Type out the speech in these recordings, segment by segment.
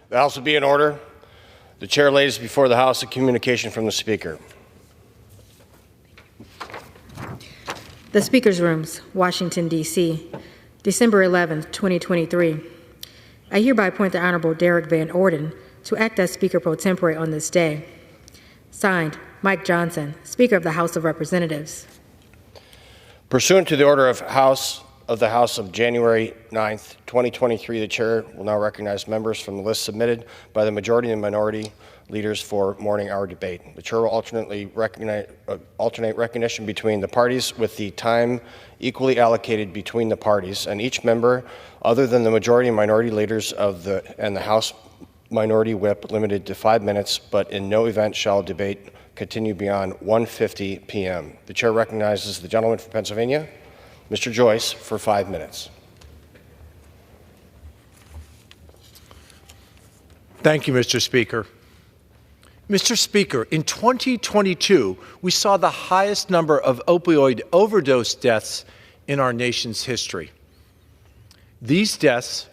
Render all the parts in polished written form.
The House will be in order. The chair lays before the House a communication from the Speaker. The Speaker's Rooms, Washington, D.C., December 11, 2023. I hereby appoint the Honorable Derek Van Orden to act as Speaker pro tempore on this day. Signed, Mike Johnson, Speaker of the House of Representatives. Pursuant to the order of the House of January 9th, 2023, the chair will now recognize members from the list submitted by the majority and minority leaders for morning hour debate. The chair will alternate recognition between the parties with the time equally allocated between the parties, and each member other than the majority and minority leaders and the House Minority Whip limited to 5 minutes, but in no event shall debate continue beyond 1:50 p.m. The chair recognizes the gentleman from Pennsylvania, Mr. Joyce, for 5 minutes. Thank you, Mr. Speaker. Mr. Speaker, in 2022, we saw the highest number of opioid overdose deaths in our nation's history. These deaths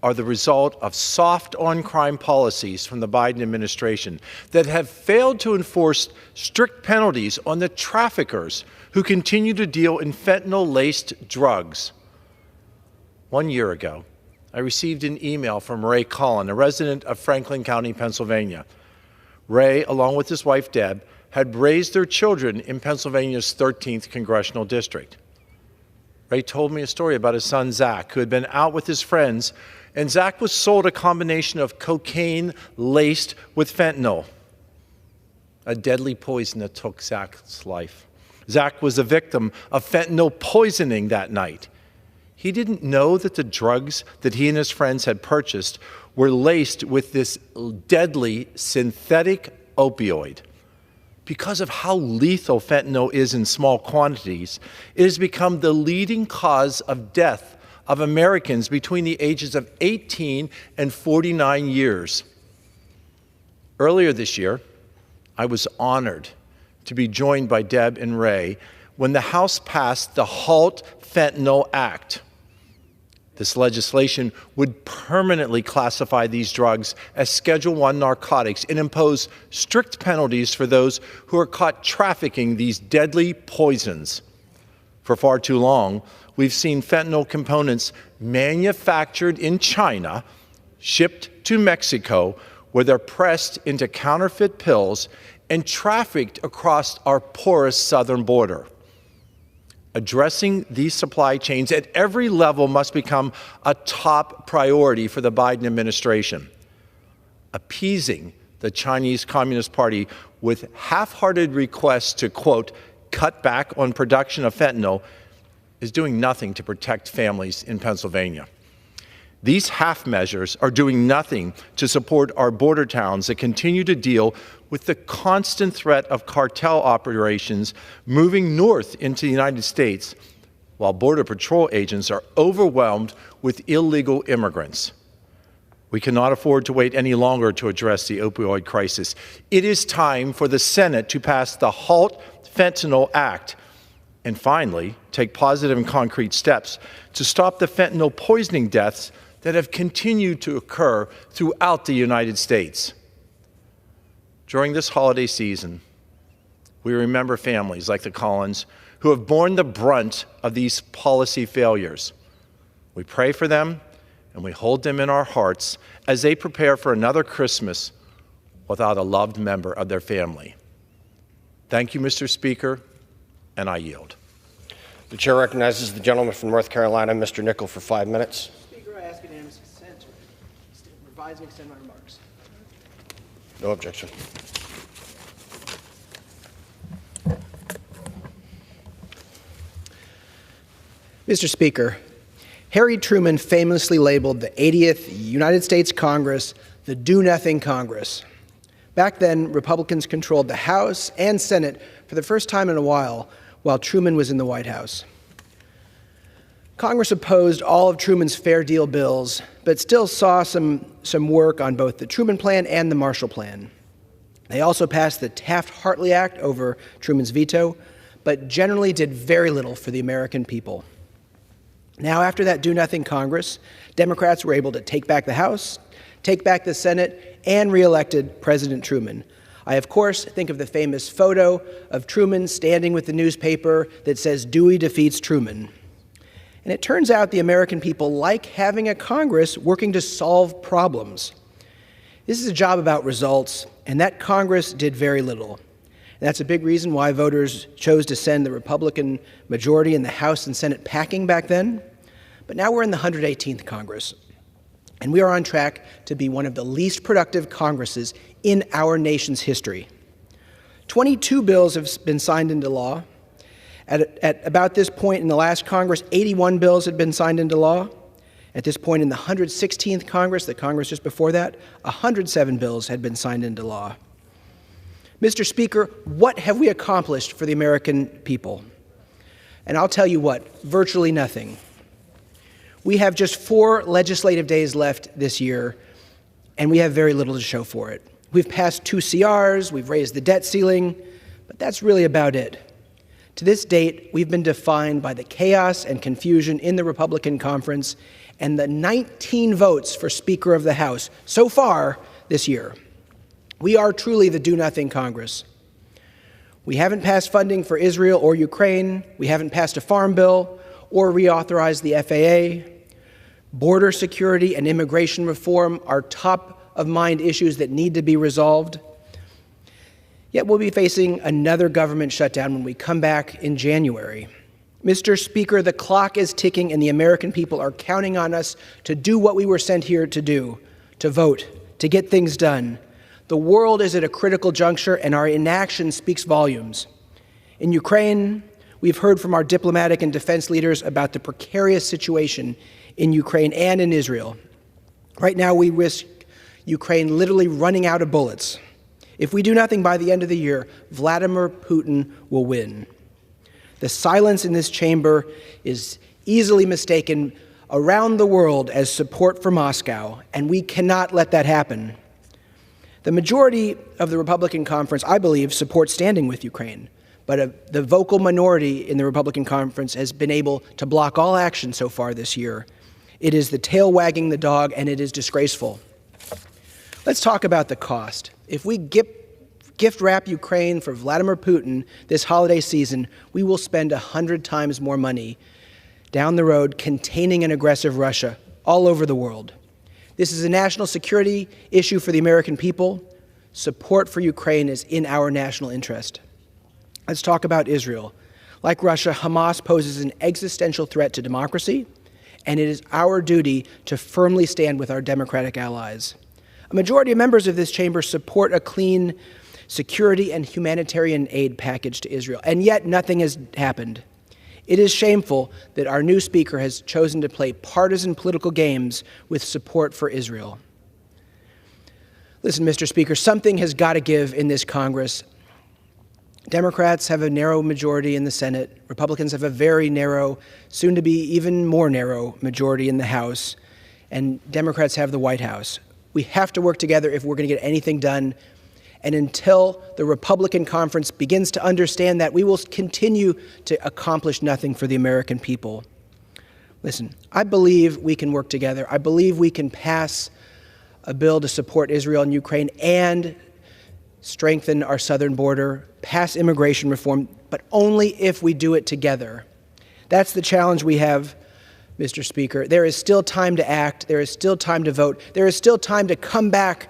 are the result of soft on-crime policies from the Biden administration that have failed to enforce strict penalties on the traffickers who continue to deal in fentanyl-laced drugs. 1 year ago, I received an email from Ray Cullen, a resident of Franklin County, Pennsylvania. Ray, along with his wife Deb, had raised their children in Pennsylvania's 13th Congressional District. Ray told me a story about his son Zach, who had been out with his friends, and Zach was sold a combination of cocaine laced with fentanyl, a deadly poison that took Zach's life. Zach was a victim of fentanyl poisoning that night. He didn't know that the drugs that he and his friends had purchased were laced with this deadly synthetic opioid. Because of how lethal fentanyl is in small quantities, it has become the leading cause of death of Americans between the ages of 18 and 49 years. Earlier this year, I was honored to be joined by Deb and Ray when the House passed the HALT Fentanyl Act. This legislation would permanently classify these drugs as Schedule I narcotics and impose strict penalties for those who are caught trafficking these deadly poisons. For far too long, we've seen fentanyl components manufactured in China, shipped to Mexico, where they're pressed into counterfeit pills and trafficked across our porous southern border. Addressing these supply chains at every level must become a top priority for the Biden administration. Appeasing the Chinese Communist Party with half-hearted requests to, quote, cut back on production of fentanyl is doing nothing to protect families in Pennsylvania. These half measures are doing nothing to support our border towns that continue to deal with the constant threat of cartel operations moving north into the United States, while Border Patrol agents are overwhelmed with illegal immigrants. We cannot afford to wait any longer to address the opioid crisis. It is time for the Senate to pass the HALT Fentanyl Act and finally take positive and concrete steps to stop the fentanyl poisoning deaths that have continued to occur throughout the United States. During this holiday season, we remember families like the Collins who have borne the brunt of these policy failures. We pray for them and we hold them in our hearts as they prepare for another Christmas without a loved member of their family. Thank you, Mr. Speaker, and I yield. The chair recognizes the gentleman from North Carolina, Mr. Nickel, for 5 minutes. Speaker, I ask unanimous consent to revise and extend my remarks. No objection. Mr. Speaker, Harry Truman famously labeled the 80th United States Congress the Do-Nothing Congress. Back then, Republicans controlled the House and Senate for the first time in a while Truman was in the White House. Congress opposed all of Truman's Fair Deal bills, but still saw some work on both the Truman Plan and the Marshall Plan. They also passed the Taft-Hartley Act over Truman's veto, but generally did very little for the American people. Now, after that do-nothing Congress, Democrats were able to take back the House, take back the Senate, and reelected President Truman. I, of course, think of the famous photo of Truman standing with the newspaper that says, "Dewey defeats Truman." And it turns out the American people like having a Congress working to solve problems. This is a job about results, and that Congress did very little. And that's a big reason why voters chose to send the Republican majority in the House and Senate packing back then. But now we're in the 118th Congress, and we are on track to be one of the least productive Congresses in our nation's history. 22 bills have been signed into law. At about this point in the last Congress, 81 bills had been signed into law. At this point in the 116th Congress, the Congress just before that, 107 bills had been signed into law. Mr. Speaker, what have we accomplished for the American people? And I'll tell you what, virtually nothing. We have just 4 legislative days left this year, and we have very little to show for it. We've passed 2 CRs, we've raised the debt ceiling, but that's really about it. To this date, we've been defined by the chaos and confusion in the Republican conference and the 19 votes for Speaker of the House so far this year. We are truly the do-nothing Congress. We haven't passed funding for Israel or Ukraine. We haven't passed a farm bill or reauthorized the FAA. Border security and immigration reform are top-of-mind issues that need to be resolved. Yet we'll be facing another government shutdown when we come back in January. Mr. Speaker, the clock is ticking and the American people are counting on us to do what we were sent here to do, to vote, to get things done. The world is at a critical juncture and our inaction speaks volumes. In Ukraine, we've heard from our diplomatic and defense leaders about the precarious situation in Ukraine and in Israel. Right now, we risk Ukraine literally running out of bullets. If we do nothing by the end of the year, Vladimir Putin will win. The silence in this chamber is easily mistaken around the world as support for Moscow, and we cannot let that happen. The majority of the Republican conference, I believe, supports standing with Ukraine, but the vocal minority in the Republican conference has been able to block all action so far this year. It is the tail wagging the dog, and it is disgraceful. Let's talk about the cost. If we gift wrap Ukraine for Vladimir Putin this holiday season, we will spend 100 times more money down the road containing an aggressive Russia all over the world. This is a national security issue for the American people. Support for Ukraine is in our national interest. Let's talk about Israel. Like Russia, Hamas poses an existential threat to democracy, and it is our duty to firmly stand with our democratic allies. A majority of members of this chamber support a clean security and humanitarian aid package to Israel, and yet nothing has happened. It is shameful that our new speaker has chosen to play partisan political games with support for Israel. Listen, Mr. Speaker, something has got to give in this Congress. Democrats have a narrow majority in the Senate. Republicans have a very narrow, soon to be even more narrow majority in the House, and Democrats have the White House. We have to work together if we're going to get anything done. And until the Republican conference begins to understand that, we will continue to accomplish nothing for the American people. Listen, I believe we can work together. I believe we can pass a bill to support Israel and Ukraine and strengthen our southern border, pass immigration reform, but only if we do it together. That's the challenge we have, Mr. Speaker. There is still time to act. There is still time to vote. There is still time to come back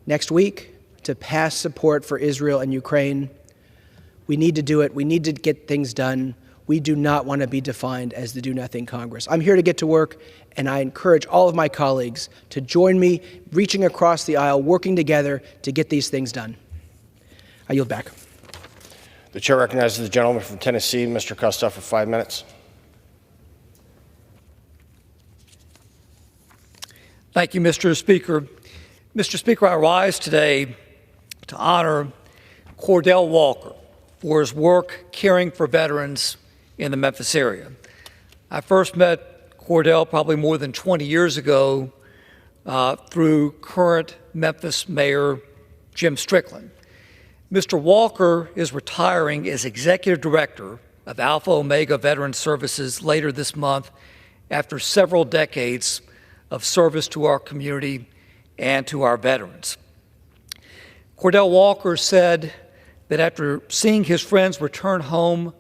next week to pass support for Israel and Ukraine. We need to do it. We need to get things done. We do not want to be defined as the do-nothing Congress. I'm here to get to work, and I encourage all of my colleagues to join me, reaching across the aisle, working together to get these things done. I yield back. The chair recognizes the gentleman from Tennessee, Mr. Costa, for 5 minutes. Thank you, Mr. Speaker. Mr. Speaker, I rise today to honor Cordell Walker for his work caring for veterans in the Memphis area. I first met Cordell probably more than 20 years ago through current Memphis Mayor Jim Strickland. Mr. Walker is retiring as Executive Director of Alpha Omega Veteran Services later this month after several decades of service to our community and to our veterans. Cordell Walker said that after seeing his friends return home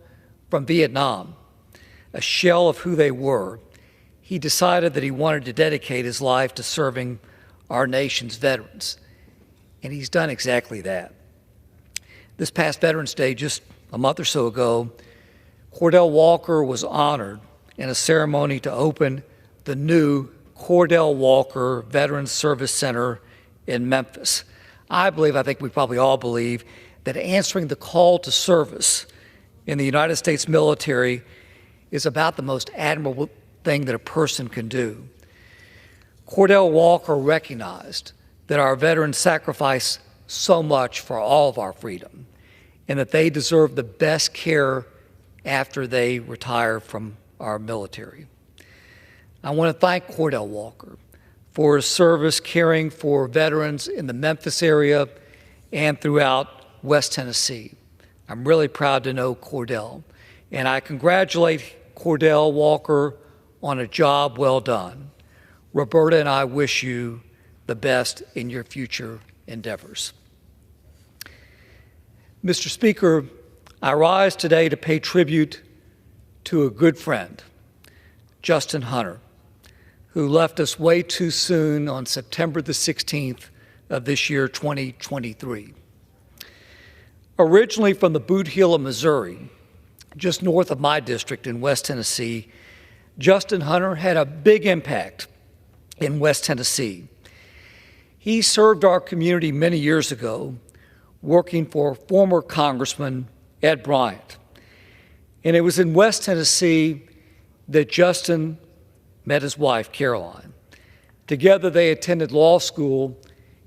from Vietnam, a shell of who they were, he decided that he wanted to dedicate his life to serving our nation's veterans. And he's done exactly that. This past Veterans Day, just a month or so ago, Cordell Walker was honored in a ceremony to open the new Cordell Walker Veterans Service Center in Memphis. I think we probably all believe that answering the call to service in the United States military is about the most admirable thing that a person can do. Cordell Walker recognized that our veterans sacrifice so much for all of our freedom and that they deserve the best care after they retire from our military. I want to thank Cordell Walker for his service caring for veterans in the Memphis area and throughout West Tennessee. I'm really proud to know Cordell, and I congratulate Cordell Walker on a job well done. Roberta and I wish you the best in your future endeavors. Mr. Speaker, I rise today to pay tribute to a good friend, Justin Hunter, who left us way too soon on September the 16th of this year, 2023. Originally from the Boot Heel of Missouri, just north of my district in West Tennessee, Justin Hunter had a big impact in West Tennessee. He served our community many years ago, working for former Congressman Ed Bryant. And it was in West Tennessee that Justin met his wife, Caroline. Together, they attended law school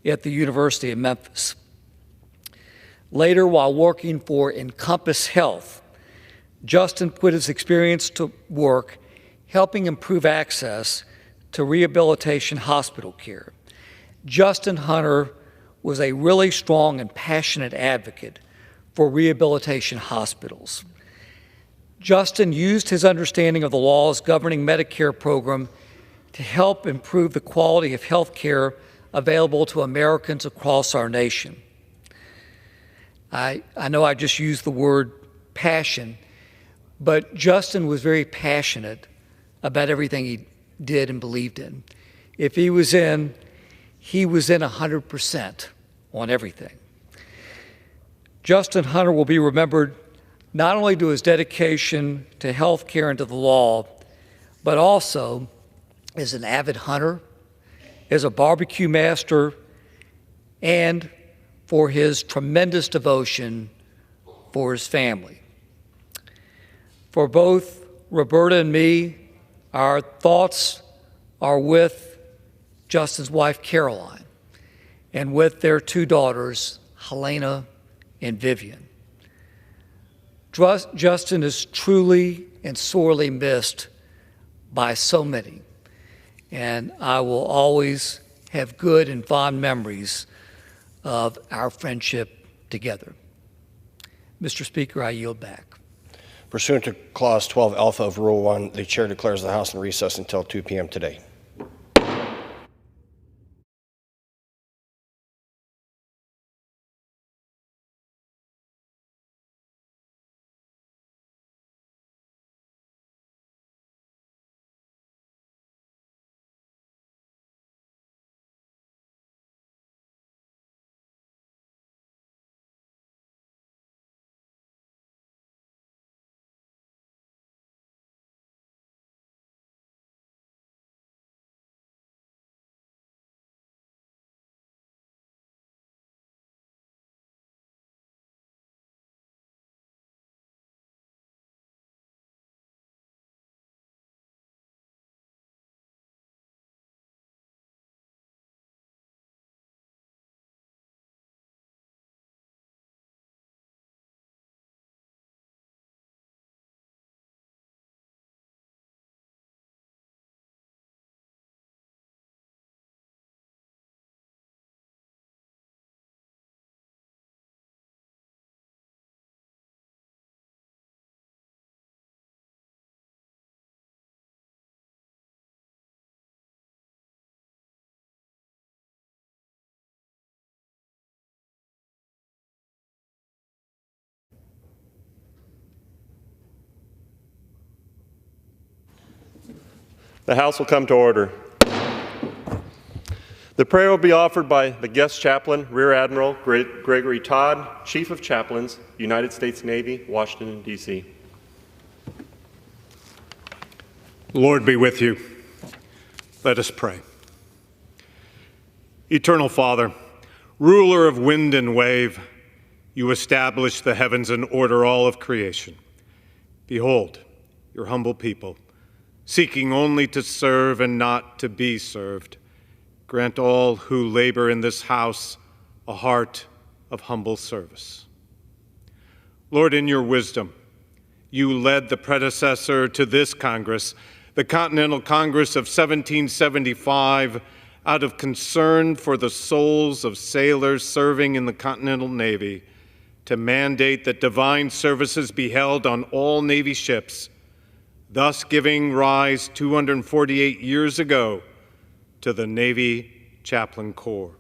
at the University of Memphis. Later, while working for Encompass Health, Justin put his experience to work helping improve access to rehabilitation hospital care. Justin Hunter was a really strong and passionate advocate for rehabilitation hospitals. Justin used his understanding of the laws governing Medicare program to help improve the quality of health care available to Americans across our nation. I know I just used the word passion, but Justin was very passionate about everything he did and believed in. If he was in 100% on everything. Justin Hunter will be remembered not only to his dedication to health care and to the law, but also as an avid hunter, as a barbecue master, and for his tremendous devotion for his family. For both Roberta and me, our thoughts are with Justin's wife, Caroline, and with their two daughters, Helena and Vivian. Justin is truly and sorely missed by so many, and I will always have good and fond memories of our friendship together. Mr. Speaker, I yield back. Pursuant to Clause 12 Alpha of Rule 1, the Chair declares the House in recess until 2 p.m. today. The House will come to order. The prayer will be offered by the guest chaplain, Rear Admiral Gregory Todd, Chief of Chaplains, United States Navy, Washington, D.C. Lord be with you. Let us pray. Eternal Father, ruler of wind and wave, you establish the heavens and order all of creation. Behold, your humble people, seeking only to serve and not to be served. Grant all who labor in this house a heart of humble service. Lord, in your wisdom, you led the predecessor to this Congress, the Continental Congress of 1775, out of concern for the souls of sailors serving in the Continental Navy, to mandate that divine services be held on all Navy ships, thus giving rise 248 years ago to the Navy Chaplain Corps.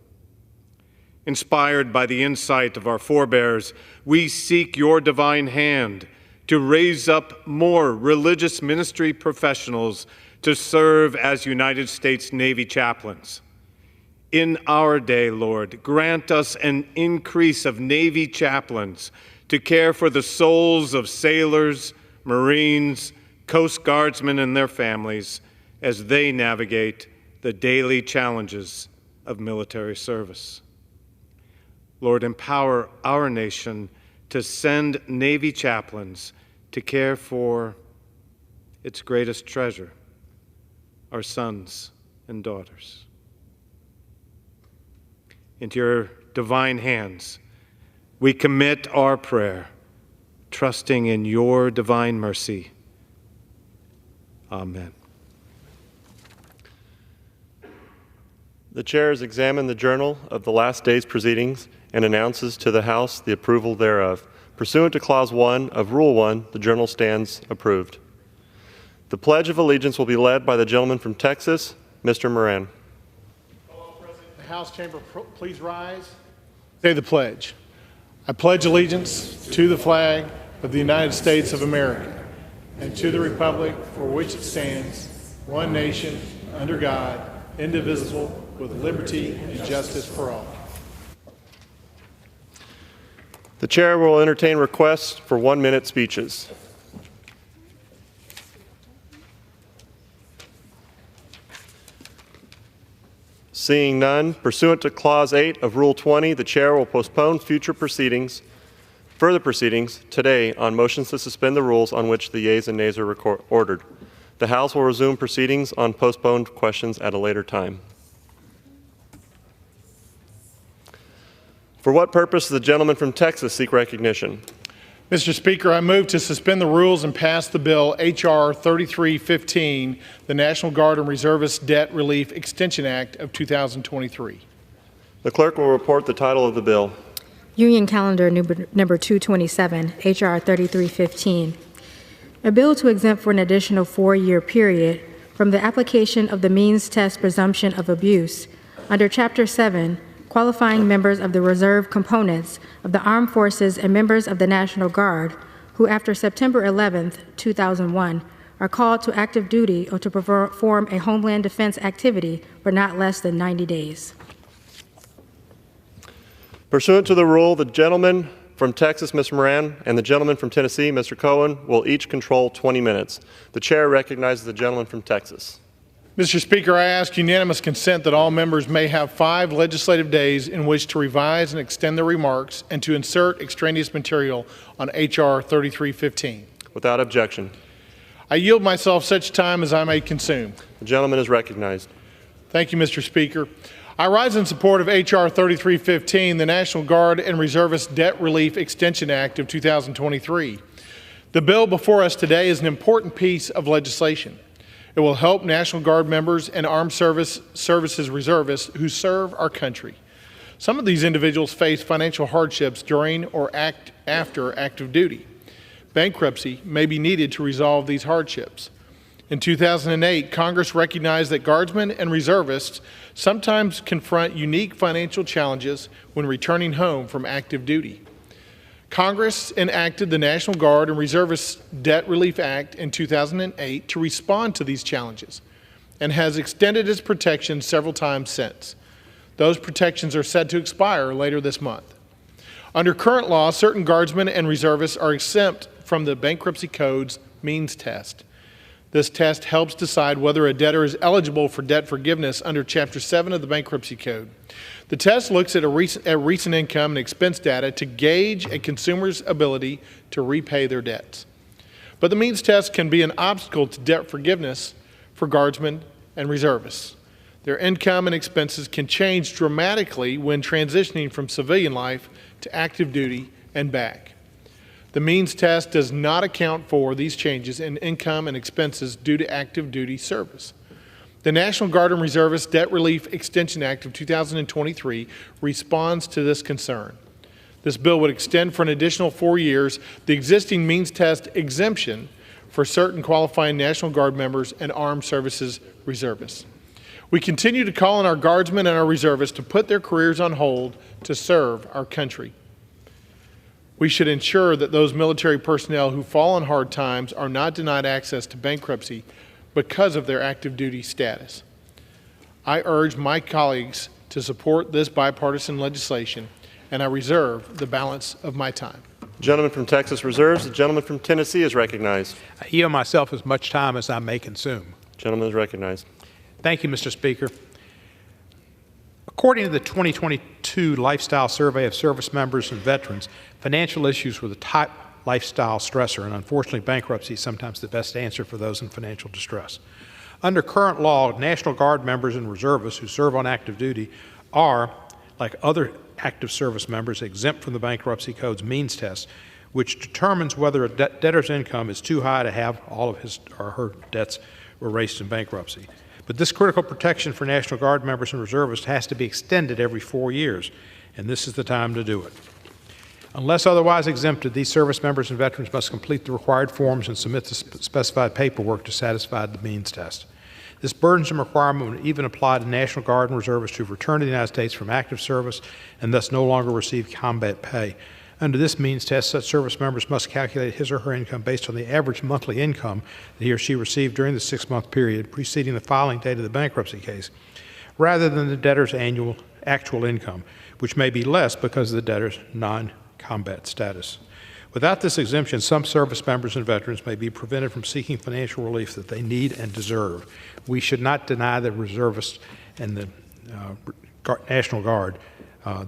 Inspired by the insight of our forebears, we seek your divine hand to raise up more religious ministry professionals to serve as United States Navy chaplains. In our day, Lord, grant us an increase of Navy chaplains to care for the souls of sailors, Marines, Coast Guardsmen, and their families as they navigate the daily challenges of military service. Lord, empower our nation to send Navy chaplains to care for its greatest treasure, our sons and daughters. Into your divine hands, we commit our prayer, trusting in your divine mercy. Amen. The chair has examined the journal of the last day's proceedings and announces to the House the approval thereof. Pursuant to Clause 1 of Rule 1, the journal stands approved. The Pledge of Allegiance will be led by the gentleman from Texas, Mr. Moran. Fellow President of the House Chamber, please rise. Say the pledge. I pledge allegiance to the flag of the United States of America and to the republic for which it stands, one nation, under God, indivisible, with liberty and justice for all. The chair will entertain requests for 1-minute speeches. Seeing none, pursuant to Clause 8 of Rule 20, the chair will postpone further proceedings today on motions to suspend the rules on which the yeas and nays are ordered. The House will resume proceedings on postponed questions at a later time. For what purpose does the gentleman from Texas seek recognition? Mr. Speaker, I move to suspend the rules and pass the bill H.R. 3315, the National Guard and Reservist Debt Relief Extension Act of 2023. The clerk will report the title of the bill. Union Calendar number 227, H.R. 3315. A bill to exempt for an additional 4-year period from the application of the means test presumption of abuse under Chapter 7, qualifying members of the reserve components of the armed forces and members of the National Guard who, after September 11, 2001, are called to active duty or to perform a homeland defense activity for not less than 90 days. Pursuant to the rule, the gentleman from Texas, Mr. Moran, and the gentleman from Tennessee, Mr. Cohen, will each control 20 minutes. The chair recognizes the gentleman from Texas. Mr. Speaker, I ask unanimous consent that all members may have 5 legislative days in which to revise and extend their remarks and to insert extraneous material on H.R. 3315. Without objection. I yield myself such time as I may consume. The gentleman is recognized. Thank you, Mr. Speaker. I rise in support of H.R. 3315, the National Guard and Reservist Debt Relief Extension Act of 2023. The bill before us today is an important piece of legislation. It will help National Guard members and Armed Services reservists who serve our country. Some of these individuals face financial hardships during or after active duty. Bankruptcy may be needed to resolve these hardships. In 2008, Congress recognized that Guardsmen and reservists sometimes confront unique financial challenges when returning home from active duty. Congress enacted the National Guard and Reservist Debt Relief Act in 2008 to respond to these challenges. and has extended its protection several times since. Those protections are set to expire later this month. Under current law, certain guardsmen and reservists are exempt from the Bankruptcy Code's means test. This test helps decide whether a debtor is eligible for debt forgiveness under Chapter 7 of the Bankruptcy Code. The test looks at recent income and expense data to gauge a consumer's ability to repay their debts. But the means test can be an obstacle to debt forgiveness for guardsmen and reservists. Their income and expenses can change dramatically when transitioning from civilian life to active duty and back. The means test does not account for these changes in income and expenses due to active duty service. The National Guard and Reservist Debt Relief Extension Act of 2023 responds to this concern. This bill would extend for an additional 4 years the existing means test exemption for certain qualifying National Guard members and Armed Services reservists. We continue to call on our guardsmen and our reservists to put their careers on hold to serve our country. We should ensure that those military personnel who fall on hard times are not denied access to bankruptcy because of their active duty status. I urge my colleagues to support this bipartisan legislation, and I reserve the balance of my time. Gentleman from Texas reserves. The gentleman from Tennessee is recognized. I yield myself as much time as I may consume. Gentleman is recognized. Thank you, Mr. Speaker. According to the 2022 Lifestyle Survey of Service Members and Veterans, financial issues were the top lifestyle stressor, and unfortunately bankruptcy is sometimes the best answer for those in financial distress. Under current law, National Guard members and reservists who serve on active duty are, like other active service members, exempt from the Bankruptcy Code's means test, which determines whether a debtor's income is too high to have all of his or her debts erased in bankruptcy. But this critical protection for National Guard members and reservists has to be extended every 4 years, and this is the time to do it. Unless otherwise exempted, these service members and veterans must complete the required forms and submit the specified paperwork to satisfy the means test. This burdensome requirement would even apply to National Guard and reservists who have returned to the United States from active service and thus no longer receive combat pay. Under this means test, such service members must calculate his or her income based on the average monthly income that he or she received during the 6-month period preceding the filing date of the bankruptcy case, rather than the debtor's actual income, which may be less because of the debtor's non-combat status. Without this exemption, some service members and veterans may be prevented from seeking financial relief that they need and deserve. We should not deny the reservists and the National Guard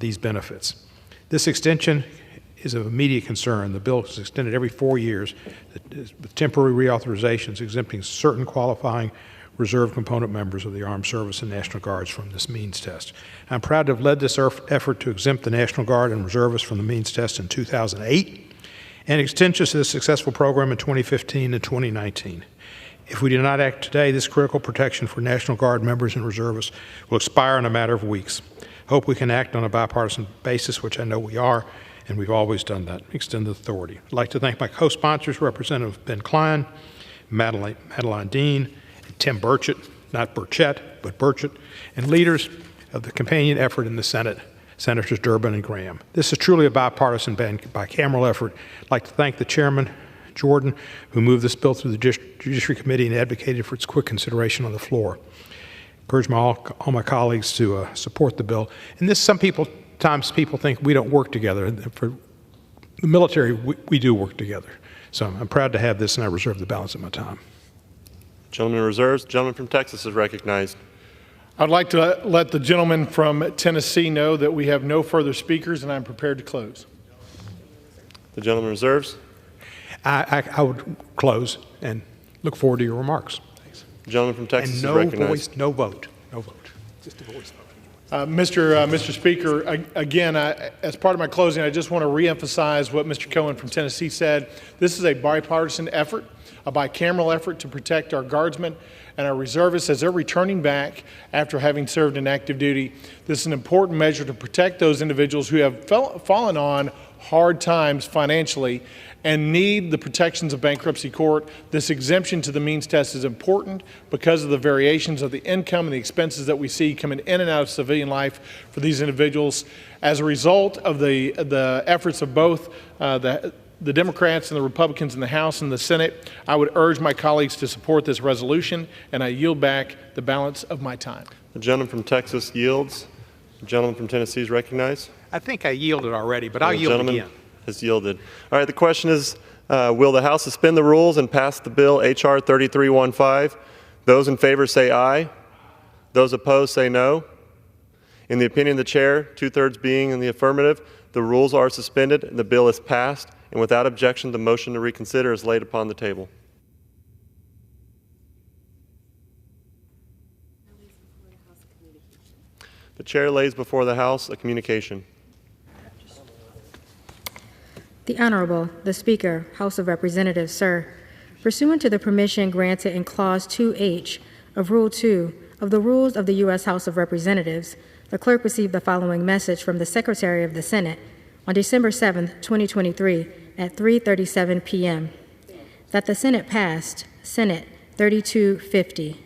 these benefits. This extension is of immediate concern. The bill is extended every 4 years with temporary reauthorizations exempting certain qualifying reserve component members of the Armed Service and National Guards from this means test. I'm proud to have led this effort to exempt the National Guard and reservists from the means test in 2008 and extensions to this successful program in 2015 and 2019. If we do not act today, this critical protection for National Guard members and reservists will expire in a matter of weeks. I hope we can act on a bipartisan basis, which I know we are, and we've always done that, extend the authority. I'd like to thank my co-sponsors, Representative Ben Klein, Madeline Dean, and Tim Burchett, not Burchett, but Burchett, and leaders of the companion effort in the Senate, Senators Durbin and Graham. This is truly a bipartisan, bicameral effort. I'd like to thank the Chairman, Jordan, who moved this bill through the Judiciary Committee and advocated for its quick consideration on the floor. I encourage all my colleagues to support the bill. And this, sometimes people think we don't work together. For the military, we do work together. So I'm proud to have this, and I reserve the balance of my time. Gentleman reserves. Gentleman from Texas is recognized. I'd like to let the gentleman from Tennessee know that we have no further speakers, and I'm prepared to close. The gentleman reserves. I would close and look forward to your remarks. Thanks. The gentleman from Texas is recognized. And no voice, no vote. No vote. Just a voice vote. Mr. Speaker, again, as part of my closing, I just want to reemphasize what Mr. Cohen from Tennessee said. This is a bipartisan effort, a bicameral effort to protect our guardsmen and our reservists as they're returning back after having served in active duty. This is an important measure to protect those individuals who have fallen on hard times financially and need the protections of bankruptcy court. This exemption to the means test is important because of the variations of the income and the expenses that we see coming in and out of civilian life for these individuals. As a result of the efforts of both the the Democrats and the Republicans in the House and the Senate, I would urge my colleagues to support this resolution, and I yield back the balance of my time. The gentleman from Texas yields. The gentleman from Tennessee is recognized. I think I yielded already, but I'll yield gentleman again. has yielded. All right, the question is, will the House suspend the rules and pass the bill H.R. 3315? Those in favor say aye. Those opposed say no. In the opinion of the chair, 2/3 being in the affirmative, the rules are suspended and the bill is passed, and without objection, the motion to reconsider is laid upon the table. The chair lays before the House a communication. The Honorable, the Speaker, House of Representatives, sir. Pursuant to the permission granted in Clause 2H of Rule 2 of the Rules of the U.S. House of Representatives, the clerk received the following message from the Secretary of the Senate on December 7, 2023, at 3:37 p.m. that the Senate passed Senate 3250.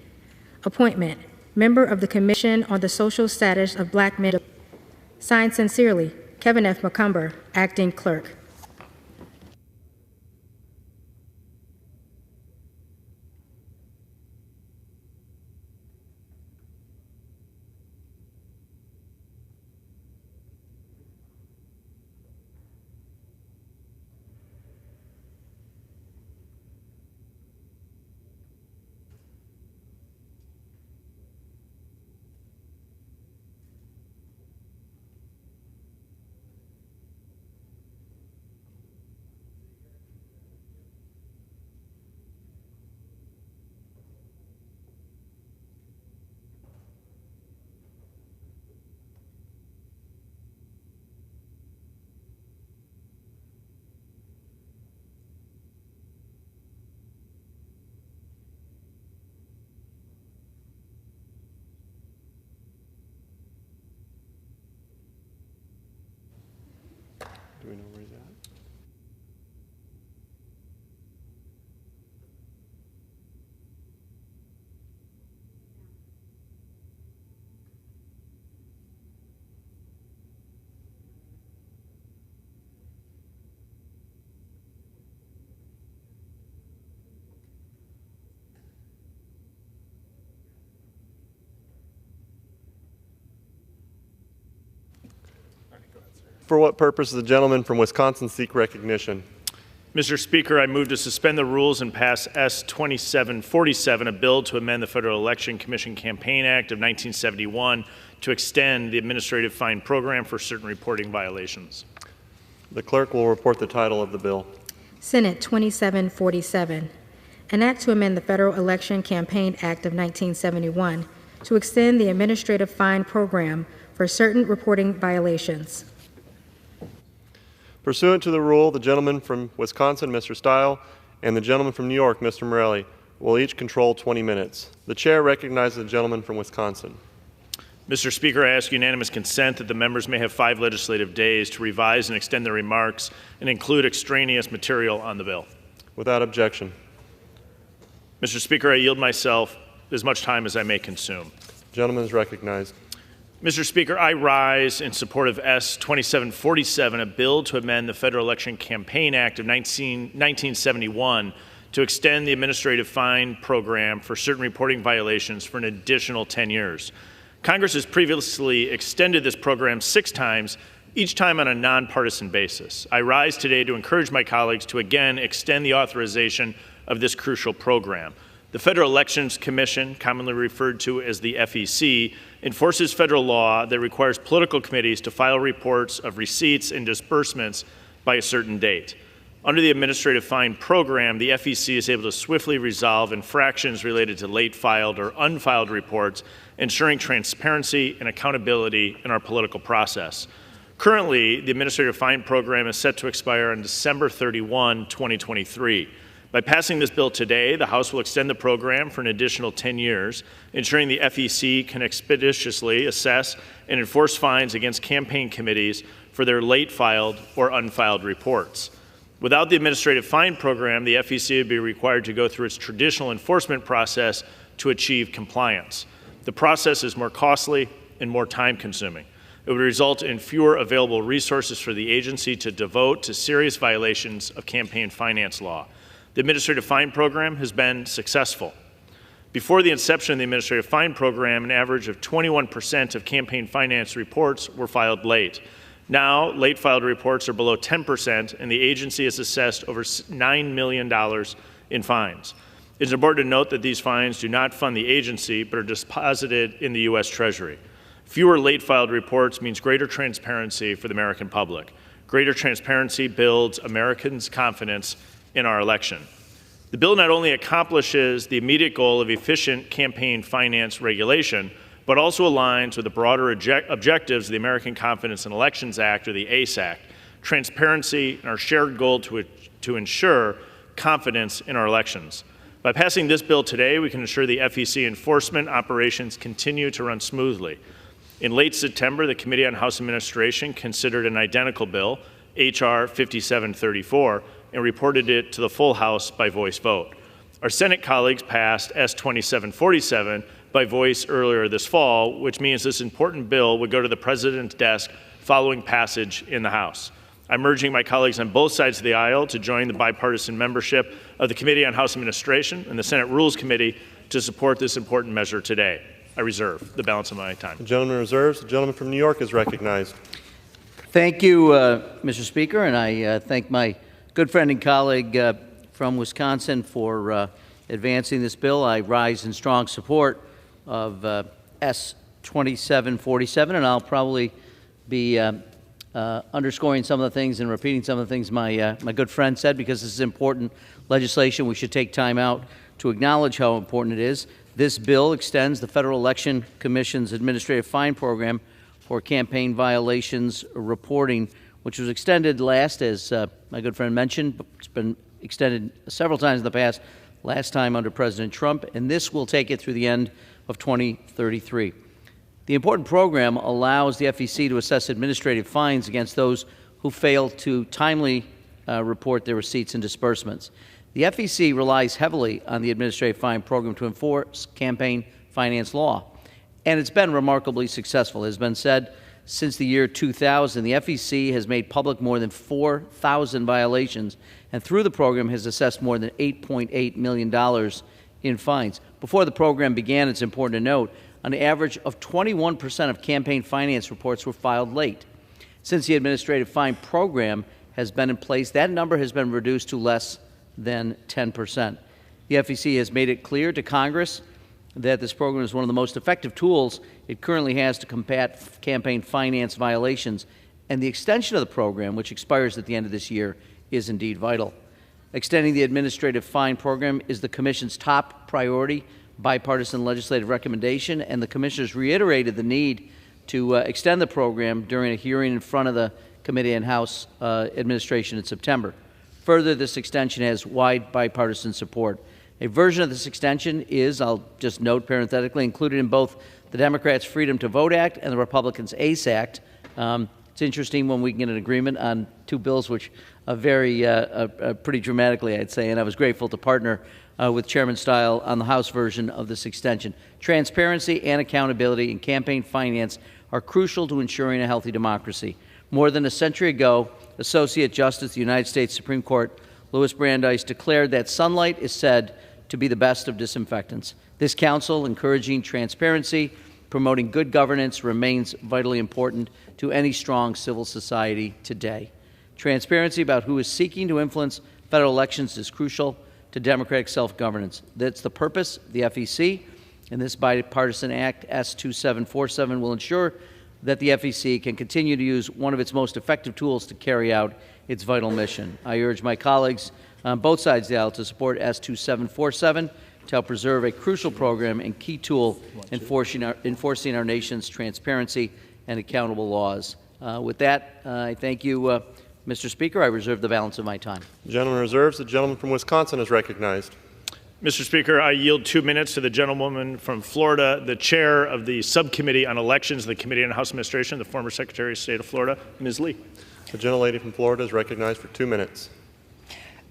Appointment, Member of the Commission on the Social Status of Black Men. Signed sincerely, Kevin F. McCumber, Acting Clerk. Do we know where he's at? For what purpose does the gentleman from Wisconsin seek recognition? Mr. Speaker, I move to suspend the rules and pass S. 2747, a bill to amend the Federal Election Commission Campaign Act of 1971 to extend the administrative fine program for certain reporting violations. The clerk will report the title of the bill. Senate 2747, an act to amend the Federal Election Campaign Act of 1971 to extend the administrative fine program for certain reporting violations. Pursuant to the rule, the gentleman from Wisconsin, Mr. Stile, and the gentleman from New York, Mr. Morelli, will each control 20 minutes. The chair recognizes the gentleman from Wisconsin. Mr. Speaker, I ask unanimous consent that the members may have 5 legislative days to revise and extend their remarks and include extraneous material on the bill. Without objection. Mr. Speaker, I yield myself as much time as I may consume. The gentleman is recognized. Mr. Speaker, I rise in support of S. 2747, a bill to amend the Federal Election Campaign Act of 1971 to extend the administrative fine program for certain reporting violations for an additional 10 years. Congress has previously extended this program 6 times, each time on a nonpartisan basis. I rise today to encourage my colleagues to again extend the authorization of this crucial program. The Federal Elections Commission, commonly referred to as the FEC, enforces federal law that requires political committees to file reports of receipts and disbursements by a certain date. Under the administrative fine program, the FEC is able to swiftly resolve infractions related to late filed or unfiled reports, ensuring transparency and accountability in our political process. Currently, the administrative fine program is set to expire on December 31, 2023. By passing this bill today, the House will extend the program for an additional 10 years, ensuring the FEC can expeditiously assess and enforce fines against campaign committees for their late filed or unfiled reports. Without the administrative fine program, the FEC would be required to go through its traditional enforcement process to achieve compliance. The process is more costly and more time-consuming. It would result in fewer available resources for the agency to devote to serious violations of campaign finance law. The administrative fine program has been successful. Before the inception of the administrative fine program, an average of 21% of campaign finance reports were filed late. Now, late filed reports are below 10%, and the agency has assessed over $9 million in fines. It's important to note that these fines do not fund the agency, but are deposited in the U.S. Treasury. Fewer late filed reports means greater transparency for the American public. Greater transparency builds Americans' confidence in our election. The bill not only accomplishes the immediate goal of efficient campaign finance regulation, but also aligns with the broader objectives of the American Confidence in Elections Act, or the ACE Act, transparency, and our shared goal to ensure confidence in our elections. By passing this bill today, we can ensure the FEC enforcement operations continue to run smoothly. In late September, the Committee on House Administration considered an identical bill, H.R. 5734, and reported it to the full House by voice vote. Our Senate colleagues passed S. 2747 by voice earlier this fall, which means this important bill would go to the President's desk following passage in the House. I'm urging my colleagues on both sides of the aisle to join the bipartisan membership of the Committee on House Administration and the Senate Rules Committee to support this important measure today. I reserve the balance of my time. The gentleman reserves. The gentleman from New York is recognized. Thank you, Mr. Speaker, and I thank my good friend and colleague from Wisconsin for advancing this bill. I rise in strong support of S. 2747, and I'll probably be underscoring some of the things and repeating some of the things my good friend said, because this is important legislation. We should take time out to acknowledge how important it is. This bill extends the Federal Election Commission's administrative fine program for campaign violations reporting, which was extended last, as my good friend mentioned. It's been extended several times in the past, last time under President Trump, and this will take it through the end of 2033. The important program allows the FEC to assess administrative fines against those who fail to timely report their receipts and disbursements. The FEC relies heavily on the administrative fine program to enforce campaign finance law, and it's been remarkably successful. It has been said since the year 2000, the FEC has made public more than 4,000 violations, and through the program has assessed more than $8.8 million in fines. Before the program began, it's important to note, an average of 21% of campaign finance reports were filed late. Since the administrative fine program has been in place, that number has been reduced to less than 10%. The FEC has made it clear to Congress that this program is one of the most effective tools it currently has to combat campaign finance violations, and the extension of the program, which expires at the end of this year, is indeed vital. Extending the administrative fine program is the Commission's top priority bipartisan legislative recommendation, and the Commissioners reiterated the need to extend the program during a hearing in front of the Committee and House Administration in September. Further, this extension has wide bipartisan support. A version of this extension is, I'll just note parenthetically, included in both the Democrats' Freedom to Vote Act and the Republicans' ACE Act. It's interesting when we can get an agreement on two bills which vary pretty dramatically, I'd say, and I was grateful to partner with Chairman Stile on the House version of this extension. Transparency and accountability in campaign finance are crucial to ensuring a healthy democracy. More than a century ago, Associate Justice of the United States Supreme Court Louis Brandeis declared that sunlight is said to be the best of disinfectants. This council, encouraging transparency, promoting good governance, remains vitally important to any strong civil society today. Transparency about who is seeking to influence federal elections is crucial to democratic self-governance. That's the purpose of the FEC, and this bipartisan act, S. 2747, will ensure that the FEC can continue to use one of its most effective tools to carry out its vital mission. I urge my colleagues on both sides of the aisle to support S. 2747 to help preserve a crucial program and key tool enforcing our nation's transparency and accountable laws. With that, I thank you, Mr. Speaker. I reserve the balance of my time. The gentleman reserves. The gentleman from Wisconsin is recognized. Mr. Speaker, I yield 2 minutes to the gentlewoman from Florida, the chair of the Subcommittee on Elections of the Committee on House Administration, the former Secretary of State of Florida, Ms. Lee. The gentlelady from Florida is recognized for 2 minutes.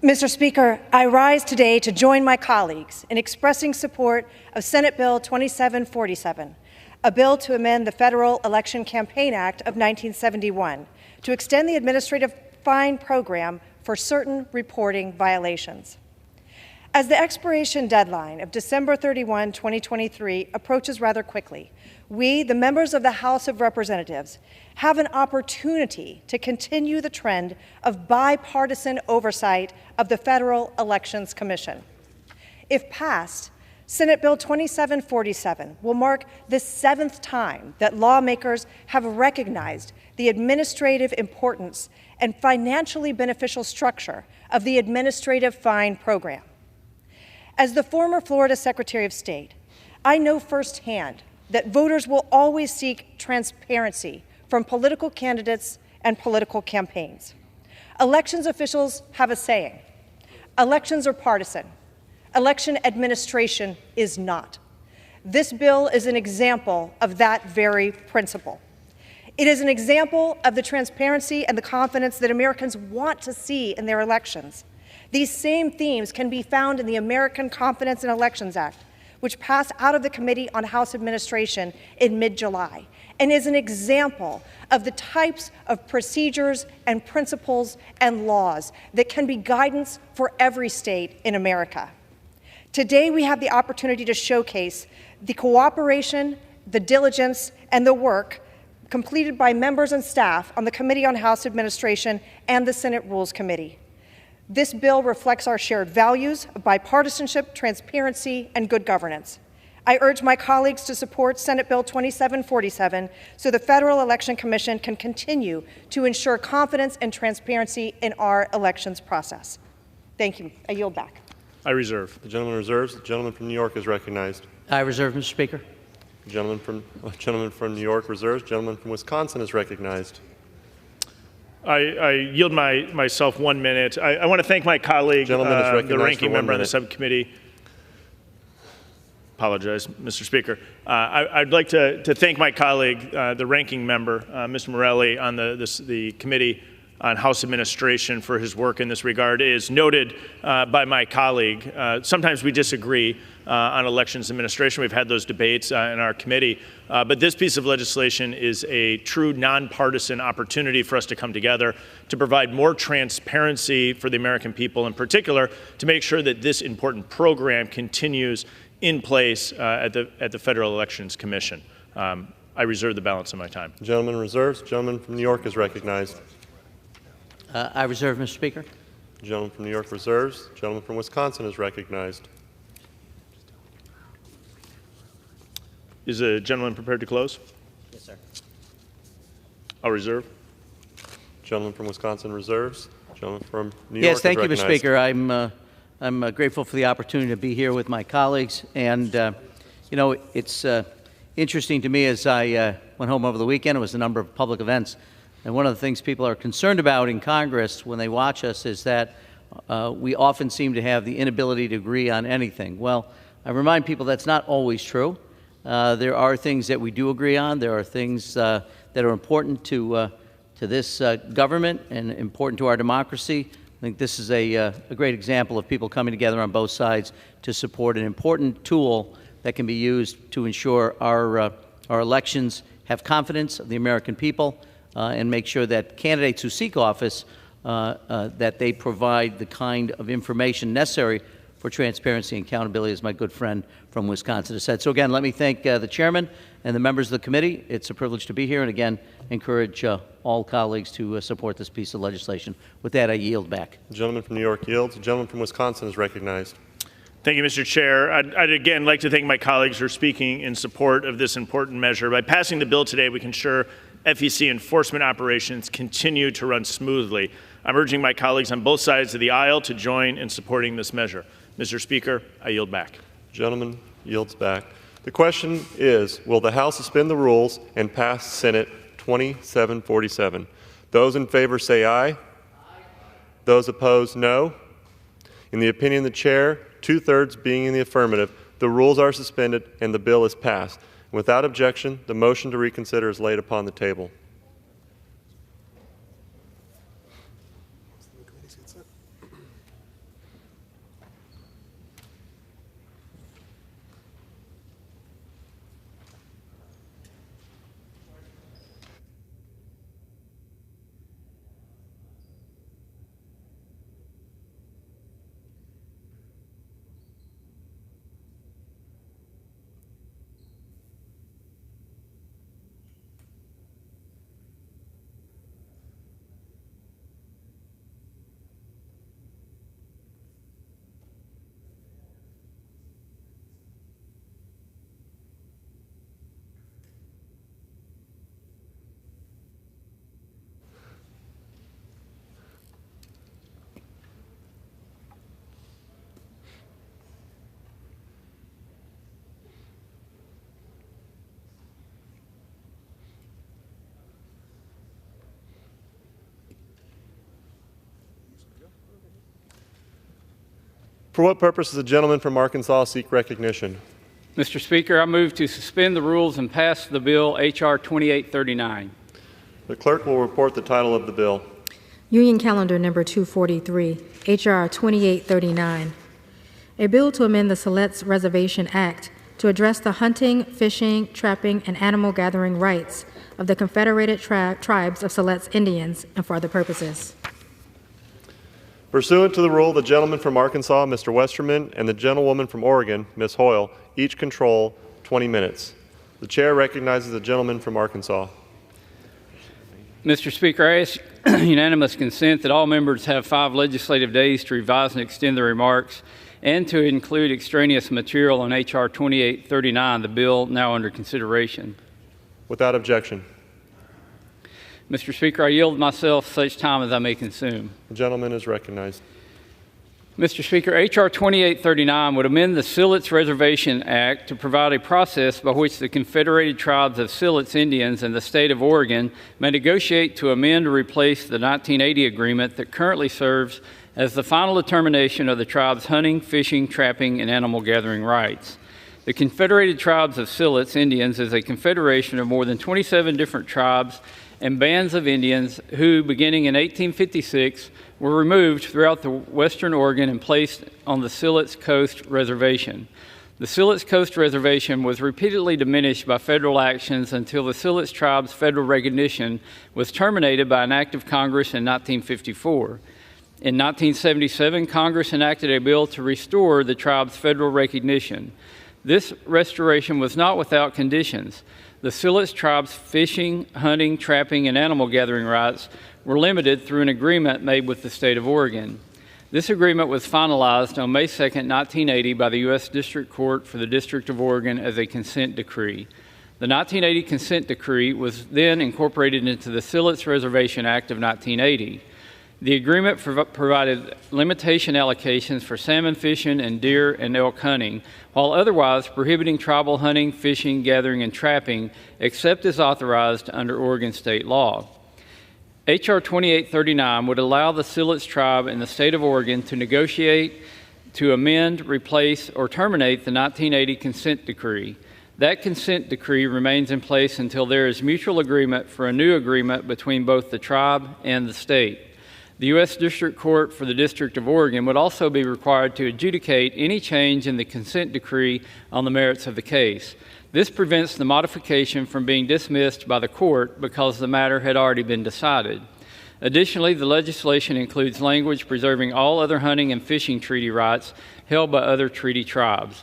Mr. Speaker, I rise today to join my colleagues in expressing support of Senate Bill 2747, a bill to amend the Federal Election Campaign Act of 1971 to extend the administrative fine program for certain reporting violations. As the expiration deadline of December 31, 2023 approaches rather quickly, we, the members of the House of Representatives, have an opportunity to continue the trend of bipartisan oversight of the Federal Elections Commission. If passed, Senate Bill 2747 will mark the 7th time that lawmakers have recognized the administrative importance and financially beneficial structure of the administrative fine program. As the former Florida Secretary of State, I know firsthand that voters will always seek transparency from political candidates and political campaigns. Elections officials have a saying: elections are partisan. Election administration is not. This bill is an example of that very principle. It is an example of the transparency and the confidence that Americans want to see in their elections. These same themes can be found in the American Confidence in Elections Act, which passed out of the Committee on House Administration in mid-July, and is an example of the types of procedures and principles and laws that can be guidance for every state in America. Today, we have the opportunity to showcase the cooperation, the diligence, and the work completed by members and staff on the Committee on House Administration and the Senate Rules Committee. This bill reflects our shared values of bipartisanship, transparency, and good governance. I urge my colleagues to support Senate Bill 2747 so the Federal Election Commission can continue to ensure confidence and transparency in our elections process. Thank you. I yield back. I reserve. The gentleman reserves. The gentleman from New York is recognized. I reserve, Mr. Speaker. The gentleman from New York reserves. The gentleman from Wisconsin is recognized. I yield myself 1 minute. I want to thank my colleague, the ranking member on the subcommittee. Apologize, Mr. Speaker. I'd like to thank my colleague, the ranking member, Mr. Morelli, on the Committee on House Administration for his work in this regard. It is noted by my colleague, sometimes we disagree on elections administration. We've had those debates in our committee. But this piece of legislation is a true nonpartisan opportunity for us to come together to provide more transparency for the American people, in particular, to make sure that this important program continues in place at the Federal Elections Commission. I reserve the balance of my time. The gentleman reserves. The gentleman from New York is recognized. I reserve, Mr. Speaker. The gentleman from New York reserves. The gentleman from Wisconsin is recognized. Is the gentleman prepared to close? Yes, sir. I'll reserve. Gentleman from Wisconsin reserves. Gentleman from New York Yes, is thank you, Mr. recognized. Speaker. I'm grateful for the opportunity to be here with my colleagues. And, you know, it's interesting to me as I went home over the weekend. It was a number of public events. And one of the things people are concerned about in Congress when they watch us is that we often seem to have the inability to agree on anything. Well, I remind people that's not always true. There are things that we do agree on. There are things that are important to this government and important to our democracy. I think this is a great example of people coming together on both sides to support an important tool that can be used to ensure our elections have confidence of the American people and make sure that candidates who seek office, that they provide the kind of information necessary for transparency and accountability, as my good friend from Wisconsin has said. So again, let me thank the chairman and the members of the committee. It's a privilege to be here, and again, encourage all colleagues to support this piece of legislation. With that, I yield back. The gentleman from New York yields. The gentleman from Wisconsin is recognized. Thank you, Mr. Chair. I'd again like to thank my colleagues for speaking in support of this important measure. By passing the bill today, we can ensure FEC enforcement operations continue to run smoothly. I'm urging my colleagues on both sides of the aisle to join in supporting this measure. Mr. Speaker, I yield back. Gentleman yields back. The question is, will the House suspend the rules and pass Senate 2747? Those in favor say aye. Aye. Those opposed, no. In the opinion of the chair, 2/3 being in the affirmative, the rules are suspended and the bill is passed. Without objection, the motion to reconsider is laid upon the table. For what purpose does the gentleman from Arkansas seek recognition? Mr. Speaker, I move to suspend the rules and pass the bill H.R. 2839. The clerk will report the title of the bill. Union Calendar Number 243, H.R. 2839. A bill to amend the Siletz Reservation Act to address the hunting, fishing, trapping, and animal gathering rights of the Confederated Tribes of Siletz Indians and for other purposes. Pursuant to the rule, the gentleman from Arkansas, Mr. Westerman, and the gentlewoman from Oregon, Ms. Hoyle, each control 20 minutes. The chair recognizes the gentleman from Arkansas. Mr. Speaker, I ask unanimous consent that all members have 5 legislative days to revise and extend their remarks and to include extraneous material on H.R. 2839, the bill now under consideration. Without objection. Mr. Speaker, I yield myself such time as I may consume. The gentleman is recognized. Mr. Speaker, H.R. 2839 would amend the Siletz Reservation Act to provide a process by which the Confederated Tribes of Siletz Indians and the state of Oregon may negotiate to amend or replace the 1980 agreement that currently serves as the final determination of the tribe's hunting, fishing, trapping, and animal gathering rights. The Confederated Tribes of Siletz Indians is a confederation of more than 27 different tribes and bands of Indians who, beginning in 1856, were removed throughout the western Oregon and placed on the Siletz Coast Reservation. The Siletz Coast Reservation was repeatedly diminished by federal actions until the Siletz tribe's federal recognition was terminated by an act of Congress in 1954. In 1977, Congress enacted a bill to restore the tribe's federal recognition. This restoration was not without conditions. The Siletz tribe's fishing, hunting, trapping, and animal gathering rights were limited through an agreement made with the state of Oregon. This agreement was finalized on May 2, 1980 by the U.S. District Court for the District of Oregon as a consent decree. The 1980 consent decree was then incorporated into the Siletz Reservation Act of 1980. The agreement provided limitation allocations for salmon fishing and deer and elk hunting, while otherwise prohibiting tribal hunting, fishing, gathering, and trapping, except as authorized under Oregon state law. H.R. 2839 would allow the Siletz tribe and the state of Oregon to negotiate, to amend, replace, or terminate the 1980 consent decree. That consent decree remains in place until there is mutual agreement for a new agreement between both the tribe and the state. The U.S. District Court for the District of Oregon would also be required to adjudicate any change in the consent decree on the merits of the case. This prevents the modification from being dismissed by the court because the matter had already been decided. Additionally, the legislation includes language preserving all other hunting and fishing treaty rights held by other treaty tribes.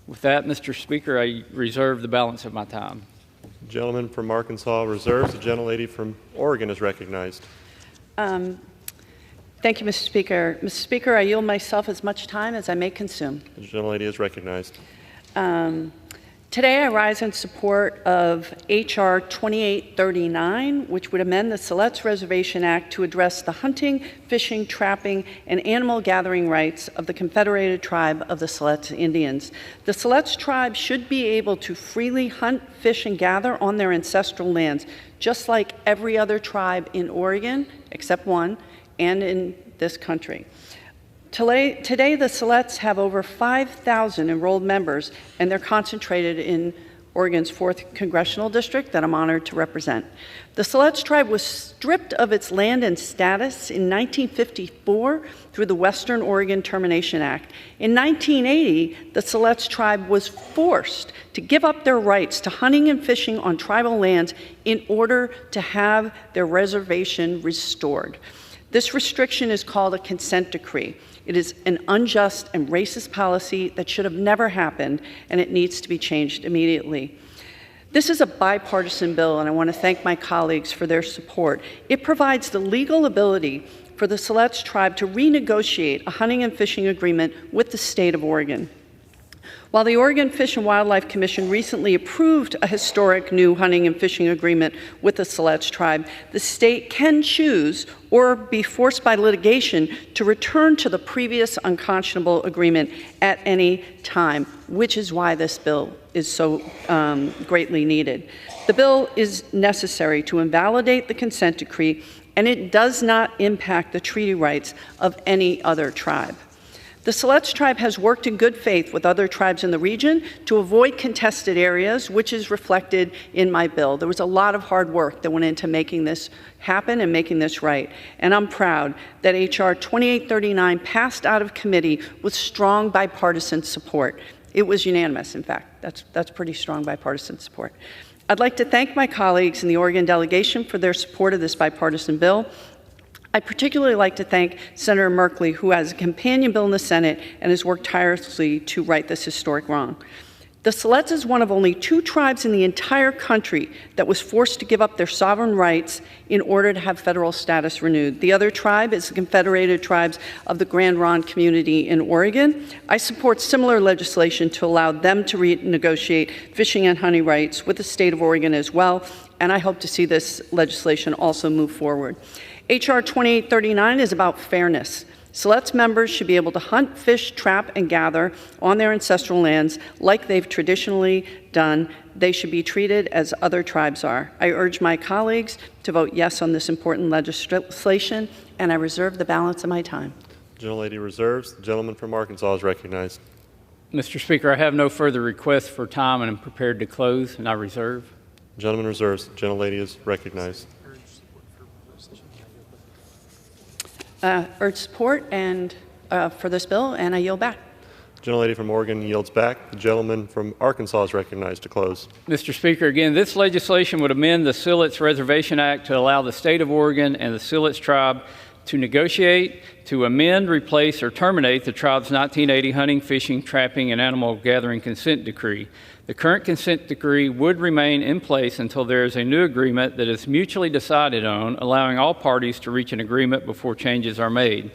With that, Mr. Speaker, I reserve the balance of my time. The gentleman from Arkansas reserves. The gentlelady from Oregon is recognized. Thank you, Mr. Speaker. Mr. Speaker, I yield myself as much time as I may consume. The gentlelady is recognized. Today I rise in support of H.R. 2839, which would amend the Siletz Reservation Act to address the hunting, fishing, trapping, and animal gathering rights of the Confederated Tribe of the Siletz Indians. The Siletz tribe should be able to freely hunt, fish, and gather on their ancestral lands, just like every other tribe in Oregon, except one, and in this country. Today, the Siletz have over 5,000 enrolled members, and they're concentrated in Oregon's 4th Congressional District that I'm honored to represent. The Siletz tribe was stripped of its land and status in 1954 through the Western Oregon Termination Act. In 1980, the Siletz tribe was forced to give up their rights to hunting and fishing on tribal lands in order to have their reservation restored. This restriction is called a consent decree. It is an unjust and racist policy that should have never happened, and it needs to be changed immediately. This is a bipartisan bill, and I want to thank my colleagues for their support. It provides the legal ability for the Siletz tribe to renegotiate a hunting and fishing agreement with the state of Oregon. While the Oregon Fish and Wildlife Commission recently approved a historic new hunting and fishing agreement with the Siletz tribe, the state can choose or be forced by litigation to return to the previous unconscionable agreement at any time, which is why this bill is so greatly needed. The bill is necessary to invalidate the consent decree, and it does not impact the treaty rights of any other tribe. The Siletz tribe has worked in good faith with other tribes in the region to avoid contested areas, which is reflected in my bill. There was a lot of hard work that went into making this happen and making this right. And I'm proud that H.R. 2839 passed out of committee with strong bipartisan support. It was unanimous, in fact. That's pretty strong bipartisan support. I'd like to thank my colleagues in the Oregon delegation for their support of this bipartisan bill. I'd particularly like to thank Senator Merkley, who has a companion bill in the Senate and has worked tirelessly to right this historic wrong. The Siletz is one of only 2 tribes in the entire country that was forced to give up their sovereign rights in order to have federal status renewed. The other tribe is the Confederated Tribes of the Grand Ronde community in Oregon. I support similar legislation to allow them to renegotiate fishing and hunting rights with the state of Oregon as well, and I hope to see this legislation also move forward. H.R. 2839 is about fairness. Siletz members should be able to hunt, fish, trap, and gather on their ancestral lands like they've traditionally done. They should be treated as other tribes are. I urge my colleagues to vote yes on this important legislation, and I reserve the balance of my time. The gentlelady reserves. The gentleman from Arkansas is recognized. Mr. Speaker, I have no further requests for time, and I'm prepared to close, and I reserve. The gentleman reserves. The gentlelady is recognized. Urge support and for this bill, and I yield back. The gentlelady from Oregon yields back. The gentleman from Arkansas is recognized to close. Mr. Speaker, again, this legislation would amend the Siletz Reservation Act to allow the state of Oregon and the Siletz tribe to negotiate, to amend, replace, or terminate the tribe's 1980 hunting, fishing, trapping, and animal gathering consent decree. The current consent decree would remain in place until there is a new agreement that is mutually decided on, allowing all parties to reach an agreement before changes are made.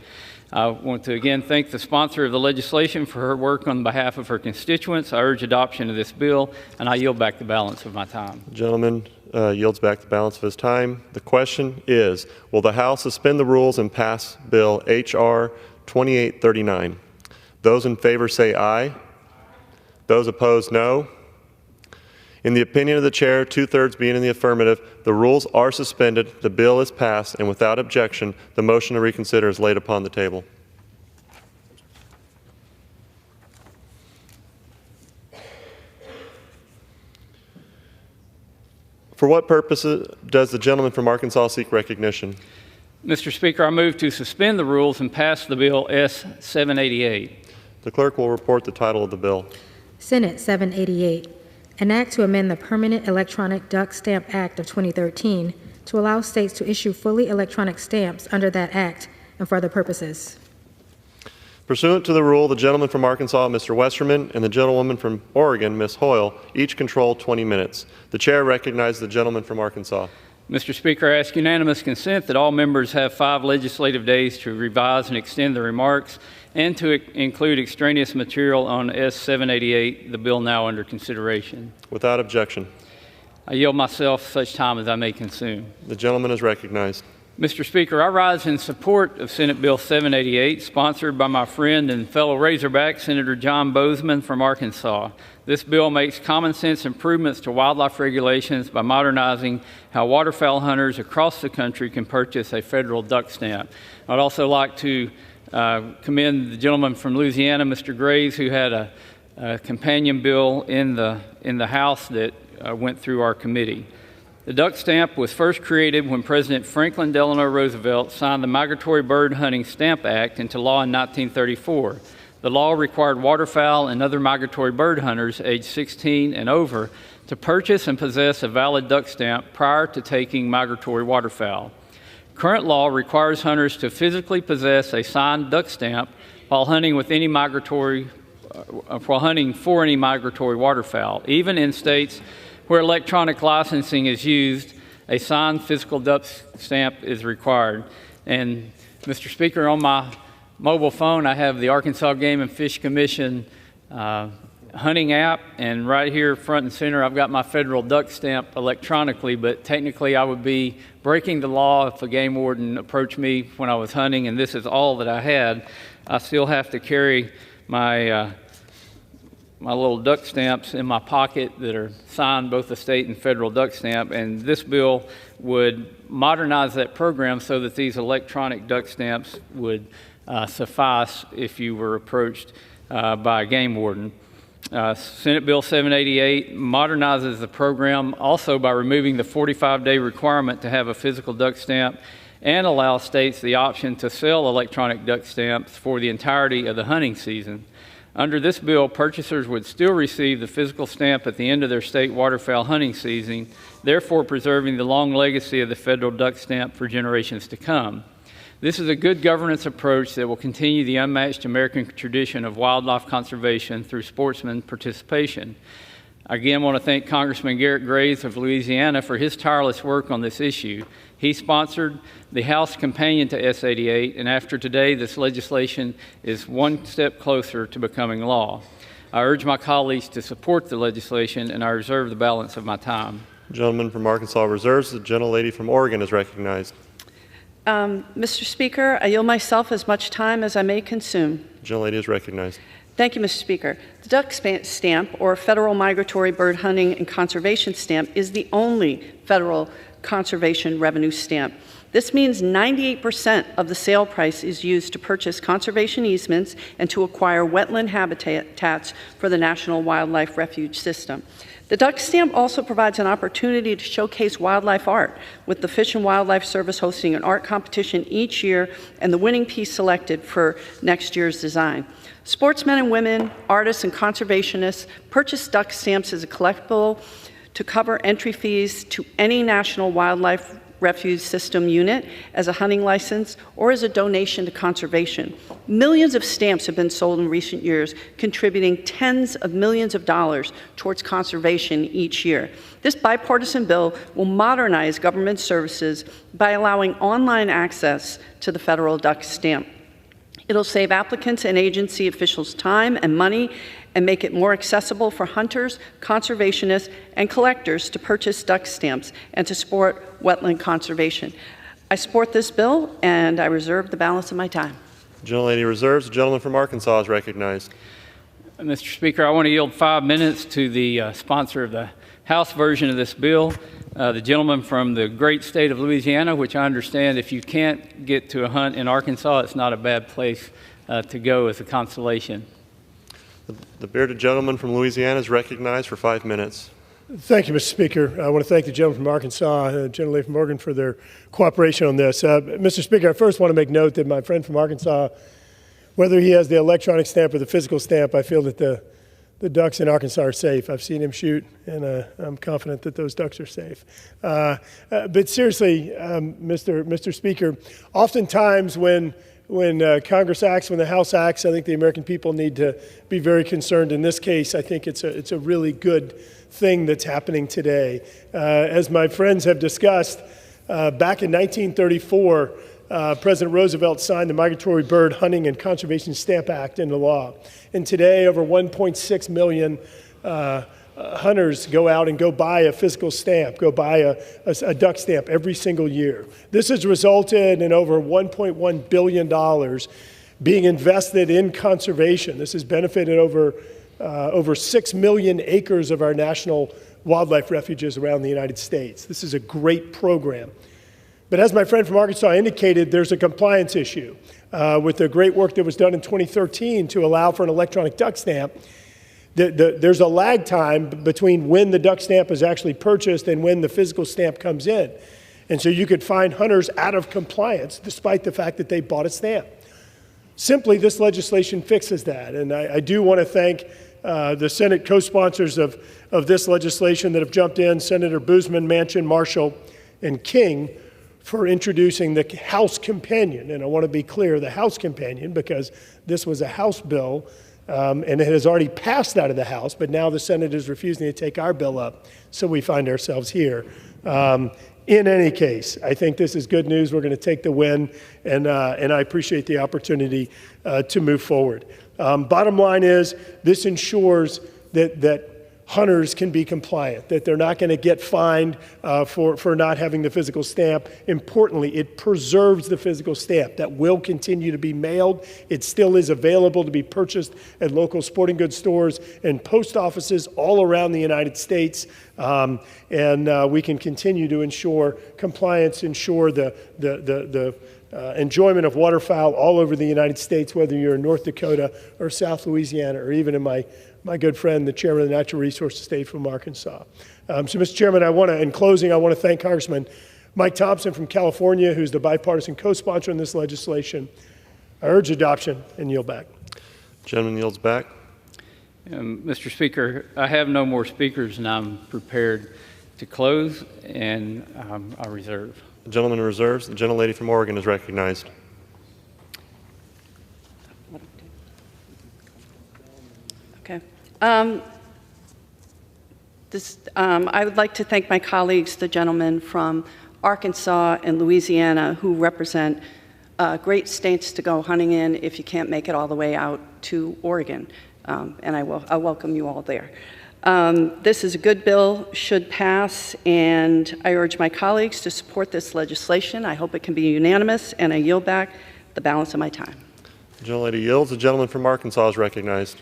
I want to again thank the sponsor of the legislation for her work on behalf of her constituents. I urge adoption of this bill, and I yield back the balance of my time. The gentleman yields back the balance of his time. The question is, will the House suspend the rules and pass Bill H.R. 2839? Those in favor say aye. Those opposed, no. In the opinion of the chair, 2/3 being in the affirmative, the rules are suspended, the bill is passed, and without objection, the motion to reconsider is laid upon the table. For what purposes does the gentleman from Arkansas seek recognition? Mr. Speaker, I move to suspend the rules and pass the bill S-788. The clerk will report the title of the bill. Senate 788, an act to amend the Permanent Electronic Duck Stamp Act of 2013 to allow states to issue fully electronic stamps under that act and for other purposes. Pursuant to the rule, the gentleman from Arkansas, Mr. Westerman, and the gentlewoman from Oregon, Ms. Hoyle, each control 20 minutes. The chair recognizes the gentleman from Arkansas. Mr. Speaker, I ask unanimous consent that all members have 5 legislative days to revise and extend their remarks and to include extraneous material on S-788, the bill now under consideration. Without objection. I yield myself such time as I may consume. The gentleman is recognized. Mr. Speaker, I rise in support of Senate Bill 788, sponsored by my friend and fellow Razorback, Senator John Boozman from Arkansas. This bill makes common sense improvements to wildlife regulations by modernizing how waterfowl hunters across the country can purchase a federal duck stamp. I'd also like to commend the gentleman from Louisiana, Mr. Graves, who had a companion bill in the House that went through our committee. The duck stamp was first created when President Franklin Delano Roosevelt signed the Migratory Bird Hunting Stamp Act into law in 1934. The law required waterfowl and other migratory bird hunters aged 16 and over to purchase and possess a valid duck stamp prior to taking migratory waterfowl. Current law requires hunters to physically possess a signed duck stamp while hunting for any migratory waterfowl. Even in states where electronic licensing is used, a signed physical duck stamp is required. And Mr. Speaker, on my mobile phone, I have the Arkansas Game and Fish Commission hunting app, and right here front and center I've got my federal duck stamp electronically, but technically I would be breaking the law if a game warden approached me when I was hunting, and this is all that I had. I still have to carry my my little duck stamps in my pocket that are signed both the state and federal duck stamp, and this bill would modernize that program so that these electronic duck stamps would suffice if you were approached by a game warden. Senate Bill 788 modernizes the program also by removing the 45-day requirement to have a physical duck stamp and allows states the option to sell electronic duck stamps for the entirety of the hunting season. Under this bill, purchasers would still receive the physical stamp at the end of their state waterfowl hunting season, therefore preserving the long legacy of the federal duck stamp for generations to come. This is a good governance approach that will continue the unmatched American tradition of wildlife conservation through sportsman participation. I again want to thank Congressman Garrett Graves of Louisiana for his tireless work on this issue. He sponsored the House companion to S88, and after today, this legislation is one step closer to becoming law. I urge my colleagues to support the legislation, and I reserve the balance of my time. The gentleman from Arkansas reserves. The gentlelady from Oregon is recognized. Mr. Speaker, I yield myself as much time as I may consume. The gentlelady is recognized. Thank you, Mr. Speaker. The duck stamp, or Federal Migratory Bird Hunting and Conservation Stamp, is the only federal conservation revenue stamp. This means 98% of the sale price is used to purchase conservation easements and to acquire wetland habitats for the National Wildlife Refuge System. The duck stamp also provides an opportunity to showcase wildlife art, with the Fish and Wildlife Service hosting an art competition each year and the winning piece selected for next year's design. Sportsmen and women, artists and conservationists purchase duck stamps as a collectible to cover entry fees to any National Wildlife Refuge System unit as a hunting license or as a donation to conservation. Millions of stamps have been sold in recent years, contributing tens of millions of dollars towards conservation each year. This bipartisan bill will modernize government services by allowing online access to the federal duck stamp. It'll save applicants and agency officials time and money and make it more accessible for hunters, conservationists, and collectors to purchase duck stamps and to support wetland conservation. I support this bill, and I reserve the balance of my time. The gentlelady reserves. The gentleman from Arkansas is recognized. Mr. Speaker, I want to yield 5 minutes to the sponsor of the House version of this bill, the gentleman from the great state of Louisiana, which I understand if you can't get to a hunt in Arkansas, it's not a bad place to go as a consolation. The bearded gentleman from Louisiana is recognized for 5 minutes. Thank you, Mr. Speaker. I want to thank the gentleman from Arkansas and the gentlelady from Oregon for their cooperation on this. Mr. Speaker, I first want to make note that my friend from Arkansas, whether he has the electronic stamp or the physical stamp, I feel that the ducks in Arkansas are safe. I've seen him shoot, and I'm confident that those ducks are safe. But seriously, Mr. Speaker, oftentimes when Congress acts, when the House acts, I think the American people need to be very concerned. In this case, I think it's a really good thing that's happening today. As my friends have discussed, back in 1934, President Roosevelt signed the Migratory Bird Hunting and Conservation Stamp Act into law. And today, over 1.6 million hunters go out and go buy a physical stamp, go buy a duck stamp every single year. This has resulted in over $1.1 billion being invested in conservation. This has benefited over 6 million acres of our national wildlife refuges around the United States. This is a great program. But as my friend from Arkansas indicated, there's a compliance issue with the great work that was done in 2013 to allow for an electronic duck stamp. There's a lag time between when the duck stamp is actually purchased and when the physical stamp comes in. And so you could find hunters out of compliance despite the fact that they bought a stamp. Simply, this legislation fixes that. And I do want to thank the Senate co-sponsors of this legislation that have jumped in, Senator Boozman, Manchin, Marshall, and King, for introducing the House Companion. And I want to be clear, the House Companion, because this was a House bill, and it has already passed out of the House, but now the Senate is refusing to take our bill up, so we find ourselves here. In any case, I think this is good news. We're going to take the win, and I appreciate the opportunity to move forward. Bottom line is, this ensures that hunters can be compliant, that they're not going to get fined for not having the physical stamp. Importantly, it preserves the physical stamp that will continue to be mailed. It still is available to be purchased at local sporting goods stores and post offices all around the United States. And we can continue to ensure compliance, ensure the enjoyment of waterfowl all over the United States, whether you're in North Dakota or South Louisiana, or even in my good friend, the chairman of the Natural Resources State from Arkansas. So, Mr. Chairman, in closing, I want to thank Congressman Mike Thompson from California, who's the bipartisan co-sponsor on this legislation. I urge adoption and yield back. Gentleman yields back. Mr. Speaker, I have no more speakers, and I'm prepared to close, and I reserve. The gentleman reserves. The gentlelady from Oregon is recognized. Okay. I would like to thank my colleagues, the gentlemen from Arkansas and Louisiana, who represent great states to go hunting in if you can't make it all the way out to Oregon. And I welcome you all there. This is a good bill, should pass, and I urge my colleagues to support this legislation. I hope it can be unanimous, and I yield back the balance of my time. The gentlelady yields. The gentleman from Arkansas is recognized.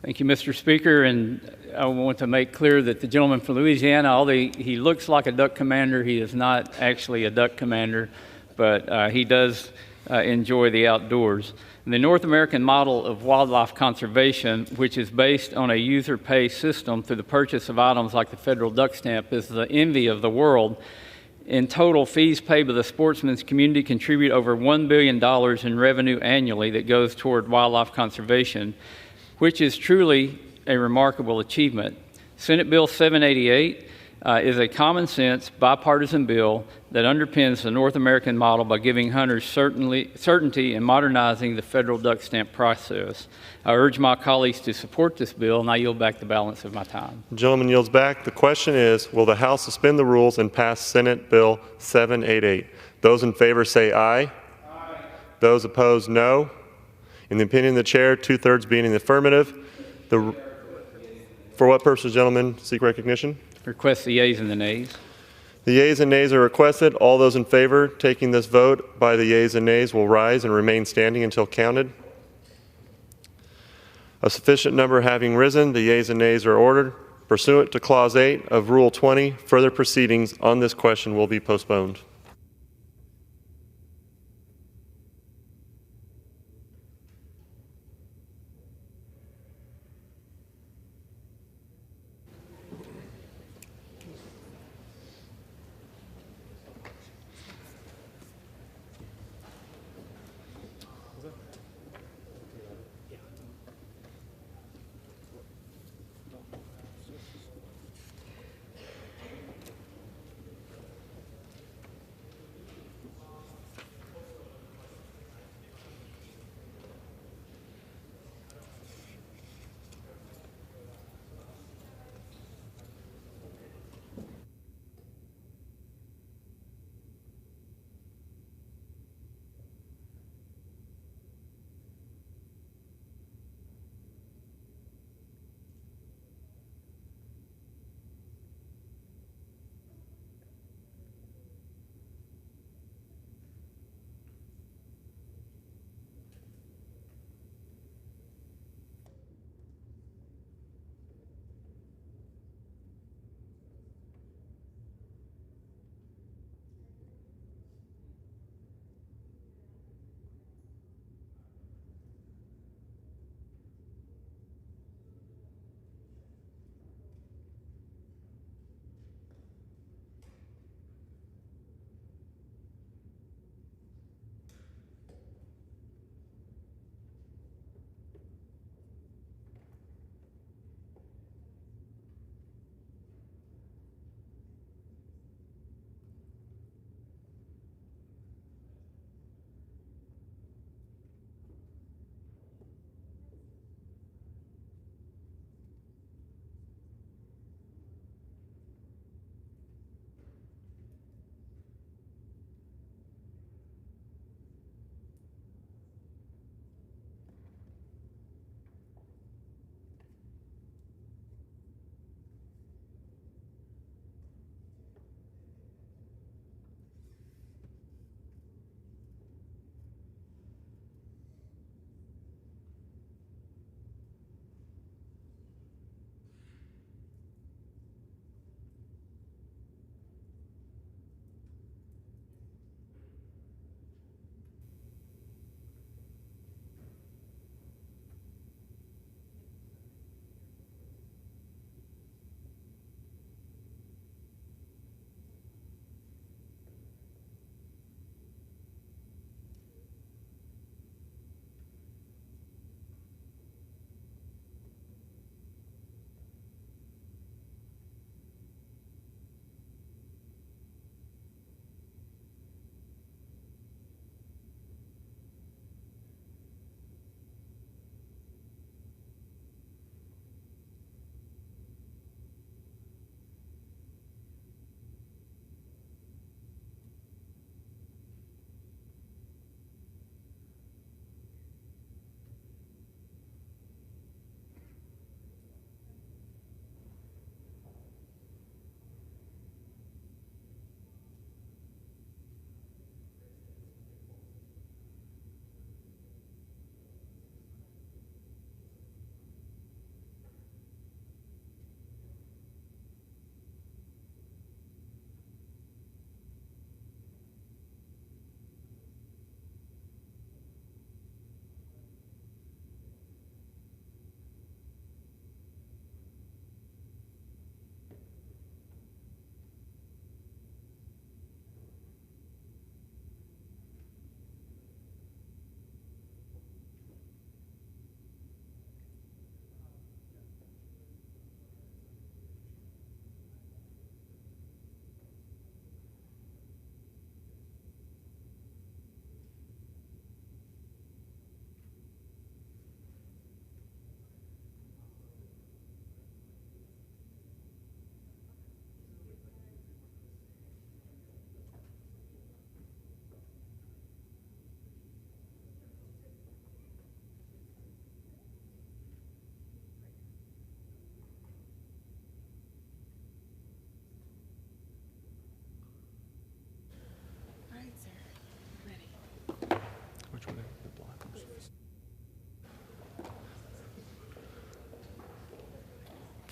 Thank you, Mr. Speaker, and I want to make clear that the gentleman from Louisiana, although he looks like a duck commander, he is not actually a duck commander, but he does enjoy the outdoors. The North American model of wildlife conservation, which is based on a user-pay system through the purchase of items like the federal duck stamp, is the envy of the world. In total, fees paid by the sportsman's community contribute over $1 billion in revenue annually that goes toward wildlife conservation, which is truly a remarkable achievement. Senate Bill 788 is a common sense bipartisan bill that underpins the North American model by giving hunters certainty in modernizing the federal duck stamp process. I urge my colleagues to support this bill, and I yield back the balance of my time. The gentleman yields back. The question is, will the House suspend the rules and pass Senate Bill 788? Those in favor say aye. Aye. Those opposed, no. In the opinion of the chair, 2/3 being in the affirmative. For what purpose, gentlemen, seek recognition? Request the yeas and the nays. The yeas and nays are requested. All those in favor taking this vote by the yeas and nays will rise and remain standing until counted. A sufficient number having risen, the yeas and nays are ordered. Pursuant to Clause 8 of Rule 20, further proceedings on this question will be postponed.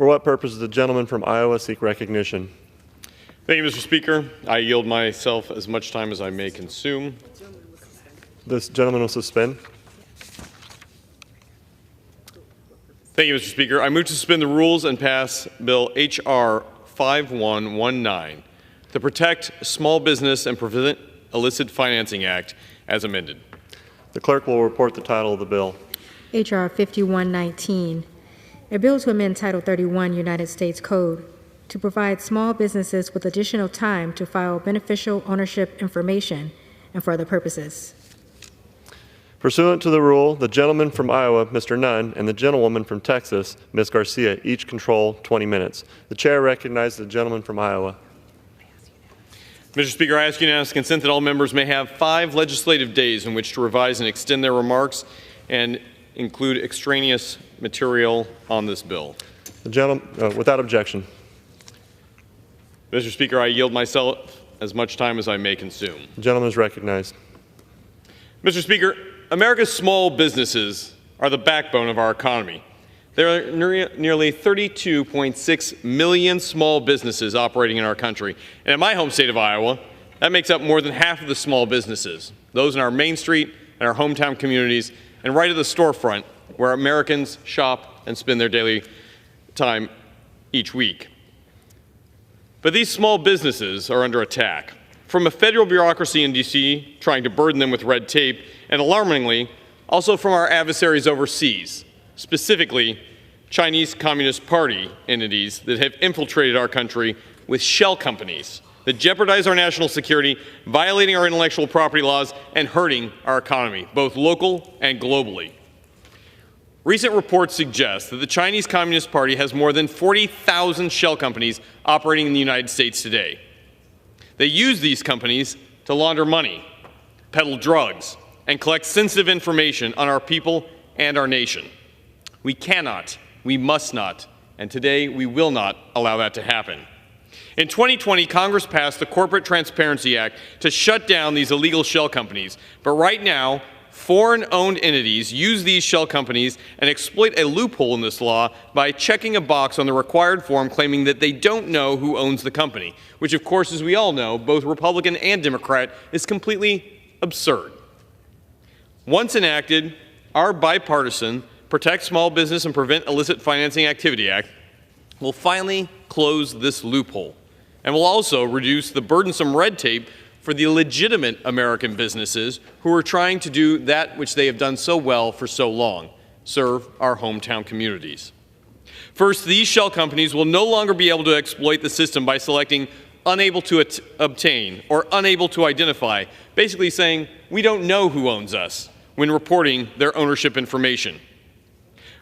For what purpose does the gentleman from Iowa seek recognition? Thank you, Mr. Speaker. I yield myself as much time as I may consume. This gentleman will suspend. Thank you, Mr. Speaker. I move to suspend the rules and pass Bill H.R. 5119, the Protect Small Business and Prevent Illicit Financing Act, as amended. The clerk will report the title of the bill. H.R. 5119, a bill to amend Title 31 United States Code to provide small businesses with additional time to file beneficial ownership information and for other purposes. Pursuant to the rule, the gentleman from Iowa, Mr. Nunn, and the gentlewoman from Texas, Ms. Garcia, each control 20 minutes. The chair recognizes the gentleman from Iowa. Mr. Speaker, I ask unanimous consent that all members may have 5 legislative days in which to revise and extend their remarks and include extraneous material on this bill. The gentleman, without objection. Mr. Speaker, I yield myself as much time as I may consume. The gentleman is recognized. Mr. Speaker, America's small businesses are the backbone of our economy. There are nearly 32.6 million small businesses operating in our country. And in my home state of Iowa, that makes up more than half of the small businesses, those in our Main Street and our hometown communities, and right at the storefront where Americans shop and spend their daily time each week. But these small businesses are under attack from a federal bureaucracy in D.C. trying to burden them with red tape, and alarmingly, also from our adversaries overseas, specifically Chinese Communist Party entities that have infiltrated our country with shell companies that jeopardize our national security, violating our intellectual property laws, and hurting our economy, both local and globally. Recent reports suggest that the Chinese Communist Party has more than 40,000 shell companies operating in the United States today. They use these companies to launder money, peddle drugs, and collect sensitive information on our people and our nation. We cannot, we must not, and today we will not allow that to happen. In 2020, Congress passed the Corporate Transparency Act to shut down these illegal shell companies, but right now, foreign-owned entities use these shell companies and exploit a loophole in this law by checking a box on the required form claiming that they don't know who owns the company, which of course, as we all know, both Republican and Democrat, is completely absurd. Once enacted, our bipartisan Protect Small Business and Prevent Illicit Financing Activity Act will finally close this loophole and will also reduce the burdensome red tape for the legitimate American businesses who are trying to do that which they have done so well for so long, serve our hometown communities. First, these shell companies will no longer be able to exploit the system by selecting unable to obtain or unable to identify, basically saying we don't know who owns us when reporting their ownership information.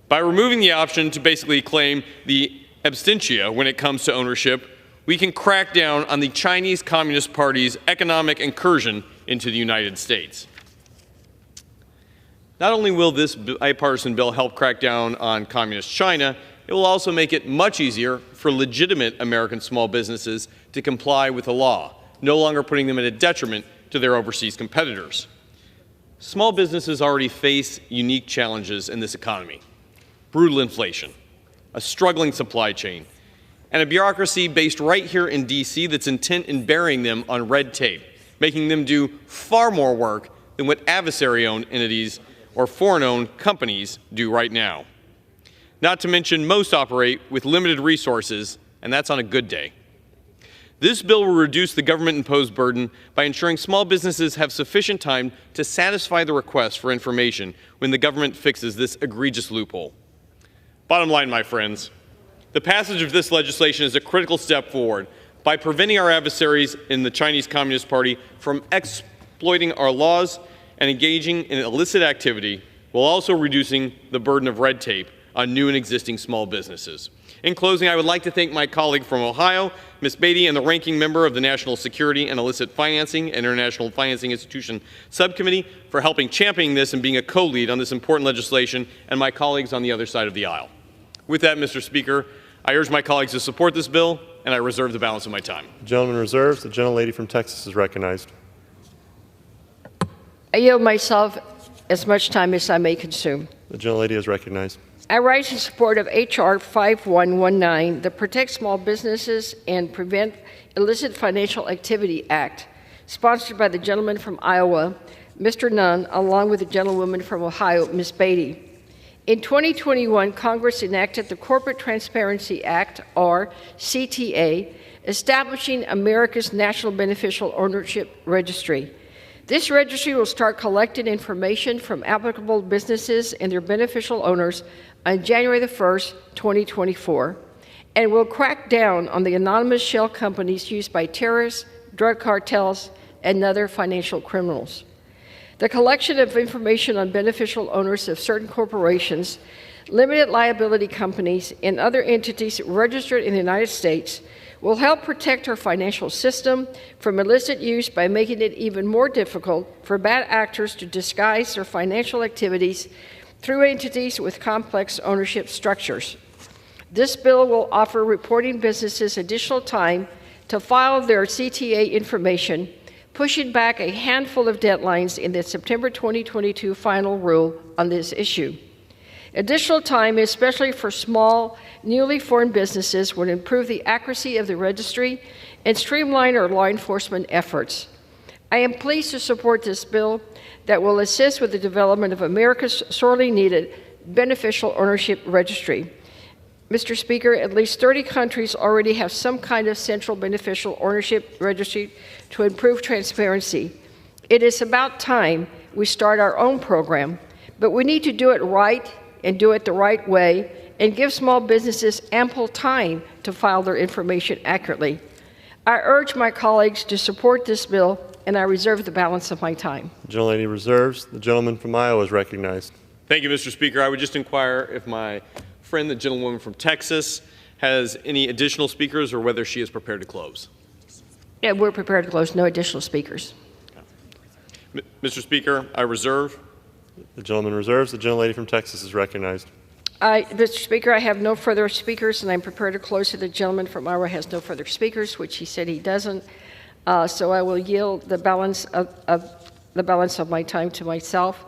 By removing the option to basically claim the absentia when it comes to ownership, we can crack down on the Chinese Communist Party's economic incursion into the United States. Not only will this bipartisan bill help crack down on Communist China, it will also make it much easier for legitimate American small businesses to comply with the law, no longer putting them at a detriment to their overseas competitors. Small businesses already face unique challenges in this economy: brutal inflation, a struggling supply chain, and a bureaucracy based right here in D.C. that's intent in burying them on red tape, making them do far more work than what adversary-owned entities or foreign-owned companies do right now. Not to mention, most operate with limited resources, and that's on a good day. This bill will reduce the government-imposed burden by ensuring small businesses have sufficient time to satisfy the request for information when the government fixes this egregious loophole. Bottom line, my friends, the passage of this legislation is a critical step forward by preventing our adversaries in the Chinese Communist Party from exploiting our laws and engaging in illicit activity, while also reducing the burden of red tape on new and existing small businesses. In closing, I would like to thank my colleague from Ohio, Ms. Beatty, and the ranking member of the National Security and Illicit Financing and International Financing Institution Subcommittee for helping champion this and being a co-lead on this important legislation, and my colleagues on the other side of the aisle. With that, Mr. Speaker, I urge my colleagues to support this bill, and I reserve the balance of my time. The gentleman reserves. The gentlelady from Texas is recognized. I yield myself as much time as I may consume. The gentlelady is recognized. I rise in support of H.R. 5119, the Protect Small Businesses and Prevent Illicit Financial Activity Act, sponsored by the gentleman from Iowa, Mr. Nunn, along with the gentlewoman from Ohio, Ms. Beatty. In 2021, Congress enacted the Corporate Transparency Act, or CTA, establishing America's National Beneficial Ownership Registry. This registry will start collecting information from applicable businesses and their beneficial owners on January the 1st, 2024, and will crack down on the anonymous shell companies used by terrorists, drug cartels, and other financial criminals. The collection of information on beneficial owners of certain corporations, limited liability companies, and other entities registered in the United States will help protect our financial system from illicit use by making it even more difficult for bad actors to disguise their financial activities through entities with complex ownership structures. This bill will offer reporting businesses additional time to file their CTA information, pushing back a handful of deadlines in the September 2022 final rule on this issue. Additional time, especially for small, newly formed businesses, would improve the accuracy of the registry and streamline our law enforcement efforts. I am pleased to support this bill that will assist with the development of America's sorely needed beneficial ownership registry. Mr. Speaker, at least 30 countries already have some kind of central beneficial ownership registry to improve transparency. It is about time we start our own program, but we need to do it right and do it the right way and give small businesses ample time to file their information accurately. I urge my colleagues to support this bill, and I reserve the balance of my time. The gentlelady reserves. The gentleman from Iowa is recognized. Thank you, Mr. Speaker. I would just inquire if my friend, the gentlewoman from Texas, has any additional speakers or whether she is prepared to close. Yeah, we're prepared to close. No additional speakers. Mr. Speaker, I reserve. The gentleman reserves. The gentlelady from Texas is recognized. Mr. Speaker, I have no further speakers, and I'm prepared to close. The gentleman from Iowa has no further speakers, which he said he doesn't. So I will yield the balance of my time to myself.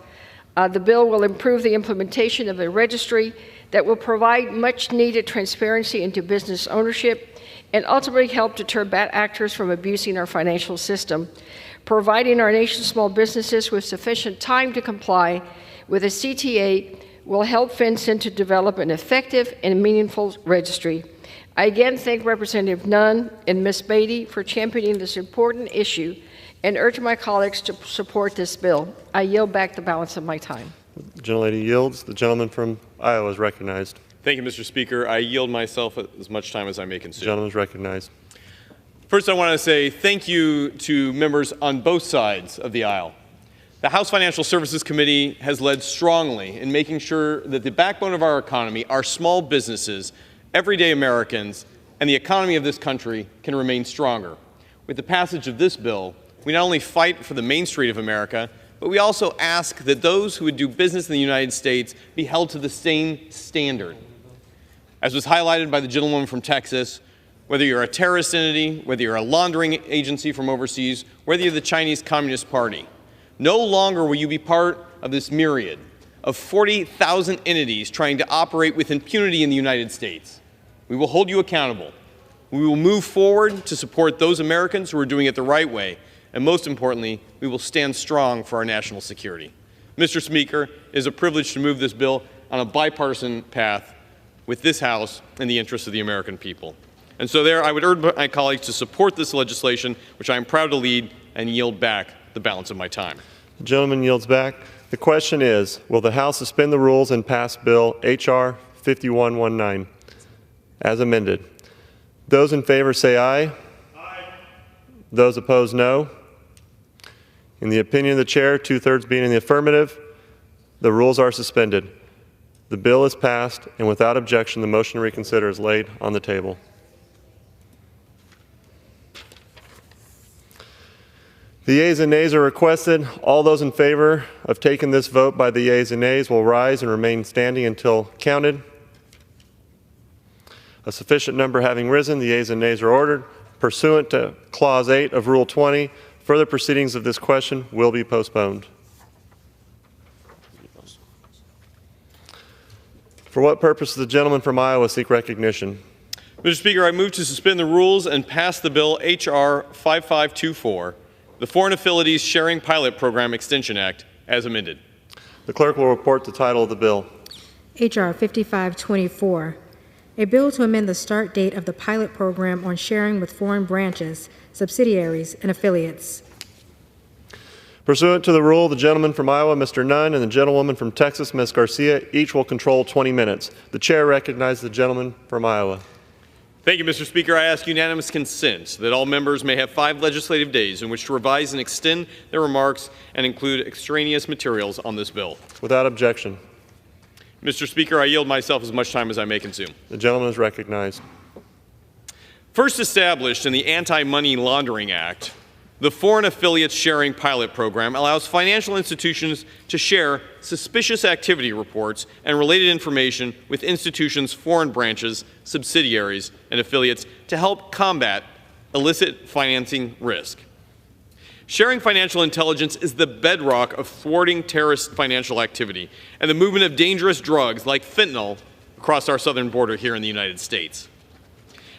The bill will improve the implementation of a registry that will provide much-needed transparency into business ownership and ultimately help deter bad actors from abusing our financial system. Providing our nation's small businesses with sufficient time to comply with a CTA will help FinCEN to develop an effective and meaningful registry. I again thank Representative Nunn and Ms. Beatty for championing this important issue and urge my colleagues to support this bill. I yield back the balance of my time. The gentlelady yields. The gentleman from Iowa is recognized. Thank you, Mr. Speaker. I yield myself as much time as I may consume. The gentleman is recognized. First, I want to say thank you to members on both sides of the aisle. The House Financial Services Committee has led strongly in making sure that the backbone of our economy, our small businesses, everyday Americans, and the economy of this country can remain stronger. With the passage of this bill, we not only fight for the Main Street of America, but we also ask that those who would do business in the United States be held to the same standard. As was highlighted by the gentlewoman from Texas, whether you're a terrorist entity, whether you're a laundering agency from overseas, whether you're the Chinese Communist Party, no longer will you be part of this myriad of 40,000 entities trying to operate with impunity in the United States. We will hold you accountable. We will move forward to support those Americans who are doing it the right way. And most importantly, we will stand strong for our national security. Mr. Speaker, it is a privilege to move this bill on a bipartisan path with this House in the interest of the American people. And so there, I would urge my colleagues to support this legislation, which I am proud to lead, and yield back the balance of my time. The gentleman yields back. The question is, will the House suspend the rules and pass Bill H.R. 5119 as amended? Those in favor say aye. Aye. Those opposed, no. In the opinion of the chair, 2/3 being in the affirmative, the rules are suspended. The bill is passed, and without objection, the motion to reconsider is laid on the table. The yeas and nays are requested. All those in favor of taking this vote by the yeas and nays will rise and remain standing until counted. A sufficient number having risen, the yeas and nays are ordered. Pursuant to Clause 8 of Rule 20, further proceedings of this question will be postponed. For what purpose does the gentleman from Iowa seek recognition? Mr. Speaker, I move to suspend the rules and pass the bill H.R. 5524, the Foreign Affiliates Sharing Pilot Program Extension Act, as amended. The clerk will report the title of the bill. H.R. 5524, a bill to amend the start date of the pilot program on sharing with foreign branches, subsidiaries, and affiliates. Pursuant to the rule, the gentleman from Iowa, Mr. Nunn, and the gentlewoman from Texas, Ms. Garcia, each will control 20 minutes. The chair recognizes the gentleman from Iowa. Thank you, Mr. Speaker. I ask unanimous consent that all members may have 5 legislative days in which to revise and extend their remarks and include extraneous materials on this bill. Without objection. Mr. Speaker, I yield myself as much time as I may consume. The gentleman is recognized. First established in the Anti-Money Laundering Act, the Foreign Affiliates Sharing Pilot Program allows financial institutions to share suspicious activity reports and related information with institutions' foreign branches, subsidiaries, and affiliates to help combat illicit financing risk. Sharing financial intelligence is the bedrock of thwarting terrorist financial activity and the movement of dangerous drugs like fentanyl across our southern border here in the United States.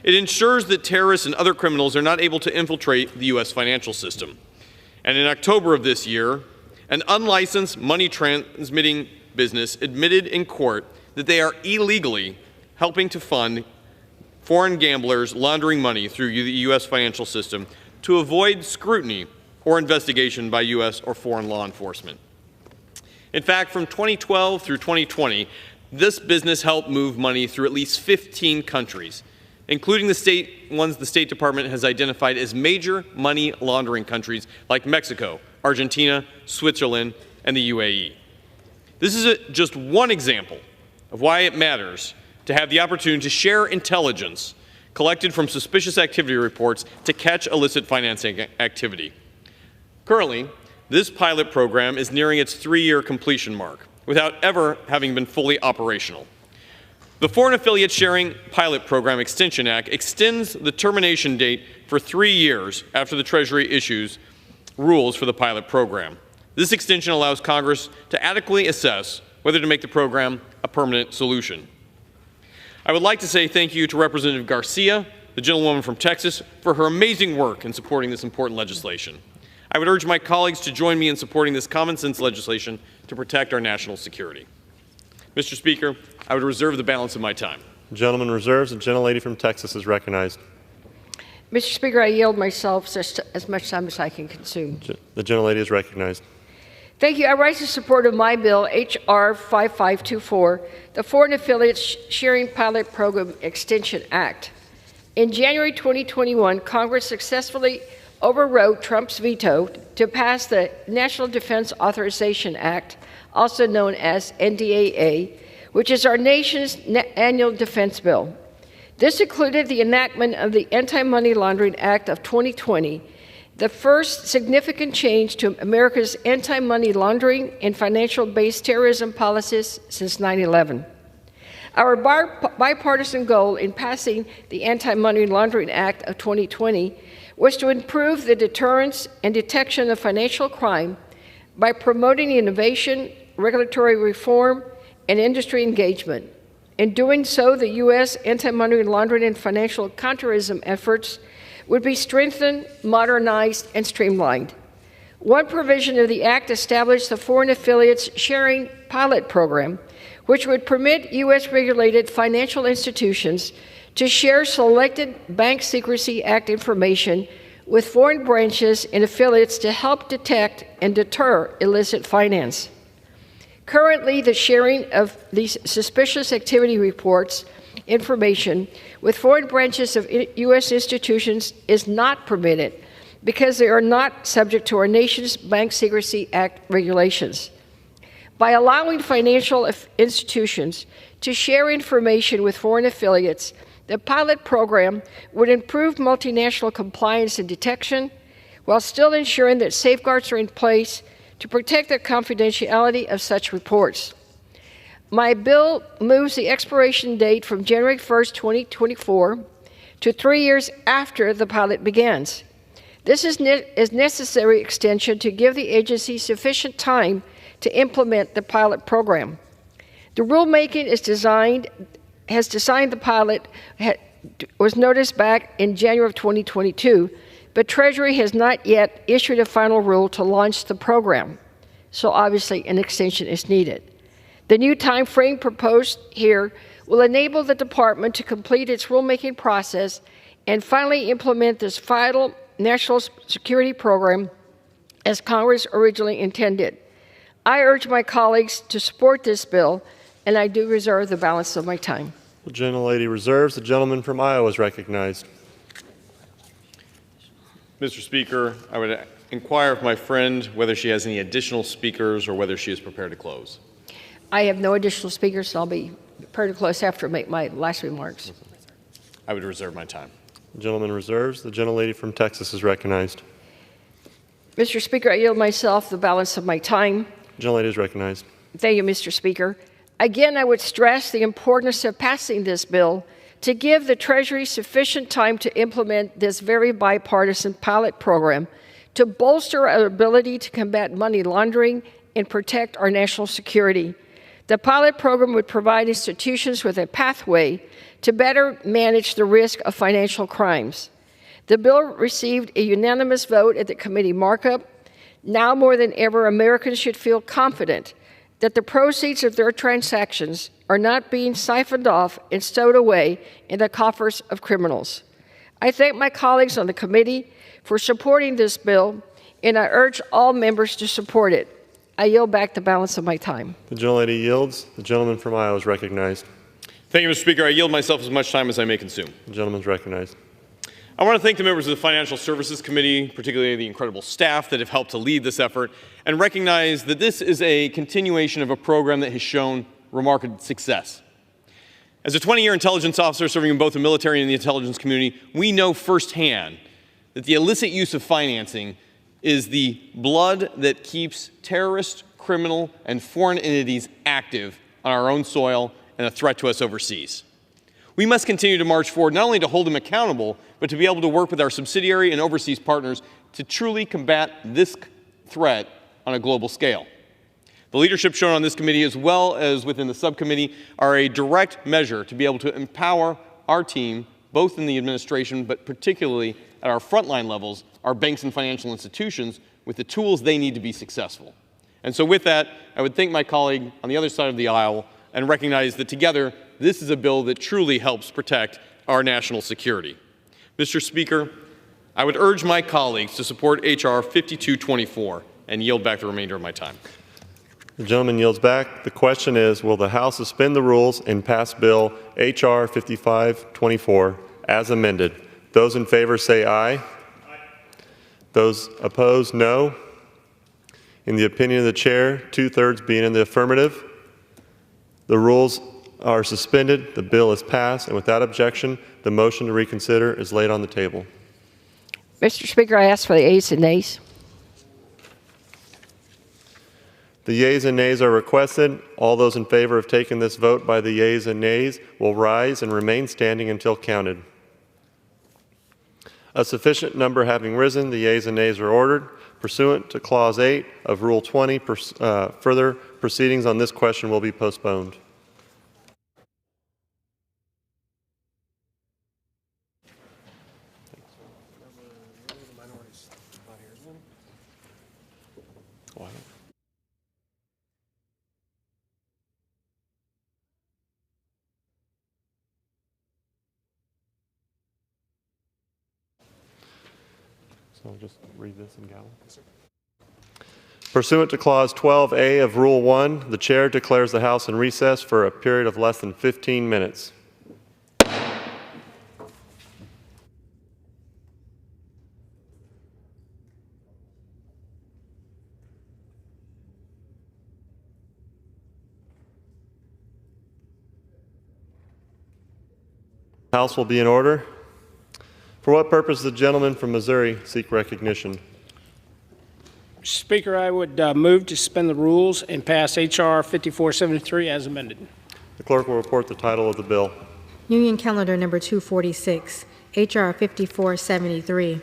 It ensures that terrorists and other criminals are not able to infiltrate the U.S. financial system. And in October of this year, an unlicensed money transmitting business admitted in court that they are illegally helping to fund foreign gamblers laundering money through the U.S. financial system to avoid scrutiny or investigation by U.S. or foreign law enforcement. In fact, from 2012 through 2020, this business helped move money through at least 15 countries, including the ones the State Department has identified as major money laundering countries like Mexico, Argentina, Switzerland, and the UAE. This is just one example of why it matters to have the opportunity to share intelligence collected from suspicious activity reports to catch illicit financing activity. Currently, this pilot program is nearing its 3-year completion mark without ever having been fully operational. The Foreign Affiliate Sharing Pilot Program Extension Act extends the termination date for 3 years after the Treasury issues rules for the pilot program. This extension allows Congress to adequately assess whether to make the program a permanent solution. I would like to say thank you to Representative Garcia, the gentlewoman from Texas, for her amazing work in supporting this important legislation. I would urge my colleagues to join me in supporting this common sense legislation to protect our national security. Mr. Speaker, I would reserve the balance of my time. The gentleman reserves. The gentlelady from Texas is recognized. Mr. Speaker, I yield myself as much time as I can consume. The gentlelady is recognized. Thank you. I rise in support of my bill, H.R. 5524, the Foreign Affiliates Sharing Pilot Program Extension Act. In January 2021, Congress successfully overrode Trump's veto to pass the National Defense Authorization Act, also known as NDAA, which is our nation's annual defense bill. This included the enactment of the Anti-Money Laundering Act of 2020, the first significant change to America's anti-money laundering and financial-based terrorism policies since 9/11. Our bipartisan goal in passing the Anti-Money Laundering Act of 2020 was to improve the deterrence and detection of financial crime by promoting innovation, regulatory reform, and industry engagement. In doing so, the U.S. anti-money laundering and financial counterterrorism efforts would be strengthened, modernized, and streamlined. One provision of the Act established the Foreign Affiliates Sharing Pilot Program, which would permit U.S.-regulated financial institutions to share selected Bank Secrecy Act information with foreign branches and affiliates to help detect and deter illicit finance. Currently, the sharing of these suspicious activity reports information with foreign branches of U.S. institutions is not permitted because they are not subject to our nation's Bank Secrecy Act regulations. By allowing financial institutions to share information with foreign affiliates, the pilot program would improve multinational compliance and detection while still ensuring that safeguards are in place to protect the confidentiality of such reports. My bill moves the expiration date from January 1st, 2024 to 3 years after the pilot begins. This is necessary extension to give the agency sufficient time to implement the pilot program. The rulemaking has designed the pilot was noticed back in January of 2022, but Treasury has not yet issued a final rule to launch the program. So obviously an extension is needed. The new time frame proposed here will enable the department to complete its rulemaking process and finally implement this vital national security program as Congress originally intended. I urge my colleagues to support this bill, and I do reserve the balance of my time. The gentlelady reserves. The gentleman from Iowa is recognized. Mr. Speaker, I would inquire of my friend whether she has any additional speakers or whether she is prepared to close. I have no additional speakers, so I'll be prepared to close after I make my last remarks. I would reserve my time. The gentleman reserves. The gentlelady from Texas is recognized. Mr. Speaker, I yield myself the balance of my time. The gentlelady is recognized. Thank you, Mr. Speaker. Again, I would stress the importance of passing this bill to give the Treasury sufficient time to implement this very bipartisan pilot program to bolster our ability to combat money laundering and protect our national security. The pilot program would provide institutions with a pathway to better manage the risk of financial crimes. The bill received a unanimous vote at the committee markup. Now more than ever, Americans should feel confident that the proceeds of their transactions are not being siphoned off and stowed away in the coffers of criminals. I thank my colleagues on the committee for supporting this bill, and I urge all members to support it. I yield back the balance of my time. The gentlelady yields. The gentleman from Iowa is recognized. Thank you, Mr. Speaker. I yield myself as much time as I may consume. The gentleman is recognized. I want to thank the members of the Financial Services Committee, particularly the incredible staff that have helped to lead this effort, and recognize that this is a continuation of a program that has shown remarkable success. As a 20-year intelligence officer serving in both the military and the intelligence community, we know firsthand that the illicit use of financing is the blood that keeps terrorist, criminal, and foreign entities active on our own soil and a threat to us overseas. We must continue to march forward not only to hold them accountable, but to be able to work with our subsidiary and overseas partners to truly combat this threat on a global scale. The leadership shown on this committee, as well as within the subcommittee, are a direct measure to be able to empower our team, both in the administration, but particularly at our frontline levels, our banks and financial institutions, with the tools they need to be successful. And so with that, I would thank my colleague on the other side of the aisle and recognize that together, this is a bill that truly helps protect our national security. Mr. Speaker, I would urge my colleagues to support H.R. 5224 and yield back the remainder of my time. The gentleman yields back. The question is, will the House suspend the rules and pass Bill H.R. 5524 as amended? Those in favor say aye. Aye. Those opposed, no. In the opinion of the chair, 2/3 being in the affirmative, the rules are suspended, the bill is passed, and without objection, the motion to reconsider is laid on the table. Mr. Speaker, I ask for the ayes and nays. The yeas and nays are requested. All those in favor of taking this vote by the yeas and nays will rise and remain standing until counted. A sufficient number having risen, the yeas and nays are ordered. Pursuant to Clause 8 of Rule 20, further proceedings on this question will be postponed. So I'll just read this and gavel. Pursuant to Clause 12A of Rule 1, the Chair declares the House in recess for a period of less than 15 minutes. The House will be in order. For what purpose does the gentleman from Missouri seek recognition? Mr. Speaker, I would move to suspend the rules and pass H.R. 5473 as amended. The clerk will report the title of the bill. Union Calendar Number 246, H.R. 5473,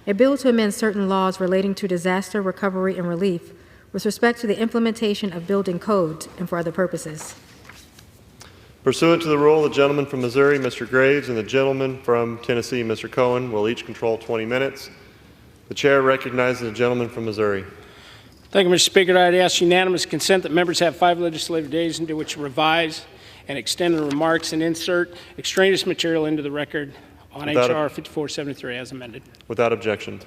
a bill to amend certain laws relating to disaster recovery and relief with respect to the implementation of building codes and for other purposes. Pursuant to the rule, the gentleman from Missouri, Mr. Graves, and the gentleman from Tennessee, Mr. Cohen, will each control 20 minutes. The chair recognizes the gentleman from Missouri. Thank you, Mr. Speaker. I'd ask unanimous consent that members have 5 legislative days into which to revise and extend the remarks and insert extraneous material into the record on H.R. 5473 as amended. Without objection.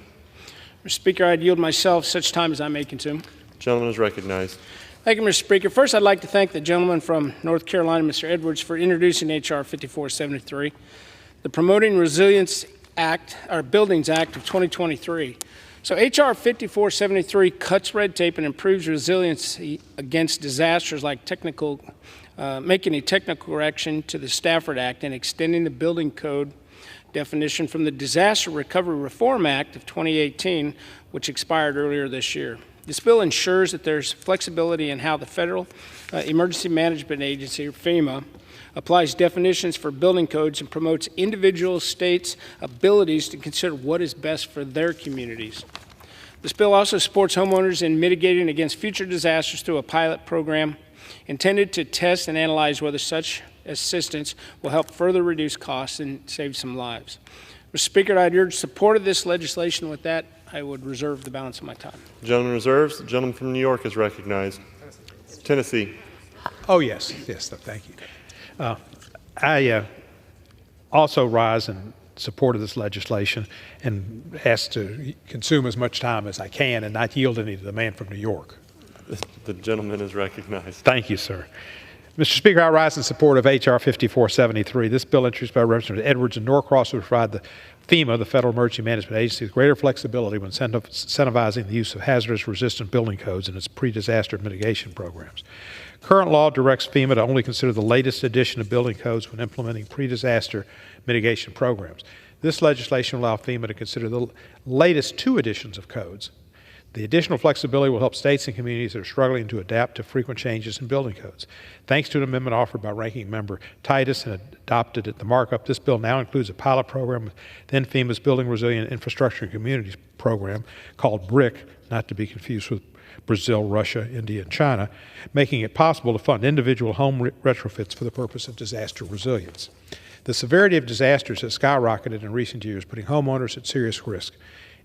Mr. Speaker, I'd yield myself such time as I may consume. Gentleman is recognized. Thank you, Mr. Speaker. First, I'd like to thank the gentleman from North Carolina, Mr. Edwards, for introducing H.R. 5473, the Promoting Resilience Act, or Buildings Act of 2023. So H.R. 5473 cuts red tape and improves resiliency against disasters like making a technical correction to the Stafford Act and extending the building code definition from the Disaster Recovery Reform Act of 2018, which expired earlier this year. This bill ensures that there's flexibility in how the Federal Emergency Management Agency, or FEMA, applies definitions for building codes and promotes individual states' abilities to consider what is best for their communities. This bill also supports homeowners in mitigating against future disasters through a pilot program intended to test and analyze whether such assistance will help further reduce costs and save some lives. Mr. Speaker, I'd urge support of this legislation. With that, I would reserve the balance of my time. The gentleman reserves. The gentleman from New York is recognized. Tennessee. Oh, yes. Yes, thank you. I also rise in support of this legislation and ask to consume as much time as I can and not yield any to the man from New York. The gentleman is recognized. Thank you, sir. Mr. Speaker, I rise in support of H.R. 5473. This bill, introduced by Representatives Edwards and Norcross, will provide the FEMA, the Federal Emergency Management Agency, with greater flexibility when incentivizing the use of hazardous-resistant building codes in its pre-disaster mitigation programs. Current law directs FEMA to only consider the latest edition of building codes when implementing pre-disaster mitigation programs. This legislation will allow FEMA to consider the latest 2 editions of codes. The additional flexibility will help states and communities that are struggling to adapt to frequent changes in building codes. Thanks to an amendment offered by Ranking Member Titus and adopted at the markup, this bill now includes a pilot program within FEMA's Building Resilient Infrastructure and Communities program called BRIC, not to be confused with Brazil, Russia, India, and China, making it possible to fund individual home retrofits for the purpose of disaster resilience. The severity of disasters has skyrocketed in recent years, putting homeowners at serious risk.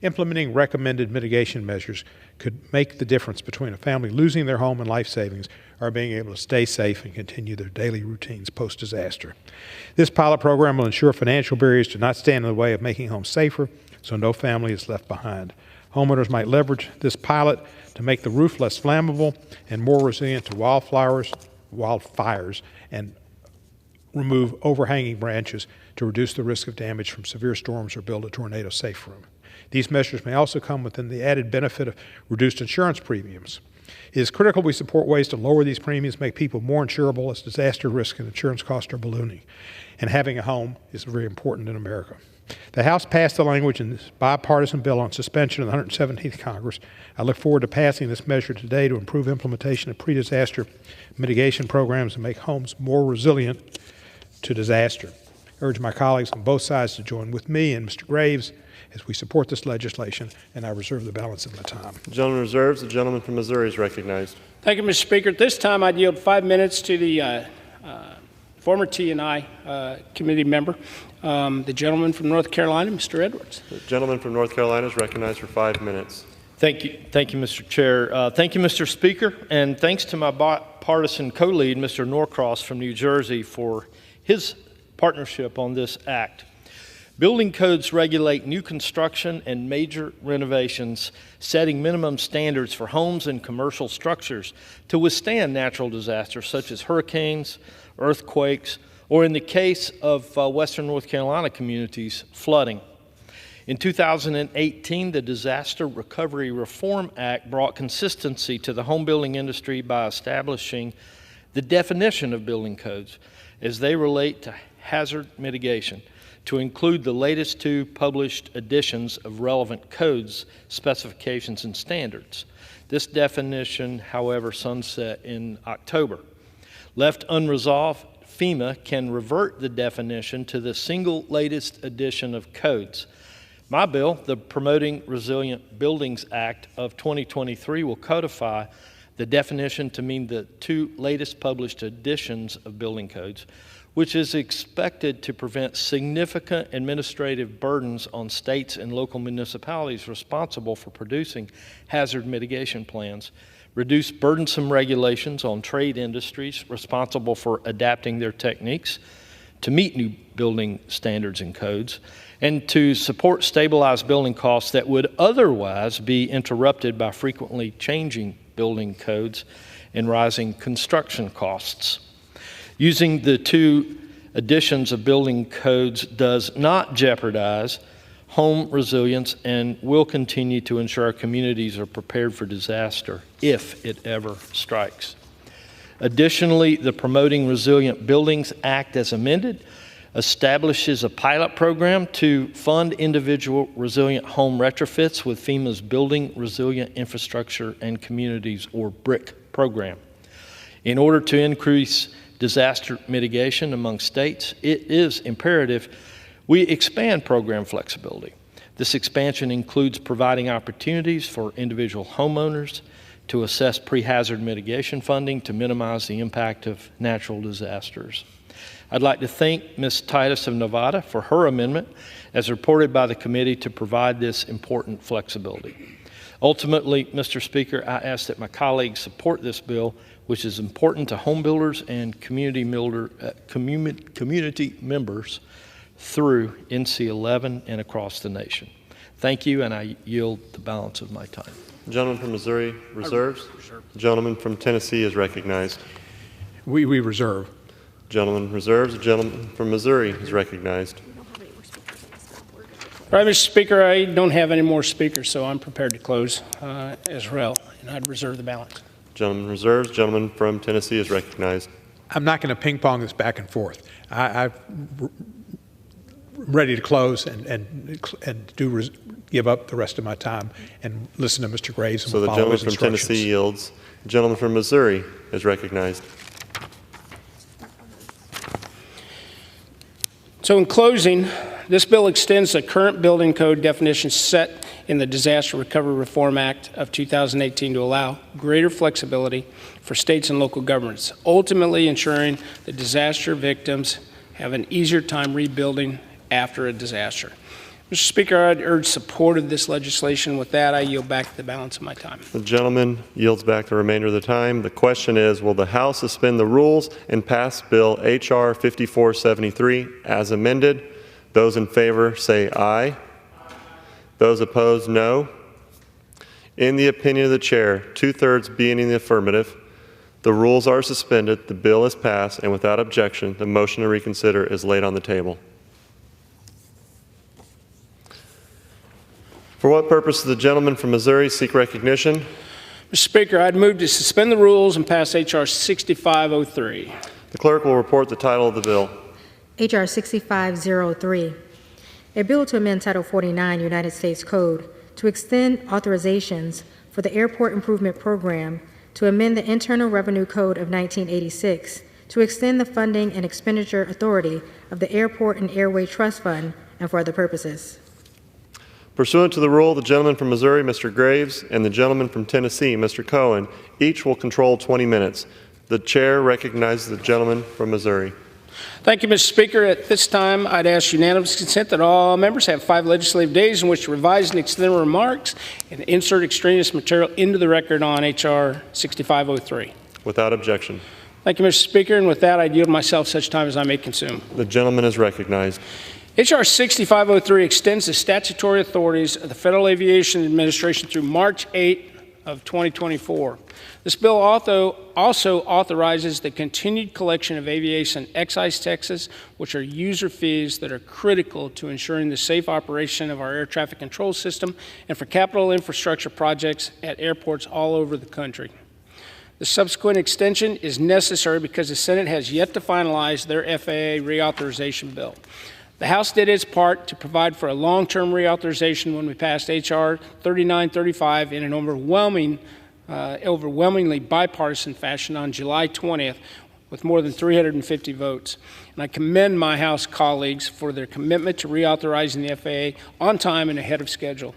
Implementing recommended mitigation measures could make the difference between a family losing their home and life savings or being able to stay safe and continue their daily routines post-disaster. This pilot program will ensure financial barriers do not stand in the way of making homes safer, so no family is left behind. Homeowners might leverage this pilot to make the roof less flammable and more resilient to wildfires, and remove overhanging branches to reduce the risk of damage from severe storms or build a tornado-safe room. These measures may also come within the added benefit of reduced insurance premiums. It is critical we support ways to lower these premiums, make people more insurable as disaster risk and insurance costs are ballooning. And having a home is very important in America. The House passed the language in this bipartisan bill on suspension in the 117th Congress. I look forward to passing this measure today to improve implementation of pre-disaster mitigation programs and make homes more resilient to disaster. I urge my colleagues on both sides to join with me and Mr. Graves as we support this legislation, and I reserve the balance of my time. The gentleman reserves. The gentleman from Missouri is recognized. Thank you, Mr. Speaker. At this time, I'd yield 5 minutes to the former T&I committee member, the gentleman from North Carolina, Mr. Edwards. The gentleman from North Carolina is recognized for 5 minutes. Thank you, Mr. Chair. Thank you, Mr. Speaker, and thanks to my bipartisan co-lead, Mr. Norcross from New Jersey, for his partnership on this act. Building codes regulate new construction and major renovations, setting minimum standards for homes and commercial structures to withstand natural disasters such as hurricanes, earthquakes, or in the case of Western North Carolina communities, flooding. In 2018, the Disaster Recovery Reform Act brought consistency to the home building industry by establishing the definition of building codes as they relate to hazard mitigation, to include the latest 2 published editions of relevant codes, specifications, and standards. This definition, however, sunset in October. Left unresolved, FEMA can revert the definition to the single latest edition of codes. My bill, the Promoting Resilient Buildings Act of 2023, will codify the definition to mean the 2 latest published editions of building codes, which is expected to prevent significant administrative burdens on states and local municipalities responsible for producing hazard mitigation plans, reduce burdensome regulations on trade industries responsible for adapting their techniques to meet new building standards and codes, and to support stabilized building costs that would otherwise be interrupted by frequently changing building codes and rising construction costs. Using the 2 editions of building codes does not jeopardize home resilience and will continue to ensure our communities are prepared for disaster if it ever strikes. Additionally, the Promoting Resilient Buildings Act as amended establishes a pilot program to fund individual resilient home retrofits with FEMA's Building Resilient Infrastructure and Communities, or BRIC, program. In order to increase disaster mitigation among states, it is imperative we expand program flexibility. This expansion includes providing opportunities for individual homeowners to assess pre-hazard mitigation funding to minimize the impact of natural disasters. I'd like to thank Ms. Titus of Nevada for her amendment as reported by the committee to provide this important flexibility. Ultimately, Mr. Speaker, I ask that my colleagues support this bill, which is important to home builders and community members through NC 11 and across the nation. Thank you, and I yield the balance of my time. The gentleman from Missouri reserves. The gentleman from Tennessee is recognized. We reserve. Gentleman reserves. The gentleman from Missouri is recognized. All right, Mr. Speaker, I don't have any more speakers, so I'm prepared to close as well, and I'd reserve the balance. Gentleman reserves. Gentleman from Tennessee is recognized. I'm not going to ping-pong this back and forth. I'm ready to close and give up the rest of my time and listen to Mr. Graves. So the gentleman from Tennessee yields. The gentleman from Missouri is recognized. So in closing, this bill extends the current building code definitions set in the Disaster Recovery Reform Act of 2018 to allow greater flexibility for states and local governments, ultimately ensuring that disaster victims have an easier time rebuilding after a disaster. Mr. Speaker, I'd urge support of this legislation. With that, I yield back the balance of my time. The gentleman yields back the remainder of the time. The question is, will the House suspend the rules and pass Bill H.R. 5473 as amended? Those in favor say aye. Those opposed, no. In the opinion of the chair, 2/3 being in the affirmative, the rules are suspended, the bill is passed, and without objection, the motion to reconsider is laid on the table. For what purpose does the gentleman from Missouri seek recognition? Mr. Speaker, I'd move to suspend the rules and pass H.R. 6503. The clerk will report the title of the bill. H.R. 6503, a bill to amend Title 49 United States Code to extend authorizations for the Airport Improvement Program, to amend the Internal Revenue Code of 1986, to extend the funding and expenditure authority of the Airport and Airway Trust Fund, and for other purposes. Pursuant to the rule, the gentleman from Missouri, Mr. Graves, and the gentleman from Tennessee, Mr. Cohen, each will control 20 minutes. The chair recognizes the gentleman from Missouri. Thank you, Mr. Speaker. At this time, I'd ask unanimous consent that all members have 5 legislative days in which to revise and extend their remarks and insert extraneous material into the record on H.R. 6503. Without objection. Thank you, Mr. Speaker. And with that, I yield myself such time as I may consume. The gentleman is recognized. H.R. 6503 extends the statutory authorities of the Federal Aviation Administration through March 8 of 2024. This bill also authorizes the continued collection of aviation excise taxes, which are user fees that are critical to ensuring the safe operation of our air traffic control system and for capital infrastructure projects at airports all over the country. The subsequent extension is necessary because the Senate has yet to finalize their FAA reauthorization bill. The House did its part to provide for a long-term reauthorization when we passed H.R. 3935 in an overwhelmingly bipartisan fashion on July 20th with more than 350 votes. And I commend my House colleagues for their commitment to reauthorizing the FAA on time and ahead of schedule.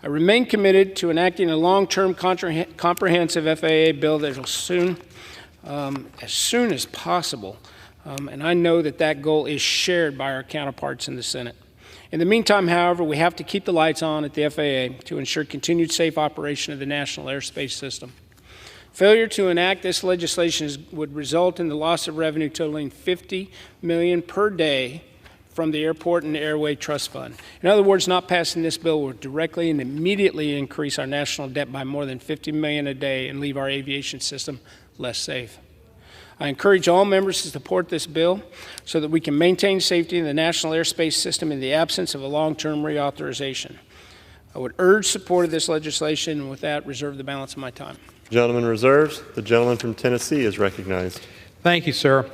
I remain committed to enacting a long-term comprehensive FAA bill that will as soon as possible, and I know that that goal is shared by our counterparts in the Senate. In the meantime, however, we have to keep the lights on at the FAA to ensure continued safe operation of the national airspace system. Failure to enact this legislation would result in the loss of revenue totaling $50 million per day from the Airport and Airway Trust Fund. In other words, not passing this bill would directly and immediately increase our national debt by more than $50 million a day and leave our aviation system less safe. I encourage all members to support this bill so that we can maintain safety in the national airspace system in the absence of a long-term reauthorization. I would urge support of this legislation, and with that, reserve the balance of my time. The gentleman reserves. The gentleman from Tennessee is recognized. Thank you, sir.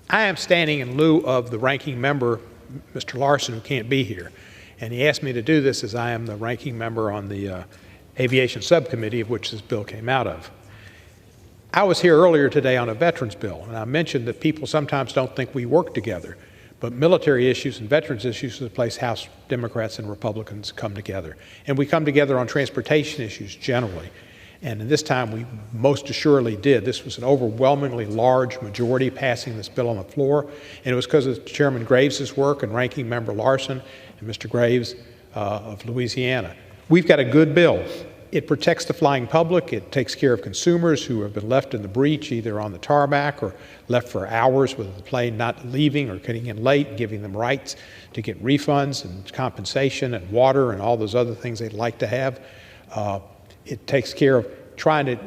I am standing in lieu of the ranking member, Mr. Larson, who can't be here. And he asked me to do this as I am the ranking member on the Aviation Subcommittee, of which this bill came out of. I was here earlier today on a veterans bill, and I mentioned that people sometimes don't think we work together. But military issues and veterans issues are the place House Democrats and Republicans come together. And we come together on transportation issues generally. And this time we most assuredly did. This was an overwhelmingly large majority passing this bill on the floor. And it was because of Chairman Graves' work and Ranking Member Larson and Mr. Graves of Louisiana. We've got a good bill. It protects the flying public. It takes care of consumers who have been left in the breach, either on the tarmac or left for hours with the plane not leaving or getting in late, giving them rights to get refunds and compensation and water and all those other things they'd like to have. It takes care of trying to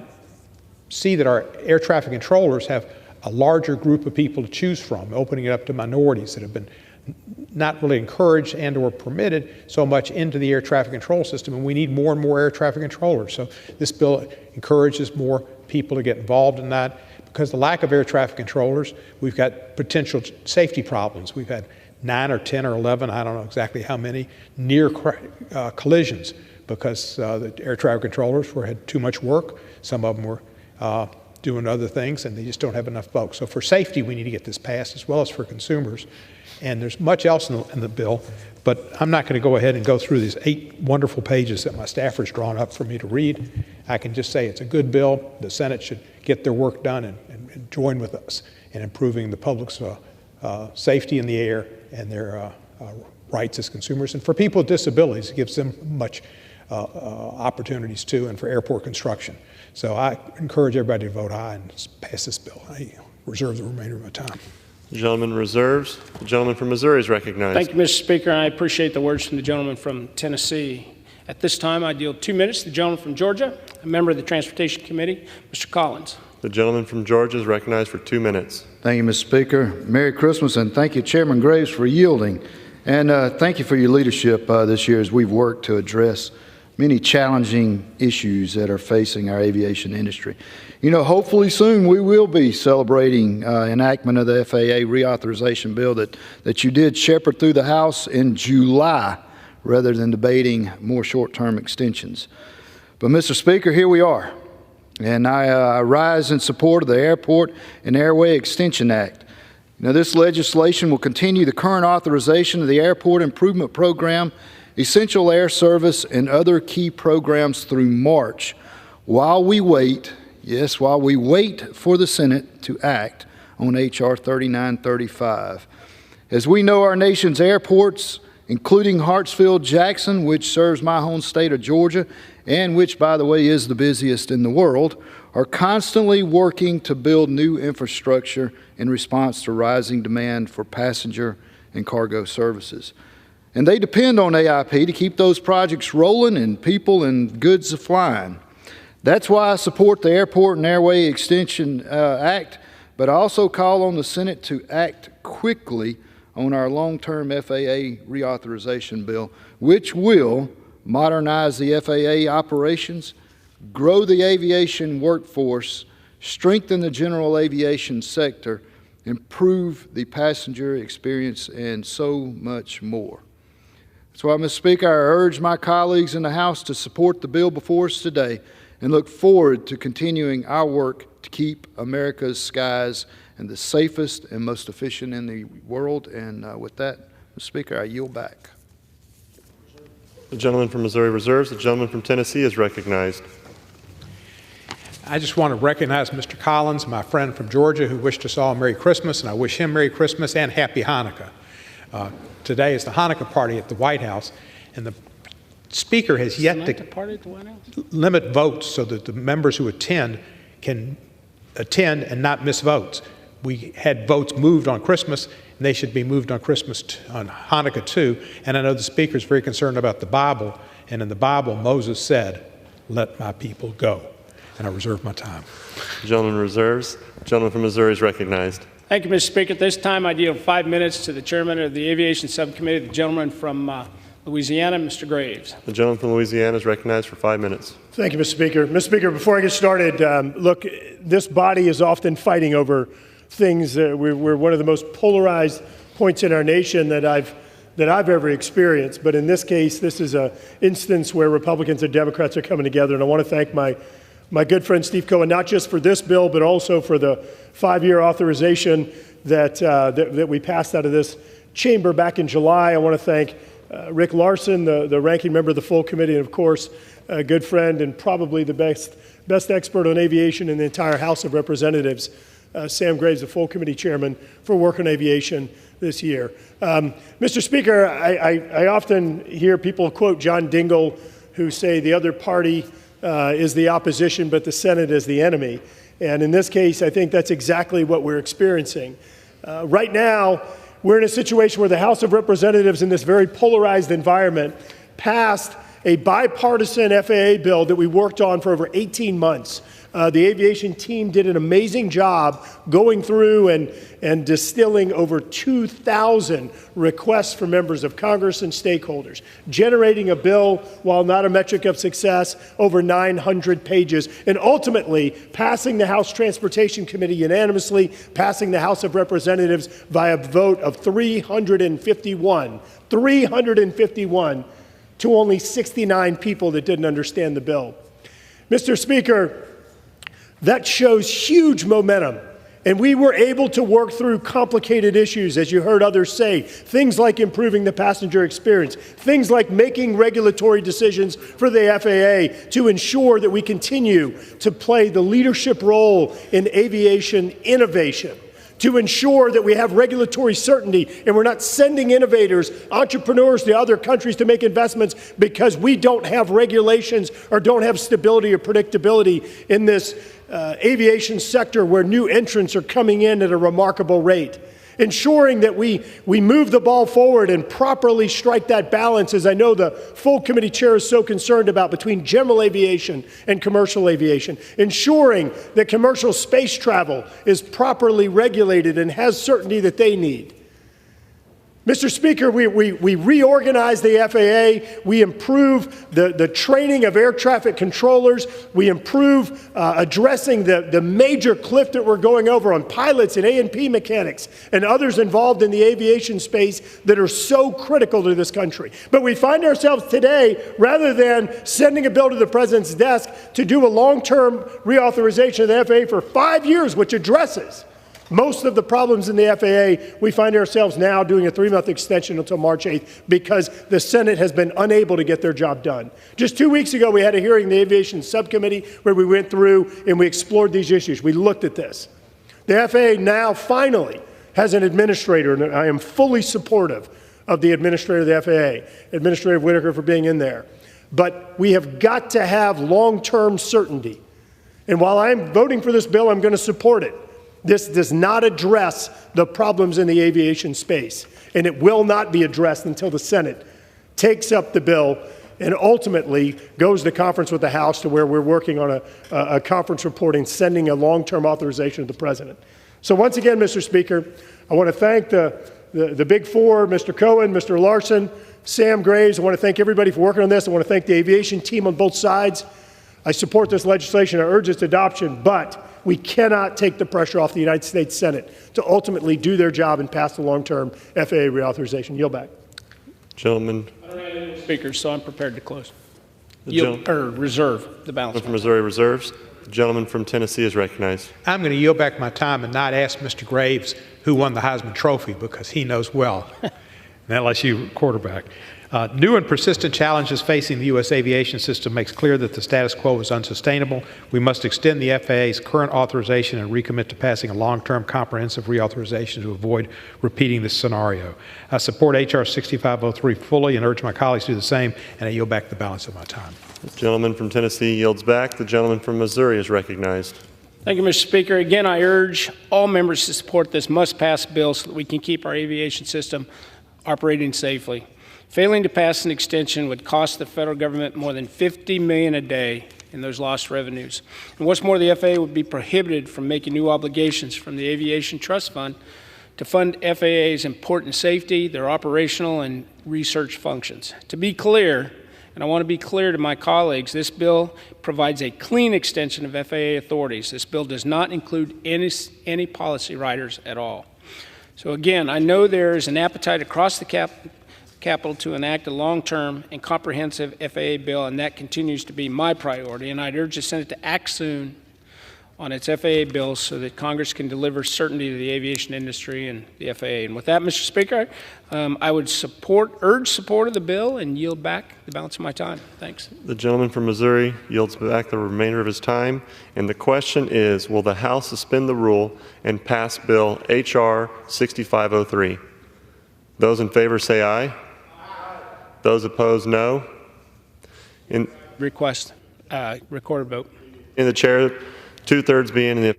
see that our air traffic controllers have a larger group of people to choose from, opening it up to minorities that have been not really encouraged and or permitted so much into the air traffic control system, and we need more and more air traffic controllers. So this bill encourages more people to get involved in that. Because of the lack of air traffic controllers, we've got potential safety problems. We've had 9 or 10 or 11, I don't know exactly how many, near collisions because the air traffic controllers had too much work. Some of them were doing other things, and they just don't have enough folks. So for safety, we need to get this passed, as well as for consumers. And there's much else in the bill, but I'm not going to go ahead and go through these 8 wonderful pages that my staffers drawn up for me to read. I can just say it's a good bill. The Senate should get their work done and join with us in improving the public's safety in the air and their rights as consumers. And for people with disabilities, it gives them much opportunities too, and for airport construction. So I encourage everybody to vote aye and pass this bill. I reserve the remainder of my time. The gentleman reserves. The gentleman from Missouri is recognized. Thank you, Mr. Speaker. I appreciate the words from the gentleman from Tennessee. At this time, I yield 2 minutes to the gentleman from Georgia, a member of the Transportation Committee, Mr. Collins. The gentleman from Georgia is recognized for 2 minutes. Thank you, Mr. Speaker. Merry Christmas, and thank you, Chairman Graves, for yielding. And thank you for your leadership this year as we've worked to address many challenging issues that are facing our aviation industry. You know, hopefully soon we will be celebrating enactment of the FAA reauthorization bill that you did shepherd through the House in July rather than debating more short-term extensions. But, Mr. Speaker, here we are. And I rise in support of the Airport and Airway Extension Act. Now, this legislation will continue the current authorization of the Airport Improvement Program, Essential Air Service, and other key programs through March while we wait for the Senate to act on H.R. 3935. As we know, our nation's airports, including Hartsfield-Jackson, which serves my home state of Georgia, and which, by the way, is the busiest in the world, are constantly working to build new infrastructure in response to rising demand for passenger and cargo services. And they depend on AIP to keep those projects rolling and people and goods flying. That's why I support the Airport and Airway Extension Act, but I also call on the Senate to act quickly on our long-term FAA reauthorization bill, which will modernize the FAA operations, grow the aviation workforce, strengthen the general aviation sector, improve the passenger experience, and so much more. That's why, Mr. Speaker, I urge my colleagues in the House to support the bill before us today and look forward to continuing our work to keep America's skies and the safest and most efficient in the world. And with that, Mr. Speaker, I yield back. The gentleman from Missouri reserves. The gentleman from Tennessee is recognized. I just want to recognize Mr. Collins, my friend from Georgia, who wished us all Merry Christmas, and I wish him Merry Christmas and Happy Hanukkah. Today is the Hanukkah party at the White House, and the Speaker has yet to limit votes so that the members who attend can attend and not miss votes. We had votes moved on Christmas, and they should be moved on on Hanukkah too. And I know the Speaker is very concerned about the Bible, and in the Bible, Moses said, "Let my people go." And I reserve my time. The gentleman reserves. The gentleman from Missouri is recognized. Thank you, Mr. Speaker. At this time, I yield 5 minutes to the chairman of the Aviation Subcommittee, the gentleman from Louisiana, Mr. Graves. The gentleman from Louisiana is recognized for 5 minutes. Thank you, Mr. Speaker. Mr. Speaker, before I get started, look, this body is often fighting over things. We're one of the most polarized points in our nation that I've ever experienced. But in this case, this is an instance where Republicans and Democrats are coming together. And I want to thank my good friend Steve Cohen, not just for this bill, but also for the 5-year authorization that we passed out of this chamber back in July. I want to thank Rick Larson, the ranking member of the full committee, and of course, a good friend and probably the best expert on aviation in the entire House of Representatives, Sam Graves, the full committee chairman, for work on aviation this year. Mr. Speaker, I often hear people quote John Dingell, who say the other party is the opposition, but the Senate is the enemy. And in this case, I think that's exactly what we're experiencing. Right now, we're in a situation where the House of Representatives, in this very polarized environment, passed a bipartisan FAA bill that we worked on for over 18 months. The aviation team did an amazing job going through and distilling over 2,000 requests from members of Congress and stakeholders, generating a bill, while not a metric of success, over 900 pages, and ultimately passing the House Transportation Committee unanimously, passing the House of Representatives via a vote of 351 to only 69 people that didn't understand the bill. Mr. Speaker, that shows huge momentum. And we were able to work through complicated issues, as you heard others say, things like improving the passenger experience, things like making regulatory decisions for the FAA to ensure that we continue to play the leadership role in aviation innovation, to ensure that we have regulatory certainty and we're not sending innovators, entrepreneurs to other countries to make investments because we don't have regulations or don't have stability or predictability in this aviation sector where new entrants are coming in at a remarkable rate. Ensuring that we move the ball forward and properly strike that balance, as I know the full committee chair is so concerned about, between general aviation and commercial aviation. Ensuring that commercial space travel is properly regulated and has certainty that they need. Mr. Speaker, we reorganize the FAA, we improve the training of air traffic controllers, we improve addressing the major cliff that we're going over on pilots and A&P mechanics and others involved in the aviation space that are so critical to this country. But we find ourselves today, rather than sending a bill to the President's desk to do a long-term reauthorization of the FAA for 5 years, which addresses most of the problems in the FAA, we find ourselves now doing a 3-month extension until March 8th because the Senate has been unable to get their job done. Just 2 weeks ago, we had a hearing in the Aviation Subcommittee where we went through and we explored these issues. We looked at this. The FAA now finally has an administrator, and I am fully supportive of the administrator of the FAA, Administrator Whitaker, for being in there. But we have got to have long-term certainty. And while I'm voting for this bill, I'm going to support it. This does not address the problems in the aviation space, and it will not be addressed until the Senate takes up the bill and ultimately goes to conference with the House, to where we're working on a conference report and sending a long-term authorization to the President. So once again, Mr. Speaker, I want to thank the Big Four, Mr. Cohen, Mr. Larson, Sam Graves. I want to thank everybody for working on this. I want to thank the aviation team on both sides. I support this legislation. I urge its adoption, but we cannot take the pressure off the United States Senate to ultimately do their job and pass the long-term FAA reauthorization. Yield back. Gentleman. I don't have any speakers, so I'm prepared to close. Reserve the balance. From Missouri reserves. The gentleman from Tennessee is recognized. I'm going to yield back my time and not ask Mr. Graves who won the Heisman Trophy, because he knows well. And that LSU quarterback. New and persistent challenges facing the U.S. aviation system makes clear that the status quo is unsustainable. We must extend the FAA's current authorization and recommit to passing a long-term comprehensive reauthorization to avoid repeating this scenario. I support H.R. 6503 fully and urge my colleagues to do the same, and I yield back the balance of my time. The gentleman from Tennessee yields back. The gentleman from Missouri is recognized. Thank you, Mr. Speaker. Again, I urge all members to support this must-pass bill so that we can keep our aviation system operating safely. Failing to pass an extension would cost the federal government more than $50 million a day in those lost revenues. And what's more, the FAA would be prohibited from making new obligations from the Aviation Trust Fund to fund FAA's important safety, their operational and research functions. To be clear, and I want to be clear to my colleagues, this bill provides a clean extension of FAA authorities. This bill does not include any policy riders at all. So again, I know there is an appetite across the Capitol to enact a long-term and comprehensive FAA bill, and that continues to be my priority. And I'd urge the Senate to act soon on its FAA bill so that Congress can deliver certainty to the aviation industry and the FAA. And with that, Mr. Speaker, I would urge support of the bill and yield back the balance of my time. Thanks. The gentleman from Missouri yields back the remainder of his time. And the question is, will the House suspend the rule and pass Bill H.R. 6503? Those in favor say aye. Aye. Those opposed, no. Request recorded vote. In the chair, 2/3 being in the.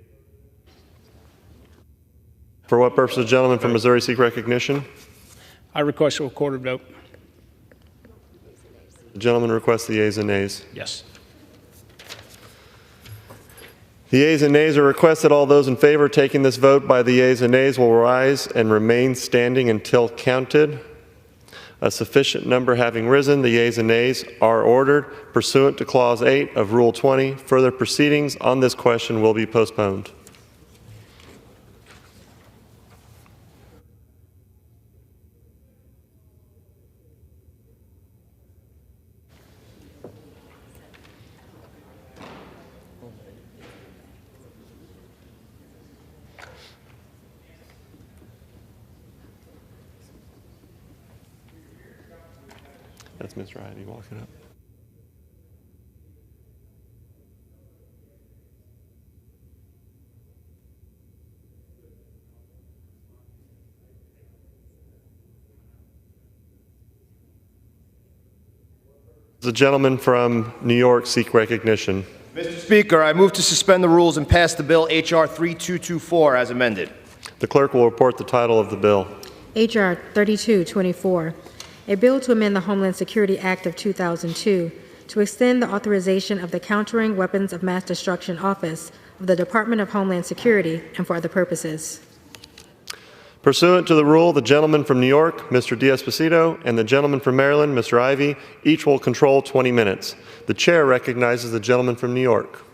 For what purpose does the gentleman from Missouri seek recognition? I request a recorded vote. The gentleman requests the yeas and nays. Yes. The yeas and nays are requested. All those in favor of taking this vote by the yeas and nays will rise and remain standing until counted. A sufficient number having risen, the yeas and nays are ordered. Pursuant to Clause 8 of Rule 20, further proceedings on this question will be postponed. That's Mr. Ivey walking up. The gentleman from New York seek recognition. Mr. Speaker, I move to suspend the rules and pass the bill H.R. 3224 as amended. The clerk will report the title of the bill. H.R. 3224, a bill to amend the Homeland Security Act of 2002 to extend the authorization of the Countering Weapons of Mass Destruction Office of the Department of Homeland Security and for other purposes. Pursuant to the rule, the gentleman from New York, Mr. D'Esposito, and the gentleman from Maryland, Mr. Ivey, each will control 20 minutes. The chair recognizes the gentleman from New York.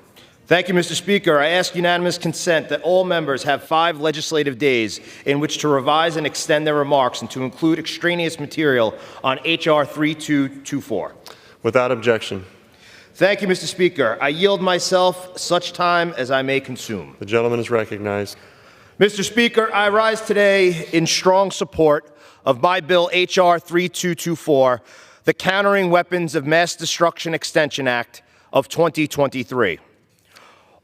Thank you, Mr. Speaker. I ask unanimous consent that all members have 5 legislative days in which to revise and extend their remarks and to include extraneous material on H.R. 3224. Without objection. Thank you, Mr. Speaker. I yield myself such time as I may consume. The gentleman is recognized. Mr. Speaker, I rise today in strong support of my bill H.R. 3224, the Countering Weapons of Mass Destruction Extension Act of 2023.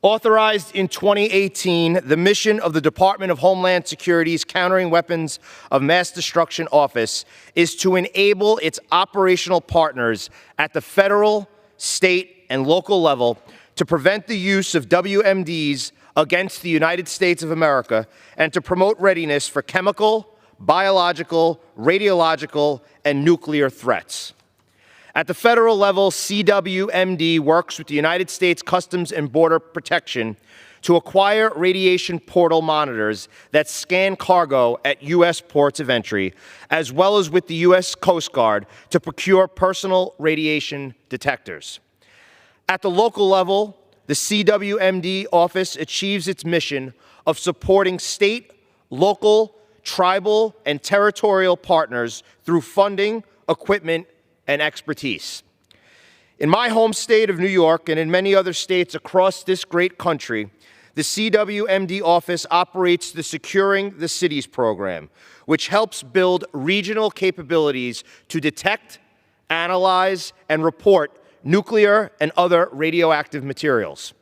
Authorized in 2018, the mission of the Department of Homeland Security's Countering Weapons of Mass Destruction Office is to enable its operational partners at the federal, state, and local level to prevent the use of WMDs against the United States of America and to promote readiness for chemical, biological, radiological, and nuclear threats. At the federal level, CWMD works with the United States Customs and Border Protection to acquire radiation portal monitors that scan cargo at U.S. ports of entry, as well as with the U.S. Coast Guard to procure personal radiation detectors. At the local level, the CWMD office achieves its mission of supporting state, local, tribal, and territorial partners through funding, equipment, and expertise. In my home state of New York and in many other states across this great country, the CWMD office operates the Securing the Cities program, which helps build regional capabilities to detect, analyze, and report nuclear and other radioactive materials.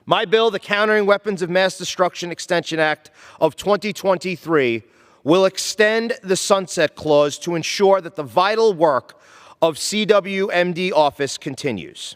My bill, the Countering Weapons of Mass Destruction Extension Act of 2023, will extend the sunset clause to ensure that the vital work of CWMD office continues.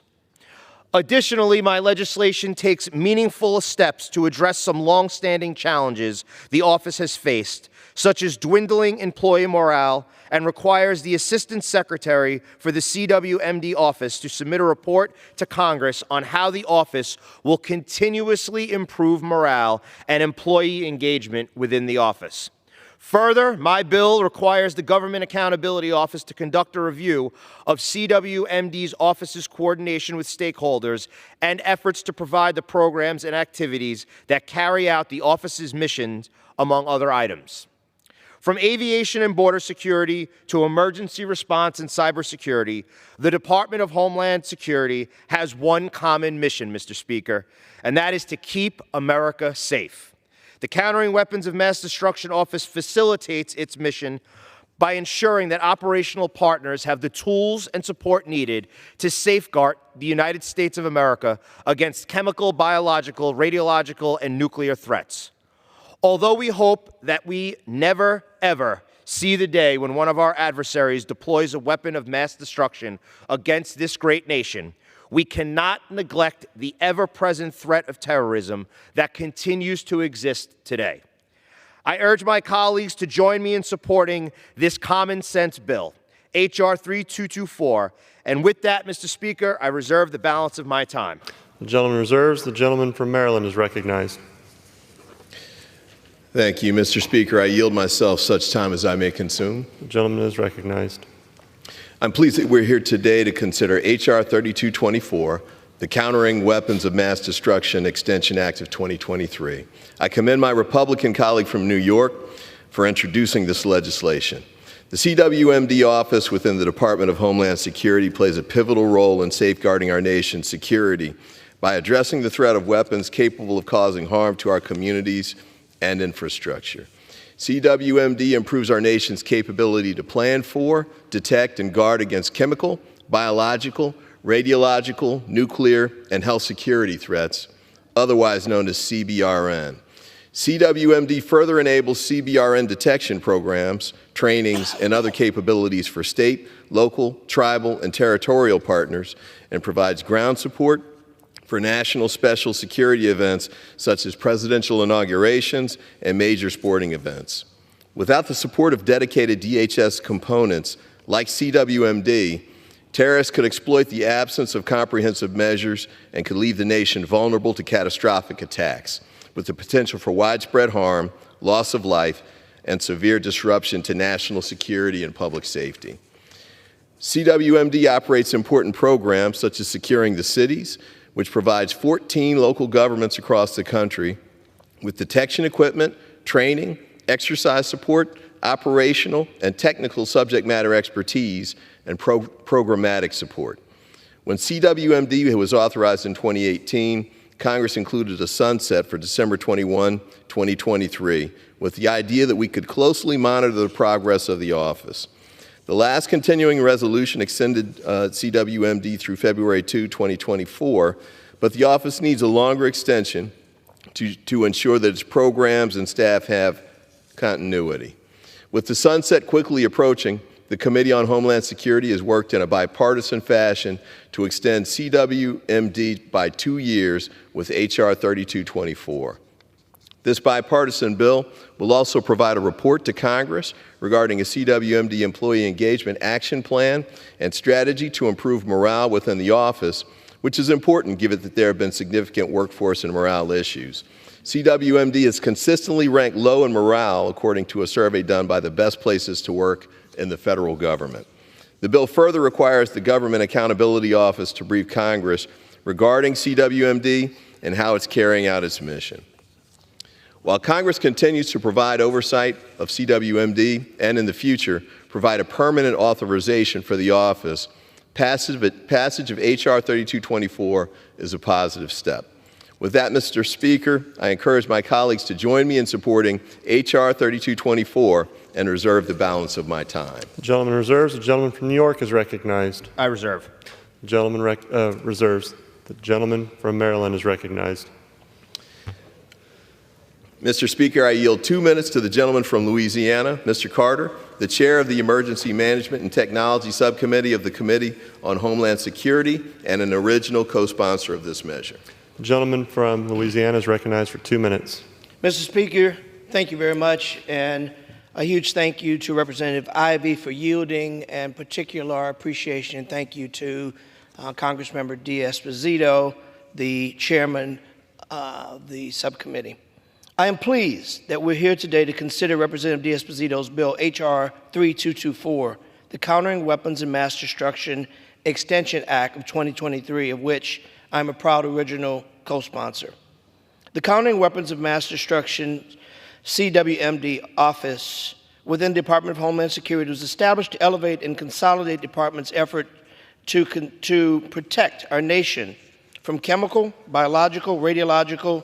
Additionally, my legislation takes meaningful steps to address some long-standing challenges the office has faced, such as dwindling employee morale, and requires the Assistant Secretary for the CWMD office to submit a report to Congress on how the office will continuously improve morale and employee engagement within the office. Further, my bill requires the Government Accountability Office to conduct a review of CWMD's office's coordination with stakeholders and efforts to provide the programs and activities that carry out the office's missions, among other items. From aviation and border security to emergency response and cybersecurity, the Department of Homeland Security has one common mission, Mr. Speaker, and that is to keep America safe. The Countering Weapons of Mass Destruction Office facilitates its mission by ensuring that operational partners have the tools and support needed to safeguard the United States of America against chemical, biological, radiological, and nuclear threats. Although we hope that we never, ever see the day when one of our adversaries deploys a weapon of mass destruction against this great nation, we cannot neglect the ever-present threat of terrorism that continues to exist today. I urge my colleagues to join me in supporting this common-sense bill, H.R. 3224, and with that, Mr. Speaker, I reserve the balance of my time. The gentleman reserves. The gentleman from Maryland is recognized. Thank you, Mr. Speaker. I yield myself such time as I may consume. The gentleman is recognized. I'm pleased that we're here today to consider H.R. 3224, the Countering Weapons of Mass Destruction Extension Act of 2023. I commend my Republican colleague from New York for introducing this legislation. The CWMD office within the Department of Homeland Security plays a pivotal role in safeguarding our nation's security by addressing the threat of weapons capable of causing harm to our communities and infrastructure. CWMD improves our nation's capability to plan for, detect, and guard against chemical, biological, radiological, nuclear, and health security threats, otherwise known as CBRN. CWMD further enables CBRN detection programs, trainings, and other capabilities for state, local, tribal, and territorial partners, and provides ground support for national special security events such as presidential inaugurations and major sporting events. Without the support of dedicated DHS components like CWMD, terrorists could exploit the absence of comprehensive measures and could leave the nation vulnerable to catastrophic attacks, with the potential for widespread harm, loss of life, and severe disruption to national security and public safety. CWMD operates important programs such as Securing the Cities, which provides 14 local governments across the country with detection equipment, training, exercise support, operational and technical subject matter expertise, and programmatic support. When CWMD was authorized in 2018, Congress included a sunset for December 21, 2023, with the idea that we could closely monitor the progress of the office. The last continuing resolution extended CWMD through February 2, 2024, but the office needs a longer extension to ensure that its programs and staff have continuity. With the sunset quickly approaching, the Committee on Homeland Security has worked in a bipartisan fashion to extend CWMD by 2 years with H.R. 3224. This bipartisan bill will also provide a report to Congress regarding a CWMD employee engagement action plan and strategy to improve morale within the office, which is important given that there have been significant workforce and morale issues. CWMD is consistently ranked low in morale according to a survey done by the Best Places to Work in the federal government. The bill further requires the Government Accountability Office to brief Congress regarding CWMD and how it's carrying out its mission. While Congress continues to provide oversight of CWMD and in the future provide a permanent authorization for the office, passage of H.R. 3224 is a positive step. With that, Mr. Speaker, I encourage my colleagues to join me in supporting H.R. 3224 and reserve the balance of my time. The gentleman reserves. The gentleman from New York is recognized. I reserve. The gentleman reserves. The gentleman from Maryland is recognized. Mr. Speaker, I yield 2 minutes to the gentleman from Louisiana, Mr. Carter, the chair of the Emergency Management and Technology Subcommittee of the Committee on Homeland Security and an original co-sponsor of this measure. The gentleman from Louisiana is recognized for 2 minutes. Mr. Speaker, thank you very much, and a huge thank you to Representative Ivey for yielding, and particular appreciation and thank you to Congressmember D'Esposito, the chairman of the subcommittee. I am pleased that we're here today to consider Representative D'Esposito's bill, H.R. 3224, the Countering Weapons of Mass Destruction Extension Act of 2023, of which I'm a proud original co-sponsor. The Countering Weapons of Mass Destruction CWMD office within the Department of Homeland Security was established to elevate and consolidate the department's effort to protect our nation from chemical, biological, radiological,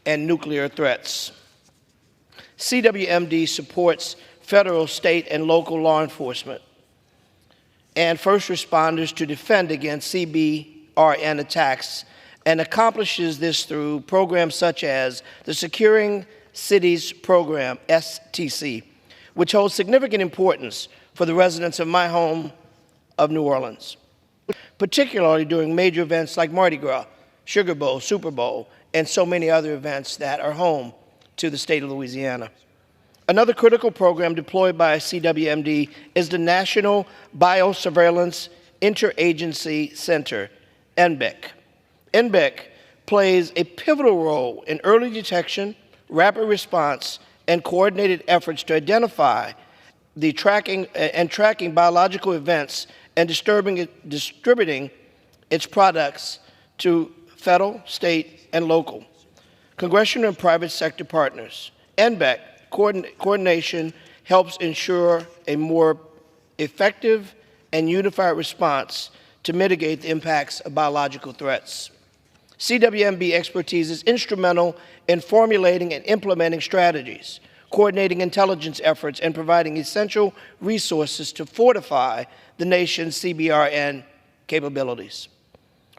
and nuclear threats. CWMD supports federal, state, and local law enforcement and first responders to defend against CBRN attacks, and accomplishes this through programs such as the Securing Cities Program, STC, which holds significant importance for the residents of my home of New Orleans, particularly during major events like Mardi Gras, Sugar Bowl, Super Bowl, and so many other events that are home to the state of Louisiana. Another critical program deployed by CWMD is the National Biosurveillance Interagency Center, NBEC. NBEC plays a pivotal role in early detection, rapid response, and coordinated efforts to identify the tracking biological events and distributing its products to federal, state, and local, congressional and private sector partners. NBEC coordination helps ensure a more effective and unified response to mitigate the impacts of biological threats. CWMD expertise is instrumental in formulating and implementing strategies, coordinating intelligence efforts, and providing essential resources to fortify the nation's CBRN capabilities.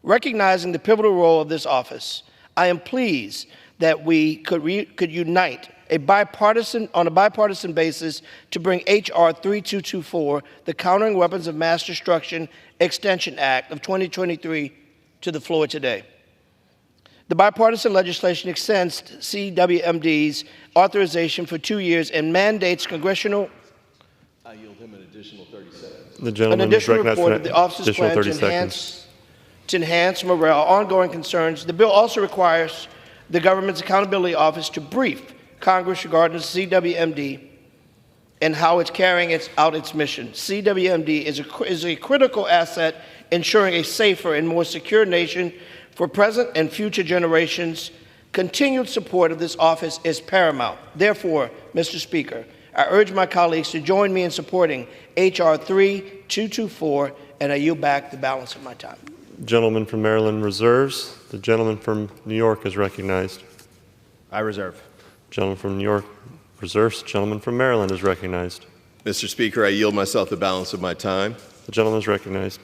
Recognizing the pivotal role of this office, I am pleased that we could unite on a bipartisan basis to bring H.R. 3224, the Countering Weapons of Mass Destruction Extension Act of 2023, to the floor today. The bipartisan legislation extends CWMD's authorization for 2 years and mandates congressional. I yield him an additional 30 seconds. The gentleman an additional is recognized report for of the office's additional plan 30 seconds. to enhance morale, ongoing concerns. The bill also requires the Government's Accountability Office to brief Congress regarding the CWMD and how it's carrying out its mission. CWMD is a critical asset ensuring a safer and more secure nation for present and future generations. Continued support of this office is paramount. Therefore, Mr. Speaker, I urge my colleagues to join me in supporting H.R. 3224, and I yield back the balance of my time. The gentleman from Maryland reserves. The gentleman from New York is recognized. I reserve. Gentleman from New York reserves. Gentleman from Maryland is recognized. Mr. Speaker, I yield myself the balance of my time. The gentleman is recognized.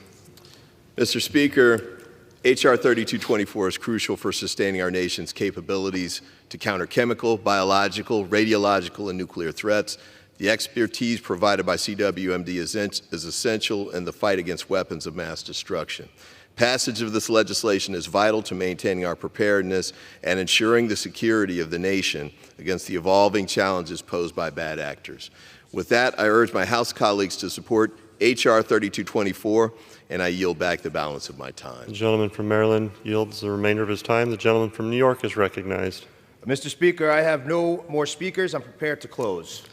Mr. Speaker, H.R. 3224 is crucial for sustaining our nation's capabilities to counter chemical, biological, radiological, and nuclear threats. The expertise provided by CWMD is essential in the fight against weapons of mass destruction. Passage of this legislation is vital to maintaining our preparedness and ensuring the security of the nation against the evolving challenges posed by bad actors. With that, I urge my House colleagues to support H.R. 3224, and I yield back the balance of my time. The gentleman from Maryland yields the remainder of his time. The gentleman from New York is recognized. Mr. Speaker, I have no more speakers. I'm prepared to close.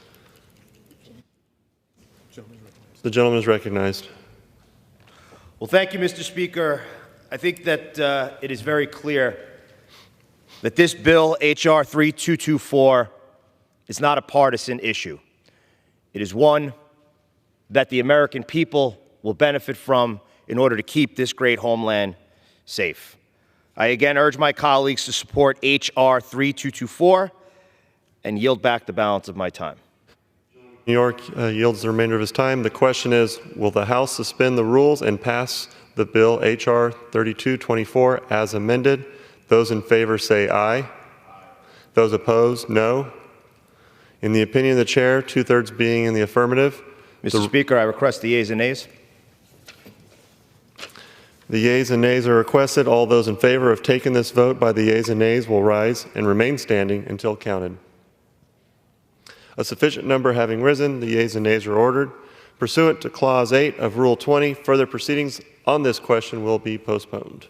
The gentleman is recognized. Well, thank you, Mr. Speaker. I think that it is very clear that this bill, H.R. 3224, is not a partisan issue. It is one that the American people will benefit from in order to keep this great homeland safe. I again urge my colleagues to support H.R. 3224 and yield back the balance of my time. New York yields the remainder of his time. The question is, will the House suspend the rules and pass the bill H.R. 3224 as amended? Those in favor say aye. Those opposed, no. In the opinion of the chair, 2/3 being in the affirmative. Mr. Speaker, I request the yeas and nays. The yeas and nays are requested. All those in favor of taking this vote by the yeas and nays will rise and remain standing until counted. A sufficient number having risen, the yeas and nays are ordered. Pursuant to Clause 8 of Rule 20, further proceedings on this question will be postponed.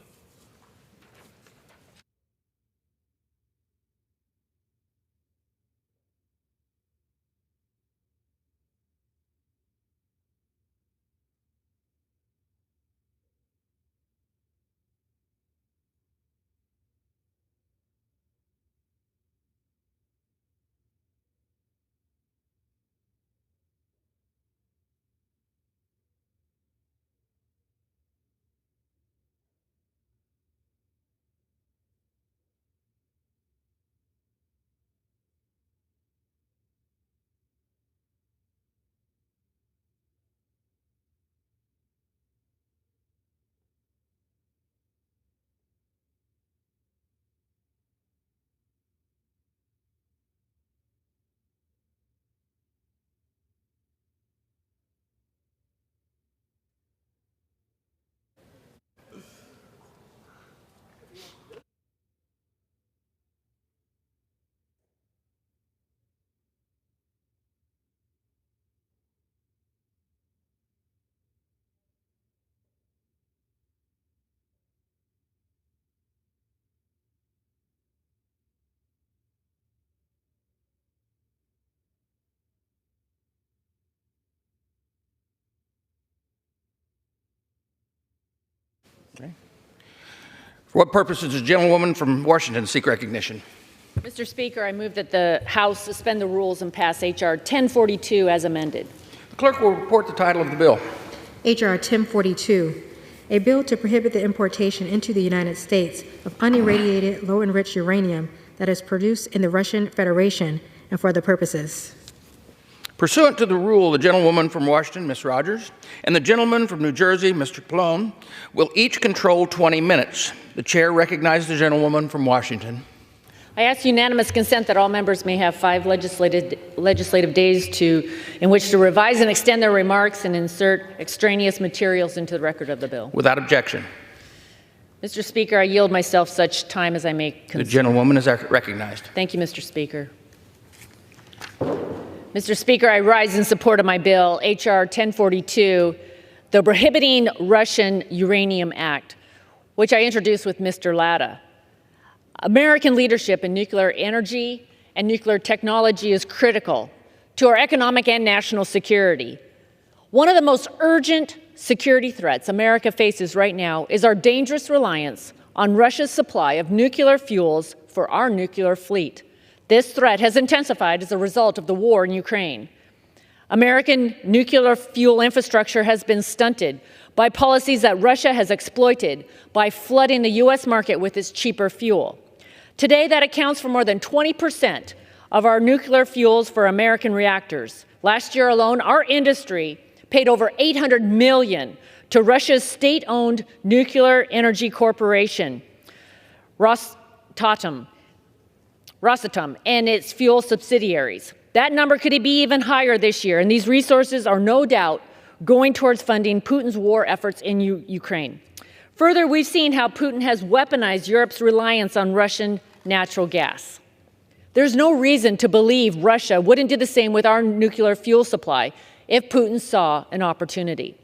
For what purpose does the gentlewoman from Washington seek recognition? Mr. Speaker, I move that the House suspend the rules and pass H.R. 1042 as amended. The clerk will report the title of the bill. H.R. 1042, a bill to prohibit the importation into the United States of unirradiated, low-enriched uranium that is produced in the Russian Federation and for other purposes. Pursuant to the rule, the gentlewoman from Washington, Ms. Rogers, and the gentleman from New Jersey, Mr. Plone, will each control 20 minutes. The chair recognizes the gentlewoman from Washington. I ask unanimous consent that all members may have 5 legislative days in which to revise and extend their remarks and insert extraneous materials into the record of the bill. Without objection. Mr. Speaker, I yield myself such time as I may consent. The gentlewoman is recognized. Thank you, Mr. Speaker. Mr. Speaker, I rise in support of my bill, H.R. 1042, the Prohibiting Russian Uranium Act, which I introduced with Mr. Latta. American leadership in nuclear energy and nuclear technology is critical to our economic and national security. One of the most urgent security threats America faces right now is our dangerous reliance on Russia's supply of nuclear fuels for our nuclear fleet. This threat has intensified as a result of the war in Ukraine. American nuclear fuel infrastructure has been stunted by policies that Russia has exploited by flooding the U.S. market with its cheaper fuel. Today, that accounts for more than 20% of our nuclear fuels for American reactors. Last year alone, our industry paid over $800 million to Russia's state-owned nuclear energy corporation, Rosatom, and its fuel subsidiaries. That number could be even higher this year, and these resources are no doubt going towards funding Putin's war efforts in Ukraine. Further, we've seen how Putin has weaponized Europe's reliance on Russian natural gas. There's no reason to believe Russia wouldn't do the same with our nuclear fuel supply if Putin saw an opportunity.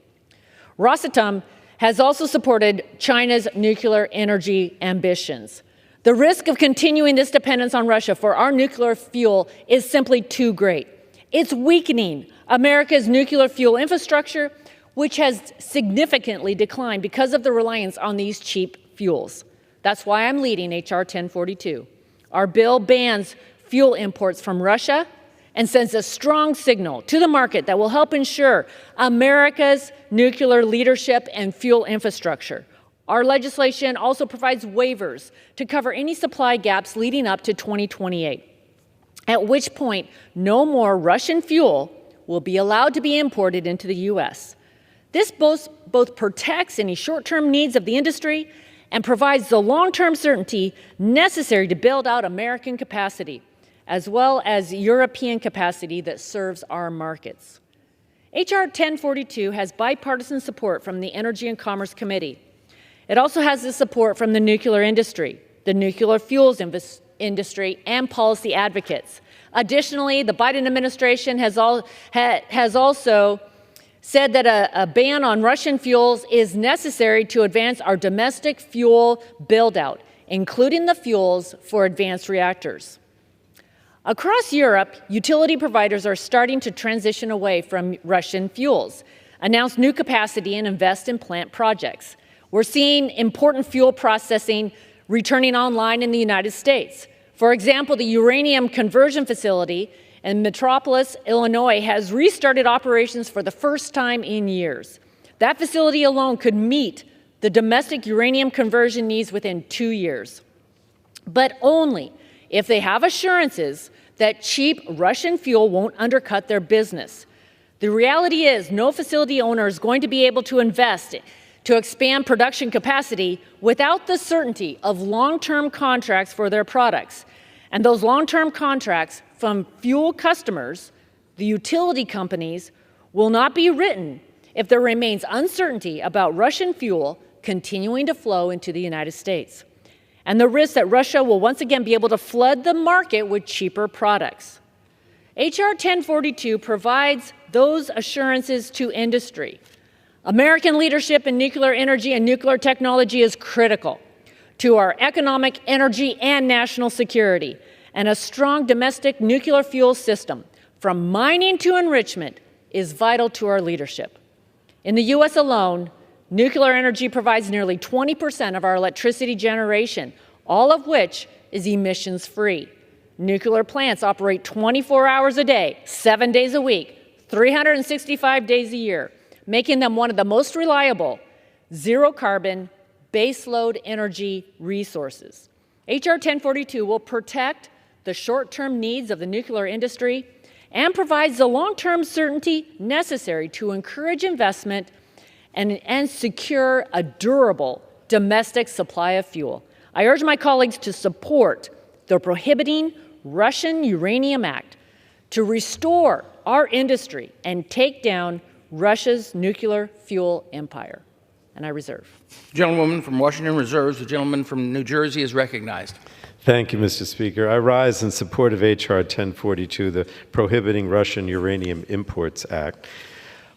Rosatom has also supported China's nuclear energy ambitions. The risk of continuing this dependence on Russia for our nuclear fuel is simply too great. It's weakening America's nuclear fuel infrastructure, which has significantly declined because of the reliance on these cheap fuels. That's why I'm leading H.R. 1042. Our bill bans fuel imports from Russia and sends a strong signal to the market that will help ensure America's nuclear leadership and fuel infrastructure. Our legislation also provides waivers to cover any supply gaps leading up to 2028, at which point no more Russian fuel will be allowed to be imported into the U.S. This both protects any short-term needs of the industry and provides the long-term certainty necessary to build out American capacity, as well as European capacity that serves our markets. H.R. 1042 has bipartisan support from the Energy and Commerce Committee. It also has the support from the nuclear industry, the nuclear fuels industry, and policy advocates. Additionally, the Biden administration has also said that a ban on Russian fuels is necessary to advance our domestic fuel build-out, including the fuels for advanced reactors. Across Europe, utility providers are starting to transition away from Russian fuels, announce new capacity, and invest in plant projects. We're seeing important fuel processing returning online in the United States. For example, the uranium conversion facility in Metropolis, Illinois, has restarted operations for the first time in years. That facility alone could meet the domestic uranium conversion needs within 2 years, but only if they have assurances that cheap Russian fuel won't undercut their business. The reality is no facility owner is going to be able to invest to expand production capacity without the certainty of long-term contracts for their products. And those long-term contracts from fuel customers, the utility companies, will not be written if there remains uncertainty about Russian fuel continuing to flow into the United States, and the risk that Russia will once again be able to flood the market with cheaper products. H.R. 1042 provides those assurances to industry. American leadership in nuclear energy and nuclear technology is critical to our economic, energy, and national security, and a strong domestic nuclear fuel system, from mining to enrichment, is vital to our leadership. In the U.S. alone, nuclear energy provides nearly 20% of our electricity generation, all of which is emissions-free. Nuclear plants operate 24 hours a day, 7 days a week, 365 days a year, making them one of the most reliable, zero-carbon, baseload energy resources. H.R. 1042 will protect the short-term needs of the nuclear industry and provides the long-term certainty necessary to encourage investment and secure a durable domestic supply of fuel. I urge my colleagues to support the Prohibiting Russian Uranium Act to restore our industry and take down Russia's nuclear fuel empire. And I reserve. Gentlewoman from Washington reserves. The gentleman from New Jersey is recognized. Thank you, Mr. Speaker. I rise in support of H.R. 1042, the Prohibiting Russian Uranium Imports Act.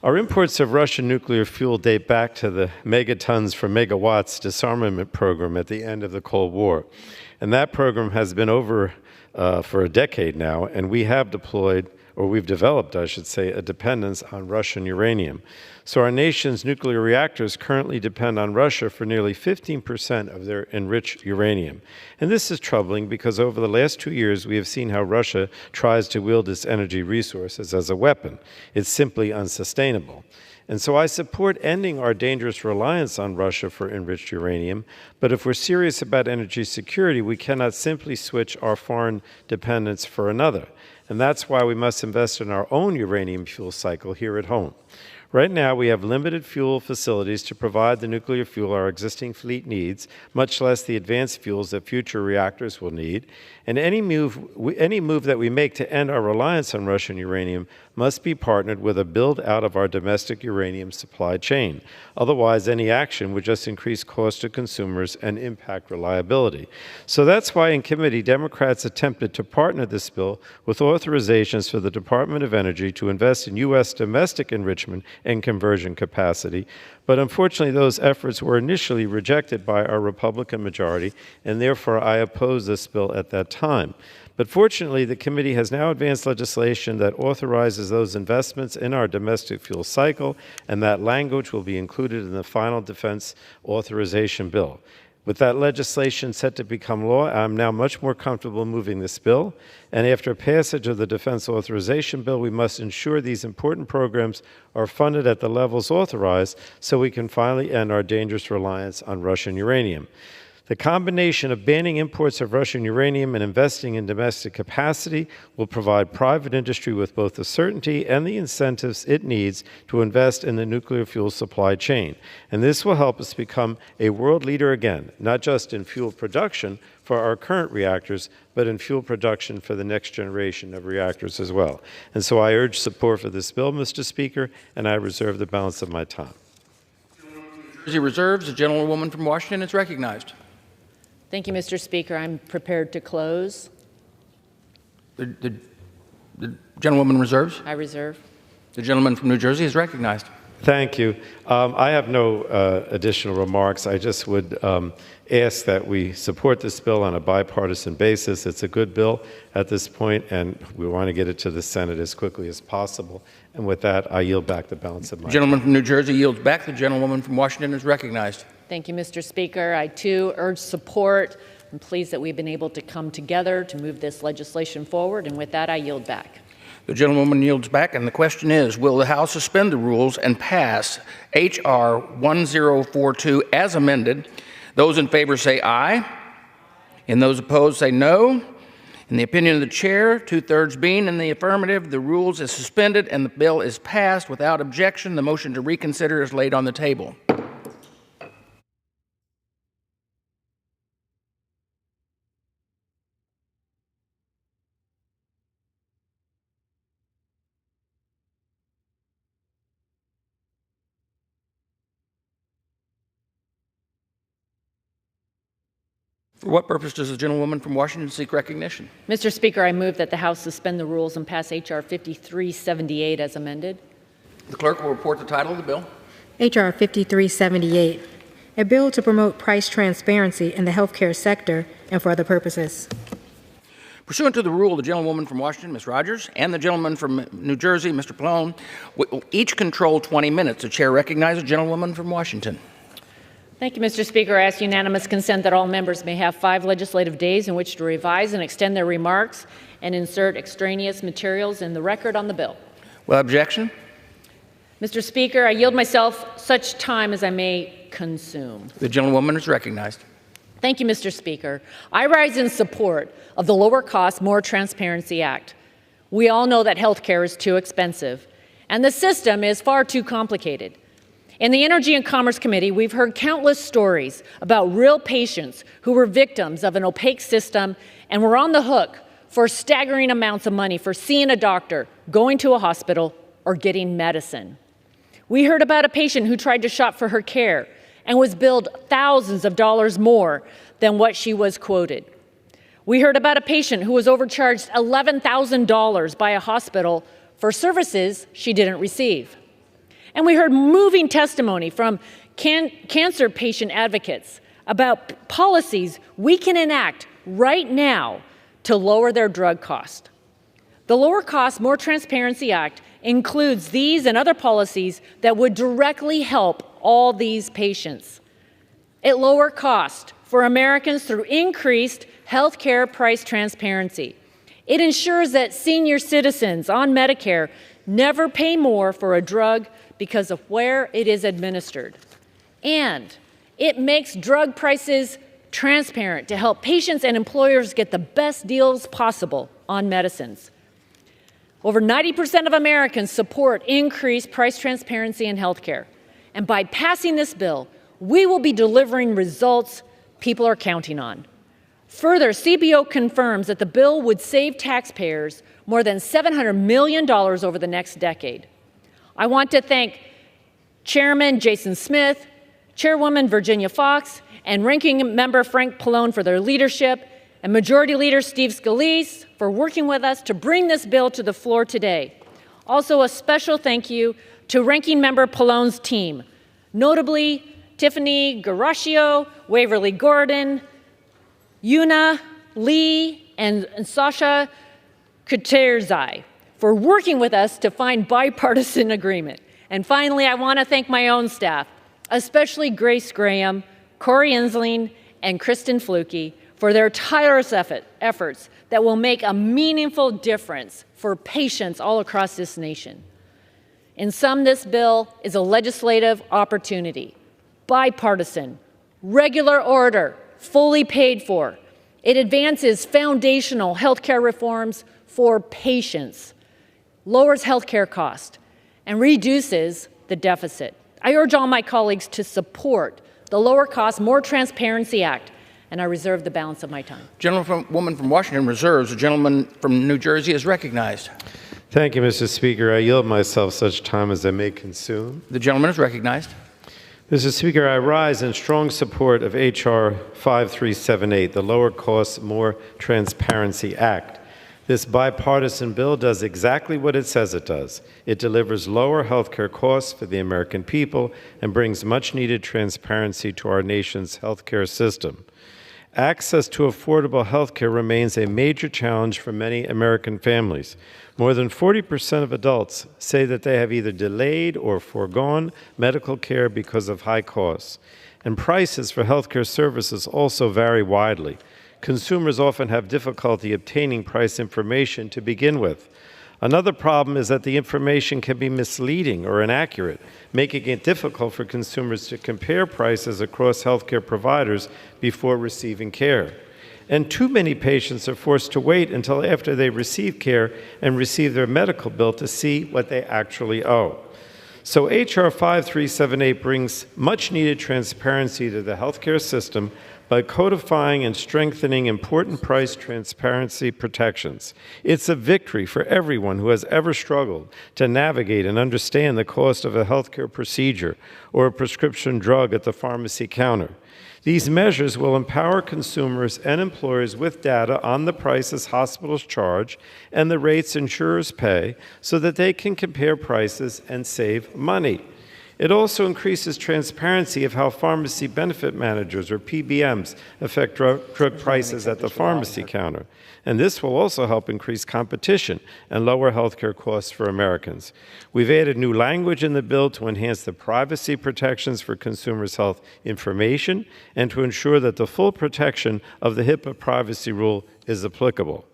Our imports of Russian nuclear fuel date back to the megatons for megawatts disarmament program at the end of the Cold War. And that program has been over for a decade now, and we have deployed, or we've developed, I should say, a dependence on Russian uranium. So our nation's nuclear reactors currently depend on Russia for nearly 15% of their enriched uranium. And this is troubling because over the last 2 years, we have seen how Russia tries to wield its energy resources as a weapon. It's simply unsustainable. And so I support ending our dangerous reliance on Russia for enriched uranium, but if we're serious about energy security, we cannot simply switch our foreign dependence for another. And that's why we must invest in our own uranium fuel cycle here at home. Right now, we have limited fuel facilities to provide the nuclear fuel our existing fleet needs, much less the advanced fuels that future reactors will need. And any move that we make to end our reliance on Russian uranium must be partnered with a build-out of our domestic uranium supply chain. Otherwise, any action would just increase cost to consumers and impact reliability. So that's why in committee, Democrats attempted to partner this bill with authorizations for the Department of Energy to invest in U.S. domestic enrichment and conversion capacity. But unfortunately, those efforts were initially rejected by our Republican majority, and therefore I opposed this bill at that time. But fortunately, the committee has now advanced legislation that authorizes those investments in our domestic fuel cycle, and that language will be included in the final defense authorization bill. With that legislation set to become law, I'm now much more comfortable moving this bill. And after passage of the Defense Authorization Bill, we must ensure these important programs are funded at the levels authorized so we can finally end our dangerous reliance on Russian uranium. The combination of banning imports of Russian uranium and investing in domestic capacity will provide private industry with both the certainty and the incentives it needs to invest in the nuclear fuel supply chain. And this will help us become a world leader again, not just in fuel production for our current reactors, but in fuel production for the next generation of reactors as well. And so I urge support for this bill, Mr. Speaker, and I reserve the balance of my time. Jersey reserves. The gentlewoman from Washington is recognized. Thank you, Mr. Speaker. I'm prepared to close. The gentlewoman reserves. I reserve. The gentleman from New Jersey is recognized. Thank you. I have no additional remarks. I just would ask that we support this bill on a bipartisan basis. It's a good bill at this point, and we want to get it to the Senate as quickly as possible. And with that, I yield back the balance of my time. The gentleman from New Jersey yields back. The gentlewoman from Washington is recognized. Thank you, Mr. Speaker. I, too, urge support. I'm pleased that we've been able to come together to move this legislation forward. And with that, I yield back. The gentlewoman yields back, and the question is, will the House suspend the rules and pass H.R. 1042 as amended? Those in favor say aye, and those opposed say no. In the opinion of the chair, 2/3 being in the affirmative, the rules is suspended and the bill is passed without objection. The motion to reconsider is laid on the table. For what purpose does the gentlewoman from Washington seek recognition? Mr. Speaker, I move that the House suspend the rules and pass H.R. 5378 as amended. The clerk will report the title of the bill. H.R. 5378, a bill to promote price transparency in the healthcare sector and for other purposes. Pursuant to the rule, the gentlewoman from Washington, Ms. Rogers, and the gentleman from New Jersey, Mr. Pallone, will each control 20 minutes. The chair recognizes the gentlewoman from Washington. Thank you, Mr. Speaker. I ask unanimous consent that all members may have 5 legislative days in which to revise and extend their remarks and insert extraneous materials in the record on the bill. Without objection? Mr. Speaker, I yield myself such time as I may consume. The gentlewoman is recognized. Thank you, Mr. Speaker. I rise in support of the Lower Cost, More Transparency Act. We all know that health care is too expensive, and the system is far too complicated. In the Energy and Commerce Committee, we've heard countless stories about real patients who were victims of an opaque system and were on the hook for staggering amounts of money for seeing a doctor, going to a hospital, or getting medicine. We heard about a patient who tried to shop for her care and was billed thousands of dollars more than what she was quoted. We heard about a patient who was overcharged $11,000 by a hospital for services she didn't receive. And we heard moving testimony from cancer patient advocates about policies we can enact right now to lower their drug cost. The Lower Cost, More Transparency Act includes these and other policies that would directly help all these patients. At lower cost for Americans through increased health care price transparency. It ensures that senior citizens on Medicare never pay more for a drug because of where it is administered. And it makes drug prices transparent to help patients and employers get the best deals possible on medicines. Over 90% of Americans support increased price transparency in healthcare. And by passing this bill, we will be delivering results people are counting on. Further, CBO confirms that the bill would save taxpayers more than $700 million over the next decade. I want to thank Chairman Jason Smith, Chairwoman Virginia Foxx, and Ranking Member Frank Pallone for their leadership, and Majority Leader Steve Scalise for working with us to bring this bill to the floor today. Also, a special thank you to Ranking Member Pallone's team, notably Tiffany Garaccio, Waverly Gordon, Yuna Lee, and Sasha Kuterzai, for working with us to find bipartisan agreement. And finally, I want to thank my own staff, especially Grace Graham, Corey Insling, and Kristen Fluke for their tireless efforts that will make a meaningful difference for patients all across this nation. In sum, this bill is a legislative opportunity, bipartisan, regular order, fully paid for. It advances foundational health care reforms for patients, lowers health care costs, and reduces the deficit. I urge all my colleagues to support the Lower Cost, More Transparency Act, and I reserve the balance of my time. Gentlewoman from Washington reserves. The gentleman from New Jersey is recognized. Thank you, Mr. Speaker. I yield myself such time as I may consume. The gentleman is recognized. Mr. Speaker, I rise in strong support of H.R. 5378, the Lower Cost, More Transparency Act. This bipartisan bill does exactly what it says it does. It delivers lower health care costs for the American people and brings much-needed transparency to our nation's health care system. Access to affordable health care remains a major challenge for many American families. More than 40% of adults say that they have either delayed or foregone medical care because of high costs. And prices for health care services also vary widely. Consumers often have difficulty obtaining price information to begin with. Another problem is that the information can be misleading or inaccurate, making it difficult for consumers to compare prices across healthcare providers before receiving care. And too many patients are forced to wait until after they receive care and receive their medical bill to see what they actually owe. So H.R. 5378 brings much-needed transparency to the healthcare system by codifying and strengthening important price transparency protections. It's a victory for everyone who has ever struggled to navigate and understand the cost of a healthcare procedure or a prescription drug at the pharmacy counter. These measures will empower consumers and employers with data on the prices hospitals charge and the rates insurers pay so that they can compare prices and save money. It also increases transparency of how pharmacy benefit managers, or PBMs, affect drug prices at the pharmacy counter. And this will also help increase competition and lower healthcare costs for Americans. We've added new language in the bill to enhance the privacy protections for consumers' health information and to ensure that the full protection of the HIPAA privacy rule is applicable.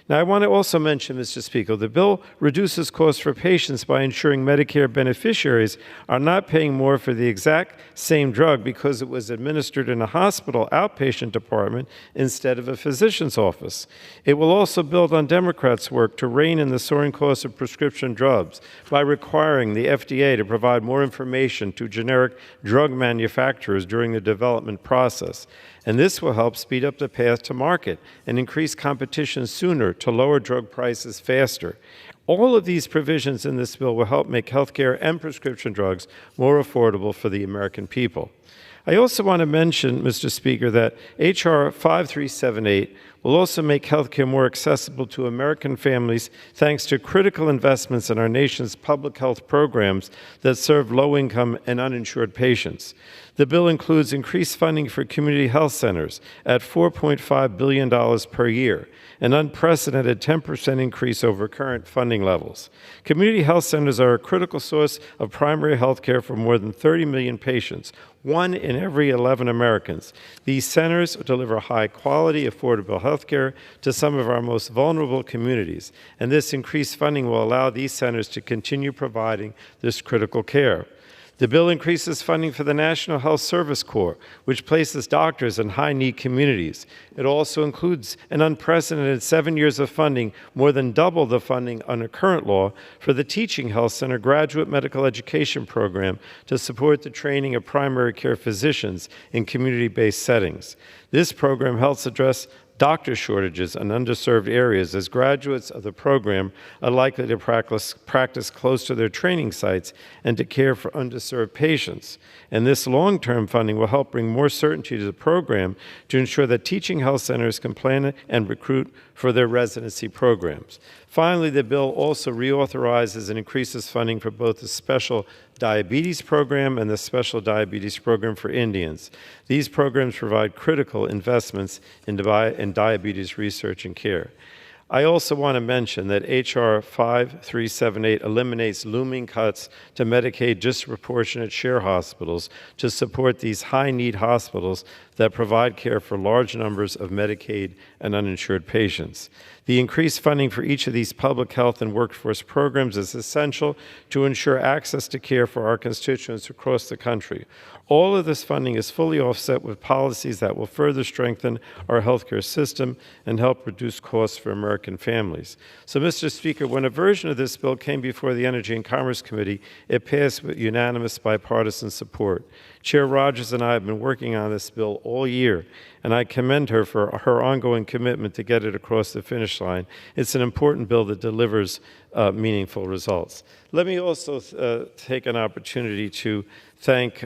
Now, I want to also mention, Mr. Speaker, the bill reduces costs for patients by ensuring Medicare beneficiaries are not paying more for the exact same drug because it was administered in a hospital outpatient department instead of a physician's office. It will also build on Democrats' work to rein in the soaring cost of prescription drugs by requiring the FDA to provide more information to generic drug manufacturers during the development process. And this will help speed up the path to market and increase competition sooner to lower drug prices faster. All of these provisions in this bill will help make healthcare and prescription drugs more affordable for the American people. I also want to mention, Mr. Speaker, that H.R. 5378 will also make healthcare more accessible to American families thanks to critical investments in our nation's public health programs that serve low-income and uninsured patients. The bill includes increased funding for community health centers at $4.5 billion per year, an unprecedented 10% increase over current funding levels. Community health centers are a critical source of primary health care for more than 30 million patients, 1 in every 11 Americans. These centers deliver high-quality, affordable health care to some of our most vulnerable communities, and this increased funding will allow these centers to continue providing this critical care. The bill increases funding for the National Health Service Corps, which places doctors in high-need communities. It also includes an unprecedented 7 years of funding, more than double the funding under current law, for the Teaching Health Center Graduate Medical Education Program to support the training of primary care physicians in community-based settings. This program helps address doctor shortages in underserved areas as graduates of the program are likely to practice close to their training sites and to care for underserved patients. And this long-term funding will help bring more certainty to the program to ensure that teaching health centers can plan and recruit for their residency programs. Finally, the bill also reauthorizes and increases funding for both the Special Diabetes Program and the Special Diabetes Program for Indians. These programs provide critical investments in diabetes research and care. I also want to mention that H.R. 5378 eliminates looming cuts to Medicaid disproportionate share hospitals to support these high-need hospitals that provide care for large numbers of Medicaid and uninsured patients. The increased funding for each of these public health and workforce programs is essential to ensure access to care for our constituents across the country. All of this funding is fully offset with policies that will further strengthen our healthcare system and help reduce costs for American families. So, Mr. Speaker, when a version of this bill came before the Energy and Commerce Committee, it passed with unanimous bipartisan support. Chair Rogers and I have been working on this bill all year, and I commend her for her ongoing commitment to get it across the finish line. It's an important bill that delivers meaningful results. Let me also take an opportunity to thank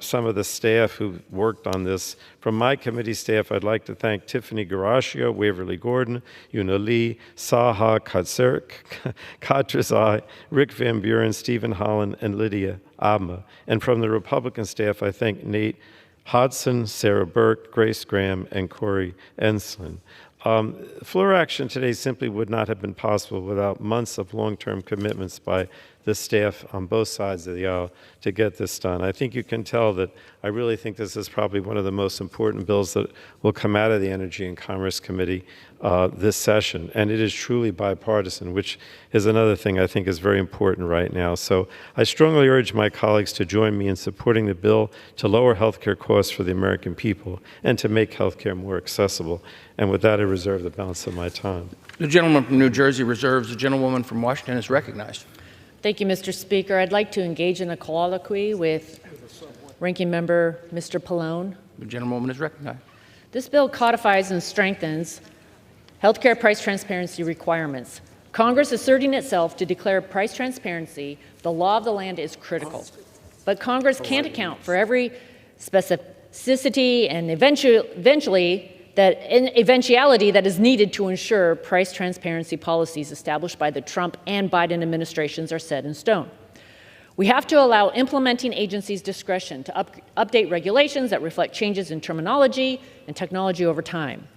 some of the staff who worked on this. From my committee staff, I'd like to thank Tiffany Garaccio, Waverly Gordon, Una Lee, Saha Katrizai, Rick Van Buren, Stephen Holland, and Lydia Abma. And from the Republican staff, I thank Nate Hodson, Sarah Burke, Grace Graham, and Corey Enslin. Floor action today simply would not have been possible without months of long-term commitments by the staff on both sides of the aisle to get this done. I think you can tell that I really think this is probably one of the most important bills that will come out of the Energy and Commerce Committee this session, and it is truly bipartisan, which is another thing I think is very important right now. So I strongly urge my colleagues to join me in supporting the bill to lower health care costs for the American people and to make health care more accessible. And with that, I reserve the balance of my time. The gentleman from New Jersey reserves. The gentlewoman from Washington is recognized. Thank you, Mr. Speaker. I'd like to engage in a colloquy with Ranking Member Mr. Pallone. The gentlewoman is recognized. This bill codifies and strengthens healthcare price transparency requirements. Congress asserting itself to declare price transparency the law of the land is critical. But Congress can't account for every specificity and eventuality that is needed to ensure price transparency policies established by the Trump and Biden administrations are set in stone. We have to allow implementing agencies discretion to update regulations that reflect changes in terminology and technology over time.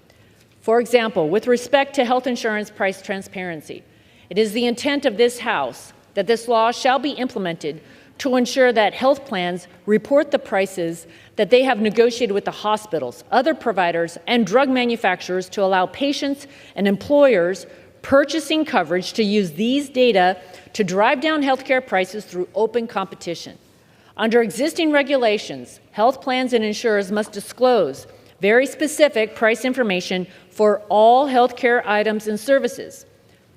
For example, with respect to health insurance price transparency, it is the intent of this House that this law shall be implemented to ensure that health plans report the prices that they have negotiated with the hospitals, other providers, and drug manufacturers to allow patients and employers purchasing coverage to use these data to drive down healthcare prices through open competition. Under existing regulations, health plans and insurers must disclose very specific price information for all healthcare items and services.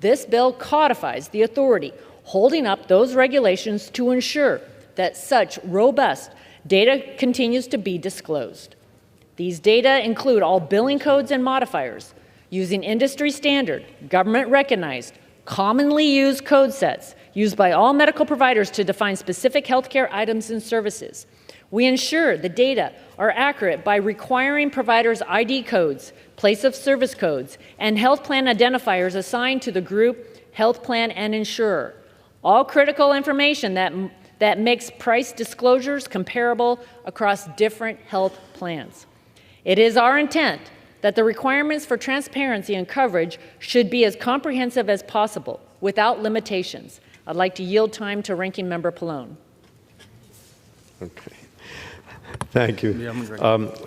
This bill codifies the authority holding up those regulations to ensure that such robust data continues to be disclosed. These data include all billing codes and modifiers using industry standard, government-recognized, commonly used code sets used by all medical providers to define specific healthcare items and services. We ensure the data are accurate by requiring providers' ID codes, place of service codes, and health plan identifiers assigned to the group, health plan, and insurer. All critical information that makes price disclosures comparable across different health plans. It is our intent that the requirements for transparency and coverage should be as comprehensive as possible, without limitations. I'd like to yield time to Ranking Member Pallone. Okay. Thank you.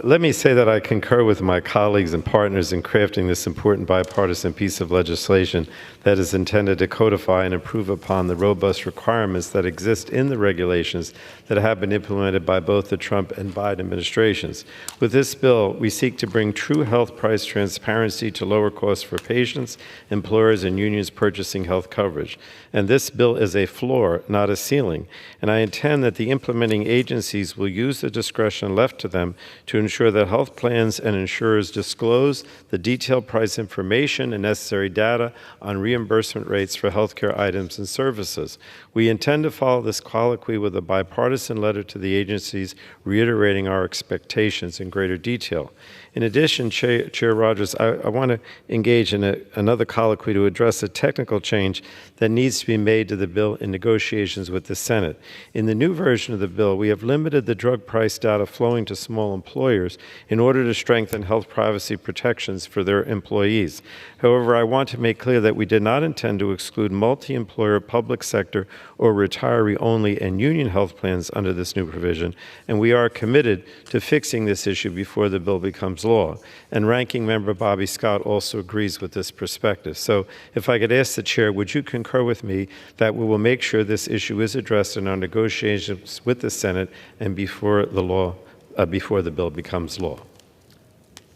Let me say that I concur with my colleagues and partners in crafting this important bipartisan piece of legislation that is intended to codify and improve upon the robust requirements that exist in the regulations that have been implemented by both the Trump and Biden administrations. With this bill, we seek to bring true health price transparency to lower costs for patients, employers, and unions purchasing health coverage. And this bill is a floor, not a ceiling. And I intend that the implementing agencies will use the discretion left to them to ensure that health plans and insurers disclose the detailed price information and necessary data on reimbursement rates for healthcare items and services. We intend to follow this colloquy with a bipartisan letter to the agencies reiterating our expectations in greater detail. In addition, Chair Rogers, I want to engage in another colloquy to address a technical change that needs to be made to the bill in negotiations with the Senate. In the new version of the bill, we have limited the drug price data flowing to small employers in order to strengthen health privacy protections for their employees. However, I want to make clear that we did not intend to exclude multi-employer, public sector, or retiree-only and union health plans under this new provision, and we are committed to fixing this issue before the bill becomes law. And Ranking Member Bobby Scott also agrees with this perspective. So if I could ask the Chair, would you concur with me that we will make sure this issue is addressed in our negotiations with the Senate and before the bill becomes law?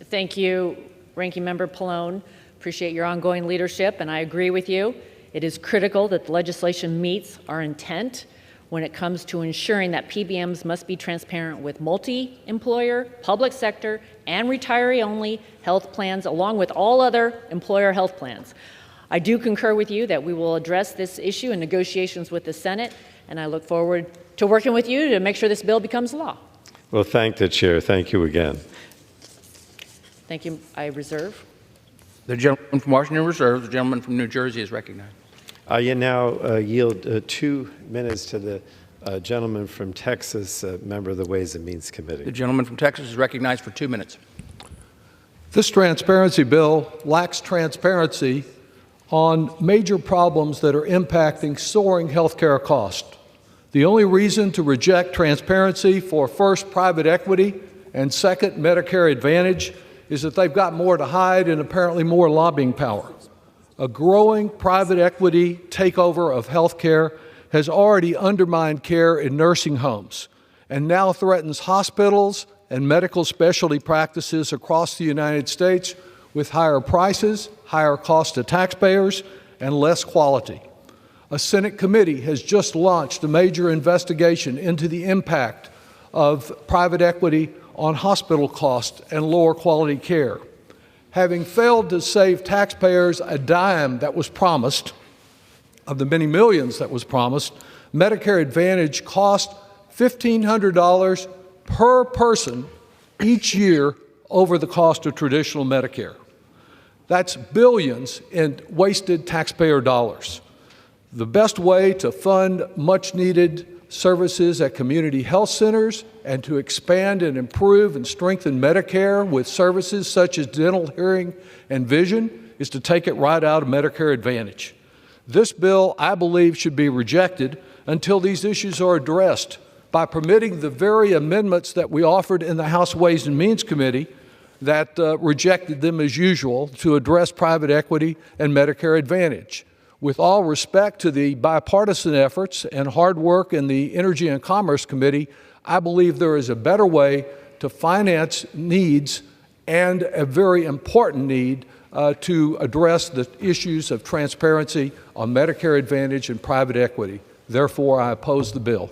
Thank you, Ranking Member Pallone. Appreciate your ongoing leadership, and I agree with you. It is critical that the legislation meets our intent when it comes to ensuring that PBMs must be transparent with multi-employer, public sector, and retiree-only health plans, along with all other employer health plans. I do concur with you that we will address this issue in negotiations with the Senate, and I look forward to working with you to make sure this bill becomes law. Well, thank the Chair. Thank you again. Thank you. I reserve. The gentleman from Washington reserves. The gentleman from New Jersey is recognized. You now yield 2 minutes to the gentleman from Texas, member of the Ways and Means Committee. The gentleman from Texas is recognized for 2 minutes. This transparency bill lacks transparency on major problems that are impacting soaring health care costs. The only reason to reject transparency for first private equity and second Medicare Advantage is that they've got more to hide and apparently more lobbying power. A growing private equity takeover of health care has already undermined care in nursing homes and now threatens hospitals and medical specialty practices across the United States with higher prices, higher cost to taxpayers, and less quality. A Senate committee has just launched a major investigation into the impact of private equity on hospital costs and lower quality care. Having failed to save taxpayers a dime that was promised, of the many millions that was promised, Medicare Advantage cost $1,500 per person each year over the cost of traditional Medicare. That's billions in wasted taxpayer dollars. The best way to fund much-needed services at community health centers and to expand and improve and strengthen Medicare with services such as dental, hearing, and vision is to take it right out of Medicare Advantage. This bill, I believe, should be rejected until these issues are addressed by permitting the very amendments that we offered in the House Ways and Means Committee that rejected them as usual to address private equity and Medicare Advantage. With all respect to the bipartisan efforts and hard work in the Energy and Commerce Committee, I believe there is a better way to finance needs and a very important need to address the issues of transparency on Medicare Advantage and private equity. Therefore, I oppose the bill.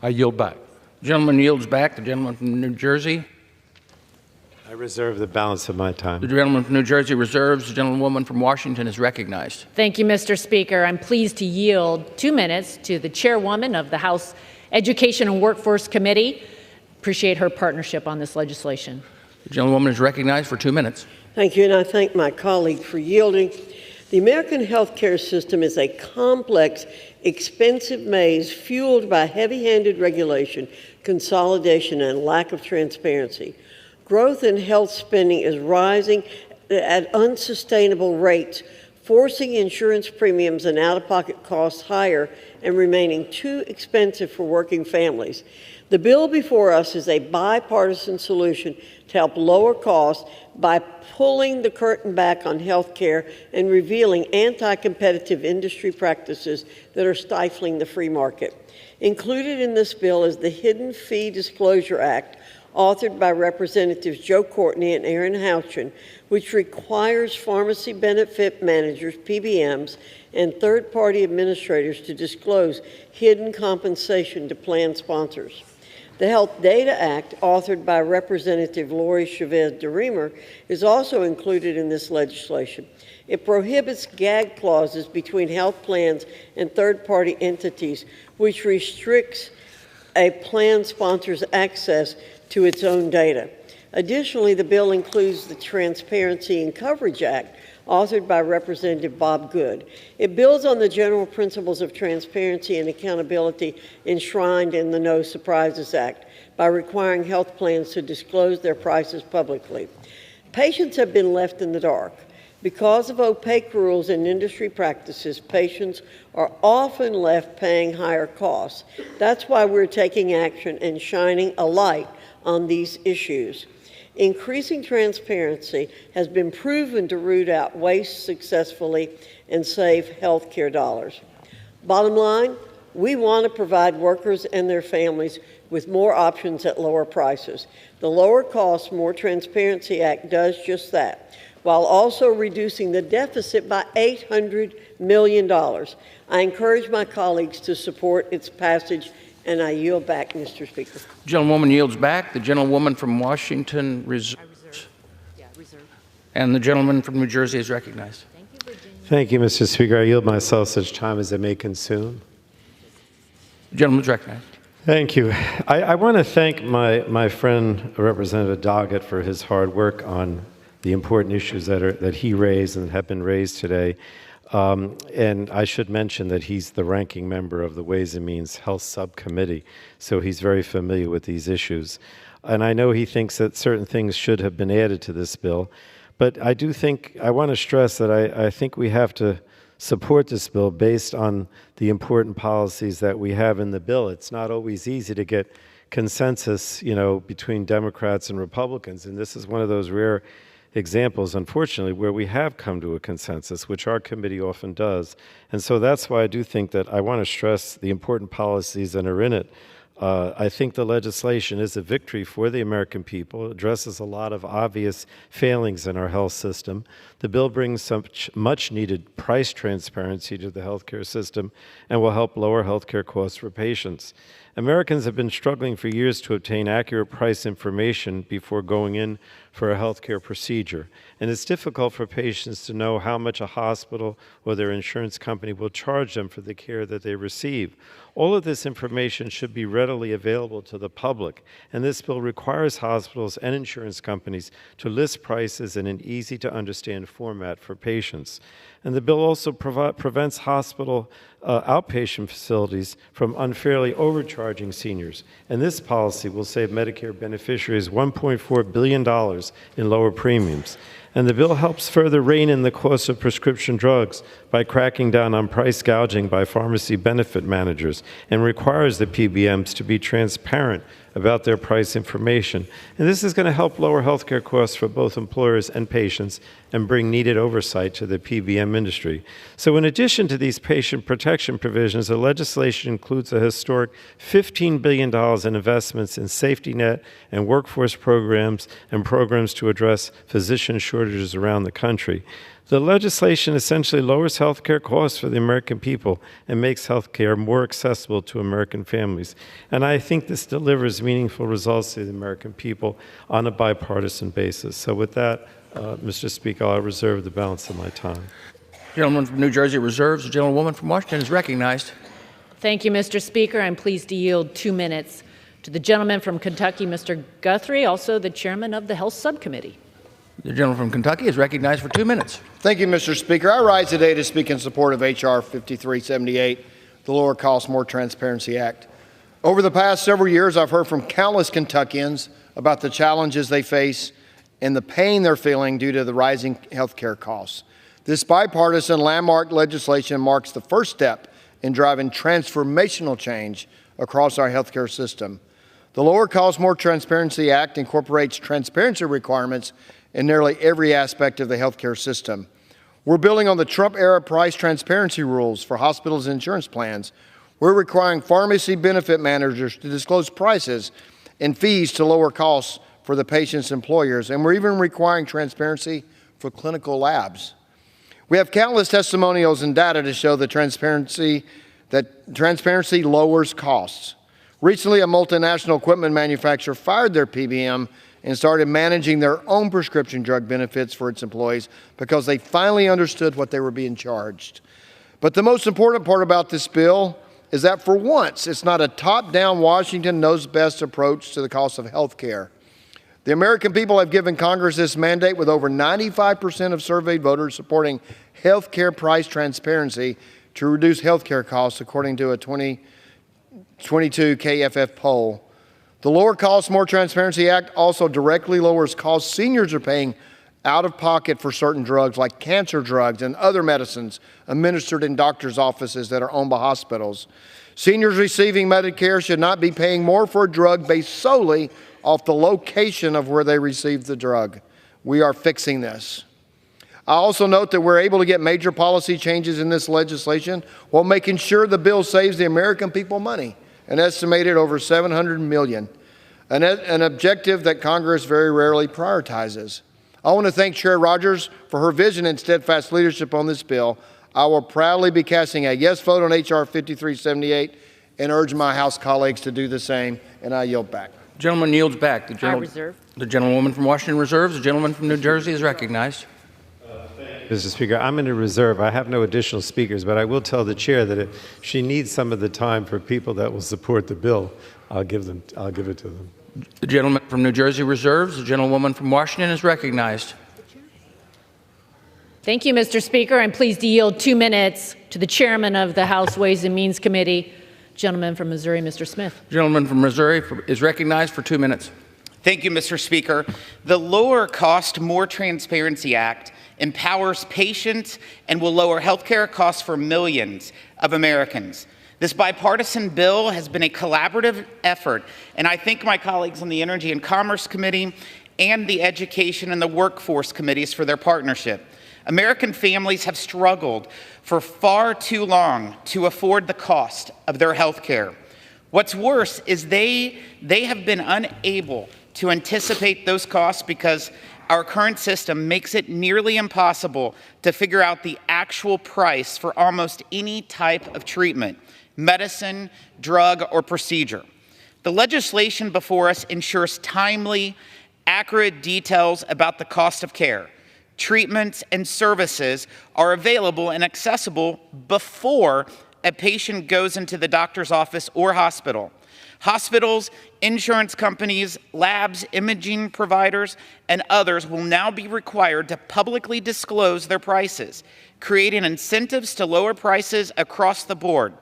I yield back. The gentleman yields back. The gentleman from New Jersey. I reserve the balance of my time. The gentleman from New Jersey reserves. The gentlewoman from Washington is recognized. Thank you, Mr. Speaker. I'm pleased to yield 2 minutes to the chairwoman of the House Education and Workforce Committee. Appreciate her partnership on this legislation. The gentlewoman is recognized for 2 minutes. Thank you, and I thank my colleague for yielding. The American healthcare system is a complex, expensive maze fueled by heavy-handed regulation, consolidation, and lack of transparency. Growth in health spending is rising at unsustainable rates, forcing insurance premiums and out-of-pocket costs higher and remaining too expensive for working families. The bill before us is a bipartisan solution to help lower costs by pulling the curtain back on health care and revealing anti-competitive industry practices that are stifling the free market. Included in this bill is the Hidden Fee Disclosure Act, authored by Representatives Joe Courtney and Aaron Houchin, which requires pharmacy benefit managers, PBMs, and third-party administrators to disclose hidden compensation to plan sponsors. The Health Data Act, authored by Representative Lori Chavez DeRemer, is also included in this legislation. It prohibits gag clauses between health plans and third-party entities, which restricts a plan sponsor's access to its own data. Additionally, the bill includes the Transparency in Coverage Act, authored by Representative Bob Good. It builds on the general principles of transparency and accountability enshrined in the No Surprises Act by requiring health plans to disclose their prices publicly. Patients have been left in the dark. Because of opaque rules and industry practices, patients are often left paying higher costs. That's why we're taking action and shining a light on these issues. Increasing transparency has been proven to root out waste successfully and save healthcare dollars. Bottom line, we want to provide workers and their families with more options at lower prices. The Lower Cost, More Transparency Act does just that, while also reducing the deficit by $800 million. I encourage my colleagues to support its passage, and I yield back, Mr. Speaker. Gentlewoman yields back. The gentlewoman from Washington reserves. And the gentleman from New Jersey is recognized. Thank you, Mr. Speaker. I yield myself such time as I may consume. The gentleman is recognized. Thank you. I want to thank my friend, Representative Doggett, for his hard work on the important issues that he raised and have been raised today. And I should mention that he's the ranking member of the Ways and Means Health Subcommittee, so he's very familiar with these issues. And I know he thinks that certain things should have been added to this bill, but I want to stress that I think we have to support this bill based on the important policies that we have in the bill. It's not always easy to get consensus, between Democrats and Republicans, and this is one of those rare examples, unfortunately, where we have come to a consensus, which our committee often does. And so that's why I do think that I want to stress the important policies that are in it. I think the legislation is a victory for the American people. It addresses a lot of obvious failings in our health system. The bill brings some much-needed price transparency to the healthcare system and will help lower healthcare costs for patients. Americans have been struggling for years to obtain accurate price information before going in for a healthcare procedure, and it's difficult for patients to know how much a hospital or their insurance company will charge them for the care that they receive. All of this information should be readily available to the public, and this bill requires hospitals and insurance companies to list prices in an easy-to-understand format for patients. And the bill also prevents hospital outpatient facilities from unfairly overcharging seniors. And this policy will save Medicare beneficiaries $1.4 billion in lower premiums. And the bill helps further rein in the cost of prescription drugs by cracking down on price gouging by pharmacy benefit managers and requires the PBMs to be transparent about their price information. And this is going to help lower healthcare costs for both employers and patients and bring needed oversight to the PBM industry. So in addition to these patient protection provisions, the legislation includes a historic $15 billion in investments in safety net and workforce programs and programs to address physician shortages around the country. The legislation essentially lowers health care costs for the American people and makes health care more accessible to American families. And I think this delivers meaningful results to the American people on a bipartisan basis. So with that, Mr. Speaker, I'll reserve the balance of my time. Gentleman from New Jersey reserves. The gentlewoman from Washington is recognized. Thank you, Mr. Speaker. I'm pleased to yield 2 minutes to the gentleman from Kentucky, Mr. Guthrie, also the chairman of the Health Subcommittee. The gentleman from Kentucky is recognized for 2 minutes. Thank you, Mr. Speaker. I rise today to speak in support of H.R. 5378, the Lower Cost, More Transparency Act. Over the past several years, I've heard from countless Kentuckians about the challenges they face and the pain they're feeling due to the rising health care costs. This bipartisan landmark legislation marks the first step in driving transformational change across our health care system. The Lower Cost, More Transparency Act incorporates transparency requirements in nearly every aspect of the healthcare system. We're building on the Trump-era price transparency rules for hospitals and insurance plans. We're requiring pharmacy benefit managers to disclose prices and fees to lower costs for the patient's employers, and we're even requiring transparency for clinical labs. We have countless testimonials and data to show that transparency lowers costs. Recently, a multinational equipment manufacturer fired their PBM and started managing their own prescription drug benefits for its employees because they finally understood what they were being charged. But the most important part about this bill is that for once, it's not a top-down Washington knows best approach to the cost of health care. The American people have given Congress this mandate, with over 95% of surveyed voters supporting health care price transparency to reduce health care costs, according to a 2022 KFF poll. The Lower Cost, More Transparency Act also directly lowers costs seniors are paying out of pocket for certain drugs like cancer drugs and other medicines administered in doctors' offices that are owned by hospitals. Seniors receiving Medicare should not be paying more for a drug based solely off the location of where they received the drug. We are fixing this. I also note that we're able to get major policy changes in this legislation while making sure the bill saves the American people money, an estimated over $700 million, an objective that Congress very rarely prioritizes. I want to thank Chair Rogers for her vision and steadfast leadership on this bill. I will proudly be casting a yes vote on H.R. 5378 and urge my House colleagues to do the same, and I yield back. Gentleman yields back. I reserve. The gentlewoman from Washington reserves. The gentleman from New Jersey is recognized. Mr. Speaker, I'm going to reserve. I have no additional speakers, but I will tell the chair that if she needs some of the time for people that will support the bill, I'll give it to them. The gentleman from New Jersey reserves. The gentlewoman from Washington is recognized. Thank you, Mr. Speaker. I'm pleased to yield 2 minutes to the chairman of the House Ways and Means Committee, gentleman from Missouri, Mr. Smith. The gentleman from Missouri is recognized for 2 minutes. Thank you, Mr. Speaker. The Lower Cost, More Transparency Act empowers patients and will lower health care costs for millions of Americans. This bipartisan bill has been a collaborative effort, and I thank my colleagues on the Energy and Commerce Committee and the Education and the Workforce Committees for their partnership. American families have struggled for far too long to afford the cost of their health care. What's worse is they have been unable to anticipate those costs because our current system makes it nearly impossible to figure out the actual price for almost any type of treatment, medicine, drug, or procedure. The legislation before us ensures timely, accurate details about the cost of care. Treatments and services are available and accessible before a patient goes into the doctor's office or hospital. Hospitals, insurance companies, labs, imaging providers, and others will now be required to publicly disclose their prices, creating incentives to lower prices across the board.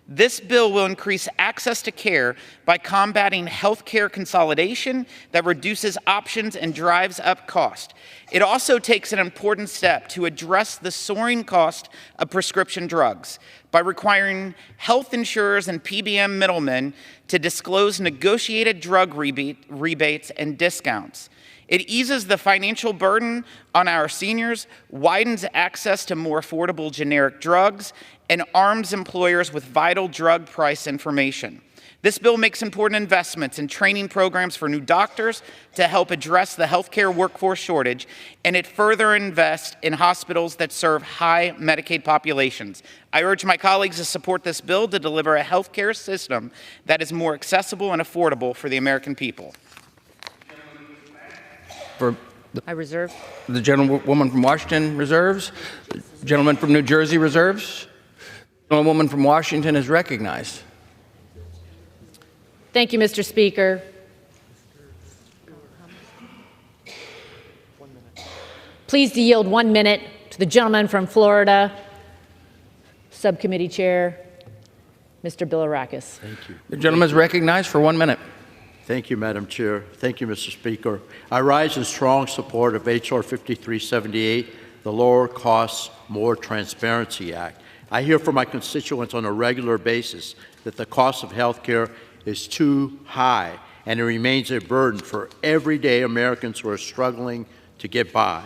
This bill will increase access to care by combating healthcare consolidation that reduces options and drives up cost. It also takes an important step to address the soaring cost of prescription drugs by requiring health insurers and PBM middlemen to disclose negotiated drug rebates and discounts. It eases the financial burden on our seniors, widens access to more affordable generic drugs, and arms employers with vital drug price information. This bill makes important investments in training programs for new doctors to help address the healthcare workforce shortage, and it further invests in hospitals that serve high Medicaid populations. I urge my colleagues to support this bill to deliver a healthcare system that is more accessible and affordable for the American people. I reserve. The gentlewoman from Washington reserves. The gentleman from New Jersey reserves. The gentlewoman from Washington is recognized. Thank you, Mr. Speaker. Pleased to yield 1 minute to the gentleman from Florida, Subcommittee Chair, Mr. Bilirakis. Thank you. The gentleman is recognized for 1 minute. Thank you, Madam Chair. Thank you, Mr. Speaker. I rise in strong support of H.R. 5378, the Lower Costs, More Transparency Act. I hear from my constituents on a regular basis that the cost of health care is too high, and it remains a burden for everyday Americans who are struggling to get by.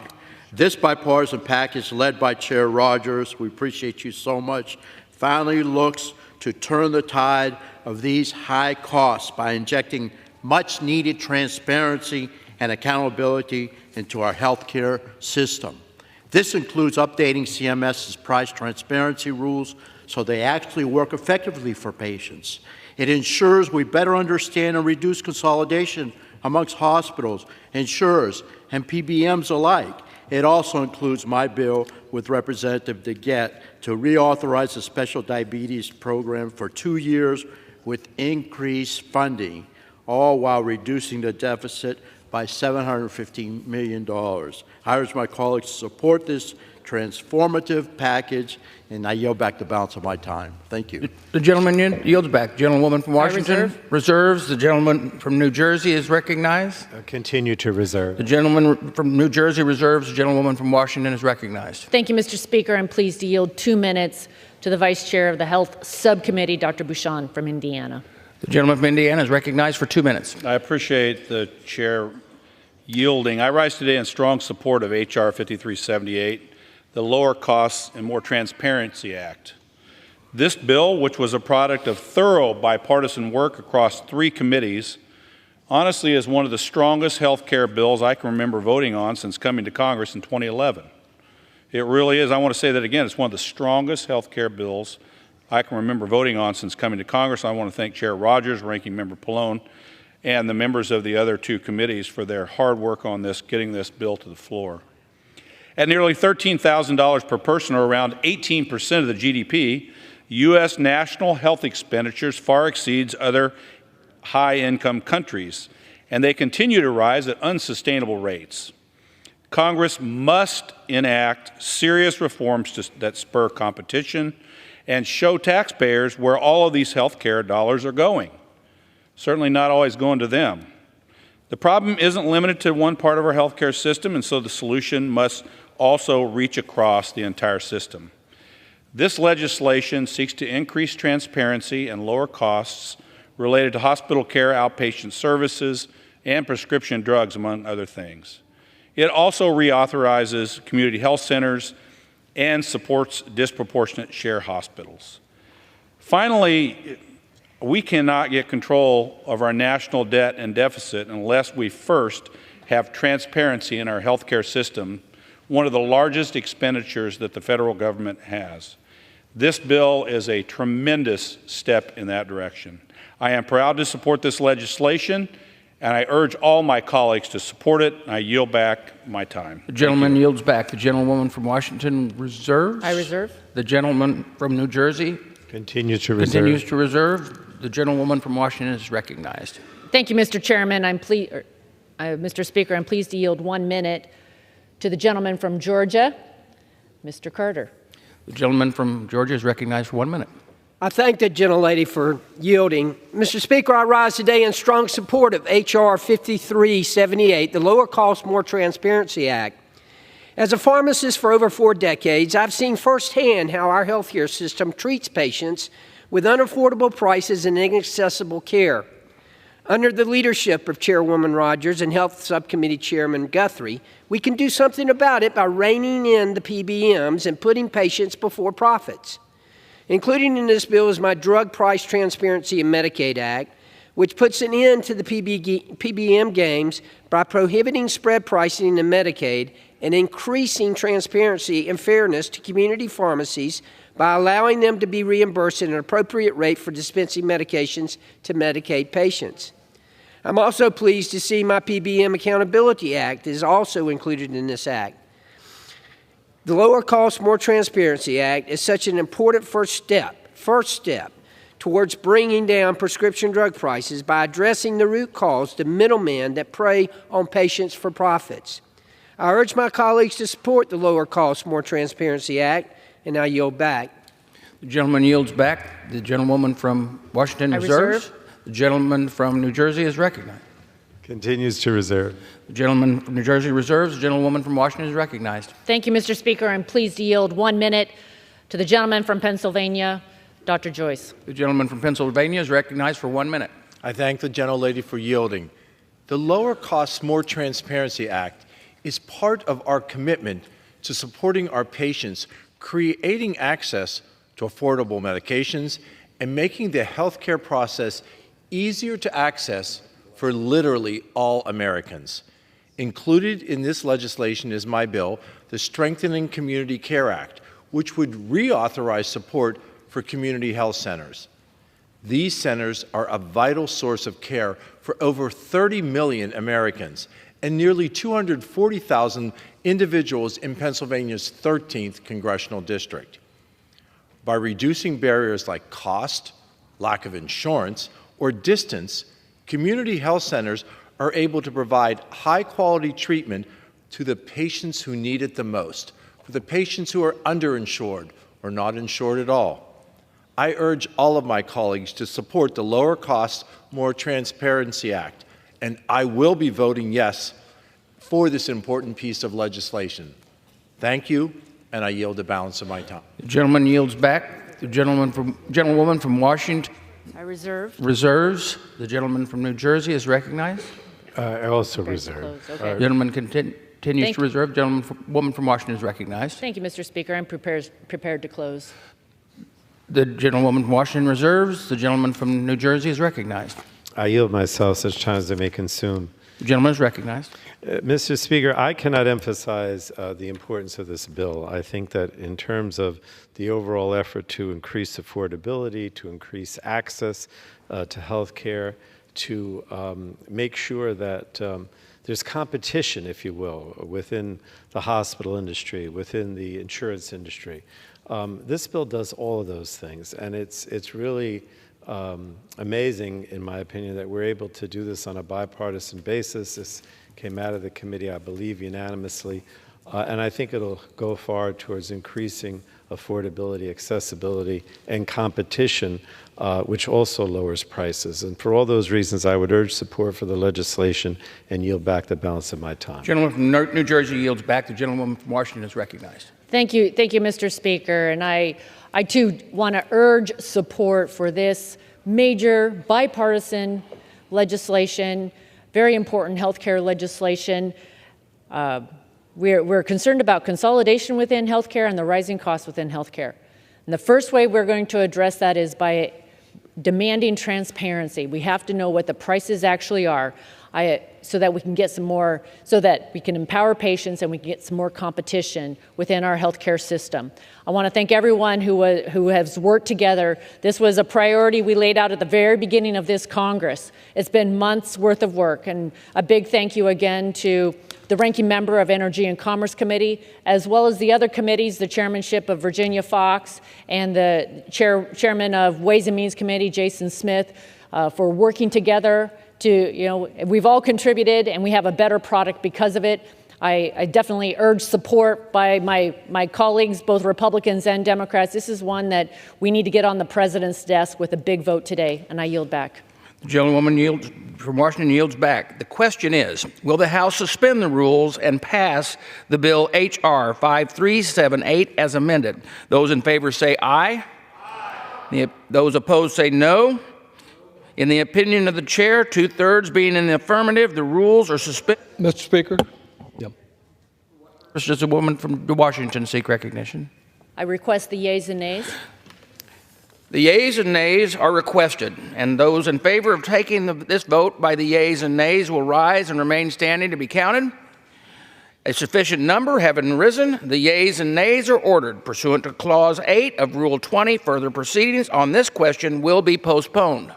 This bipartisan package, led by Chair Rogers, we appreciate you so much, finally looks to turn the tide of these high costs by injecting much-needed transparency and accountability into our healthcare system. This includes updating CMS's price transparency rules so they actually work effectively for patients. It ensures we better understand and reduce consolidation amongst hospitals, insurers, and PBMs alike. It also includes my bill with Representative DeGette to reauthorize the Special Diabetes Program for 2 years with increased funding, all while reducing the deficit by $715 million. I urge my colleagues to support this transformative package, and I yield back the balance of my time. Thank you. The gentleman yields back. Gentlewoman from Washington reserves. The gentleman from New Jersey is recognized. Continue to reserve. The gentleman from New Jersey reserves. The gentlewoman from Washington is recognized. Thank you, Mr. Speaker. I'm pleased to yield 2 minutes to the Vice Chair of the Health Subcommittee, Dr. Bouchon from Indiana. The gentleman from Indiana is recognized for 2 minutes. I appreciate the Chair yielding. I rise today in strong support of H.R. 5378, the Lower Costs and More Transparency Act. This bill, which was a product of thorough bipartisan work across 3 committees, honestly is one of the strongest health care bills I can remember voting on since coming to Congress in 2011. It really is. I want to say that again. It's one of the strongest health care bills I can remember voting on since coming to Congress. I want to thank Chair Rogers, Ranking Member Pallone, and the members of the other 2 committees for their hard work on this, getting this bill to the floor. At nearly $13,000 per person, or around 18% of the GDP, U.S. national health expenditures far exceeds other high-income countries, and they continue to rise at unsustainable rates. Congress must enact serious reforms that spur competition and show taxpayers where all of these health care dollars are going. Certainly not always going to them. The problem isn't limited to one part of our health care system, and so the solution must also reach across the entire system. This legislation seeks to increase transparency and lower costs related to hospital care, outpatient services, and prescription drugs, among other things. It also reauthorizes community health centers and supports disproportionate share hospitals. Finally, we cannot get control of our national debt and deficit unless we first have transparency in our healthcare system, one of the largest expenditures that the federal government has. This bill is a tremendous step in that direction. I am proud to support this legislation, and I urge all my colleagues to support it. I yield back my time. The gentleman yields back. The gentlewoman from Washington reserves. I reserve. The gentleman from New Jersey continues to reserve. Continues to reserve. The gentlewoman from Washington is recognized. Thank you, Mr. Chairman. Mr. Speaker, I'm pleased to yield 1 minute to the gentleman from Georgia, Mr. Carter. The gentleman from Georgia is recognized for 1 minute. I thank the gentlelady for yielding. Mr. Speaker, I rise today in strong support of H.R. 5378, the Lower Cost, More Transparency Act. As a pharmacist for over 4 decades, I've seen firsthand how our healthcare system treats patients with unaffordable prices and inaccessible care. Under the leadership of Chairwoman Rogers and Health Subcommittee Chairman Guthrie, we can do something about it by reining in the PBMs and putting patients before profits. Including in this bill is my Drug Price Transparency and Medicaid Act, which puts an end to the PBM games by prohibiting spread pricing in Medicaid and increasing transparency and fairness to community pharmacies by allowing them to be reimbursed at an appropriate rate for dispensing medications to Medicaid patients. I'm also pleased to see my PBM Accountability Act is also included in this act. The Lower Cost, More Transparency Act is such an important first step towards bringing down prescription drug prices by addressing the root cause, the middlemen that prey on patients for profits. I urge my colleagues to support the Lower Cost, More Transparency Act, and I yield back. The gentleman yields back. The gentlewoman from Washington reserves. The gentleman from New Jersey is recognized. Continues to reserve. The gentleman from New Jersey reserves. The gentlewoman from Washington is recognized. Thank you, Mr. Speaker. I'm pleased to yield 1 minute to the gentleman from Pennsylvania, Dr. Joyce. The gentleman from Pennsylvania is recognized for 1 minute. I thank the gentlelady for yielding. The Lower Costs, More Transparency Act is part of our commitment to supporting our patients, creating access to affordable medications, and making the healthcare process easier to access for literally all Americans. Included in this legislation is my bill, the Strengthening Community Care Act, which would reauthorize support for community health centers. These centers are a vital source of care for over 30 million Americans and nearly 240,000 individuals in Pennsylvania's 13th congressional district. By reducing barriers like cost, lack of insurance, or distance, community health centers are able to provide high-quality treatment to the patients who need it the most, for the patients who are underinsured or not insured at all. I urge all of my colleagues to support the Lower Cost, More Transparency Act, and I will be voting yes for this important piece of legislation. Thank you, and I yield the balance of my time. The gentleman yields back. The gentlewoman from Washington I reserve. reserves. The gentleman from New Jersey is recognized. I also reserve. Okay. Gentleman continues to reserve. Woman from Washington is recognized. Thank you, Mr. Speaker. I'm prepared to close. The gentlewoman from Washington reserves. The gentleman from New Jersey is recognized. I yield myself such time as I may consume. The gentleman is recognized. Mr. Speaker, I cannot emphasize the importance of this bill. I think that in terms of the overall effort to increase affordability, to increase access to health care, to make sure that there's competition, if you will, within the hospital industry, within the insurance industry. This bill does all of those things, and it's really amazing, in my opinion, that we're able to do this on a bipartisan basis. This came out of the committee, I believe, unanimously, and I think it'll go far towards increasing affordability, accessibility, and competition, which also lowers prices. And for all those reasons, I would urge support for the legislation and yield back the balance of my time. Gentleman from New Jersey yields back. The gentleman from Washington is recognized. Thank you, Mr. Speaker. And I too want to urge support for this major bipartisan legislation, very important health care legislation. We're concerned about consolidation within healthcare and the rising costs within healthcare. And the first way we're going to address that is by demanding transparency. We have to know what the prices actually are, so that we can get some more, so that we can empower patients and we can get some more competition within our healthcare system. I want to thank everyone who has worked together. This was a priority we laid out at the very beginning of this Congress. It's been months worth of work, and a big thank you again to the ranking member of Energy and Commerce Committee, as well as the other committees, the chairmanship of Virginia Fox and the chairman of Ways and Means Committee, Jason Smith, for working together to, we've all contributed and we have a better product because of it. I definitely urge support by my colleagues, both Republicans and Democrats. This is one that we need to get on the president's desk with a big vote today, and I yield back. The gentlewoman from Washington yields back. The question is, will the House suspend the rules and pass the bill H.R. 5378 as amended? Those in favor say aye. Aye. Those opposed say no. In the opinion of the chair, 2/3 being in the affirmative, the rules are suspended. Mr. Speaker? Yep. Does a woman from Washington seek recognition? I request the yeas and nays. The yeas and nays are requested, and those in favor of taking this vote by the yeas and nays will rise and remain standing to be counted. A sufficient number having risen, the yeas and nays are ordered. Pursuant to Clause 8 of Rule 20, further proceedings on this question will be postponed.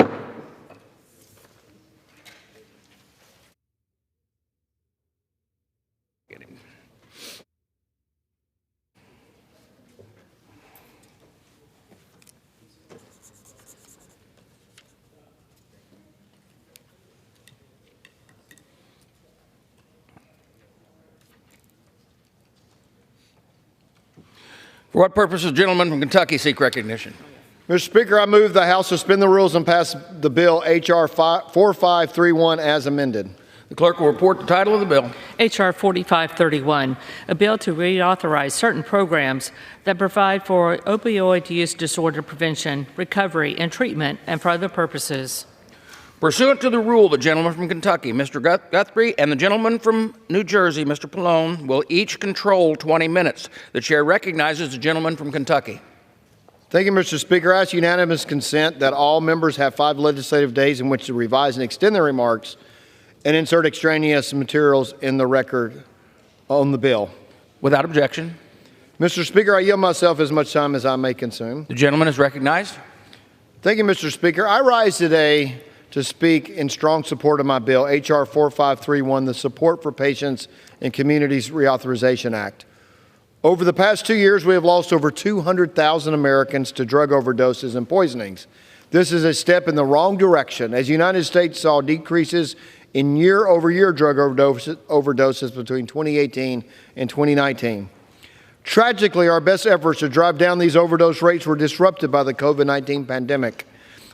For what purpose does the gentleman from Kentucky seek recognition? Mr. Speaker, I move the House suspend the rules and pass the bill H.R. 4531 as amended. The clerk will report the title of the bill. H.R. 4531, a bill to reauthorize certain programs that provide for opioid use disorder prevention, recovery, and treatment, and for other purposes. Pursuant to the rule, the gentleman from Kentucky, Mr. Guthrie, and the gentleman from New Jersey, Mr. Pallone, will each control 20 minutes. The chair recognizes the gentleman from Kentucky. Thank you, Mr. Speaker. I ask unanimous consent that all members have 5 legislative days in which to revise and extend their remarks and insert extraneous materials in the record on the bill. Without objection. Mr. Speaker, I yield myself as much time as I may consume. The gentleman is recognized. Thank you, Mr. Speaker. I rise today to speak in strong support of my bill, H.R. 4531, the Support for Patients and Communities Reauthorization Act. Over the past 2 years, we have lost over 200,000 Americans to drug overdoses and poisonings. This is a step in the wrong direction, as the United States saw decreases in year-over-year drug overdoses between 2018 and 2019. Tragically, our best efforts to drive down these overdose rates were disrupted by the COVID-19 pandemic,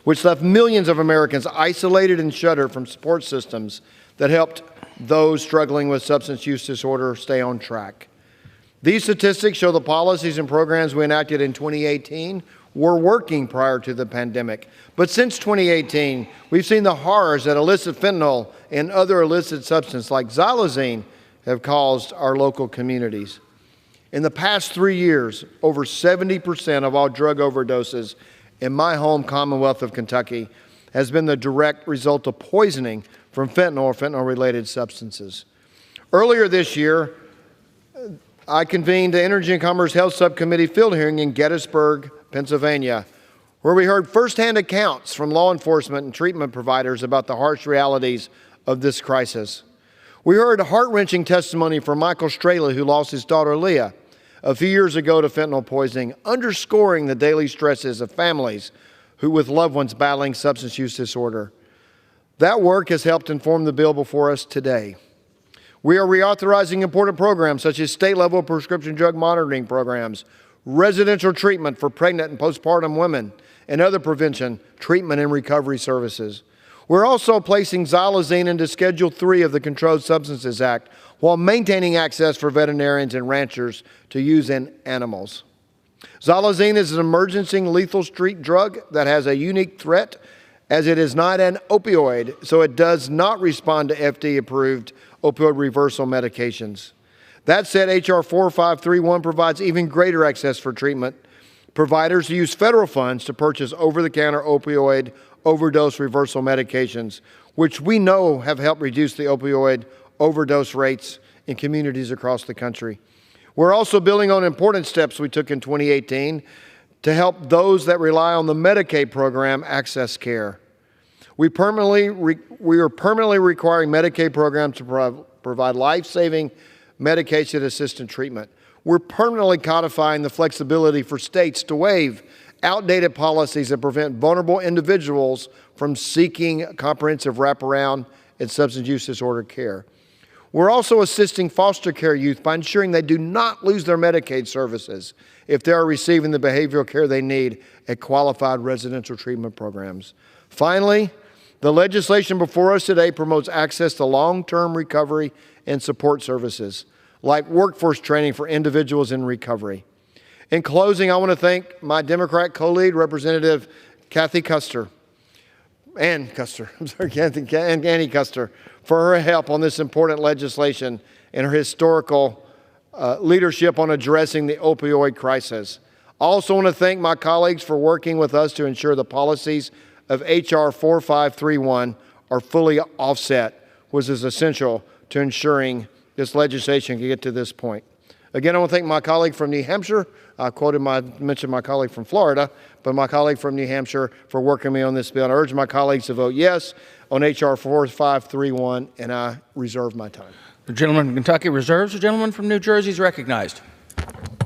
which left millions of Americans isolated and shuttered from support systems that helped those struggling with substance use disorder stay on track. These statistics show the policies and programs we enacted in 2018 were working prior to the pandemic. But since 2018, we've seen the horrors that illicit fentanyl and other illicit substances like xylazine have caused our local communities. In the past 3 years, over 70% of all drug overdoses in my home Commonwealth of Kentucky has been the direct result of poisoning from fentanyl or fentanyl-related substances. Earlier this year, I convened the Energy and Commerce Health Subcommittee field hearing in Gettysburg, Pennsylvania, where we heard firsthand accounts from law enforcement and treatment providers about the harsh realities of this crisis. We heard heart-wrenching testimony from Michael Straley, who lost his daughter Leah a few years ago to fentanyl poisoning, underscoring the daily stresses of families who with loved ones battling substance use disorder. That work has helped inform the bill before us today. We are reauthorizing important programs such as state-level prescription drug monitoring programs, residential treatment for pregnant and postpartum women, and other prevention, treatment, and recovery services. We're also placing xylazine into Schedule 3 of the Controlled Substances Act while maintaining access for veterinarians and ranchers to use in animals. Xylazine is an emergency lethal street drug that has a unique threat as it is not an opioid, so it does not respond to FDA-approved opioid reversal medications. That said, H.R. 4531 provides even greater access for treatment providers to use federal funds to purchase over-the-counter opioid overdose reversal medications, which we know have helped reduce the opioid overdose rates in communities across the country. We're also building on important steps we took in 2018 to help those that rely on the Medicaid program access care. We are permanently requiring Medicaid programs to provide life-saving medication-assisted treatment. We're permanently codifying the flexibility for states to waive outdated policies that prevent vulnerable individuals from seeking comprehensive wraparound and substance use disorder care. We're also assisting foster care youth by ensuring they do not lose their Medicaid services if they are receiving the behavioral care they need at qualified residential treatment programs. Finally, the legislation before us today promotes access to long-term recovery and support services, like workforce training for individuals in recovery. In closing, I want to thank my Democrat co-lead, Representative Annie Kuster, for her help on this important legislation and her historical leadership on addressing the opioid crisis. I also want to thank my colleagues for working with us to ensure the policies of H.R. 4531 are fully offset, which is essential to ensuring this legislation can get to this point. Again, I want to thank my colleague from New Hampshire. I mentioned my colleague from Florida, but my colleague from New Hampshire for working with me on this bill. And I urge my colleagues to vote yes on H.R. 4531, and I reserve my time. The gentleman from Kentucky reserves. The gentleman from New Jersey is recognized.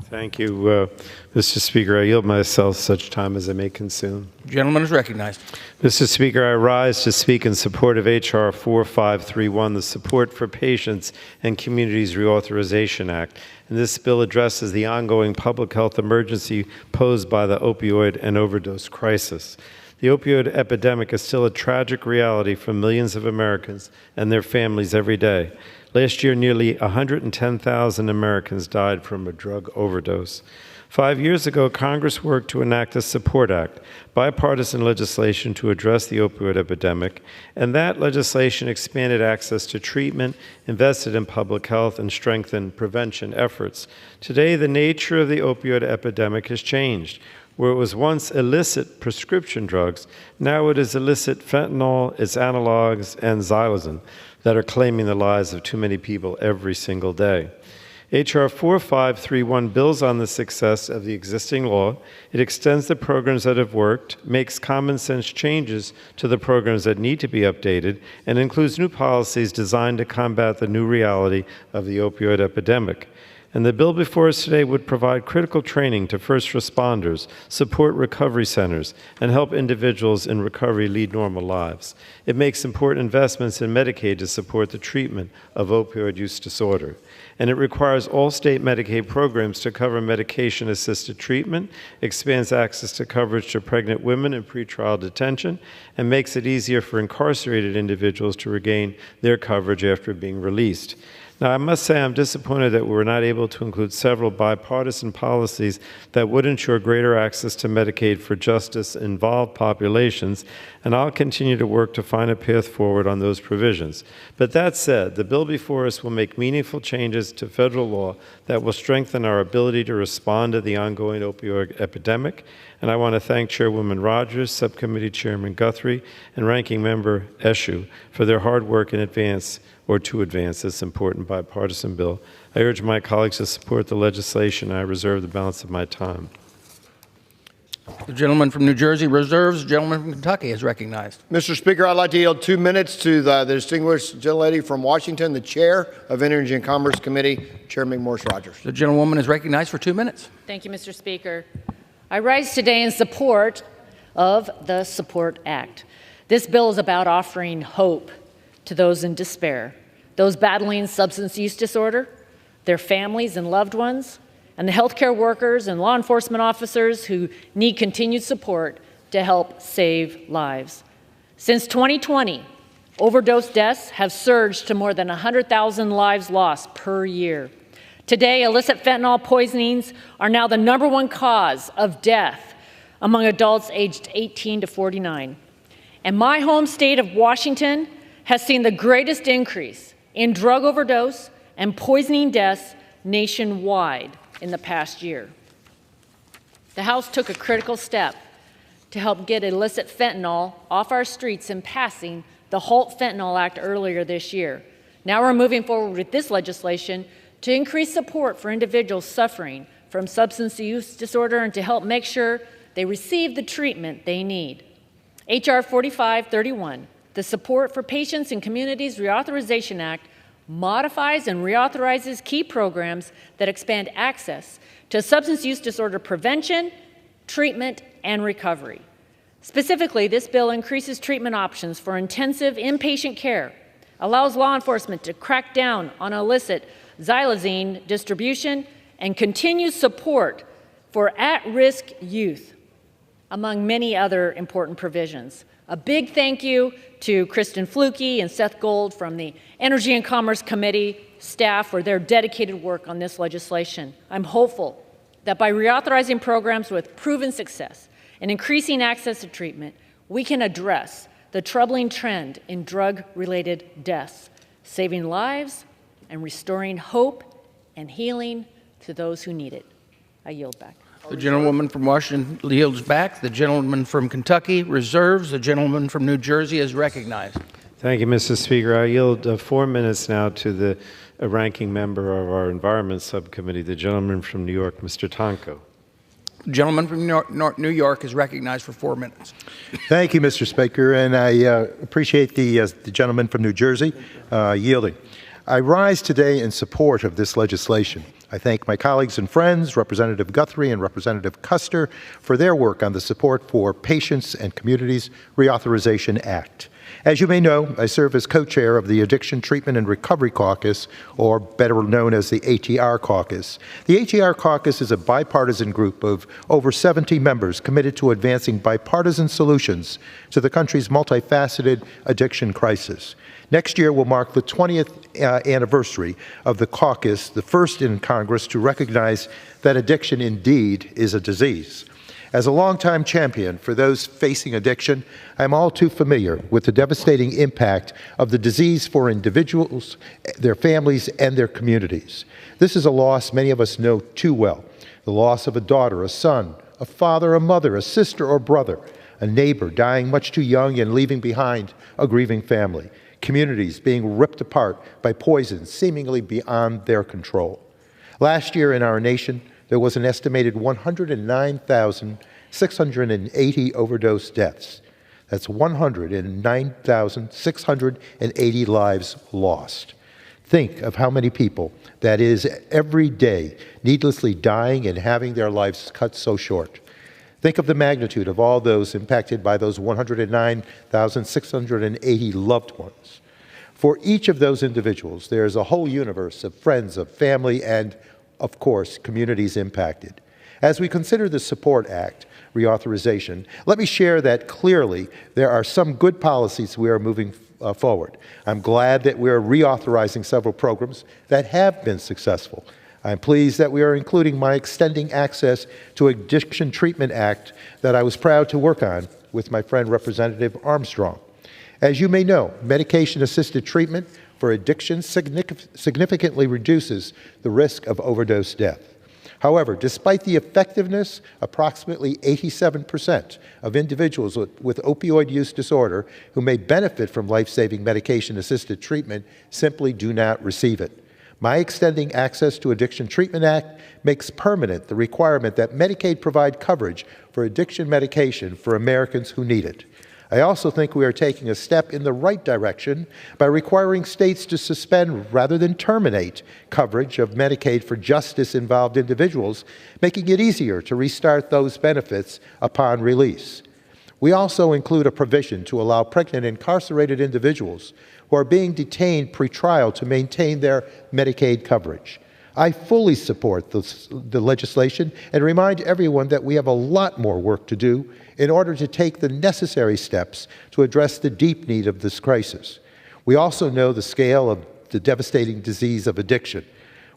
Thank you, Mr. Speaker. I yield myself such time as I may consume. The gentleman is recognized. Mr. Speaker, I rise to speak in support of H.R. 4531, the Support for Patients and Communities Reauthorization Act. And this bill addresses the ongoing public health emergency posed by the opioid and overdose crisis. The opioid epidemic is still a tragic reality for millions of Americans and their families every day. Last year, nearly 110,000 Americans died from a drug overdose. 5 years ago, Congress worked to enact a Support Act, bipartisan legislation to address the opioid epidemic, and that legislation expanded access to treatment, invested in public health, and strengthened prevention efforts. Today, the nature of the opioid epidemic has changed. Where it was once illicit prescription drugs, now it is illicit fentanyl, its analogs, and xylazine that are claiming the lives of too many people every single day. H.R. 4531 builds on the success of the existing law. It extends the programs that have worked, makes common sense changes to the programs that need to be updated, and includes new policies designed to combat the new reality of the opioid epidemic. And the bill before us today would provide critical training to first responders, support recovery centers, and help individuals in recovery lead normal lives. It makes important investments in Medicaid to support the treatment of opioid use disorder. And it requires all state Medicaid programs to cover medication-assisted treatment, expands access to coverage to pregnant women in pretrial detention, and makes it easier for incarcerated individuals to regain their coverage after being released. Now, I must say I'm disappointed that we were not able to include several bipartisan policies that would ensure greater access to Medicaid for justice-involved populations, and I'll continue to work to find a path forward on those provisions. But that said, the bill before us will make meaningful changes to federal law that will strengthen our ability to respond to the ongoing opioid epidemic, and I want to thank Chairwoman Rogers, Subcommittee Chairman Guthrie, and Ranking Member Eshoo for their hard work in advance to advance this important bipartisan bill. I urge my colleagues to support the legislation. I reserve the balance of my time. The gentleman from New Jersey reserves. The gentleman from Kentucky is recognized. Mr. Speaker, I'd like to yield 2 minutes to the distinguished gentlelady from Washington, the chair of Energy and Commerce Committee, Chair McMorris Rogers. The gentlewoman is recognized for 2 minutes. Thank you, Mr. Speaker. I rise today in support of the SUPPORT Act. This bill is about offering hope to those in despair, those battling substance use disorder, their families and loved ones, and the healthcare workers and law enforcement officers who need continued support to help save lives. Since 2020, overdose deaths have surged to more than 100,000 lives lost per year. Today, illicit fentanyl poisonings are now the #1 cause of death among adults aged 18 to 49. And my home state of Washington has seen the greatest increase in drug overdose and poisoning deaths nationwide in the past year. The House took a critical step to help get illicit fentanyl off our streets in passing the HALT Fentanyl Act earlier this year. Now we're moving forward with this legislation to increase support for individuals suffering from substance use disorder and to help make sure they receive the treatment they need. H.R. 4531, the Support for Patients and Communities Reauthorization Act, modifies and reauthorizes key programs that expand access to substance use disorder prevention, treatment, and recovery. Specifically, this bill increases treatment options for intensive inpatient care, allows law enforcement to crack down on illicit xylazine distribution, and continues support for at-risk youth, among many other important provisions. A big thank you to Kristen Fluke and Seth Gold from the Energy and Commerce Committee staff for their dedicated work on this legislation. I'm hopeful that by reauthorizing programs with proven success and increasing access to treatment, we can address the troubling trend in drug-related deaths, saving lives and restoring hope and healing to those who need it. I yield back. The gentlewoman from Washington yields back. The gentleman from Kentucky reserves. The gentleman from New Jersey is recognized. Thank you, Mr. Speaker. I yield 4 minutes now to the ranking member of our Environment Subcommittee, the gentleman from New York, Mr. Tonko. The gentleman from New York is recognized for 4 minutes. Thank you, Mr. Speaker, and I appreciate the gentleman from New Jersey yielding. I rise today in support of this legislation. I thank my colleagues and friends, Representative Guthrie and Representative Custer, for their work on the Support for Patients and Communities Reauthorization Act. As you may know, I serve as co-chair of the Addiction Treatment and Recovery Caucus, or better known as the ATR Caucus. The ATR Caucus is a bipartisan group of over 70 members committed to advancing bipartisan solutions to the country's multifaceted addiction crisis. Next year will mark the 20th anniversary of the caucus, the first in Congress to recognize that addiction indeed is a disease. As a longtime champion for those facing addiction, I'm all too familiar with the devastating impact of the disease for individuals, their families, and their communities. This is a loss many of us know too well. The loss of a daughter, a son, a father, a mother, a sister or brother, a neighbor dying much too young and leaving behind a grieving family. Communities being ripped apart by poison seemingly beyond their control. Last year in our nation, there was an estimated 109,680 overdose deaths. That's 109,680 lives lost. Think of how many people that is every day needlessly dying and having their lives cut so short. Think of the magnitude of all those impacted by those 109,680 loved ones. For each of those individuals, there is a whole universe of friends, of family, and, of course, communities impacted. As we consider the SUPPORT Act reauthorization, let me share that clearly there are some good policies we are moving forward. I'm glad that we are reauthorizing several programs that have been successful. I'm pleased that we are including my Extending Access to Addiction Treatment Act that I was proud to work on with my friend Representative Armstrong. As you may know, medication-assisted treatment for addiction significantly reduces the risk of overdose death. However, despite the effectiveness, approximately 87% of individuals with opioid use disorder who may benefit from life-saving medication-assisted treatment simply do not receive it. My Extending Access to Addiction Treatment Act makes permanent the requirement that Medicaid provide coverage for addiction medication for Americans who need it. I also think we are taking a step in the right direction by requiring states to suspend rather than terminate coverage of Medicaid for justice-involved individuals, making it easier to restart those benefits upon release. We also include a provision to allow pregnant incarcerated individuals who are being detained pretrial to maintain their Medicaid coverage. I fully support the legislation and remind everyone that we have a lot more work to do in order to take the necessary steps to address the deep need of this crisis. We also know the scale of the devastating disease of addiction.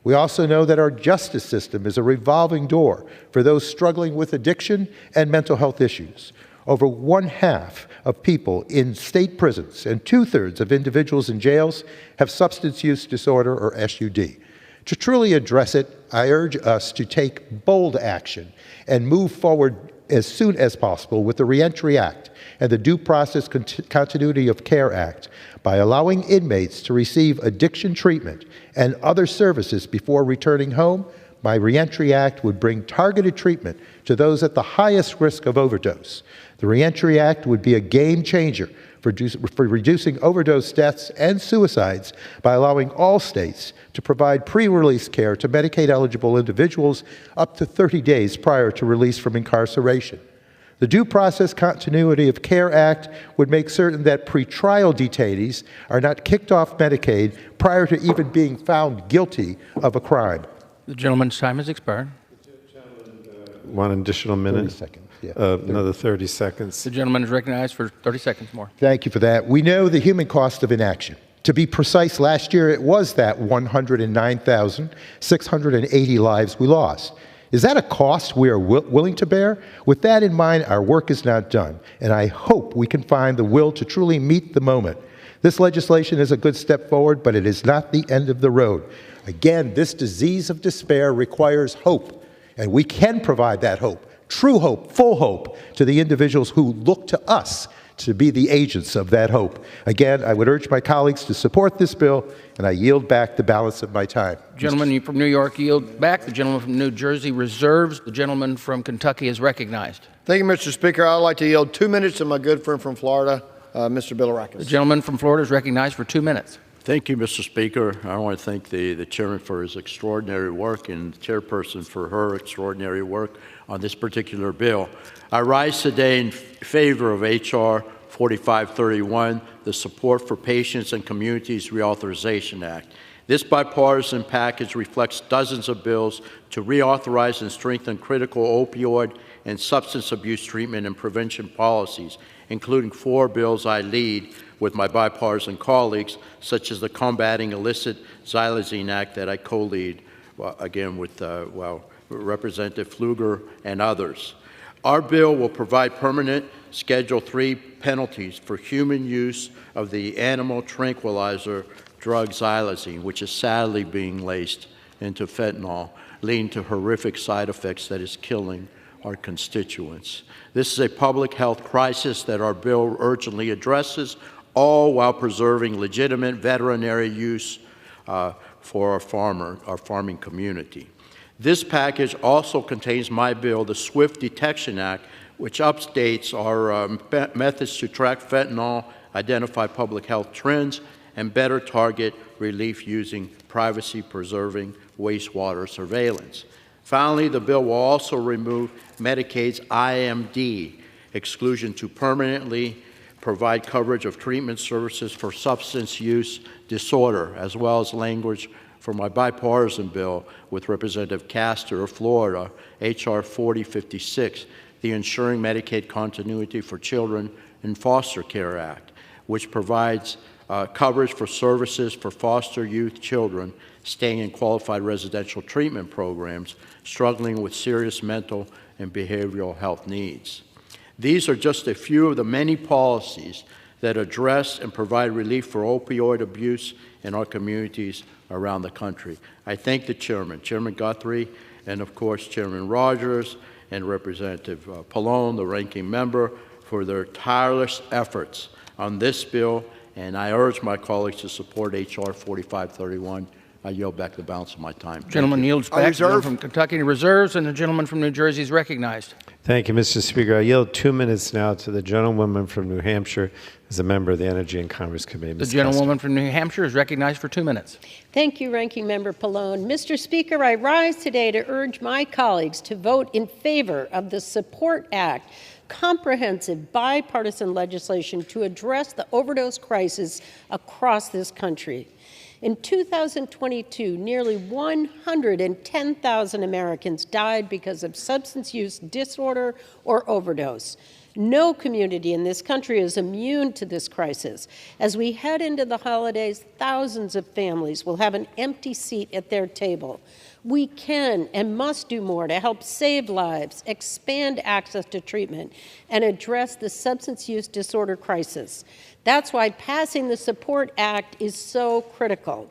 We also know that our justice system is a revolving door for those struggling with addiction and mental health issues. Over 1/2 of people in state prisons and 2/3 of individuals in jails have substance use disorder or SUD. To truly address it, I urge us to take bold action and move forward as soon as possible with the Reentry Act and the Due Process Continuity of Care Act by allowing inmates to receive addiction treatment and other services before returning home. My Reentry Act would bring targeted treatment to those at the highest risk of overdose. The Reentry Act would be a game changer for reducing overdose deaths and suicides by allowing all states to provide pre-release care to Medicaid-eligible individuals up to 30 days prior to release from incarceration. The Due Process Continuity of Care Act would make certain that pretrial detainees are not kicked off Medicaid prior to even being found guilty of a crime. The gentleman's time has expired. One additional minute. 30 seconds. Yeah. Another 30 seconds. The gentleman is recognized for 30 seconds more. Thank you for that. We know the human cost of inaction. To be precise, last year it was that 109,680 lives we lost. Is that a cost we are willing to bear? With that in mind, our work is not done, and I hope we can find the will to truly meet the moment. This legislation is a good step forward, but it is not the end of the road. Again, this disease of despair requires hope, and we can provide that hope, true hope, full hope, to the individuals who look to us to be the agents of that hope. Again, I would urge my colleagues to support this bill, and I yield back the balance of my time. Gentleman from New York yields back. The gentleman from New Jersey reserves. The gentleman from Kentucky is recognized. Thank you, Mr. Speaker. I'd like to yield 2 minutes to my good friend from Florida, Mr. Bilirakis. The gentleman from Florida is recognized for 2 minutes. Thank you, Mr. Speaker. I want to thank the chairman for his extraordinary work and the chairperson for her extraordinary work on this particular bill. I rise today in favor of H.R. 4531, the Support for Patients and Communities Reauthorization Act. This bipartisan package reflects dozens of bills to reauthorize and strengthen critical opioid and substance abuse treatment and prevention policies, including 4 bills I lead with my bipartisan colleagues, such as the Combating Illicit Xylazine Act that I co-lead, again with Representative Pfluger and others. Our bill will provide permanent Schedule III penalties for human use of the animal tranquilizer drug xylazine, which is sadly being laced into fentanyl, leading to horrific side effects that is killing our constituents. This is a public health crisis that our bill urgently addresses, all while preserving legitimate veterinary use for our farming community. This package also contains my bill, the Swift Detection Act, which updates our methods to track fentanyl, identify public health trends, and better target relief using privacy-preserving wastewater surveillance. Finally, the bill will also remove Medicaid's IMD exclusion to permanently provide coverage of treatment services for substance use disorder, as well as language for my bipartisan bill with Representative Castor of Florida, H.R. 4056, the Ensuring Medicaid Continuity for Children in Foster Care Act, which provides coverage for services for foster youth children staying in qualified residential treatment programs struggling with serious mental and behavioral health needs. These are just a few of the many policies that address and provide relief for opioid abuse in our communities around the country. I thank the chairman, Chairman Guthrie, and of course Chairman Rogers and Representative Pallone, the ranking member, for their tireless efforts on this bill, and I urge my colleagues to support H.R. 4531. I yield back the balance of my time. Gentleman yields back. The gentleman from Kentucky reserves, and the gentleman from New Jersey is recognized. Thank you, Mr. Speaker. I yield 2 minutes now to the gentlewoman from New Hampshire as a member of the Energy and Commerce Committee. The gentlewoman from New Hampshire is recognized for 2 minutes. Thank you, Ranking Member Pallone. Mr. Speaker, I rise today to urge my colleagues to vote in favor of the SUPPORT Act, comprehensive bipartisan legislation to address the overdose crisis across this country. In 2022, nearly 110,000 Americans died because of substance use disorder or overdose. No community in this country is immune to this crisis. As we head into the holidays, thousands of families will have an empty seat at their table. We can and must do more to help save lives, expand access to treatment, and address the substance use disorder crisis. That's why passing the SUPPORT Act is so critical.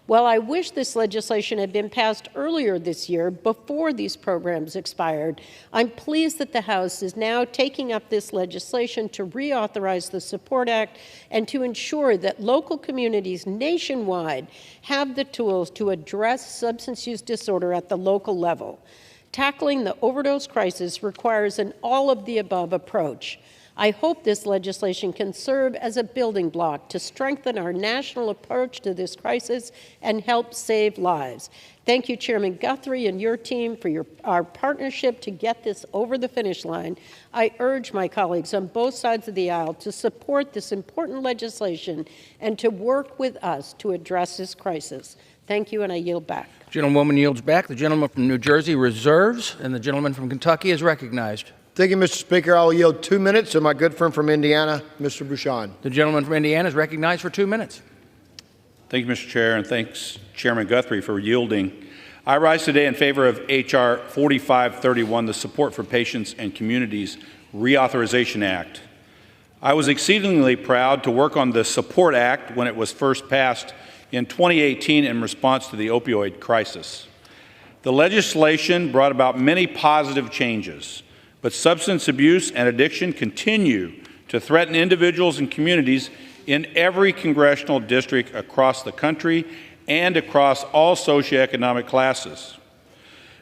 While I wish this legislation had been passed earlier this year, before these programs expired, I'm pleased that the House is now taking up this legislation to reauthorize the SUPPORT Act and to ensure that local communities nationwide have the tools to address substance use disorder at the local level. Tackling the overdose crisis requires an all-of-the-above approach. I hope this legislation can serve as a building block to strengthen our national approach to this crisis and help save lives. Thank you, Chairman Guthrie and your team for our partnership to get this over the finish line. I urge my colleagues on both sides of the aisle to support this important legislation and to work with us to address this crisis. Thank you, and I yield back. Gentlewoman yields back. The gentleman from New Jersey reserves, and the gentleman from Kentucky is recognized. Thank you, Mr. Speaker. I'll yield 2 minutes to my good friend from Indiana, Mr. Bouchon. The gentleman from Indiana is recognized for 2 minutes. Thank you, Mr. Chair, and thanks, Chairman Guthrie, for yielding. I rise today in favor of H.R. 4531, the Support for Patients and Communities Reauthorization Act. I was exceedingly proud to work on the SUPPORT Act when it was first passed in 2018 in response to the opioid crisis. The legislation brought about many positive changes, but substance abuse and addiction continue to threaten individuals and communities in every congressional district across the country and across all socioeconomic classes.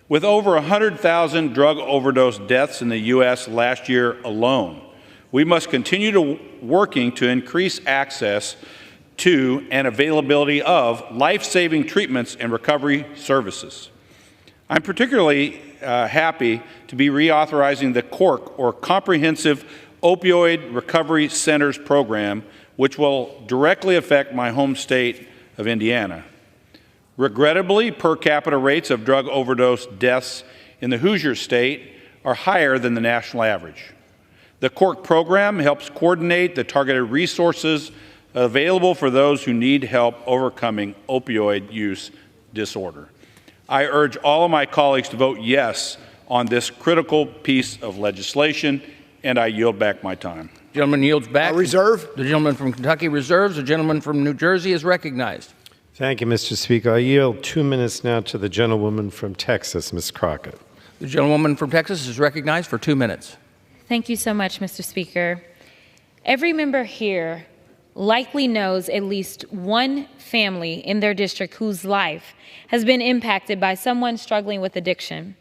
With over 100,000 drug overdose deaths in the U.S. last year alone, we must continue working to increase access to and availability of life-saving treatments and recovery services. I'm particularly happy to be reauthorizing the CORC, or Comprehensive Opioid Recovery Centers program, which will directly affect my home state of Indiana. Regrettably, per capita rates of drug overdose deaths in the Hoosier State are higher than the national average. The CORC program helps coordinate the targeted resources available for those who need help overcoming opioid use disorder. I urge all of my colleagues to vote yes on this critical piece of legislation, and I yield back my time. Gentleman yields back. Reserve. The gentleman from Kentucky reserves. The gentleman from New Jersey is recognized. Thank you, Mr. Speaker. I yield 2 minutes now to the gentlewoman from Texas, Ms. Crockett. The gentlewoman from Texas is recognized for 2 minutes. Thank you so much, Mr. Speaker. Every member here likely knows at least one family in their district whose life has been impacted by someone struggling with addiction.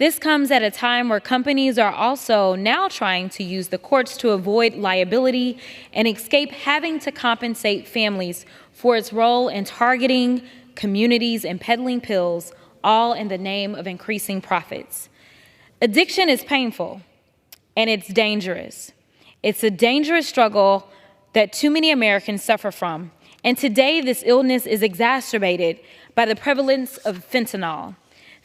This comes at a time where companies are also now trying to use the courts to avoid liability and escape having to compensate families for its role in targeting communities and peddling pills, all in the name of increasing profits. Addiction is painful and it's dangerous. It's a dangerous struggle that too many Americans suffer from. And today, this illness is exacerbated by the prevalence of fentanyl.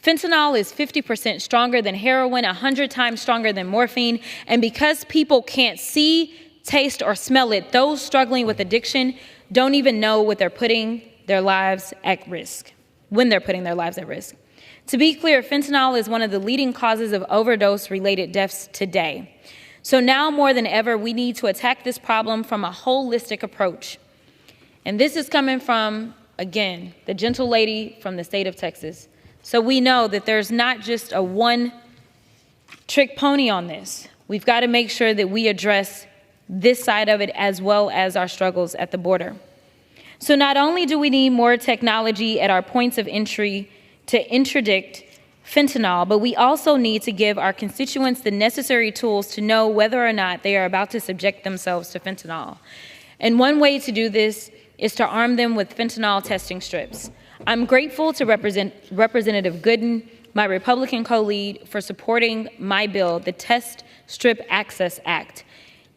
Fentanyl is 50% stronger than heroin, 100 times stronger than morphine, and because people can't see, taste, or smell it, those struggling with addiction don't even know what they're putting their lives at risk, when they're putting their lives at risk. To be clear, fentanyl is one of the leading causes of overdose-related deaths today. So now more than ever, we need to attack this problem from a holistic approach. And this is coming from, again, the gentle lady from the state of Texas. So we know that there's not just a one-trick pony on this. We've got to make sure that we address this side of it as well as our struggles at the border. So not only do we need more technology at our points of entry to interdict fentanyl, but we also need to give our constituents the necessary tools to know whether or not they are about to subject themselves to fentanyl. And one way to do this is to arm them with fentanyl testing strips. I'm grateful to Representative Gooden, my Republican co-lead, for supporting my bill, the Test Strip Access Act,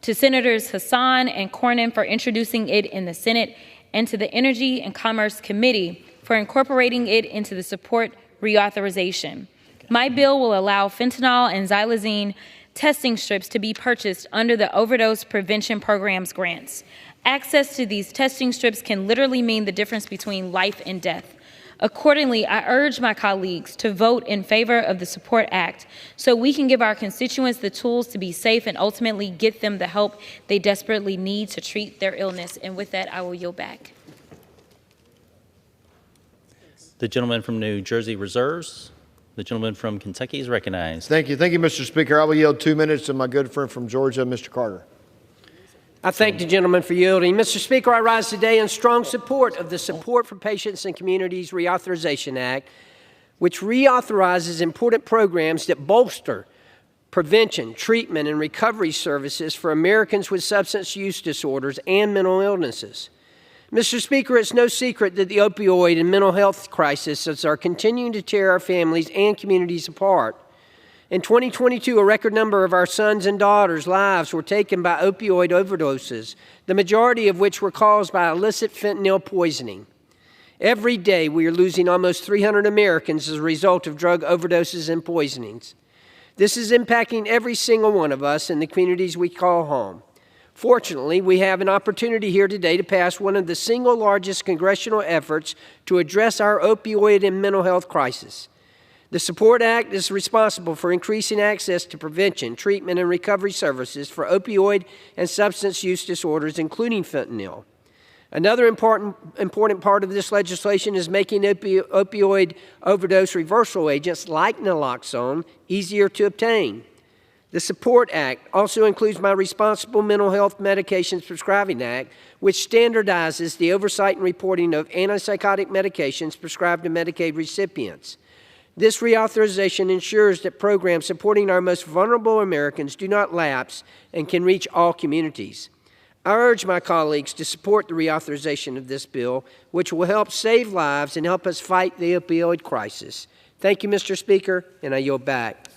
to Senators Hassan and Cornyn for introducing it in the Senate, and to the Energy and Commerce Committee for incorporating it into the support reauthorization. My bill will allow fentanyl and xylazine testing strips to be purchased under the Overdose Prevention Program's grants. Access to these testing strips can literally mean the difference between life and death. Accordingly, I urge my colleagues to vote in favor of the Support Act so we can give our constituents the tools to be safe and ultimately get them the help they desperately need to treat their illness. And with that, I will yield back. The gentleman from New Jersey reserves. The gentleman from Kentucky is recognized. Thank you. Thank you, Mr. Speaker. I will yield 2 minutes to my good friend from Georgia, Mr. Carter. I thank the gentleman for yielding. Mr. Speaker, I rise today in strong support of the Support for Patients and Communities Reauthorization Act, which reauthorizes important programs that bolster prevention, treatment, and recovery services for Americans with substance use disorders and mental illnesses. Mr. Speaker, it's no secret that the opioid and mental health crises are continuing to tear our families and communities apart. In 2022, a record number of our sons and daughters' lives were taken by opioid overdoses, the majority of which were caused by illicit fentanyl poisoning. Every day, we are losing almost 300 Americans as a result of drug overdoses and poisonings. This is impacting every single one of us in the communities we call home. Fortunately, we have an opportunity here today to pass one of the single largest congressional efforts to address our opioid and mental health crisis. The Support Act is responsible for increasing access to prevention, treatment, and recovery services for opioid and substance use disorders, including fentanyl. Another important part of this legislation is making opioid overdose reversal agents like naloxone easier to obtain. The Support Act also includes my Responsible Mental Health Medications Prescribing Act, which standardizes the oversight and reporting of antipsychotic medications prescribed to Medicaid recipients. This reauthorization ensures that programs supporting our most vulnerable Americans do not lapse and can reach all communities. I urge my colleagues to support the reauthorization of this bill, which will help save lives and help us fight the opioid crisis. Thank you, Mr. Speaker, and I yield back.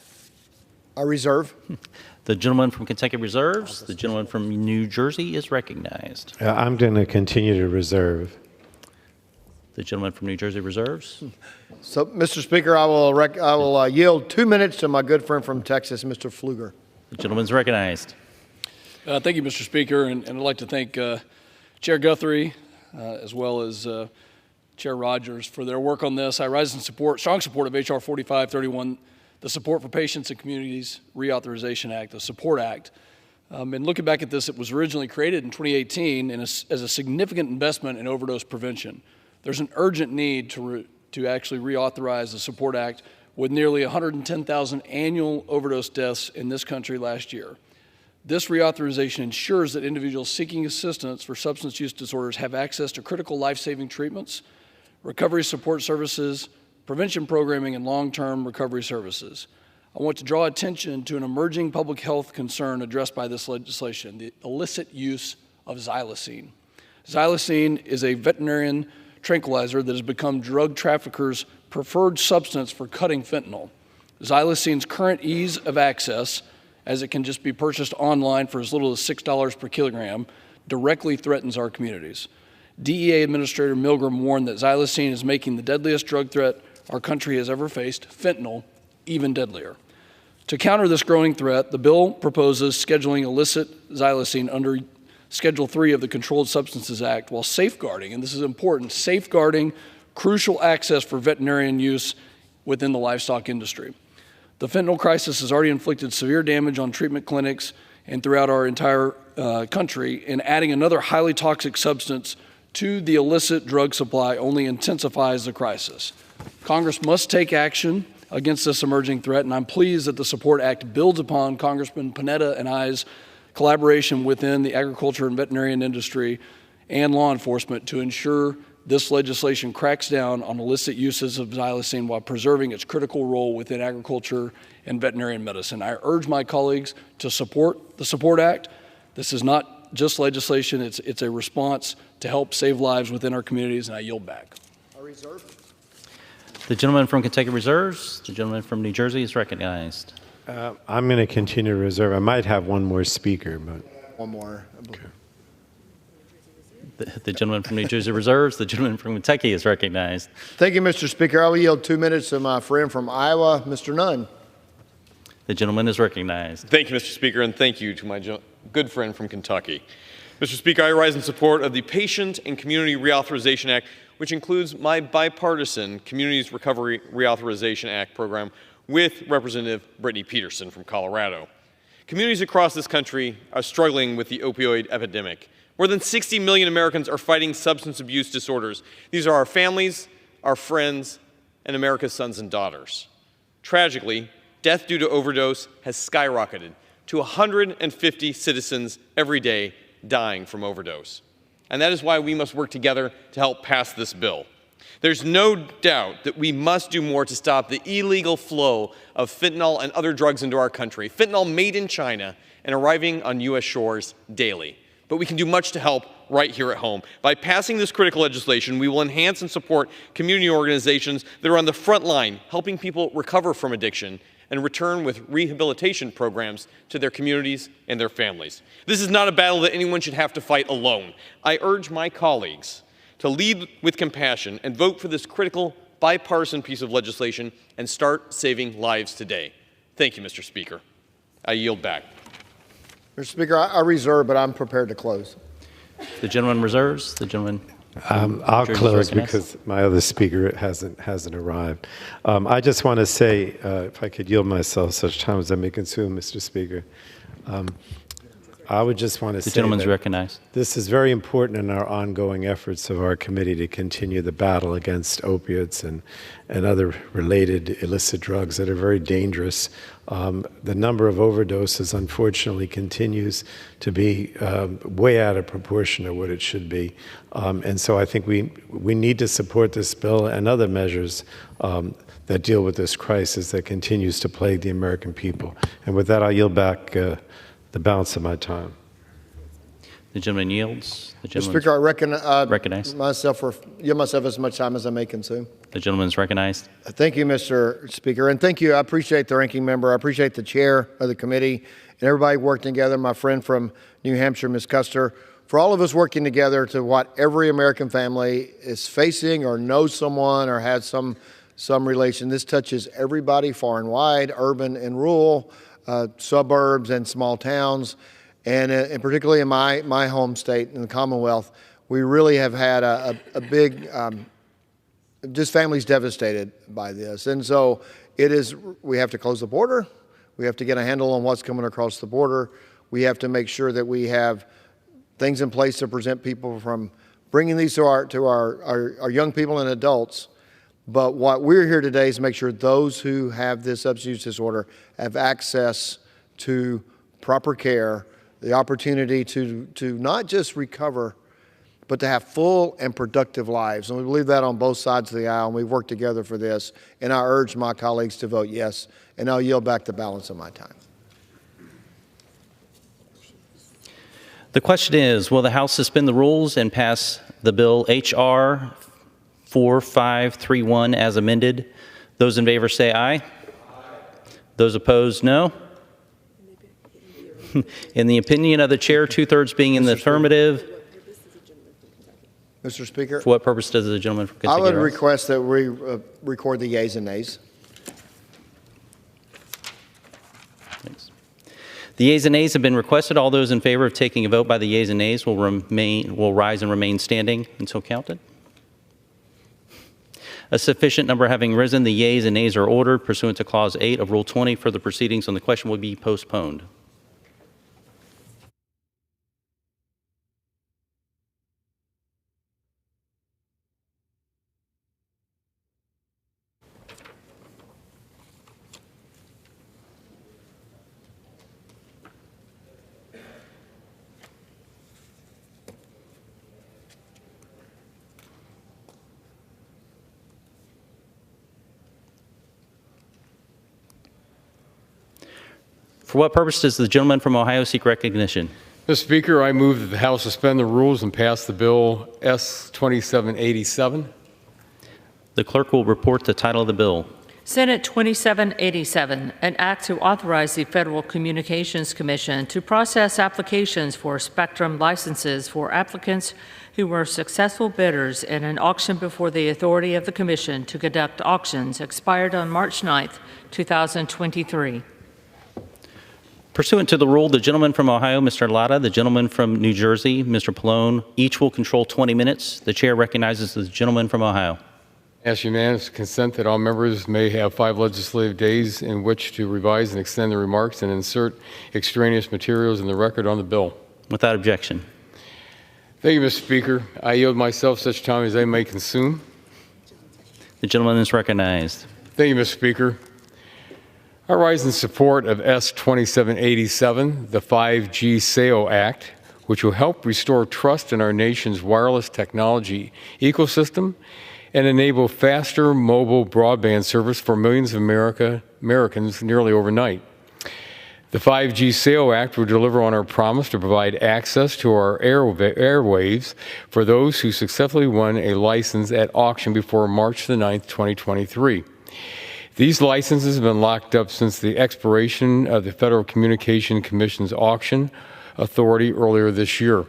I reserve. The gentleman from Kentucky reserves. The gentleman from New Jersey is recognized. I'm going to continue to reserve. The gentleman from New Jersey reserves. So, Mr. Speaker, I will yield 2 minutes to my good friend from Texas, Mr. Pfluger. The gentleman's recognized. Thank you, Mr. Speaker, and I'd like to thank Chair Guthrie as well as Chair Rogers for their work on this. I rise in strong support of H.R. 4531, the Support for Patients and Communities Reauthorization Act, the Support Act. And looking back at this, it was originally created in 2018 and as a significant investment in overdose prevention. There's an urgent need to actually reauthorize the Support Act with nearly 110,000 annual overdose deaths in this country last year. This reauthorization ensures that individuals seeking assistance for substance use disorders have access to critical life-saving treatments, recovery support services, prevention programming, and long-term recovery services. I want to draw attention to an emerging public health concern addressed by this legislation, the illicit use of xylazine. Xylazine is a veterinarian tranquilizer that has become drug traffickers' preferred substance for cutting fentanyl. Xylazine's current ease of access, as it can just be purchased online for as little as $6 per kilogram, directly threatens our communities. DEA Administrator Milgram warned that xylazine is making the deadliest drug threat our country has ever faced, fentanyl, even deadlier. To counter this growing threat, the bill proposes scheduling illicit xylazine under Schedule 3 of the Controlled Substances Act while safeguarding, and this is important, safeguarding crucial access for veterinarian use within the livestock industry. The fentanyl crisis has already inflicted severe damage on treatment clinics and throughout our entire country, and adding another highly toxic substance to the illicit drug supply only intensifies the crisis. Congress must take action against this emerging threat, and I'm pleased that the SUPPORT Act builds upon Congressman Panetta and I's collaboration within the agriculture and veterinarian industry and law enforcement to ensure this legislation cracks down on illicit uses of xylazine while preserving its critical role within agriculture and veterinarian medicine. I urge my colleagues to support the SUPPORT Act. This is not just legislation, it's a response to help save lives within our communities, and I yield back. The gentleman from Kentucky reserves. The gentleman from New Jersey is recognized. I'm going to continue to reserve. I might have one more speaker, but One more. The gentleman from New Jersey reserves. The gentleman from Kentucky is recognized. Thank you, Mr. Speaker. I will yield 2 minutes to my friend from Iowa, Mr. Nunn. The gentleman is recognized. Thank you, Mr. Speaker, and thank you to my good friend from Kentucky. Mr. Speaker, I rise in support of the Patient and Community Reauthorization Act, which includes my bipartisan Communities Recovery Reauthorization Act program with Representative Brittany Peterson from Colorado. Communities across this country are struggling with the opioid epidemic. More than 60 million Americans are fighting substance abuse disorders. These are our families, our friends, and America's sons and daughters. Tragically, death due to overdose has skyrocketed to 150 citizens every day dying from overdose. And that is why we must work together to help pass this bill. There's no doubt that we must do more to stop the illegal flow of fentanyl and other drugs into our country. Fentanyl made in China and arriving on U.S. shores daily. But we can do much to help right here at home. By passing this critical legislation, we will enhance and support community organizations that are on the front line, helping people recover from addiction and return with rehabilitation programs to their communities and their families. This is not a battle that anyone should have to fight alone. I urge my colleagues to lead with compassion and vote for this critical bipartisan piece of legislation and start saving lives today. Thank you, Mr. Speaker. I yield back. Mr. Speaker, I reserve, but I'm prepared to close. The gentleman reserves. The gentleman. I'll Jersey close recognized. because my other speaker hasn't arrived. I just want to say, if I could yield myself such time as I may consume, Mr. Speaker, I would just want to say The gentleman's that recognized. this is very important in our ongoing efforts of our committee to continue the battle against opiates and other related illicit drugs that are very dangerous. The number of overdoses, unfortunately, continues to be way out of proportion to what it should be. And so I think we need to support this bill and other measures that deal with this crisis that continues to plague the American people. And with that, I'll yield back the balance of my time. The gentleman yields. The Mr. gentleman Speaker, I recognized. give myself as much time as I may consume. The gentleman is recognized. Thank you, Mr. Speaker, and thank you. I appreciate the ranking member. I appreciate the chair of the committee and everybody working together, my friend from New Hampshire, Ms. Custer, for all of us working together to what every American family is facing or knows someone or has some relation. This touches everybody far and wide, urban and rural, suburbs and small towns. And particularly in my home state in the Commonwealth, we really have had a big, just families devastated by this. And so we have to close the border. We have to get a handle on what's coming across the border. We have to make sure that we have things in place to prevent people from bringing these to our young people and adults. But what we're here today is make sure those who have this substance use disorder have access to proper care, the opportunity to not just recover, but to have full and productive lives. And we believe that on both sides of the aisle, and we've worked together for this. And I urge my colleagues to vote yes, and I'll yield back the balance of my time. The question is, will the House suspend the rules and pass the bill H.R. 4531 as amended? Those in favor say aye. Aye. Those opposed, no. In the opinion of the chair, 2/3 being in the affirmative. Mr. Speaker. For what purpose does the gentleman from Kentucky I would rise? request that we record the yeas and nays. Thanks. The yeas and nays have been requested. All those in favor of taking a vote by the yeas and nays will rise and remain standing until counted. A sufficient number having risen, the yeas and nays are ordered pursuant to Clause 8 of Rule 20. Further proceedings on the question will be postponed. For what purpose does the gentleman from Ohio seek recognition? Mr. Speaker, I move that the House suspend the rules and pass the bill S-2787. The clerk will report the title of the bill. Senate 2787, an act to authorize the Federal Communications Commission to process applications for spectrum licenses for applicants who were successful bidders in an auction before the authority of the Commission to conduct auctions expired on March 9th, 2023. Pursuant to the rule, the gentleman from Ohio, Mr. Latta, the gentleman from New Jersey, Mr. Pallone, each will control 20 minutes. The chair recognizes the gentleman from Ohio. Ask unanimous consent that all members may have 5 legislative days in which to revise and extend their remarks and insert extraneous materials in the record on the bill. Without objection. Thank you, Mr. Speaker. I yield myself such time as I may consume. The gentleman is recognized. Thank you, Mr. Speaker. I rise in support of S-2787, the 5G SAO Act, which will help restore trust in our nation's wireless technology ecosystem and enable faster mobile broadband service for millions of Americans nearly overnight. The 5G SAO Act will deliver on our promise to provide access to our airwaves for those who successfully won a license at auction before March the 9th, 2023. These licenses have been locked up since the expiration of the Federal Communications Commission's auction authority earlier this year.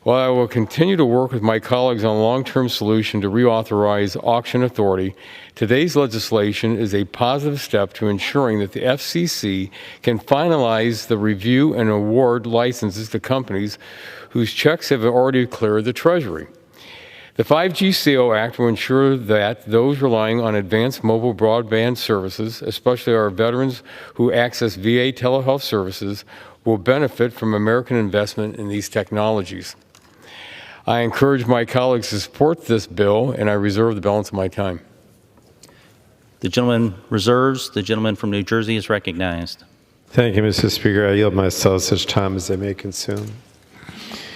While I will continue to work with my colleagues on a long-term solution to reauthorize auction authority, today's legislation is a positive step to ensuring that the FCC can finalize the review and award licenses to companies whose checks have already cleared the Treasury. The 5G SAO Act will ensure that those relying on advanced mobile broadband services, especially our veterans who access VA telehealth services, will benefit from American investment in these technologies. I encourage my colleagues to support this bill, and I reserve the balance of my time. The gentleman reserves. The gentleman from New Jersey is recognized. Thank you, Mr. Speaker. I yield myself such time as I may consume.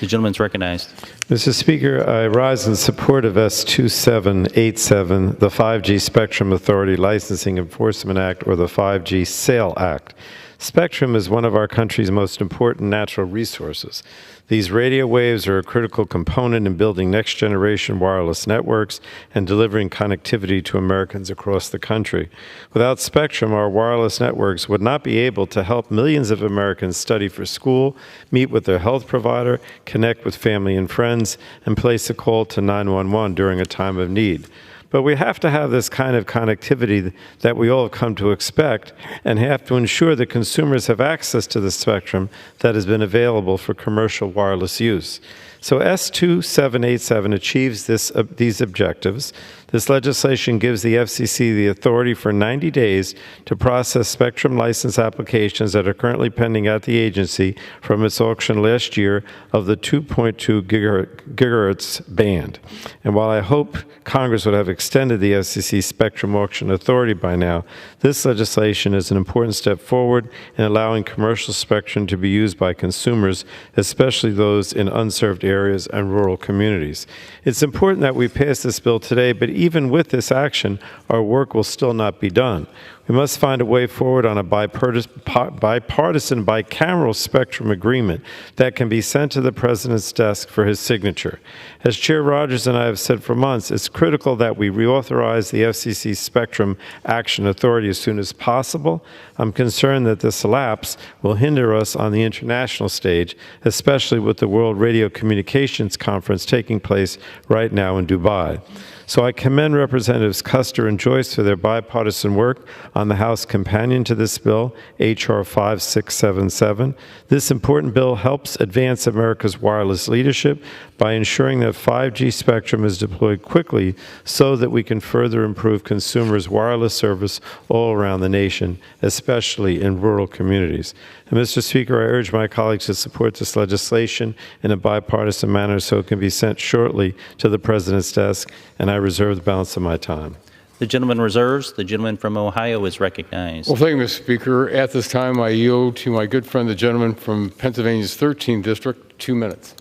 The gentleman is recognized. Mr. Speaker, I rise in support of S-2787, the 5G Spectrum Authority Licensing Enforcement Act, or the 5G SAIL Act. Spectrum is one of our country's most important natural resources. These radio waves are a critical component in building next-generation wireless networks and delivering connectivity to Americans across the country. Without Spectrum, our wireless networks would not be able to help millions of Americans study for school, meet with their health provider, connect with family and friends, and place a call to 911 during a time of need. But we have to have this kind of connectivity that we all have come to expect and have to ensure that consumers have access to the spectrum that has been available for commercial wireless use. So S-2787 achieves these objectives. This legislation gives the FCC the authority for 90 days to process spectrum license applications that are currently pending at the agency from its auction last year of the 2.2 gigahertz band. And while I hope Congress would have extended the FCC spectrum auction authority by now, this legislation is an important step forward in allowing commercial spectrum to be used by consumers, especially those in unserved areas areas and rural communities. It's important that we pass this bill today, but even with this action, our work will still not be done. We must find a way forward on a bipartisan, bicameral spectrum agreement that can be sent to the President's desk for his signature. As Chair Rogers and I have said for months, it's critical that we reauthorize the FCC Spectrum Action Authority as soon as possible. I'm concerned that this lapse will hinder us on the international stage, especially with the World Radio Communications Conference taking place right now in Dubai. So I commend Representatives Custer and Joyce for their bipartisan work on the House companion to this bill, H.R. 5677. This important bill helps advance America's wireless leadership by ensuring that 5G spectrum is deployed quickly so that we can further improve consumers' wireless service all around the nation, especially in rural communities. And Mr. Speaker, I urge my colleagues to support this legislation in a bipartisan manner so it can be sent shortly to the President's desk, and I reserve the balance of my time. The gentleman reserves. The gentleman from Ohio is recognized. Well, thank you, Mr. Speaker. At this time, I yield to my good friend, the gentleman from Pennsylvania's 13th District, 2 minutes.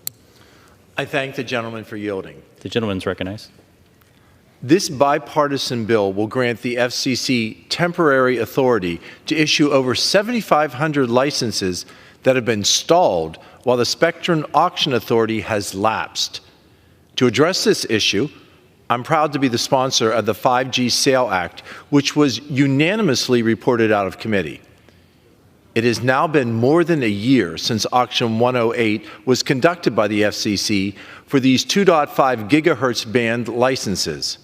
I thank the gentleman for yielding. The gentleman's recognized. This bipartisan bill will grant the FCC temporary authority to issue over 7,500 licenses that have been stalled while the Spectrum Auction Authority has lapsed. To address this issue, I'm proud to be the sponsor of the 5G Sale Act, which was unanimously reported out of committee. It has now been more than a year since Auction 108 was conducted by the FCC for these 2.5 gigahertz band licenses.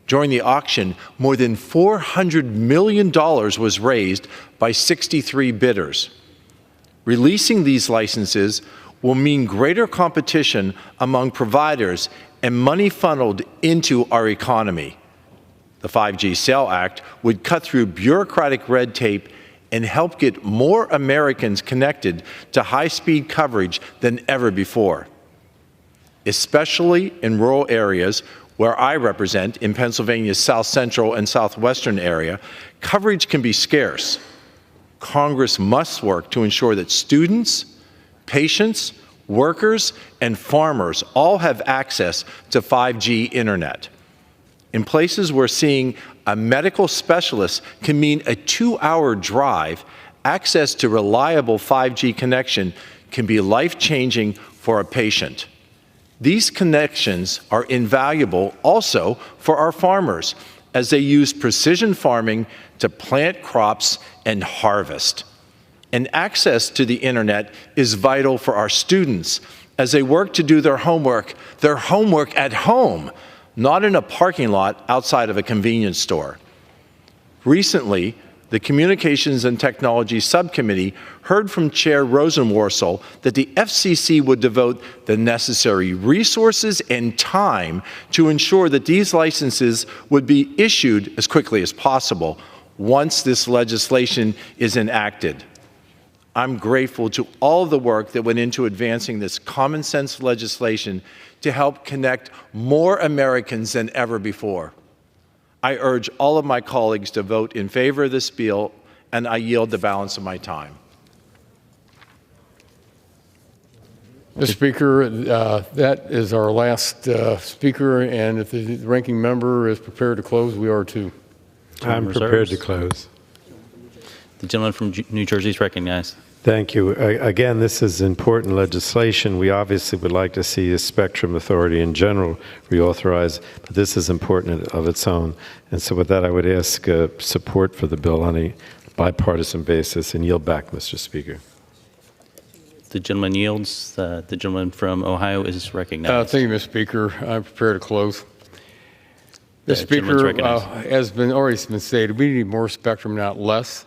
During the auction, more than $400 million was raised by 63 bidders. Releasing these licenses will mean greater competition among providers and money funneled into our economy. The 5G Sale Act would cut through bureaucratic red tape and help get more Americans connected to high-speed coverage than ever before. Especially in rural areas where I represent, in Pennsylvania's south central and southwestern area, coverage can be scarce. Congress must work to ensure that students, patients, workers, and farmers all have access to 5G internet. In places where seeing a medical specialist can mean a 2-hour drive, access to reliable 5G connection can be life-changing for a patient. These connections are invaluable also for our farmers as they use precision farming to plant crops and harvest. And access to the internet is vital for our students as they work to do their homework at home, not in a parking lot outside of a convenience store. Recently, the Communications and Technology Subcommittee heard from Chair Rosenworcel that the FCC would devote the necessary resources and time to ensure that these licenses would be issued as quickly as possible once this legislation is enacted. I'm grateful to all of the work that went into advancing this common sense legislation to help connect more Americans than ever before. I urge all of my colleagues to vote in favor of this bill, and I yield the balance of my time. Mr. Speaker, that is our last speaker, and if the ranking member is prepared to close, we are too. I'm prepared to close. The gentleman from New Jersey is recognized. Thank you. Again, this is important legislation. We obviously would like to see the Spectrum Authority in general reauthorized, but this is important of its own. And so with that, I would ask support for the bill on a bipartisan basis and yield back, Mr. Speaker. The gentleman yields. The gentleman from Ohio is recognized. Thank you, Mr. Speaker. I'm prepared to close. The Speaker, has already been stated, we need more spectrum, not less.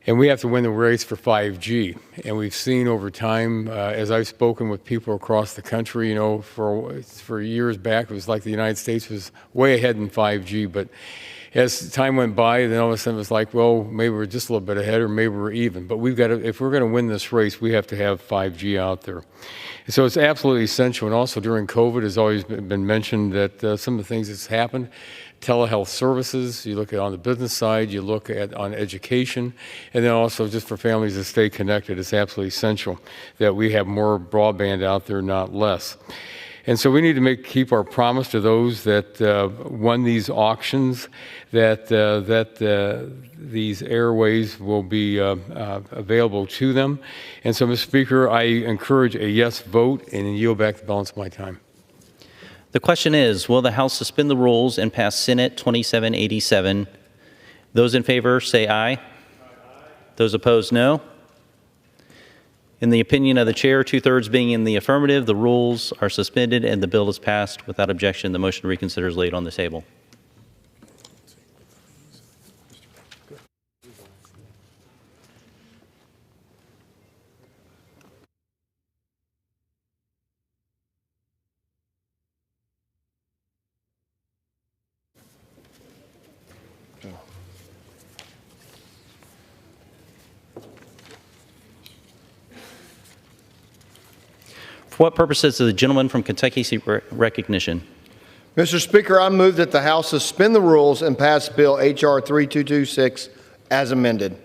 And we have to win the race for 5G. And we've seen over time, as I've spoken with people across the country, you know, for years back, it was like the United States was way ahead in 5G. But as time went by, then all of a sudden it was like, well, maybe we're just a little bit ahead or maybe we're even. But we've got to, if we're going to win this race, we have to have 5G out there. And so it's absolutely essential. And also during COVID, it's always been mentioned that some of the things that's happened, telehealth services, you look at on the business side, you look at on education, and then also just for families to stay connected, it's absolutely essential that we have more broadband out there, not less. And so we need to keep our promise to those that won these auctions, that these airways will be available to them. And so, Mr. Speaker, I encourage a yes vote and yield back the balance of my time. The question is, will the House suspend the rules and pass Senate 2787? Those in favor say aye. Aye. Those opposed, no. In the opinion of the chair, 2/3 being in the affirmative, the rules are suspended and the bill is passed. Without objection, the motion to reconsider is laid on the table. For what purposes does the gentleman from Kentucky seek recognition? Mr. Speaker, I move that the House suspend the rules and pass Bill H.R. 3226 as amended.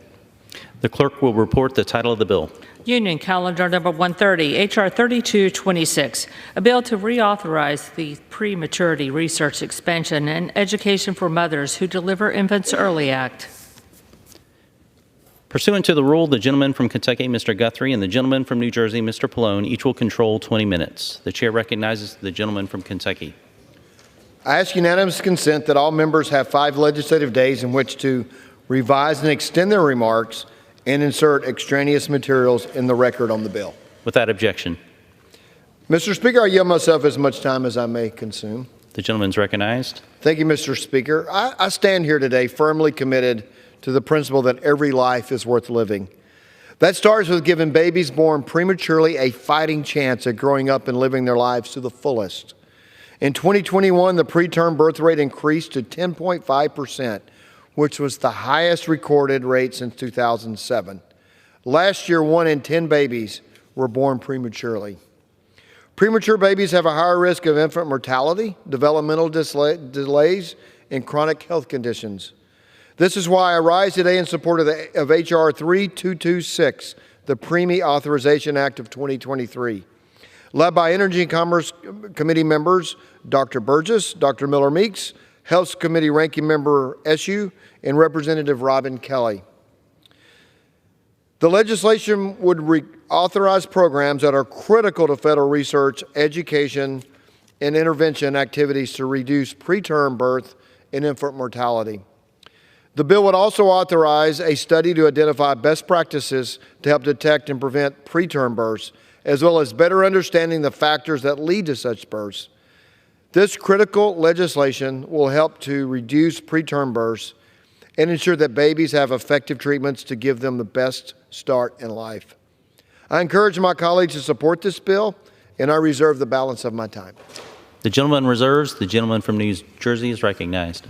The clerk will report the title of the bill. Union Calendar Number 130, H.R. 3226, a bill to reauthorize the Prematurity Research Expansion and Education for Mothers Who Deliver Infants Early Act. Pursuant to the rule, the gentleman from Kentucky, Mr. Guthrie, and the gentleman from New Jersey, Mr. Pallone, each will control 20 minutes. The chair recognizes the gentleman from Kentucky. I ask unanimous consent that all members have 5 legislative days in which to revise and extend their remarks and insert extraneous materials in the record on the bill. Without objection. Mr. Speaker, I yield myself as much time as I may consume. The gentleman's recognized. Thank you, Mr. Speaker. I stand here today firmly committed to the principle that every life is worth living. That starts with giving babies born prematurely a fighting chance at growing up and living their lives to the fullest. In 2021, the preterm birth rate increased to 10.5%, which was the highest recorded rate since 2007. Last year, 1 in 10 babies were born prematurely. Premature babies have a higher risk of infant mortality, developmental delays, and chronic health conditions. This is why I rise today in support of H.R. 3226, the Preemie Authorization Act of 2023. Led by Energy and Commerce Committee members Dr. Burgess, Dr. Miller-Meeks, Health Committee Ranking Member Eshoo, and Representative Robin Kelly. The legislation would authorize programs that are critical to federal research, education, and intervention activities to reduce preterm birth and infant mortality. The bill would also authorize a study to identify best practices to help detect and prevent preterm births, as well as better understanding the factors that lead to such births. This critical legislation will help to reduce preterm births and ensure that babies have effective treatments to give them the best start in life. I encourage my colleagues to support this bill, and I reserve the balance of my time. The gentleman reserves. The gentleman from New Jersey is recognized.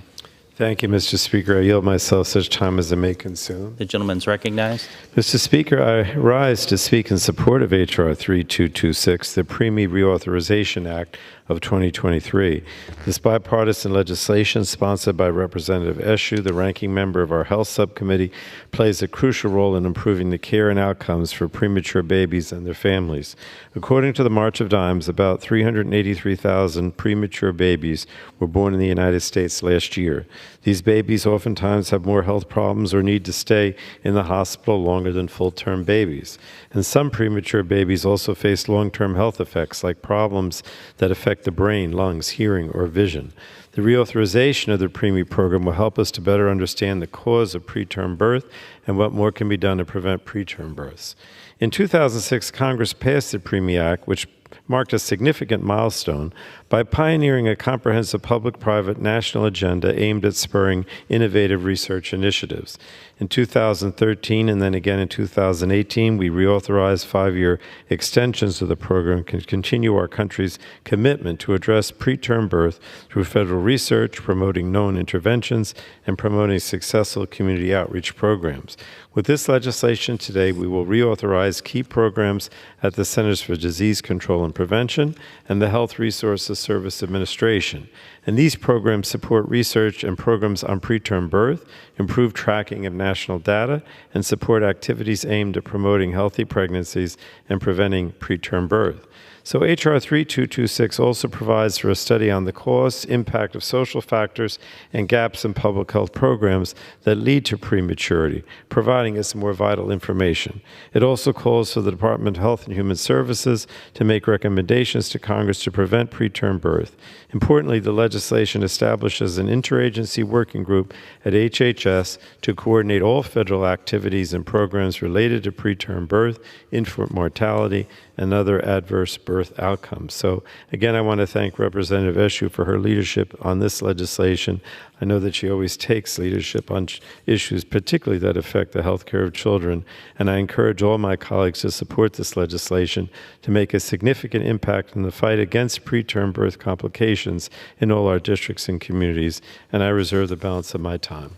Thank you, Mr. Speaker. I yield myself such time as I may consume. The gentleman's recognized. Mr. Speaker, I rise to speak in support of H.R. 3226, the Preemie Reauthorization Act of 2023. This bipartisan legislation, sponsored by Representative Eshoo, the ranking member of our Health Subcommittee, plays a crucial role in improving the care and outcomes for premature babies and their families. According to the March of Dimes, about 383,000 premature babies were born in the United States last year. These babies oftentimes have more health problems or need to stay in the hospital longer than full-term babies. And some premature babies also face long-term health effects like problems that affect the brain, lungs, hearing, or vision. The reauthorization of the Preemie program will help us to better understand the cause of preterm birth and what more can be done to prevent preterm births. In 2006, Congress passed the Preemie Act, which marked a significant milestone by pioneering a comprehensive public-private national agenda aimed at spurring innovative research initiatives. In 2013 and then again in 2018, we reauthorized 5-year extensions of the program to continue our country's commitment to address preterm birth through federal research, promoting known interventions, and promoting successful community outreach programs. With this legislation today, we will reauthorize key programs at the Centers for Disease Control and Prevention and the Health Resources Service Administration. And these programs support research and programs on preterm birth, improve tracking of national data, and support activities aimed at promoting healthy pregnancies and preventing preterm birth. So H.R. 3226 also provides for a study on the costs, impact of social factors, and gaps in public health programs that lead to prematurity, providing us more vital information. It also calls for the Department of Health and Human Services to make recommendations to Congress to prevent preterm birth. Importantly, the legislation establishes an interagency working group at HHS to coordinate all federal activities and programs related to preterm birth, infant mortality, and other adverse birth outcomes. So again, I want to thank Representative Eshoo for her leadership on this legislation. I know that she always takes leadership on issues particularly that affect the health care of children, and I encourage all my colleagues to support this legislation to make a significant impact in the fight against preterm birth complications in all our districts and communities, and I reserve the balance of my time.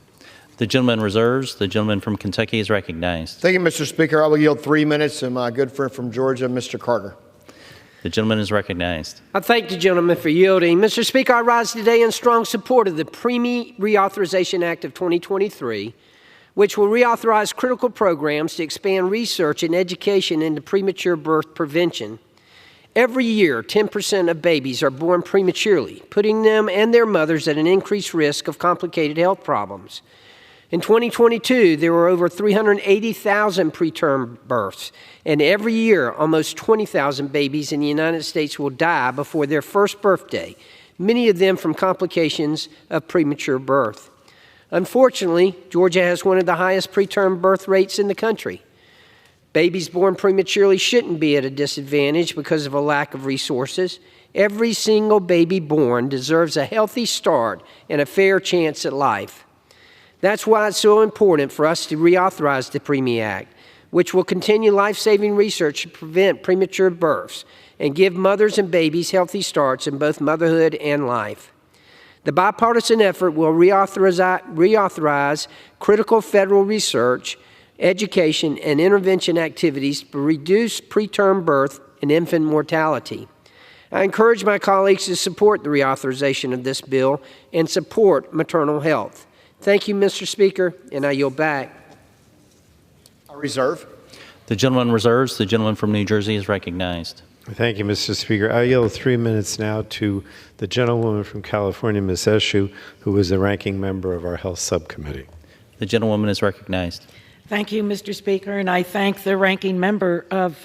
The gentleman reserves. The gentleman from Kentucky is recognized. Thank you, Mr. Speaker. I will yield 3 minutes to my good friend from Georgia, Mr. Carter. The gentleman is recognized. I thank the gentleman for yielding. Mr. Speaker, I rise today in strong support of the Preemie Reauthorization Act of 2023, which will reauthorize critical programs to expand research and education into premature birth prevention. Every year, 10% of babies are born prematurely, putting them and their mothers at an increased risk of complicated health problems. In 2022, there were over 380,000 preterm births, and every year, almost 20,000 babies in the United States will die before their first birthday, many of them from complications of premature birth. Unfortunately, Georgia has one of the highest preterm birth rates in the country. Babies born prematurely shouldn't be at a disadvantage because of a lack of resources. Every single baby born deserves a healthy start and a fair chance at life. That's why it's so important for us to reauthorize the Preemie Act, which will continue life-saving research to prevent premature births and give mothers and babies healthy starts in both motherhood and life. The bipartisan effort will reauthorize critical federal research, education, and intervention activities to reduce preterm birth and infant mortality. I encourage my colleagues to support the reauthorization of this bill and support maternal health. Thank you, Mr. Speaker, and I yield back. I reserve. The gentleman reserves. The gentleman from New Jersey is recognized. Thank you, Mr. Speaker. I yield 3 minutes now to the gentlewoman from California, Ms. Eshoo, who is the ranking member of our Health Subcommittee. The gentlewoman is recognized. Thank you, Mr. Speaker, and I thank the ranking member of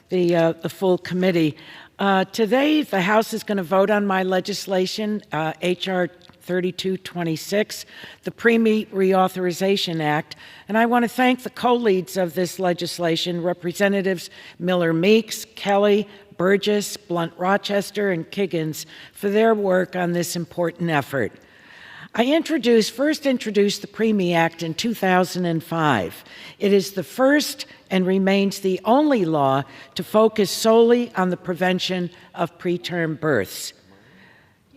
the full committee. Today, the House is going to vote on my legislation, H.R. 3226, the Preemie Reauthorization Act, and I want to thank the co-leads of this legislation, Representatives Miller Meeks, Kelly, Burgess, Blunt Rochester, and Kiggins, for their work on this important effort. I first introduced the Preemie Act in 2005. It is the first and remains the only law to focus solely on the prevention of preterm births.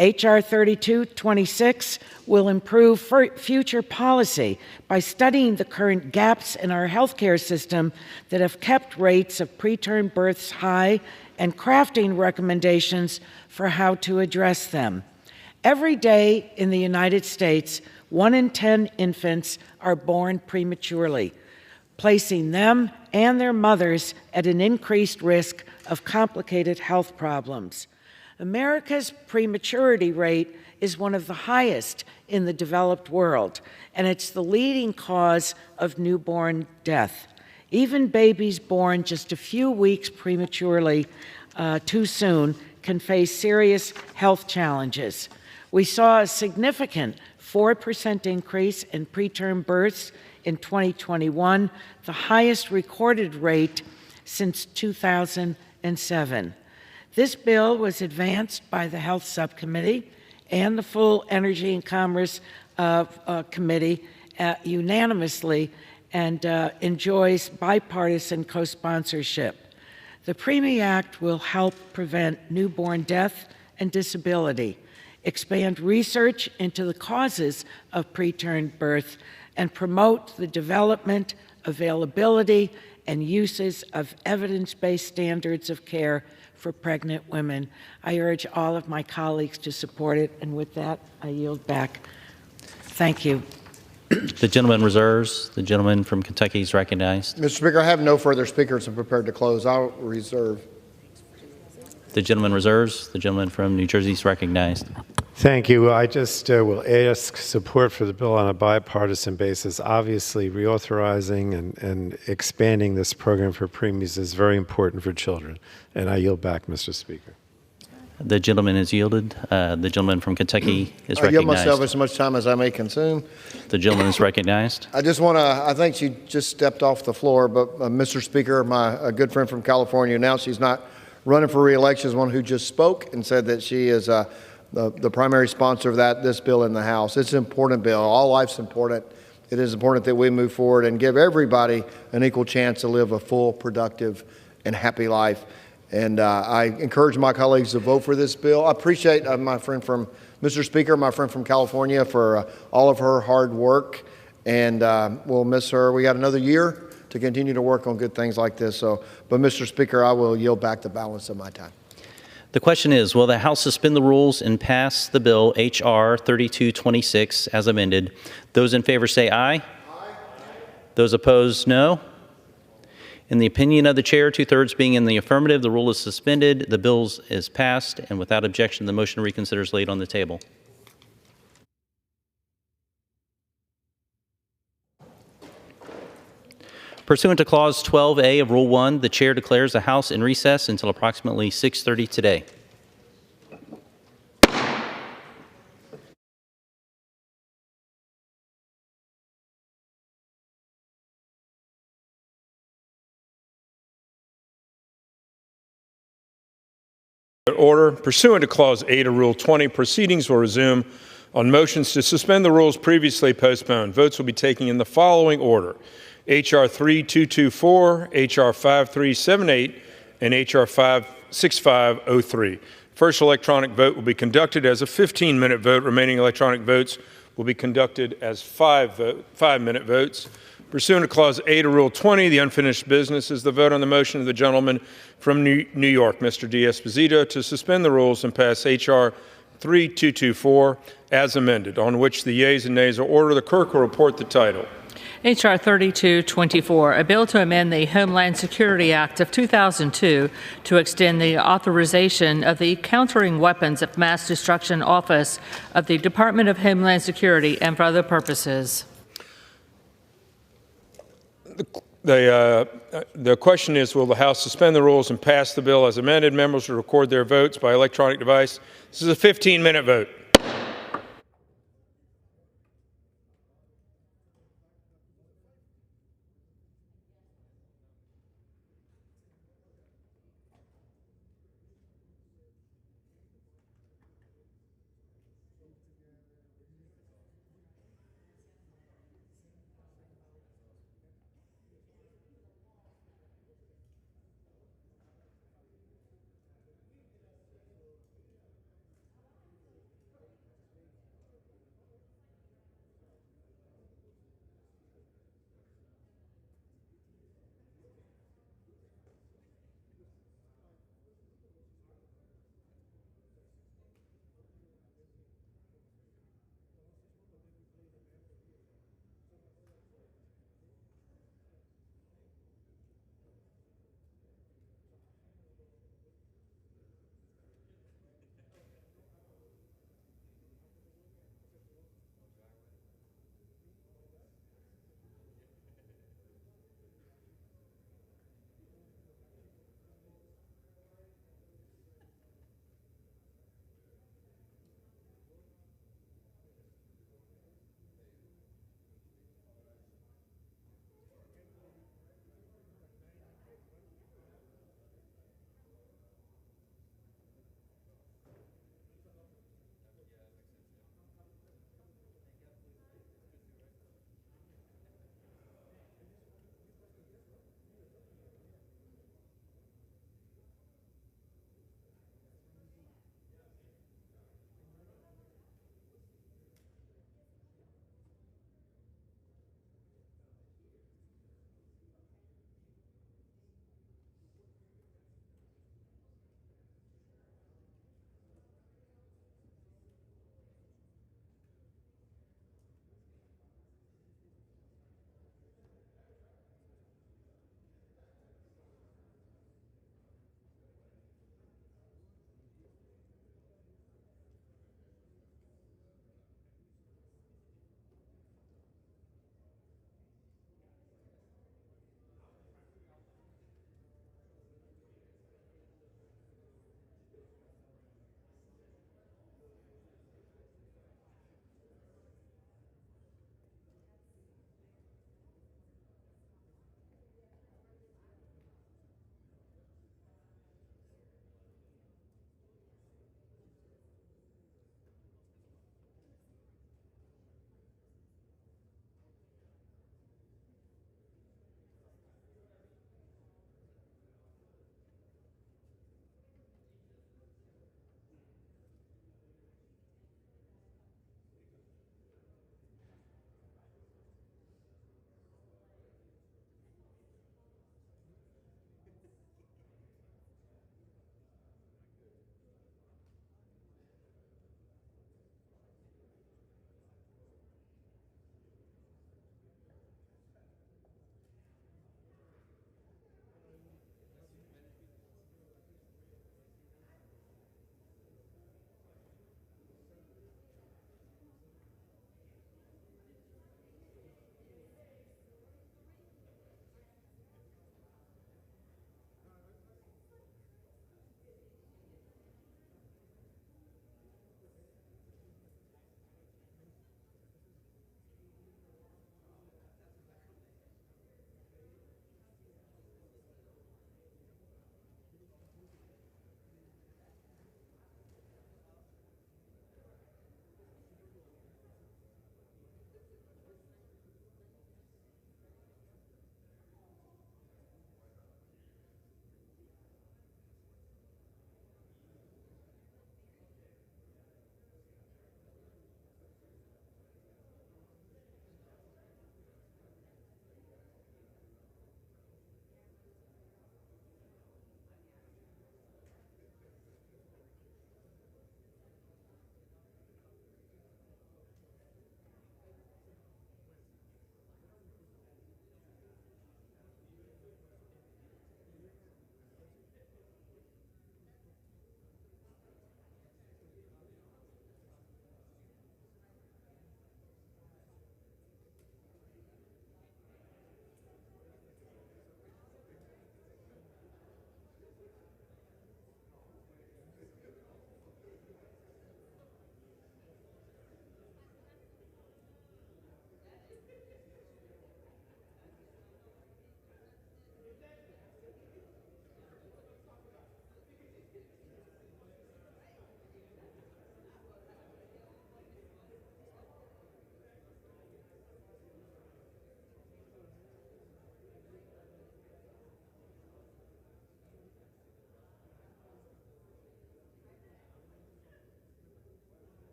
H.R. 3226 will improve future policy by studying the current gaps in our healthcare system that have kept rates of preterm births high and crafting recommendations for how to address them. Every day in the United States, 1 in 10 infants are born prematurely, placing them and their mothers at an increased risk of complicated health problems. America's prematurity rate is one of the highest in the developed world, and it's the leading cause of newborn death. Even babies born just a few weeks prematurely too soon can face serious health challenges. We saw a significant 4% increase in preterm births in 2021, the highest recorded rate since 2007. This bill was advanced by the Health Subcommittee and the full Energy and Commerce Committee unanimously and enjoys bipartisan co-sponsorship. The Preemie Act will help prevent newborn death and disability, expand research into the causes of preterm birth, and promote the development availability, and uses of evidence-based standards of care for pregnant women. I urge all of my colleagues to support it, and with that, I yield back. Thank you. The gentleman reserves. The gentleman from Kentucky is recognized. Mr. Speaker, I have no further speakers and prepared to close. I'll reserve. The gentleman reserves. The gentleman from New Jersey is recognized. Thank you. I just will ask support for the bill on a bipartisan basis. Obviously, reauthorizing and expanding this program for preemies is very important for children. And I yield back, Mr. Speaker. The gentleman is yielded. The gentleman from Kentucky is I yield recognized. myself as much time as I may consume. The gentleman is recognized. I just want to, I think she just stepped off the floor, but Mr. Speaker, a good friend from California announced she's not running for re-election, is one who just spoke and said that she is the primary sponsor of this bill in the House. It's an important bill. All life's important. It is important that we move forward and give everybody an equal chance to live a full, productive, and happy life. And I encourage my colleagues to vote for this bill. I appreciate my friend from, Mr. Speaker, my friend from California for all of her hard work. And we'll miss her. We got another year to continue to work on good things like this. But Mr. Speaker, I will yield back the balance of my time. The question is, will the House suspend the rules and pass the bill H.R. 3226 as amended? Those in favor say aye. Aye. Those opposed, no. In the opinion of the chair, 2/3 being in the affirmative, the rule is suspended, the bill is passed, and without objection, the motion to reconsider is laid on the table. Pursuant to Clause 12A of Rule 1, the chair declares the House in recess until approximately 6:30 today. Order. Pursuant to Clause 8 of Rule 20, proceedings will resume on motions to suspend the rules previously postponed. Votes will be taken in the following order: H.R. 3224, H.R. 5378, and H.R. 6503. First electronic vote will be conducted as a 15-minute vote. Remaining electronic votes will be conducted as 5-minute votes. Pursuant to Clause 8 of Rule 20, the unfinished business is the vote on the motion of the gentleman from New York, Mr. D'Esposito, to suspend the rules and pass H.R. 3224 as amended, on which the yeas and nays are ordered. The clerk will report the title. H.R. 3224, a bill to amend the Homeland Security Act of 2002 to extend the authorization of the Countering Weapons of Mass Destruction Office of the Department of Homeland Security and for other purposes. The question is, will the House suspend the rules and pass the bill as amended? Members will record their votes by electronic device. This is a 15-minute vote.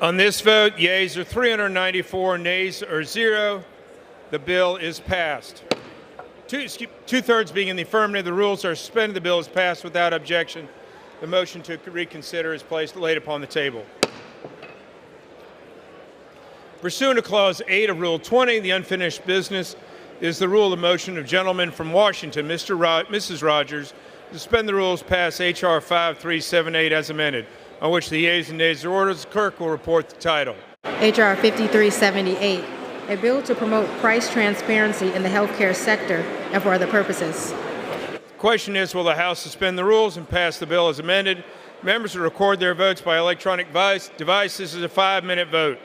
On this vote, yeas are 394, nays are 0. The bill is passed. Two-thirds being in the affirmative, the rules are suspended. The bill is passed without objection. The motion to reconsider is laid upon the table. Pursuant to Clause 8 of Rule 20, the unfinished business is the rule of motion of gentleman from Washington, Mrs. Rogers, to suspend the rules, pass H.R. 5378 as amended, on which the yeas and nays are ordered. The clerk will report the title. H.R. 5378, a bill to promote price transparency in the healthcare sector and for other purposes. The question is, will the House suspend the rules and pass the bill as amended? Members will record their votes by electronic device. This is a 5-minute vote.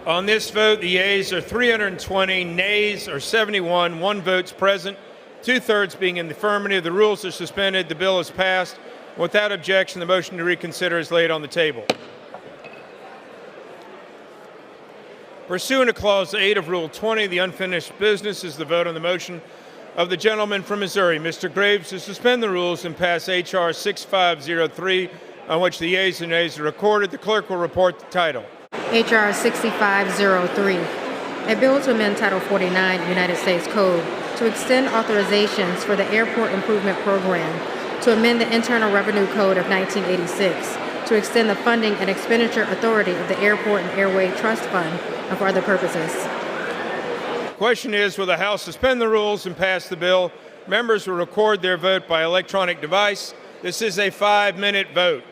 On this vote, the yeas are 320, nays are 71, 1 vote's present, 2/3 being in the affirmative. The rules are suspended. The bill is passed. Without objection, the motion to reconsider is laid on the table. Pursuant to Clause 8 of Rule 20, the unfinished business is the vote on the motion of the gentleman from Missouri, Mr. Graves, to suspend the rules and pass H.R. 6503, on which the yeas and nays are recorded. The clerk will report the title. H.R. 6503, a bill to amend Title 49 United States Code to extend authorizations for the Airport Improvement Program, to amend the Internal Revenue Code of 1986, to extend the funding and expenditure authority of the Airport and Airway Trust Fund, and for other purposes. The question is, will the House suspend the rules and pass the bill? Members will record their vote by electronic device. This is a 5-minute vote.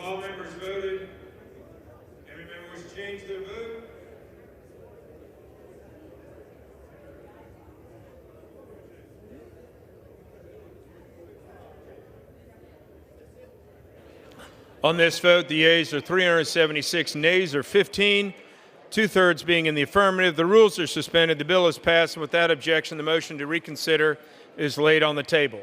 all members voted? Every member wish to change their vote? On this vote, the yeas are 376, nays are 15, two-thirds being in the affirmative. The rules are suspended. The bill is passed, and without objection, the motion to reconsider is laid on the table.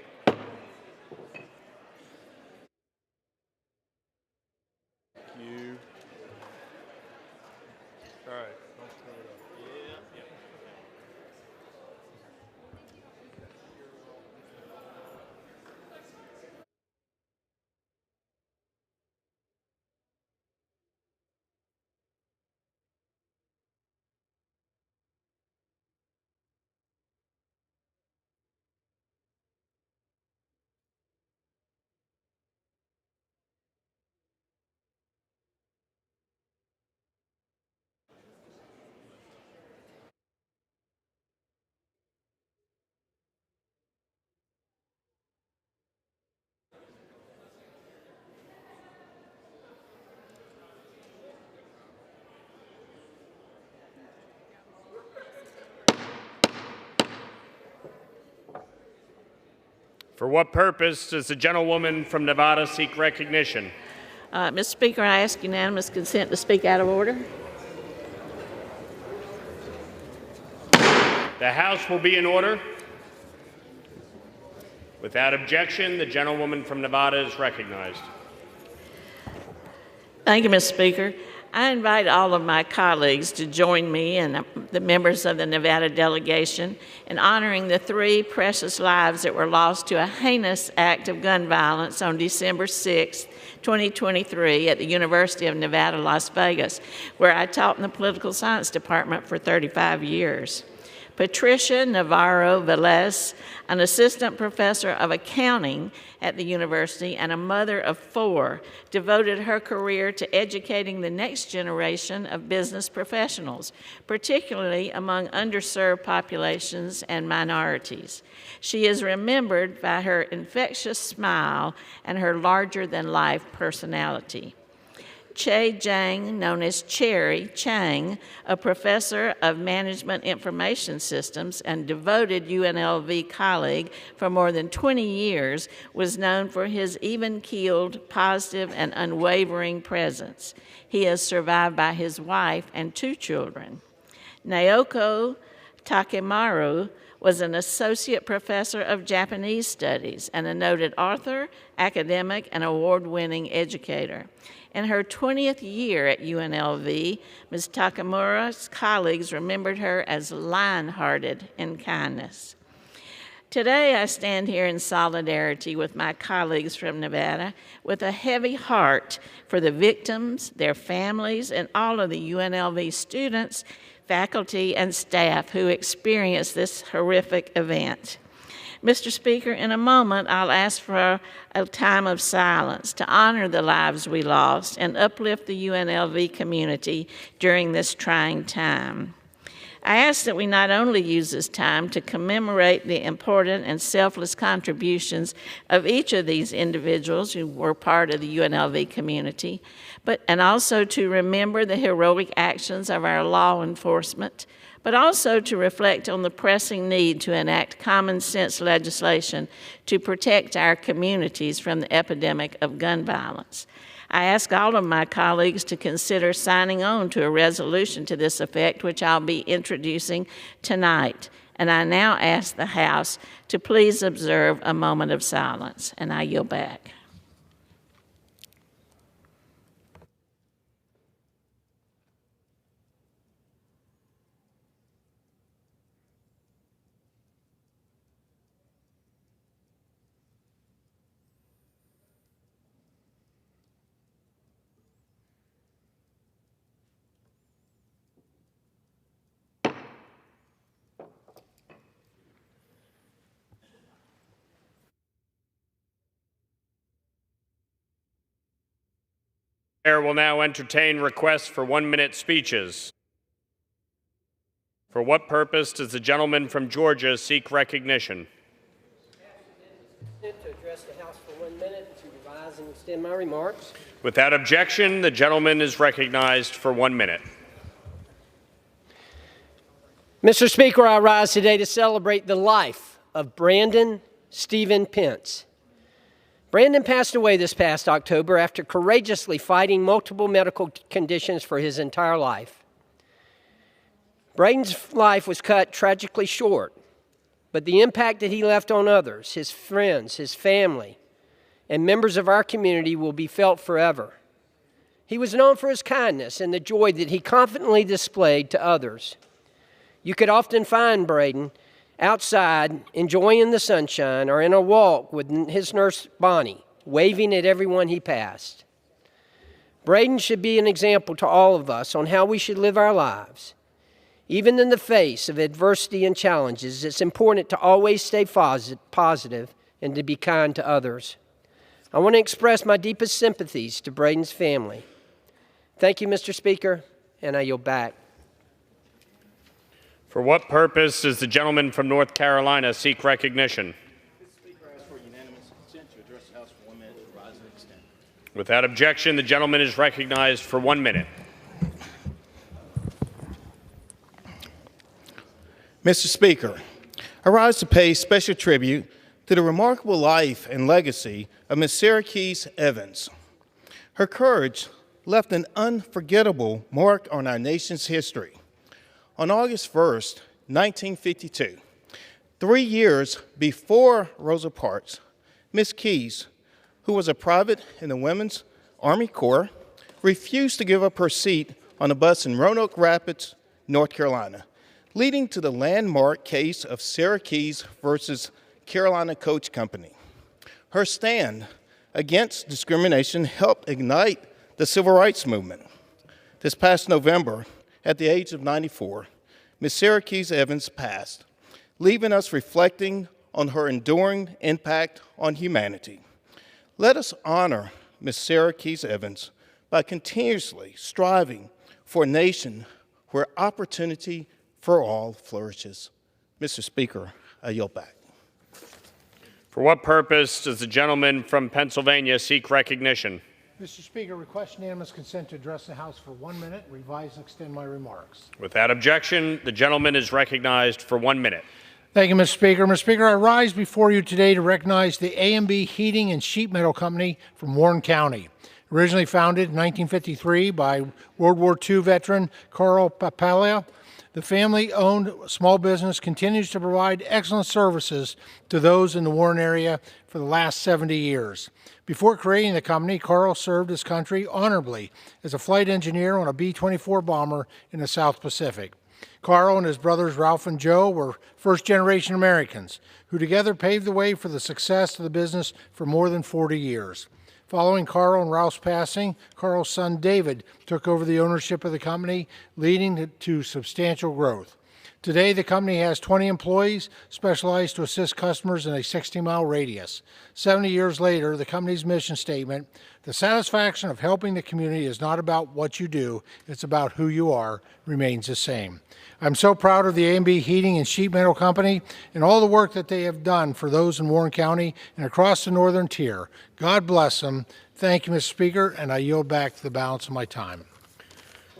For what purpose does the gentlewoman from Nevada seek recognition? Mr. Speaker, I ask unanimous consent to speak out of order. The House will be in order. Without objection, the gentlewoman from Nevada is recognized. Thank you, Mr. Speaker. I invite all of my colleagues to join me and the members of the Nevada delegation in honoring the 3 precious lives that were lost to a heinous act of gun violence on December 6, 2023 at the University of Nevada, Las Vegas, where I taught in the political science department for 35 years. Patricia Navarro Velez, an assistant professor of accounting at the university and a mother of 4, devoted her career to educating the next generation of business professionals, particularly among underserved populations and minorities. She is remembered by her infectious smile and her larger-than-life personality. Che Jiang, known as Cherry Chang, a professor of management information systems and devoted UNLV colleague for more than 20 years, was known for his even-keeled, positive, and unwavering presence. He is survived by his wife and 2 children. Naoko Takemaru was an associate professor of Japanese studies and a noted author, academic, and award-winning educator. In her 20th year at UNLV, Ms. Takamura's colleagues remembered her as lion-hearted in kindness. Today, I stand here in solidarity with my colleagues from Nevada with a heavy heart for the victims, their families, and all of the UNLV students, faculty, and staff who experienced this horrific event. Mr. Speaker, in a moment, I'll ask for a time of silence to honor the lives we lost and uplift the UNLV community during this trying time. I ask that we not only use this time to commemorate the important and selfless contributions of each of these individuals who were part of the UNLV community, and also to remember the heroic actions of our law enforcement, but also to reflect on the pressing need to enact common sense legislation to protect our communities from the epidemic of gun violence. I ask all of my colleagues to consider signing on to a resolution to this effect, which I'll be introducing tonight. And I now ask the House to please observe a moment of silence, and I yield back. The Chair will now entertain requests for 1-minute speeches. For what purpose does the gentleman from Georgia seek recognition? To address the House for 1 minute to revise and extend my remarks. Without objection, the gentleman is recognized for 1 minute. Mr. Speaker, I rise today to celebrate the life of Brandon Stephen Pence. Brandon passed away this past October after courageously fighting multiple medical conditions for his entire life. Braden's life was cut tragically short, but the impact that he left on others, his friends, his family, and members of our community will be felt forever. He was known for his kindness and the joy that he confidently displayed to others. You could often find Braden outside enjoying the sunshine or in a walk with his nurse Bonnie, waving at everyone he passed. Braden should be an example to all of us on how we should live our lives. Even in the face of adversity and challenges, it's important to always stay positive and to be kind to others. I want to express my deepest sympathies to Braden's family. Thank you, Mr. Speaker, and I yield back. For what purpose does the gentleman from North Carolina seek recognition? Mr. Speaker, I ask for unanimous consent to address the House for 1 minute to rise and extend. Without objection, the gentleman is recognized for 1 minute. Mr. Speaker, I rise to pay special tribute to the remarkable life and legacy of Ms. Sarah Keys Evans. Her courage left an unforgettable mark on our nation's history. On August 1st, 1952, 3 years before Rosa Parks, Ms. Keys, who was a private in the Women's Army Corps, refused to give up her seat on a bus in Roanoke Rapids, North Carolina, leading to the landmark case of Sarah Keys versus Carolina Coach Company. Her stand against discrimination helped ignite the civil rights movement. This past November, at the age of 94, Ms. Sarah Keys Evans passed, leaving us reflecting on her enduring impact on humanity. Let us honor Ms. Sarah Keys Evans by continuously striving for a nation where opportunity for all flourishes. Mr. Speaker, I yield back. For what purpose does the gentleman from Pennsylvania seek recognition? Mr. Speaker, request unanimous consent to address the House for 1 minute, revise and extend my remarks. Without objection, the gentleman is recognized for 1 minute. Thank you, Mr. Speaker. Mr. Speaker, I rise before you today to recognize the A&B Heating and Sheet Metal Company from Warren County. Originally founded in 1953 by World War II veteran Carl Papalia, the family-owned small business continues to provide excellent services to those in the Warren area for the last 70 years. Before creating the company, Carl served his country honorably as a flight engineer on a B-24 bomber in the South Pacific. Carl and his brothers Ralph and Joe were first-generation Americans who together paved the way for the success of the business for more than 40 years. Following Carl and Ralph's passing, Carl's son David took over the ownership of the company, leading to substantial growth. Today, the company has 20 employees specialized to assist customers in a 60-mile radius. 70 years later, the company's mission statement, "The satisfaction of helping the community is not about what you do, it's about who you are," remains the same. I'm so proud of the A&B Heating and Sheet Metal Company and all the work that they have done for those in Warren County and across the northern tier. God bless them. Thank you, Mr. Speaker, and I yield back the balance of my time.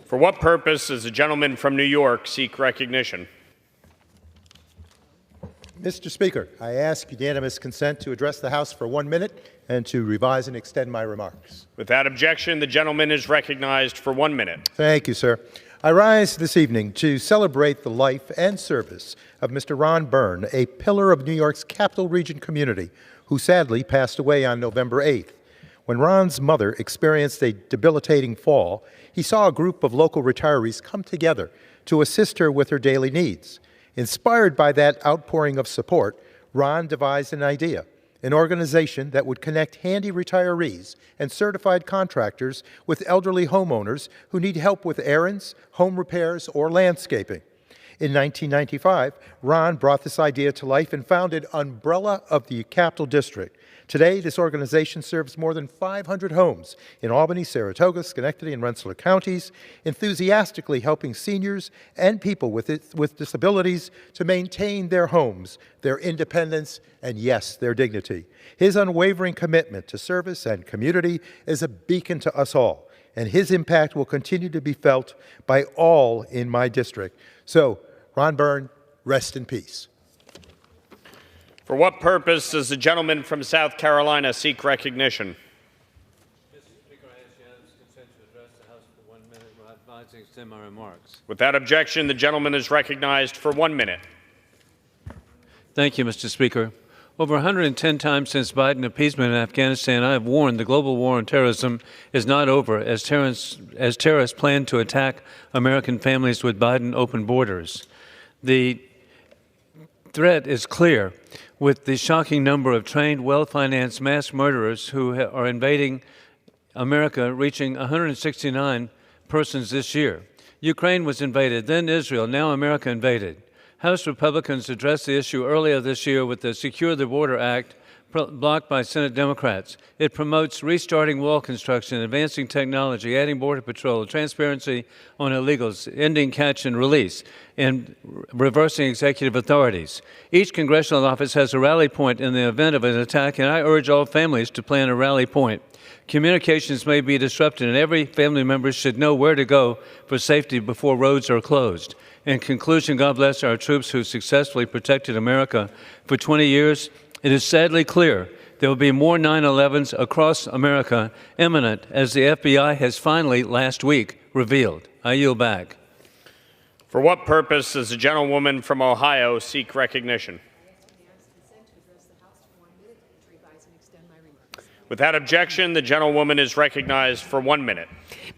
For what purpose does the gentleman from New York seek recognition? Mr. Speaker, I ask unanimous consent to address the House for 1 minute and to revise and extend my remarks. Without objection, the gentleman is recognized for 1 minute. Thank you, sir. I rise this evening to celebrate the life and service of Mr. Ron Byrne, a pillar of New York's Capital Region community, who sadly passed away on November 8th. When Ron's mother experienced a debilitating fall, he saw a group of local retirees come together to assist her with her daily needs. Inspired by that outpouring of support, Ron devised an idea, an organization that would connect handy retirees and certified contractors with elderly homeowners who need help with errands, home repairs, or landscaping. In 1995, Ron brought this idea to life and founded Umbrella of the Capital District. Today, this organization serves more than 500 homes in Albany, Saratoga, Schenectady, and Rensselaer counties, enthusiastically helping seniors and people with disabilities to maintain their homes, their independence, and yes, their dignity. His unwavering commitment to service and community is a beacon to us all, and his impact will continue to be felt by all in my district. So, Ron Byrne, rest in peace. For what purpose does the gentleman from South Carolina seek recognition? Mr. Speaker, I ask unanimous consent to address the House for 1 minute while advising to extend my remarks. Without objection, the gentleman is recognized for 1 minute. Thank you, Mr. Speaker. Over 110 times since Biden appeasement in Afghanistan, I have warned the global war on terrorism is not over as terrorists plan to attack American families with Biden open borders. The threat is clear, with the shocking number of trained, well-financed mass murderers who are invading America reaching 169 persons this year. Ukraine was invaded, then Israel, now America invaded. House Republicans addressed the issue earlier this year with the Secure the Border Act, blocked by Senate Democrats. It promotes restarting wall construction, advancing technology, adding Border Patrol, transparency on illegals, ending catch and release, and reversing executive authorities. Each congressional office has a rally point in the event of an attack, and I urge all families to plan a rally point. Communications may be disrupted, and every family member should know where to go for safety before roads are closed. In conclusion, God bless our troops who successfully protected America for 20 years. It is sadly clear there will be more 9/11s across America imminent, as the FBI has finally last week revealed. I yield back. For what purpose does the gentlewoman from Ohio seek recognition? Without objection, the gentlewoman is recognized for 1 minute.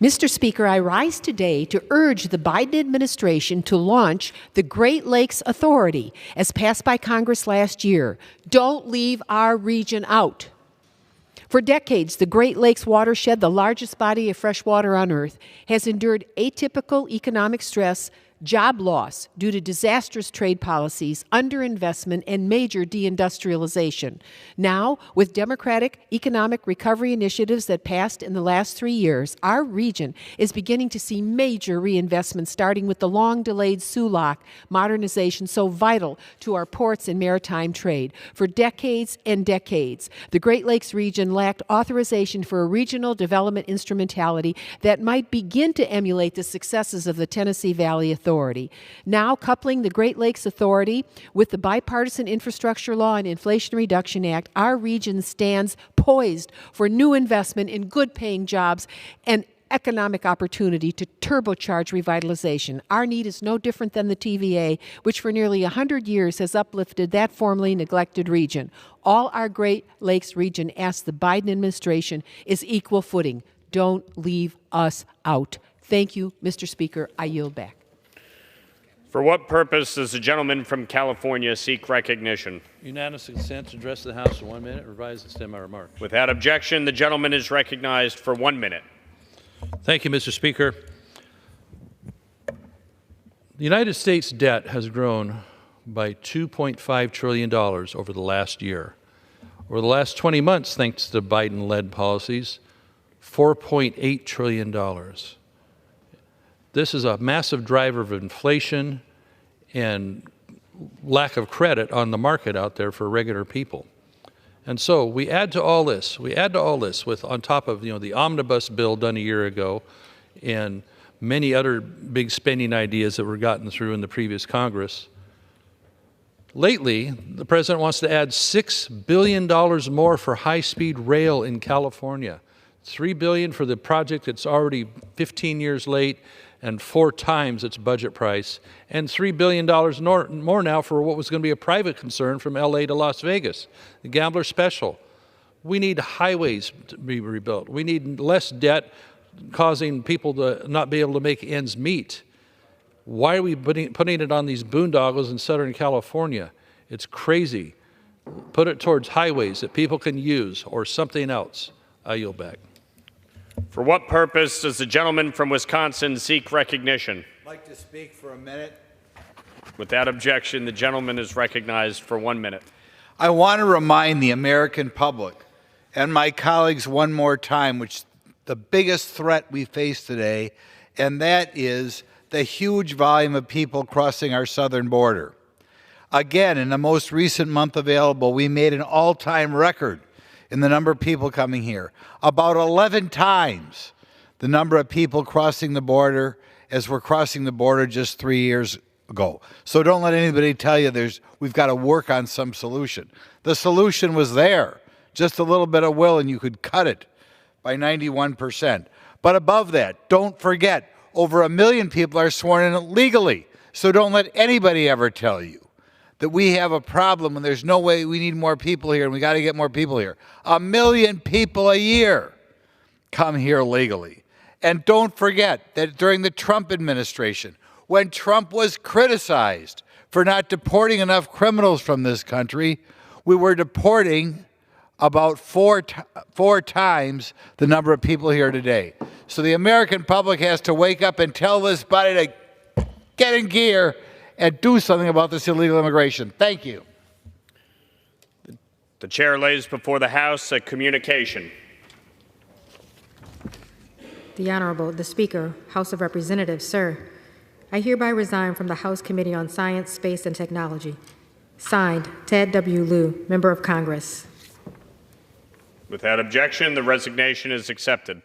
Mr. Speaker, I rise today to urge the Biden administration to launch the Great Lakes Authority, as passed by Congress last year. Don't leave our region out. For decades, the Great Lakes watershed, the largest body of fresh water on Earth, has endured atypical economic stress, job loss due to disastrous trade policies, underinvestment, and major deindustrialization. Now, with democratic economic recovery initiatives that passed in the last 3 years, our region is beginning to see major reinvestment, starting with the long-delayed Sulak modernization so vital to our ports and maritime trade. For decades and decades, the Great Lakes region lacked authorization for a regional development instrumentality that might begin to emulate the successes of the Tennessee Valley Authority. Now, coupling the Great Lakes Authority with the Bipartisan Infrastructure Law and Inflation Reduction Act, our region stands poised for new investment in good-paying jobs and economic opportunity to turbocharge revitalization. Our need is no different than the TVA, which for nearly 100 years has uplifted that formerly neglected region. All our Great Lakes region asks the Biden administration is equal footing. Don't leave us out. Thank you, Mr. Speaker. I yield back. For what purpose does the gentleman from California seek recognition? Unanimous consent to address the House for 1 minute, revise and extend my remarks. Without objection, the gentleman is recognized for 1 minute. Thank you, Mr. Speaker. The United States debt has grown by $2.5 trillion over the last year. Over the last 20 months, thanks to Biden-led policies, $4.8 trillion. This is a massive driver of inflation and lack of credit on the market out there for regular people. And so we add to all this with, on top of the omnibus bill done a year ago and many other big spending ideas that were gotten through in the previous Congress. Lately, the president wants to add $6 billion more for high-speed rail in California. $3 billion for the project that's already 15 years late and 4 times its budget price, and $3 billion more now for what was going to be a private concern from LA to Las Vegas, the Gambler Special. We need highways to be rebuilt. We need less debt causing people to not be able to make ends meet. Why are we putting it on these boondoggles in Southern California? It's crazy. Put it towards highways that people can use or something else. I yield back. For what purpose does the gentleman from Wisconsin seek recognition? I'd like to speak for a minute. Without objection, the gentleman is recognized for 1 minute. I want to remind the American public and my colleagues one more time, which the biggest threat we face today, and that is the huge volume of people crossing our southern border. Again, in the most recent month available, we made an all-time record in the number of people coming here. About 11 times the number of people crossing the border as were crossing the border just 3 years ago. So don't let anybody tell you we've got to work on some solution. The solution was there. Just a little bit of will and you could cut it by 91%. But above that, don't forget, over 1 million people are sworn in legally. So don't let anybody ever tell you that we have a problem and there's no way, we need more people here and we got to get more people here. 1 million people a year come here legally. And don't forget that during the Trump administration, when Trump was criticized for not deporting enough criminals from this country, we were deporting about four times the number of people here today. So the American public has to wake up and tell this body to get in gear and do something about this illegal immigration. Thank you. The chair lays before the House a communication. The Honorable, the Speaker, House of Representatives, sir. I hereby resign from the House Committee on Science, Space, and Technology. Signed, Ted W. Lieu, Member of Congress. Without objection, the resignation is accepted.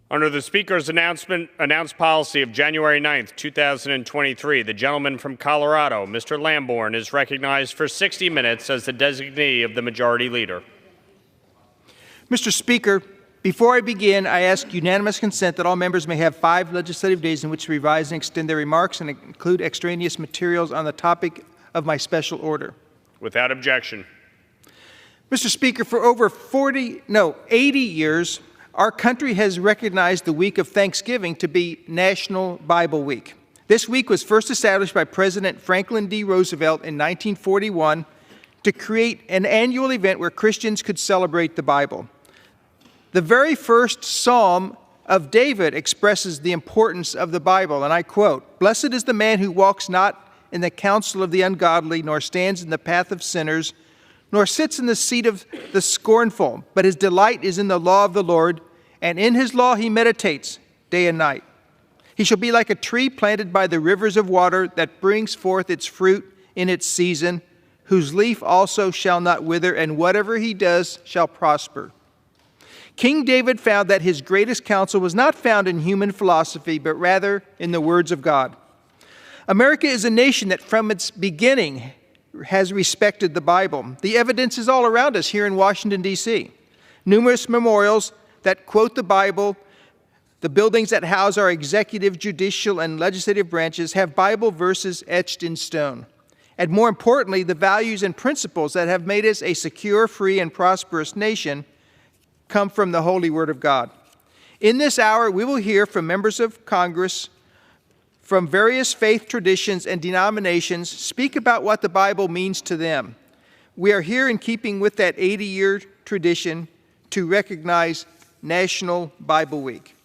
Under the Speaker's announced policy of January 9th, 2023, the gentleman from Colorado, Mr. Lamborn, is recognized for 60 minutes as the designee of the Majority Leader. Mr. Speaker, before I begin, I ask unanimous consent that all members may have 5 legislative days in which to revise and extend their remarks and include extraneous materials on the topic of my special order. Without objection. Mr. Speaker, for over 80 years, our country has recognized the week of Thanksgiving to be National Bible Week. This week was first established by President Franklin D. Roosevelt in 1941 to create an annual event where Christians could celebrate the Bible. The very first Psalm of David expresses the importance of the Bible, and I quote, "Blessed is the man who walks not in the counsel of the ungodly, nor stands in the path of sinners, nor sits in the seat of the scornful, but his delight is in the law of the Lord, and in his law he meditates day and night. He shall be like a tree planted by the rivers of water that brings forth its fruit in its season, whose leaf also shall not wither, and whatever he does shall prosper." King David found that his greatest counsel was not found in human philosophy, but rather in the words of God. America is a nation that from its beginning has respected the Bible. The evidence is all around us here in Washington, D.C. Numerous memorials that quote the Bible, the buildings that house our executive, judicial, and legislative branches have Bible verses etched in stone. And more importantly, the values and principles that have made us a secure, free, and prosperous nation come from the Holy Word of God. In this hour, we will hear from members of Congress from various faith traditions and denominations speak about what the Bible means to them. We are here in keeping with that 80-year tradition to recognize National Bible Week.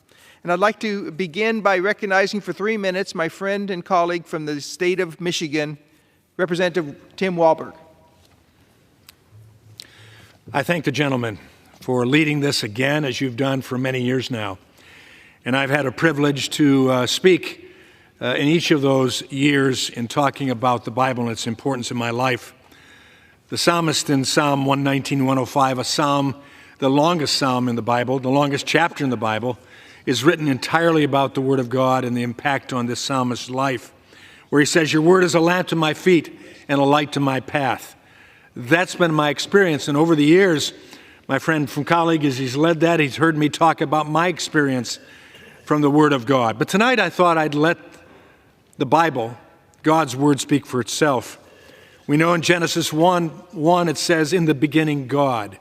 And I'd like to begin by recognizing for 3 minutes my friend and colleague from the state of Michigan, Representative Tim Walberg. I thank the gentleman for leading this again, as you've done for many years now. And I've had a privilege to speak in each of those years in talking about the Bible and its importance in my life. The psalmist in Psalm 119, 105, a psalm, the longest psalm in the Bible, the longest chapter in the Bible, is written entirely about the Word of God and the impact on this psalmist's life, where he says, "Your word is a lamp to my feet and a light to my path." That's been my experience, and over the years, my friend from colleague, as he's led that, he's heard me talk about my experience from the Word of God. But tonight I thought I'd let the Bible, God's Word, speak for itself. We know in Genesis 1:1 it says, "In the beginning, God."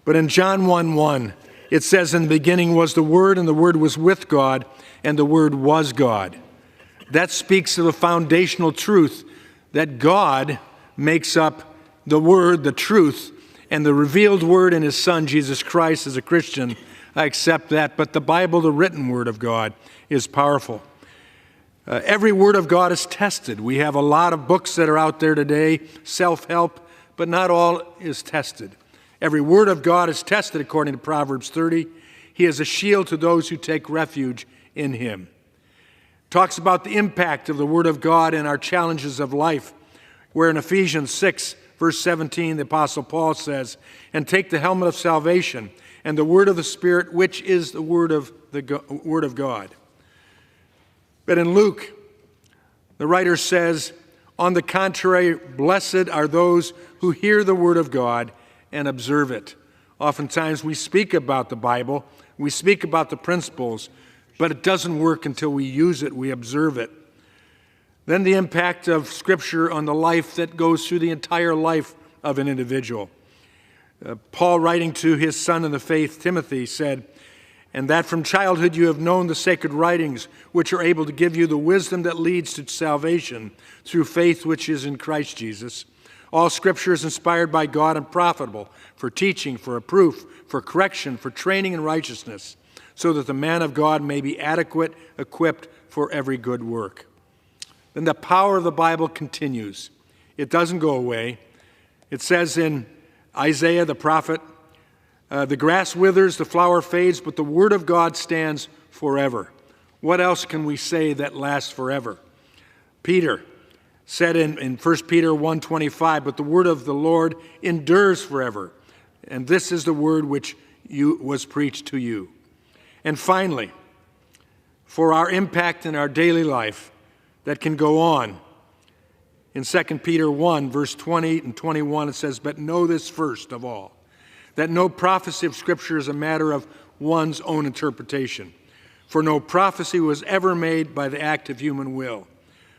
But in John 1:1, it says, "In the beginning was the Word, and the Word was with God, and the Word was God." That speaks of the foundational truth that God makes up the Word, the truth, and the revealed Word in His Son, Jesus Christ, as a Christian, I accept that. But the Bible, the written Word of God, is powerful. Every Word of God is tested. We have a lot of books that are out there today, self-help, but not all is tested. Every Word of God is tested according to Proverbs 30. He is a shield to those who take refuge in Him. Talks about the impact of the Word of God in our challenges of life, where in Ephesians 6, verse 17, the Apostle Paul says, "And take the helmet of salvation and the word of the Spirit, which is the Word of God." But in Luke, the writer says, "On the contrary, blessed are those who hear the Word of God and observe it." Oftentimes we speak about the Bible, we speak about the principles, but it doesn't work until we use it, we observe it. Then the impact of Scripture on the life that goes through the entire life of an individual. Paul, writing to his son in the faith, Timothy, said, "And that from childhood you have known the sacred writings, which are able to give you the wisdom that leads to salvation through faith which is in Christ Jesus. All Scripture is inspired by God and profitable for teaching, for reproof, for correction, for training in righteousness, so that the man of God may be adequate, equipped for every good work." Then the power of the Bible continues. It doesn't go away. It says in Isaiah the prophet, "The grass withers, the flower fades, but the word of God stands forever." What else can we say that lasts forever? Peter said in 1 Peter 1:25, "But the word of the Lord endures forever. And this is the word which was preached to you." And finally, for our impact in our daily life that can go on, in 2 Peter 1, verse 20 and 21, it says, "But know this first of all, that no prophecy of Scripture is a matter of one's own interpretation. For no prophecy was ever made by the act of human will,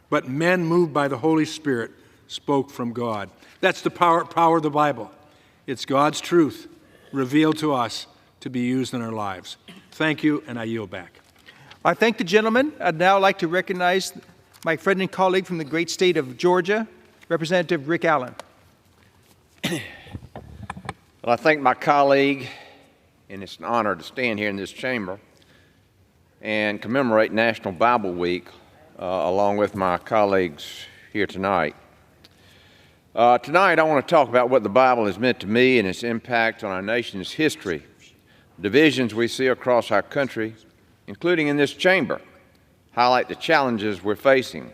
but men moved by the Holy Spirit spoke from God." That's the power of the Bible. It's God's truth revealed to us to be used in our lives. Thank you, and I yield back. I thank the gentleman. I'd now like to recognize my friend and colleague from the great state of Georgia, Representative Rick Allen. Well, I thank my colleague, and it's an honor to stand here in this chamber and commemorate National Bible Week along with my colleagues here tonight. Tonight, I want to talk about what the Bible has meant to me and its impact on our nation's history, divisions we see across our country, including in this chamber, highlight the challenges we're facing.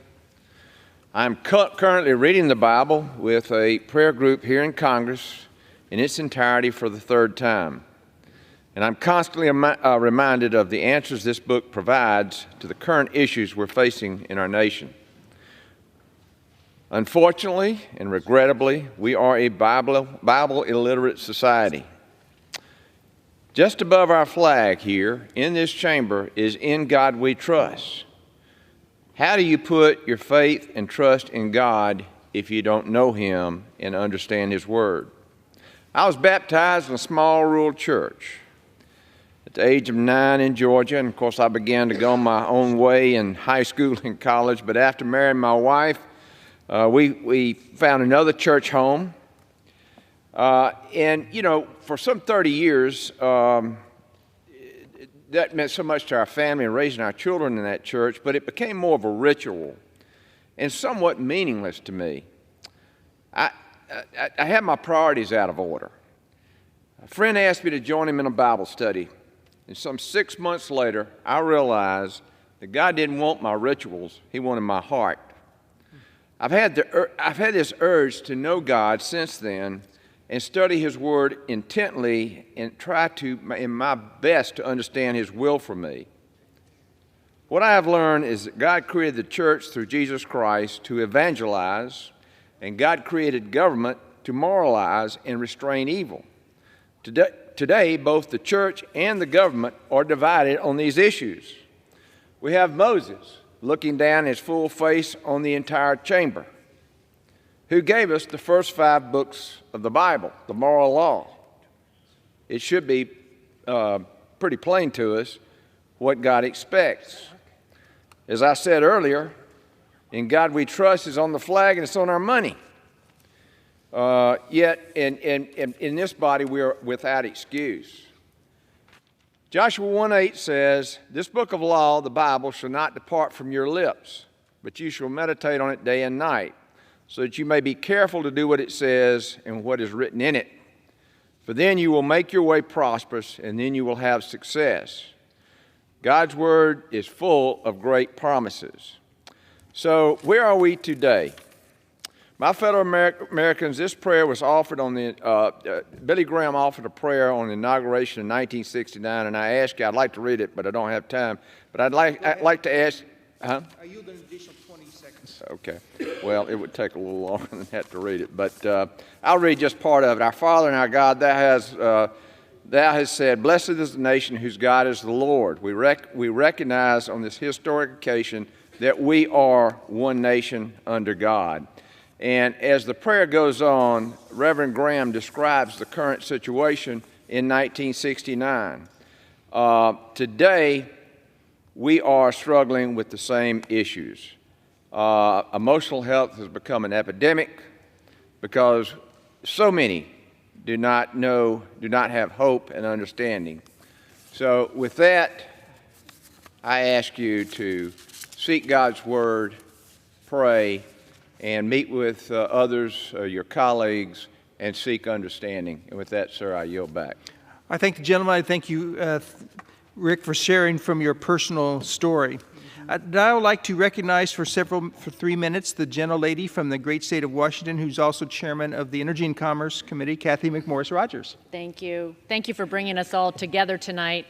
I'm currently reading the Bible with a prayer group here in Congress in its entirety for the third time. And I'm constantly reminded of the answers this book provides to the current issues we're facing in our nation. Unfortunately and regrettably, we are a Bible illiterate society. Just above our flag here in this chamber is "In God We Trust." How do you put your faith and trust in God if you don't know Him and understand His Word? I was baptized in a small rural church at the age of 9 in Georgia, and of course I began to go my own way in high school and college, but after marrying my wife, we found another church home. And, you know, for some 30 years, that meant so much to our family and raising our children in that church, but it became more of a ritual and somewhat meaningless to me. I had my priorities out of order. A friend asked me to join him in a Bible study, and some 6 months later, I realized that God didn't want my rituals, He wanted my heart. I've had this urge to know God since then and study His Word intently and try to, in my best, to understand His will for me. What I have learned is that God created the church through Jesus Christ to evangelize, and God created government to moralize and restrain evil. Today, both the church and the government are divided on these issues. We have Moses looking down his full face on the entire chamber, who gave us the first 5 books of the Bible, the moral law. It should be pretty plain to us what God expects. As I said earlier, "In God We Trust" is on the flag and it's on our money. Yet in this body we are without excuse. Joshua 1:8 says, "This book of law, the Bible, shall not depart from your lips, but you shall meditate on it day and night, so that you may be careful to do what it says and what is written in it. For then you will make your way prosperous, and then you will have success." God's Word is full of great promises. So where are we today? My fellow Americans, this prayer was offered on the, Billy Graham offered a prayer on the inauguration in 1969, and I asked you, I'd like to read it, but I don't have time. But I'd like to ask, huh? I yield an additional 20 seconds. Okay. Well, it would take a little longer than that to read it, but I'll read just part of it. Our Father and our God, Thou hast said, "Blessed is the nation whose God is the Lord." We recognize on this historic occasion that we are one nation under God. And as the prayer goes on, Reverend Graham describes the current situation in 1969. Today, we are struggling with the same issues. Emotional health has become an epidemic because so many do not have hope and understanding. So with that, I ask you to seek God's Word, pray, and meet with others, your colleagues, and seek understanding. And with that, sir, I yield back. I thank the gentleman. I thank you, Rick, for sharing from your personal story. I'd now like to recognize for 3 minutes the gentlelady from the great state of Washington, who's also chairman of the Energy and Commerce Committee, Kathy McMorris Rogers. Thank you. Thank you for bringing us all together tonight.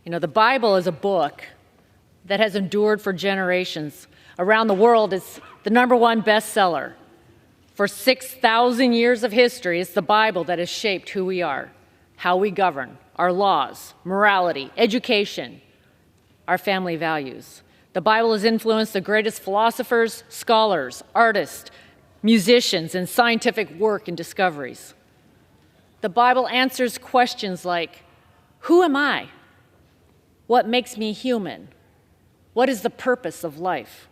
You know, the Bible is a book that has endured for generations. Around the world, it's the #1 bestseller. For 6,000 years of history, it's the Bible that has shaped who we are, how we govern, our laws, morality, education, our family values. The Bible has influenced the greatest philosophers, scholars, artists, musicians, and scientific work and discoveries. The Bible answers questions like, who am I? What makes me human? What is the purpose of life?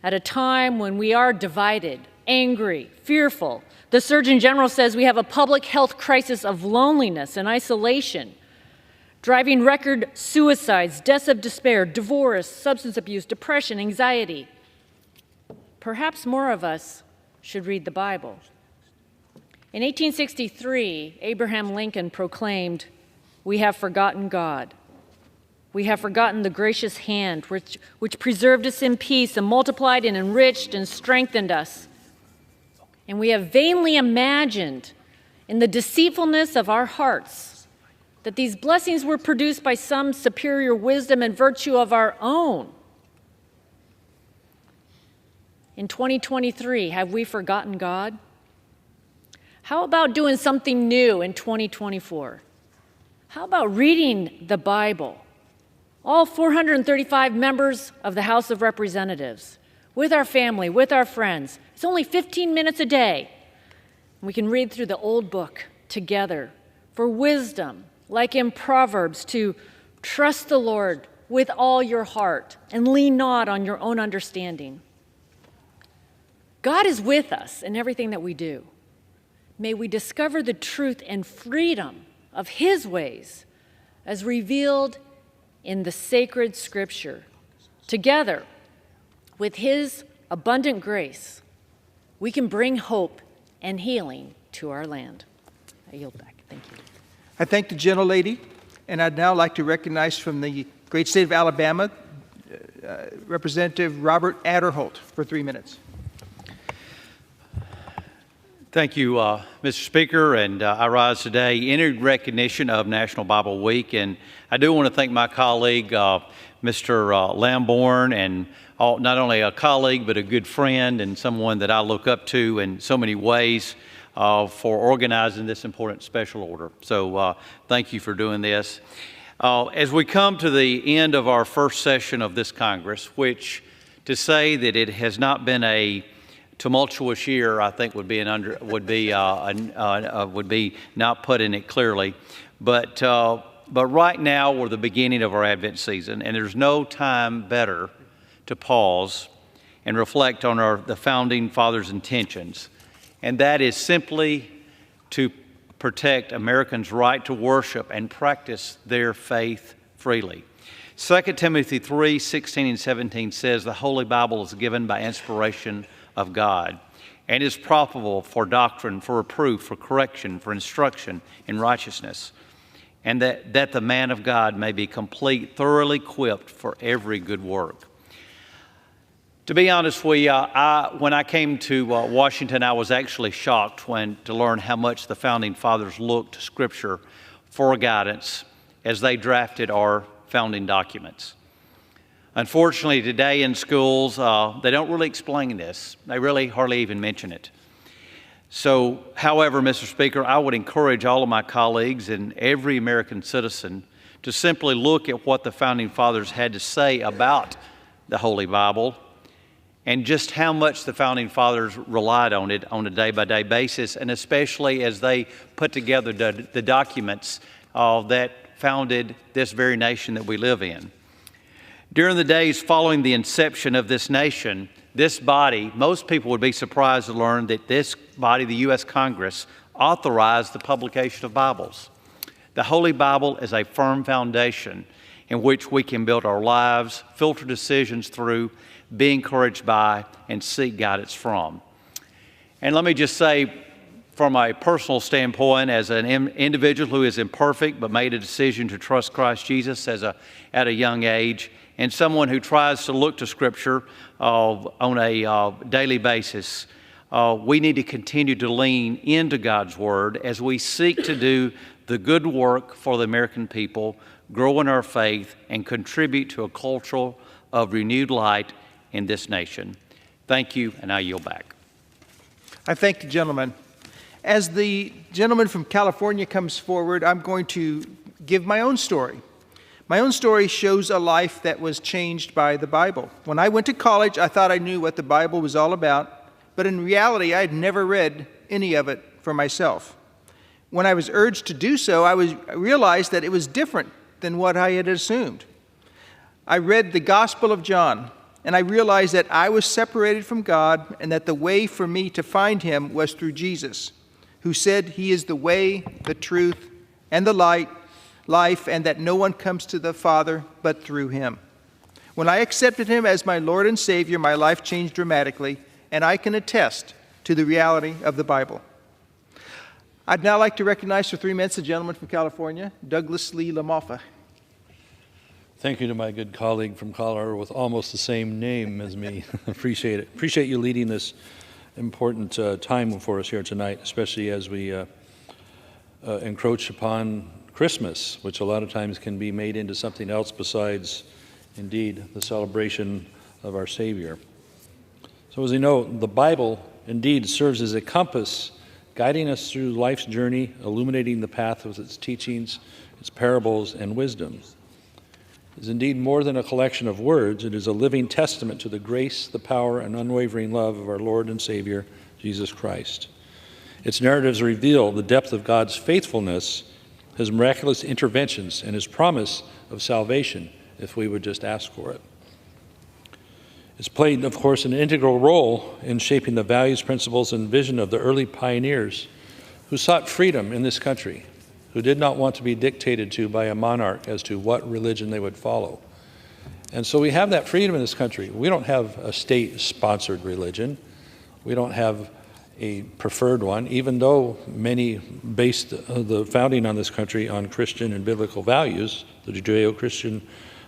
At a time when we are divided, angry, fearful, the Surgeon General says we have a public health crisis of loneliness and isolation, driving record suicides, deaths of despair, divorce, substance abuse, depression, anxiety. Perhaps more of us should read the Bible. In 1863, Abraham Lincoln proclaimed, "We have forgotten God. We have forgotten the gracious hand which preserved us in peace and multiplied and enriched and strengthened us. And we have vainly imagined in the deceitfulness of our hearts that these blessings were produced by some superior wisdom and virtue of our own." In 2023, have we forgotten God? How about doing something new in 2024? How about reading the Bible? All 435 members of the House of Representatives, with our family, with our friends. It's only 15 minutes a day. We can read through the old book together for wisdom, like in Proverbs, to trust the Lord with all your heart and lean not on your own understanding. God is with us in everything that we do. May we discover the truth and freedom of His ways as revealed in the sacred Scripture. Together, with His abundant grace, we can bring hope and healing to our land. I yield back. Thank you. I thank the gentlelady, and I'd now like to recognize from the great state of Alabama, Representative Robert Adderholt for 3 minutes. Thank you, Mr. Speaker, and I rise today in recognition of National Bible Week, and I do want to thank my colleague, Mr. Lamborn, and not only a colleague, but a good friend and someone that I look up to in so many ways for organizing this important special order. So thank you for doing this. As we come to the end of our first session of this Congress, which to say that it has not been a tumultuous year, I think would be not putting it clearly. But right now we're the beginning of our Advent season, and there's no time better to pause and reflect on the founding fathers' intentions, and that is simply to protect Americans' right to worship and practice their faith freely. 2 Timothy 3:16 and 17 says the Holy Bible is given by inspiration of God and is profitable for doctrine, for reproof, for correction, for instruction in righteousness, and that the man of God may be complete, thoroughly equipped for every good work. To be honest with you, when I came to Washington, I was actually shocked to learn how much the Founding Fathers looked to Scripture for guidance as they drafted our founding documents. Unfortunately, today in schools, they don't really explain this. They really hardly even mention it. So, however, Mr. Speaker, I would encourage all of my colleagues and every American citizen to simply look at what the Founding Fathers had to say about the Holy Bible and just how much the Founding Fathers relied on it on a day-by-day basis, and especially as they put together the documents that founded this very nation that we live in. During the days following the inception of this nation, this body, most people would be surprised to learn that this body, the U.S. Congress, authorized the publication of Bibles. The Holy Bible is a firm foundation in which we can build our lives, filter decisions through, be encouraged by, and seek guidance from. And let me just say, from a personal standpoint, as an individual who is imperfect but made a decision to trust Christ Jesus at a young age, and someone who tries to look to Scripture on a daily basis, we need to continue to lean into God's Word as we seek to do the good work for the American people, grow in our faith, and contribute to a culture of renewed light in this nation. Thank you, and I yield back. I thank the gentleman. As the gentleman from California comes forward, I'm going to give my own story. My own story shows a life that was changed by the Bible. When I went to college, I thought I knew what the Bible was all about, but in reality, I had never read any of it for myself. When I was urged to do so, I realized that it was different than what I had assumed. I read the Gospel of John, and I realized that I was separated from God and that the way for me to find Him was through Jesus, who said He is the way, the truth, and the life, and that no one comes to the Father but through Him. When I accepted Him as my Lord and Savior, my life changed dramatically, and I can attest to the reality of the Bible. I'd now like to recognize for 3 minutes the gentleman from California, Douglas Lee LaMalfa. Thank you to my good colleague from Colorado with almost the same name as me. Appreciate it. Appreciate you leading this important time for us here tonight, especially as we encroach upon Christmas, which a lot of times can be made into something else besides, indeed, the celebration of our Savior. So as you know, the Bible indeed serves as a compass guiding us through life's journey, illuminating the path with its teachings, its parables, and wisdom. It is indeed more than a collection of words. It is a living testament to the grace, the power, and unwavering love of our Lord and Savior, Jesus Christ. Its narratives reveal the depth of God's faithfulness, His miraculous interventions, and His promise of salvation if we would just ask for it. It's played, of course, an integral role in shaping the values, principles, and vision of the early pioneers who sought freedom in this country, who did not want to be dictated to by a monarch as to what religion they would follow. And so we have that freedom in this country. We don't have a state-sponsored religion. We don't have a preferred one, even though many based the founding on this country on Christian and biblical values, the Judeo-Christian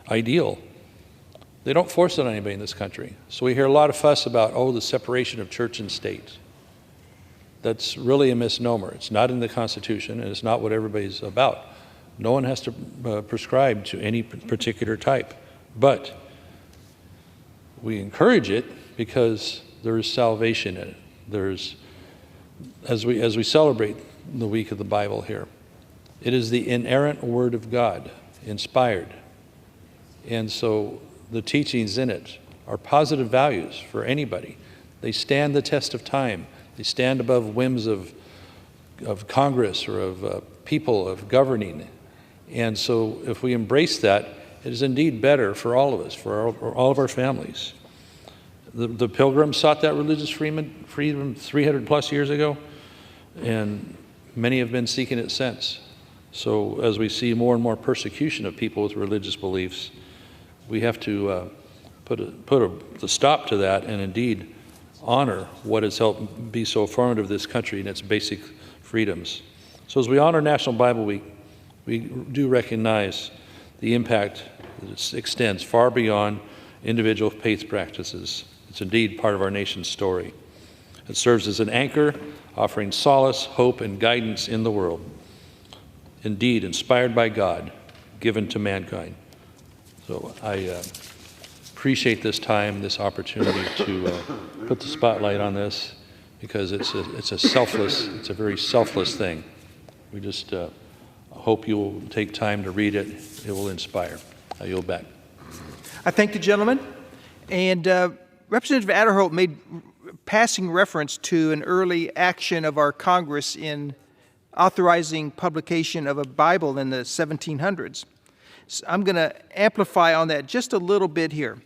ideal. They don't force it on anybody in this country. So we hear a lot of fuss about, the separation of church and state. That's really a misnomer. It's not in the Constitution, and it's not what everybody's about. No one has to prescribe to any particular type. But we encourage it because there is salvation in it. There's, as we celebrate the week of the Bible here, it is the inerrant Word of God, inspired. And so the teachings in it are positive values for anybody. They stand the test of time. They stand above whims of Congress or of people, of governing. And so if we embrace that, it is indeed better for all of us, for all of our families. The Pilgrims sought that religious freedom 300 plus years ago, and many have been seeking it since. So as we see more and more persecution of people with religious beliefs, we have to put a stop to that and indeed honor what has helped be so formative to this country and its basic freedoms. So as we honor National Bible Week, we do recognize the impact that it extends far beyond individual faith practices. It's indeed part of our nation's story. It serves as an anchor, offering solace, hope, and guidance in the world. Indeed, inspired by God, given to mankind. So I appreciate this time, this opportunity to put the spotlight on this, because it's a very selfless thing. We just hope you will take time to read it. It will inspire. I yield back. I thank the gentleman. And Representative Aderholt made passing reference to an early action of our Congress in authorizing publication of a Bible in the 1700s. So I'm going to amplify on that just a little bit here.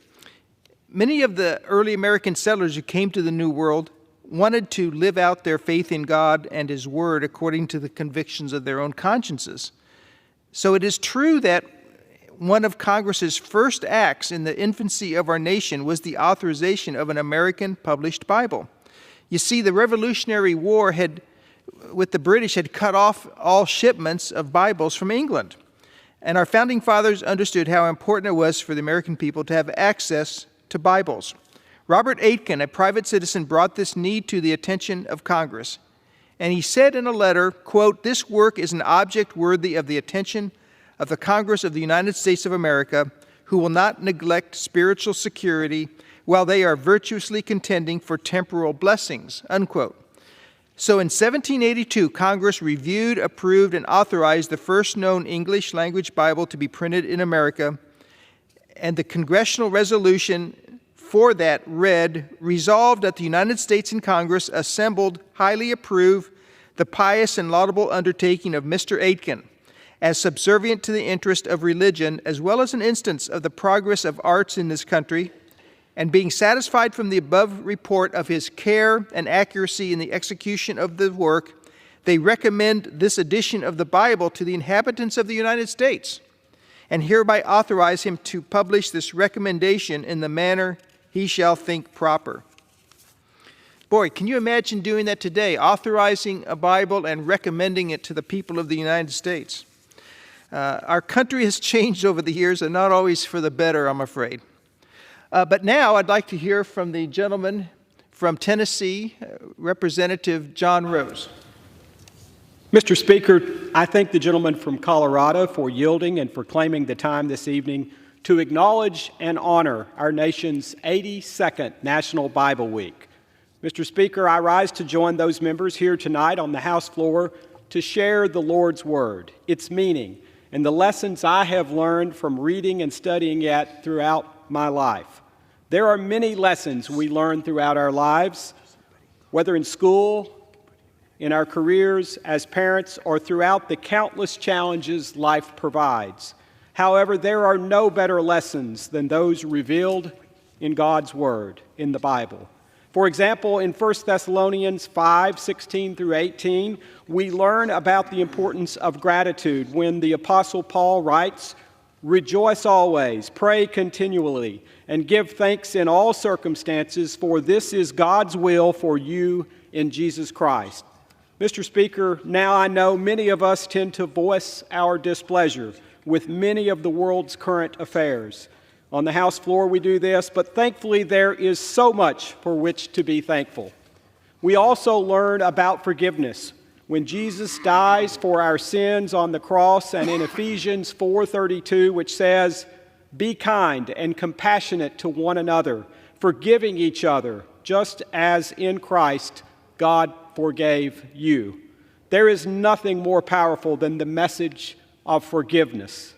Many of the early American settlers who came to the New World wanted to live out their faith in God and His Word according to the convictions of their own consciences. So it is true that one of Congress's first acts in the infancy of our nation was the authorization of an American published Bible. You see, the Revolutionary War with the British had cut off all shipments of Bibles from England. And our founding fathers understood how important it was for the American people to have access to Bibles. Robert Aitken, a private citizen, brought this need to the attention of Congress. And he said in a letter, quote, "This work is an object worthy of the attention of the Congress of the United States of America, who will not neglect spiritual security while they are virtuously contending for temporal blessings," unquote. So in 1782, Congress reviewed, approved, and authorized the first known English language Bible to be printed in America, and the congressional resolution for that read, "Resolved that the United States and Congress assembled highly approve the pious and laudable undertaking of Mr. Aitken, as subservient to the interest of religion, as well as an instance of the progress of arts in this country, and being satisfied from the above report of his care and accuracy in the execution of the work, they recommend this edition of the Bible to the inhabitants of the United States, and hereby authorize him to publish this recommendation in the manner he shall think proper." Boy, can you imagine doing that today, authorizing a Bible and recommending it to the people of the United States? Our country has changed over the years, and not always for the better, I'm afraid. But now I'd like to hear from the gentleman from Tennessee, Representative John Rose. Mr. Speaker, I thank the gentleman from Colorado for yielding and for claiming the time this evening to acknowledge and honor our nation's 82nd National Bible Week. Mr. Speaker, I rise to join those members here tonight on the House floor to share the Lord's Word, its meaning, and the lessons I have learned from reading and studying it throughout my life. There are many lessons we learn throughout our lives, whether in school, in our careers, as parents, or throughout the countless challenges life provides. However, there are no better lessons than those revealed in God's Word, in the Bible. For example, in 1 Thessalonians 5:16 through 18, we learn about the importance of gratitude when the Apostle Paul writes, "Rejoice always, pray continually, and give thanks in all circumstances, for this is God's will for you in Jesus Christ." Mr. Speaker, now I know many of us tend to voice our displeasure with many of the world's current affairs. On the House floor we do this, but thankfully there is so much for which to be thankful. We also learn about forgiveness when Jesus dies for our sins on the cross, and in Ephesians 4:32, which says, "Be kind and compassionate to one another, forgiving each other, just as in Christ God forgave you." There is nothing more powerful than the message of forgiveness.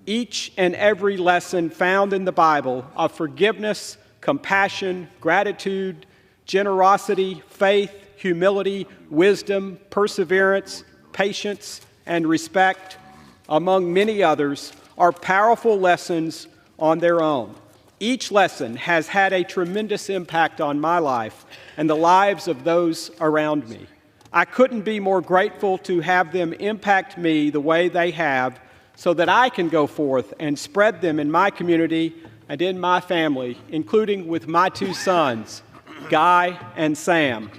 Each and every lesson found in the Bible of forgiveness, compassion, gratitude, generosity, faith, humility, wisdom, perseverance, patience, and respect, among many others, are powerful lessons on their own. Each lesson has had a tremendous impact on my life and the lives of those around me. I couldn't be more grateful to have them impact me the way they have so that I can go forth and spread them in my community and in my family, including with my two sons, Guy and Sam.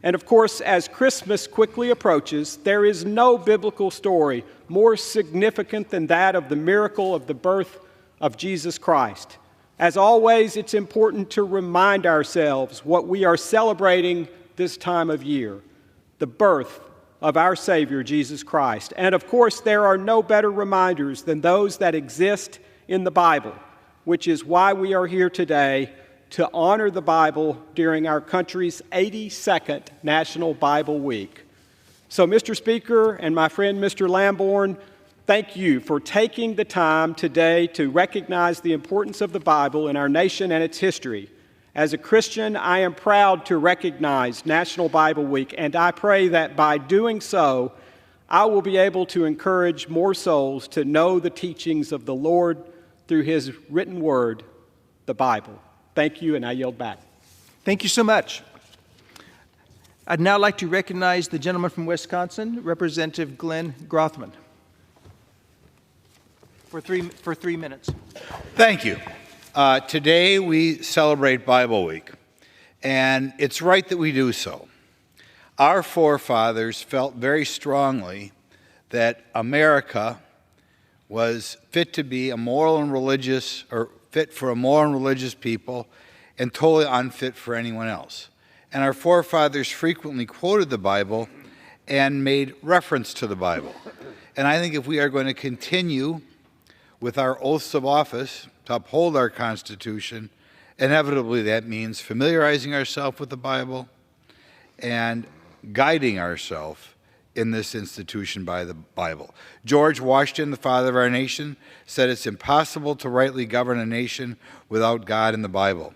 And of course, as Christmas quickly approaches, there is no biblical story more significant than that of the miracle of the birth of Jesus Christ. As always, it's important to remind ourselves what we are celebrating this time of year, the birth of our Savior, Jesus Christ. And of course, there are no better reminders than those that exist in the Bible, which is why we are here today to honor the Bible during our country's 82nd National Bible Week. So, Mr. Speaker and my friend Mr. Lamborn, thank you for taking the time today to recognize the importance of the Bible in our nation and its history. As a Christian, I am proud to recognize National Bible Week, and I pray that by doing so, I will be able to encourage more souls to know the teachings of the Lord through His written word, the Bible. Thank you, and I yield back. Thank you so much. I'd now like to recognize the gentleman from Wisconsin, Representative Glenn Grothman, for three minutes. Thank you. Today we celebrate Bible Week, and it's right that we do so. Our forefathers felt very strongly that America was fit to be a moral and religious, or fit for a moral and religious people, and totally unfit for anyone else. And our forefathers frequently quoted the Bible and made reference to the Bible. And I think if we are going to continue with our oaths of office to uphold our Constitution, inevitably that means familiarizing ourselves with the Bible and guiding ourselves in this institution by the Bible. George Washington, the father of our nation, said it's impossible to rightly govern a nation without God and the Bible.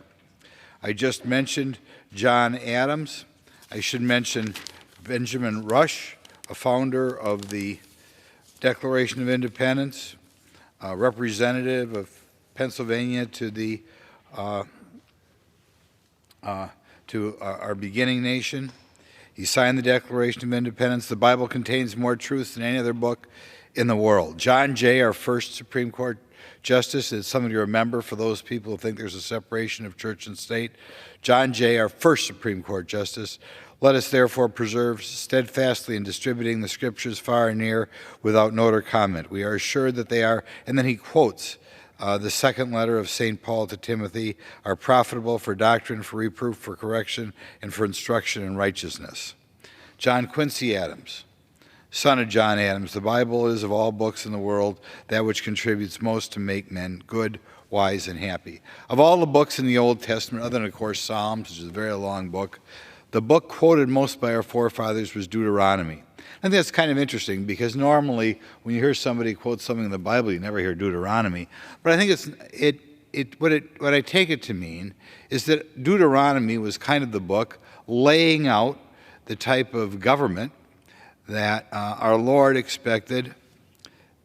I just mentioned John Adams. I should mention Benjamin Rush, a founder of the Declaration of Independence, a representative of Pennsylvania to our beginning nation. He signed the Declaration of Independence. The Bible contains more truth than any other book in the world. John Jay, our first Supreme Court Justice, is something to remember for those people who think there's a separation of church and state. John Jay, our first Supreme Court Justice. Let us therefore preserve steadfastly in distributing the Scriptures far and near without note or comment. We are assured that they are, and then he quotes the second letter of St. Paul to Timothy, are profitable for doctrine, for reproof, for correction, and for instruction in righteousness. John Quincy Adams, son of John Adams, the Bible is of all books in the world that which contributes most to make men good, wise, and happy. Of all the books in the Old Testament, other than, of course, Psalms, which is a very long book, the book quoted most by our forefathers was Deuteronomy. I think that's kind of interesting because normally when you hear somebody quote something in the Bible, you never hear Deuteronomy. But I think what I take it to mean is that Deuteronomy was kind of the book laying out the type of government that our Lord expected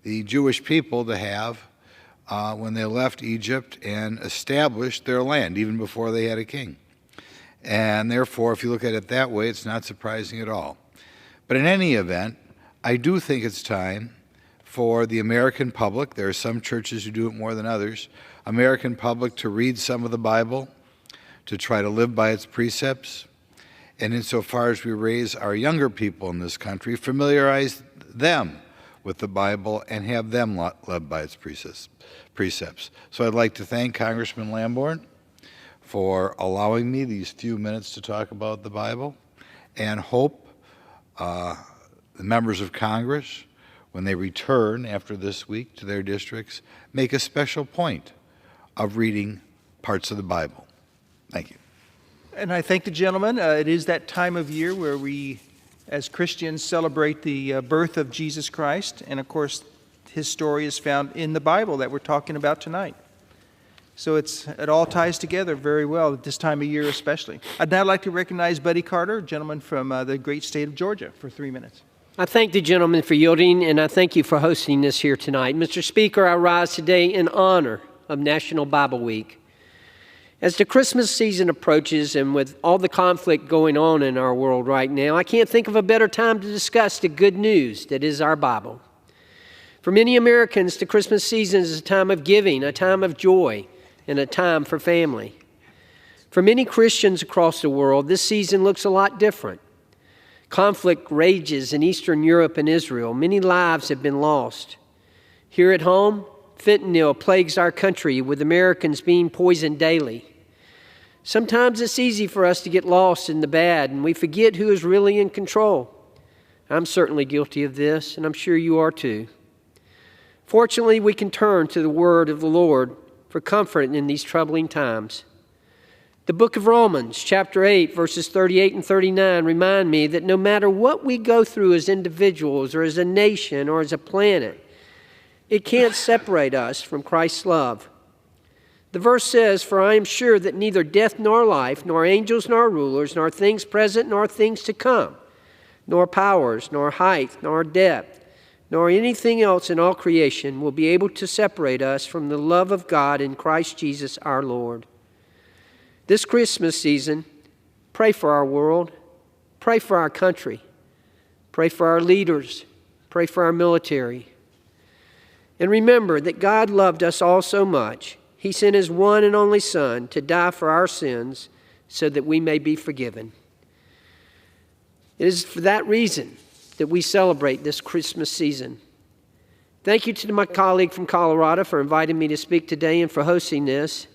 the Jewish people to have when they left Egypt and established their land, even before they had a king. And therefore, if you look at it that way, it's not surprising at all. But in any event, I do think it's time for the American public, there are some churches who do it more than others, American public to read some of the Bible, to try to live by its precepts, and insofar as we raise our younger people in this country, familiarize them with the Bible and have them led by its precepts. So I'd like to thank Congressman Lamborn for allowing me these few minutes to talk about the Bible, and hope the members of Congress, when they return after this week to their districts, make a special point of reading parts of the Bible. Thank you. And I thank the gentleman. It is that time of year where we, as Christians, celebrate the birth of Jesus Christ. And of course, his story is found in the Bible that we're talking about tonight. So it all ties together very well at this time of year especially. I'd now like to recognize Buddy Carter, a gentleman from the great state of Georgia, for 3 minutes. I thank the gentleman for yielding, and I thank you for hosting this here tonight. Mr. Speaker, I rise today in honor of National Bible Week. As the Christmas season approaches, and with all the conflict going on in our world right now, I can't think of a better time to discuss the good news that is our Bible. For many Americans, the Christmas season is a time of giving, a time of joy, and a time for family. For many Christians across the world, this season looks a lot different. Conflict rages in Eastern Europe and Israel. Many lives have been lost. Here at home, fentanyl plagues our country, with Americans being poisoned daily. Sometimes it's easy for us to get lost in the bad, and we forget who is really in control. I'm certainly guilty of this, and I'm sure you are too. Fortunately, we can turn to the word of the Lord for comfort in these troubling times. The book of Romans, chapter 8, verses 38 and 39 remind me that no matter what we go through as individuals or as a nation or as a planet, it can't separate us from Christ's love. The verse says, "For I am sure that neither death nor life, nor angels nor rulers, nor things present nor things to come, nor powers, nor height, nor depth, nor anything else in all creation will be able to separate us from the love of God in Christ Jesus our Lord." This Christmas season, pray for our world, pray for our country, pray for our leaders, pray for our military. And remember that God loved us all so much, He sent His one and only Son to die for our sins so that we may be forgiven. It is for that reason that we celebrate this Christmas season. Thank you to my colleague from Colorado for inviting me to speak today and for hosting this.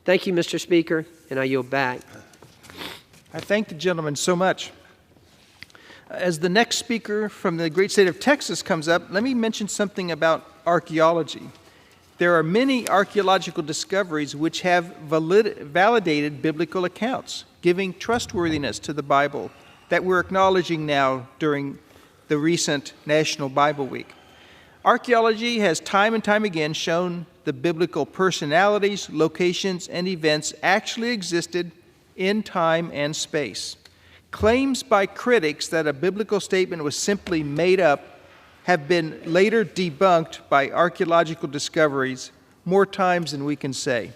Thank you, Mr. Speaker, and I yield back. I thank the gentleman so much. As the next speaker from the great state of Texas comes up, let me mention something about archaeology. There are many archaeological discoveries which have validated biblical accounts, giving trustworthiness to the Bible that we're acknowledging now during the recent National Bible Week. Archaeology has time and time again shown the biblical personalities, locations, and events actually existed in time and space. Claims by critics that a biblical statement was simply made up have been later debunked by archaeological discoveries more times than we can say.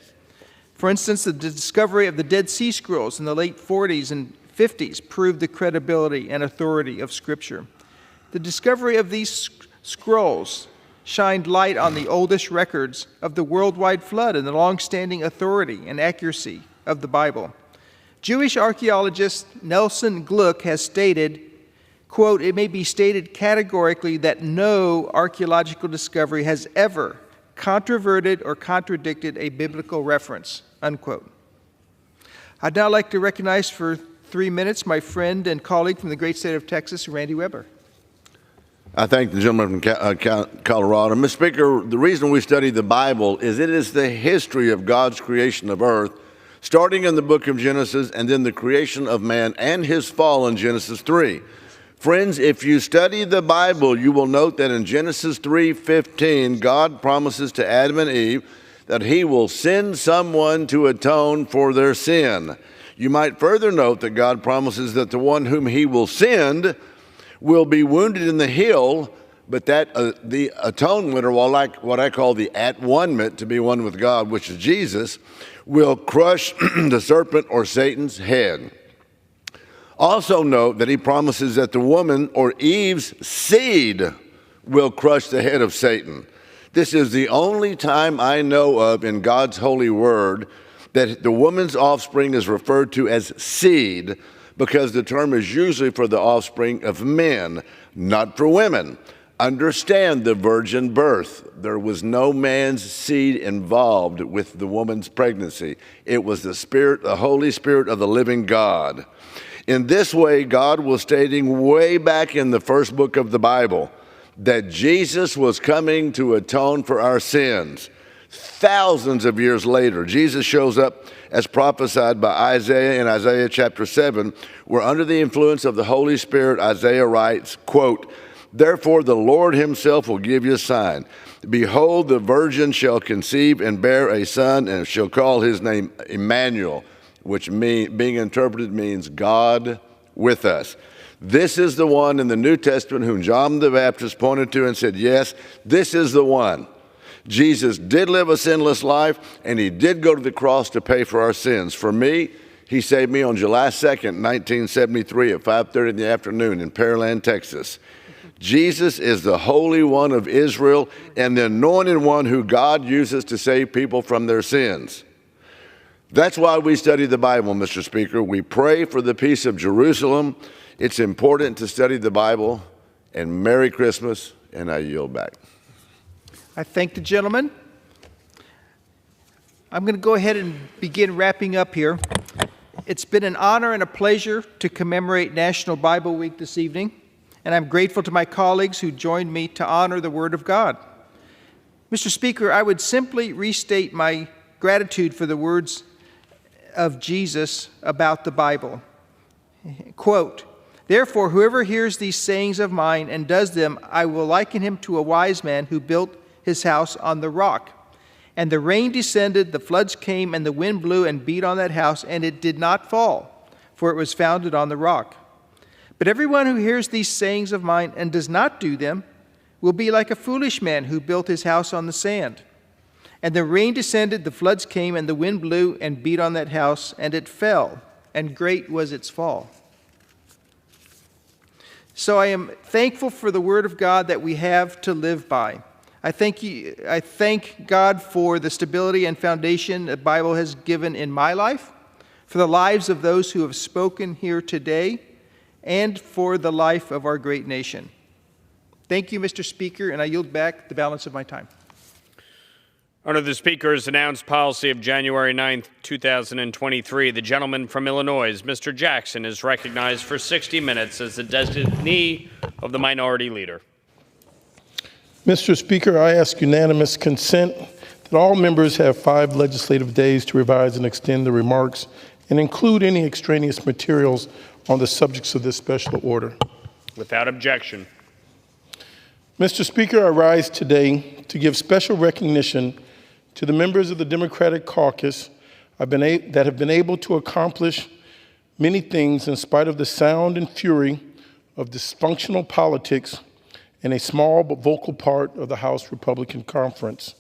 For instance, the discovery of the Dead Sea Scrolls in the late 40s and 50s proved the credibility and authority of Scripture. The discovery of these scrolls shined light on the oldest records of the worldwide flood and the long-standing authority and accuracy of the Bible. Jewish archaeologist Nelson Gluck has stated, quote, "It may be stated categorically that no archaeological discovery has ever controverted or contradicted a biblical reference," unquote. I'd now like to recognize for 3 minutes my friend and colleague from the great state of Texas, Randy Weber. I thank the gentleman from Colorado. Mr. Speaker, the reason we study the Bible is it is the history of God's creation of earth, starting in the book of Genesis and then the creation of man and his fall in Genesis 3. Friends, if you study the Bible, you will note that in Genesis 3:15, God promises to Adam and Eve that He will send someone to atone for their sin. You might further note that God promises that the one whom He will send will be wounded in the heel, but that the atonement, or what I call the at-one-ment, to be one with God, which is Jesus, will crush the serpent or Satan's head. Also note that He promises that the woman or Eve's seed will crush the head of Satan. This is the only time I know of in God's holy word that the woman's offspring is referred to as seed, because the term is usually for the offspring of men, not for women. Understand the virgin birth. There was no man's seed involved with the woman's pregnancy. It was the Spirit, the Holy Spirit of the living God. In this way, God was stating way back in the first book of the Bible that Jesus was coming to atone for our sins. Thousands of years later, Jesus shows up as prophesied by Isaiah in Isaiah chapter 7, where under the influence of the Holy Spirit, Isaiah writes, quote, "Therefore the Lord Himself will give you a sign. Behold, the virgin shall conceive and bear a son, and shall call his name Emmanuel," which being interpreted means God with us. This is the one in the New Testament whom John the Baptist pointed to and said, yes, this is the one. Jesus did live a sinless life, and he did go to the cross to pay for our sins. For me, he saved me on July 2nd, 1973 at 5:30 in the afternoon in Pearland, Texas. Jesus is the Holy One of Israel and the anointed one who God uses to save people from their sins. That's why we study the Bible, Mr. Speaker. We pray for the peace of Jerusalem. It's important to study the Bible. And Merry Christmas, and I yield back. I thank the gentleman. I'm going to go ahead and begin wrapping up here. It's been an honor and a pleasure to commemorate National Bible Week this evening, and I'm grateful to my colleagues who joined me to honor the Word of God. Mr. Speaker, I would simply restate my gratitude for the words of Jesus about the Bible. Quote, "Therefore, whoever hears these sayings of mine and does them, I will liken him to a wise man who built his house on the rock. And the rain descended, the floods came, and the wind blew and beat on that house, and it did not fall, for it was founded on the rock. But everyone who hears these sayings of mine and does not do them will be like a foolish man who built his house on the sand. And the rain descended, the floods came, and the wind blew and beat on that house, and it fell, and great was its fall." So I am thankful for the Word of God that we have to live by. I thank God for the stability and foundation the Bible has given in my life, for the lives of those who have spoken here today, and for the life of our great nation. Thank you, Mr. Speaker, and I yield back the balance of my time. Under the Speaker's announced policy of January 9th, 2023, the gentleman from Illinois, Mr. Jackson, is recognized for 60 minutes as the designee of the Minority Leader. Mr. Speaker, I ask unanimous consent that all members have 5 legislative days to revise and extend the remarks and include any extraneous materials on the subjects of this special order. Without objection. Mr. Speaker, I rise today to give special recognition to the members of the Democratic caucus that have been able to accomplish many things in spite of the sound and fury of dysfunctional politics in a small but vocal part of the House Republican Conference.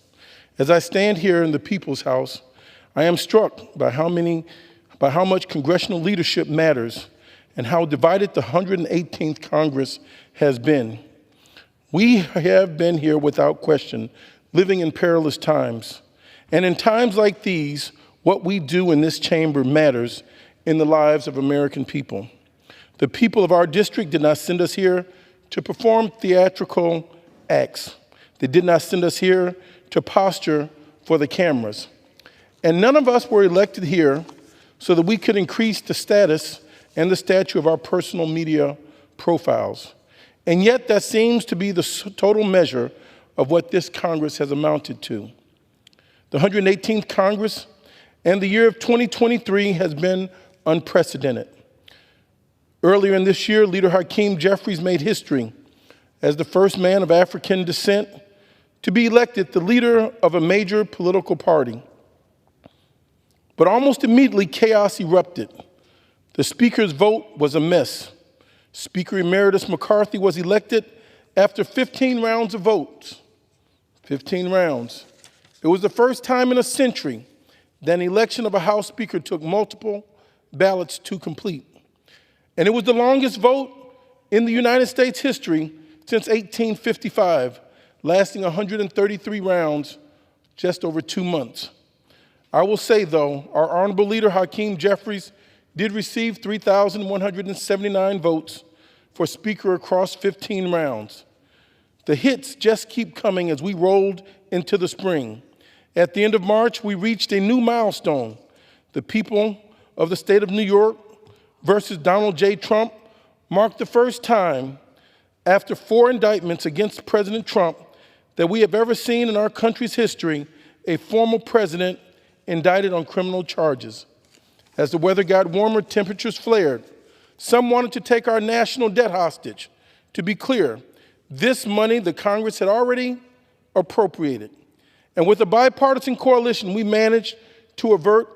As I stand here in the People's House, I am struck by how much congressional leadership matters and how divided the 118th Congress has been. We have been here without question, living in perilous times. And in times like these, what we do in this chamber matters in the lives of American people. The people of our district did not send us here to perform theatrical acts. They did not send us here to posture for the cameras. And none of us were elected here so that we could increase the status and the stature of our personal media profiles. And yet that seems to be the total measure of what this Congress has amounted to. The 118th Congress and the year of 2023 has been unprecedented. Earlier in this year, Leader Hakeem Jeffries made history as the first man of African descent to be elected the leader of a major political party. But almost immediately, chaos erupted. The Speaker's vote was a mess. Speaker Emeritus McCarthy was elected after 15 rounds of votes. 15 rounds. It was the first time in a century that an election of a House Speaker took multiple ballots to complete. And it was the longest vote in the United States history since 1855, lasting 133 rounds, just over 2 months. I will say, though, our honorable leader, Hakeem Jeffries, did receive 3,179 votes for Speaker across 15 rounds. The hits just keep coming as we rolled into the spring. At the end of March, we reached a new milestone. The people of the state of New York versus Donald J. Trump marked the first time after 4 indictments against President Trump that we have ever seen in our country's history a former president indicted on criminal charges. As the weather got warmer, temperatures flared. Some wanted to take our national debt hostage. To be clear, this money the Congress had already appropriated. And with a bipartisan coalition, we managed to avert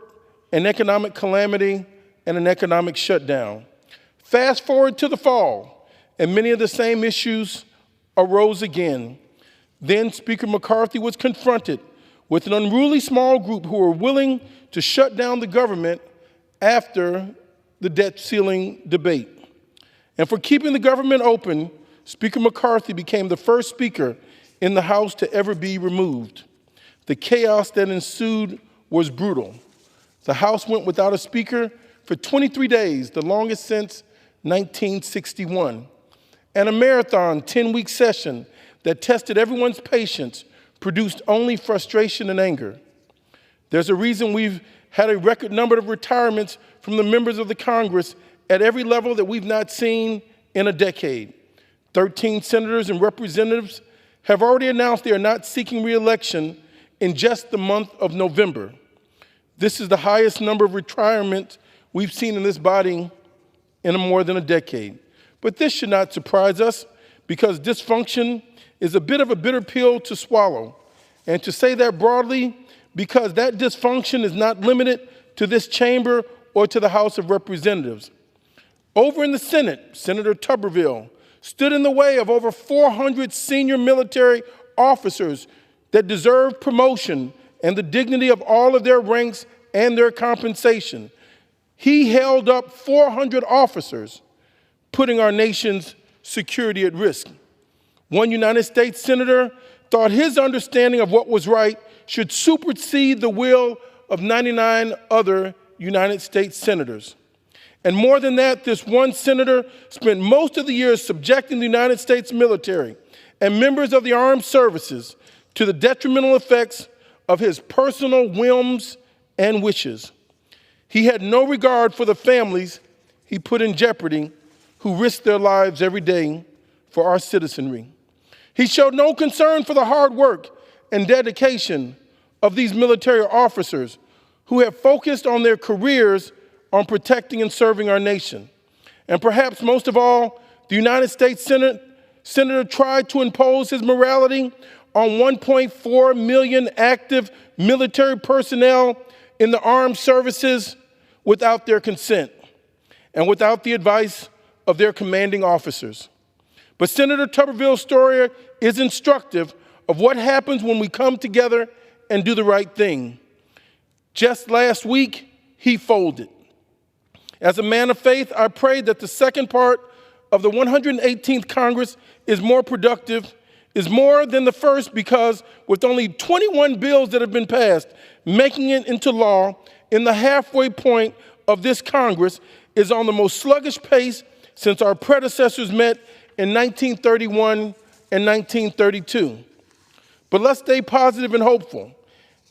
an economic calamity and an economic shutdown. Fast forward to the fall, and many of the same issues arose again. Then Speaker McCarthy was confronted with an unruly small group who were willing to shut down the government after the debt ceiling debate. And for keeping the government open, Speaker McCarthy became the first speaker in the House to ever be removed. The chaos that ensued was brutal. The House went without a speaker for 23 days, the longest since 1961. And a marathon 10-week session that tested everyone's patience produced only frustration and anger. There's a reason we've had a record number of retirements from the members of the Congress at every level that we've not seen in a decade. 13 senators and representatives have already announced they are not seeking re-election in just the month of November. This is the highest number of retirements we've seen in this body in more than a decade. But this should not surprise us, because dysfunction is a bit of a bitter pill to swallow. And to say that broadly, because that dysfunction is not limited to this chamber or to the House of Representatives. Over in the Senate, Senator Tuberville stood in the way of over 400 senior military officers that deserve promotion and the dignity of all of their ranks and their compensation. He held up 400 officers, putting our nation's security at risk. One United States senator thought his understanding of what was right should supersede the will of 99 other United States senators. And more than that, this one senator spent most of the year subjecting the United States military and members of the armed services to the detrimental effects of his personal whims and wishes. He had no regard for the families he put in jeopardy who risked their lives every day for our citizenry. He showed no concern for the hard work and dedication of these military officers who have focused on their careers on protecting and serving our nation. And perhaps most of all, the United States Senator tried to impose his morality on 1.4 million active military personnel in the armed services without their consent and without the advice of their commanding officers. But Senator Tuberville's story is instructive of what happens when we come together and do the right thing. Just last week, he folded. As a man of faith, I pray that the second part of the 118th Congress is more productive, is more than the first, because with only 21 bills that have been passed, making it into law in the halfway point of this Congress is on the most sluggish pace since our predecessors met in 1931 and 1932. But let's stay positive and hopeful.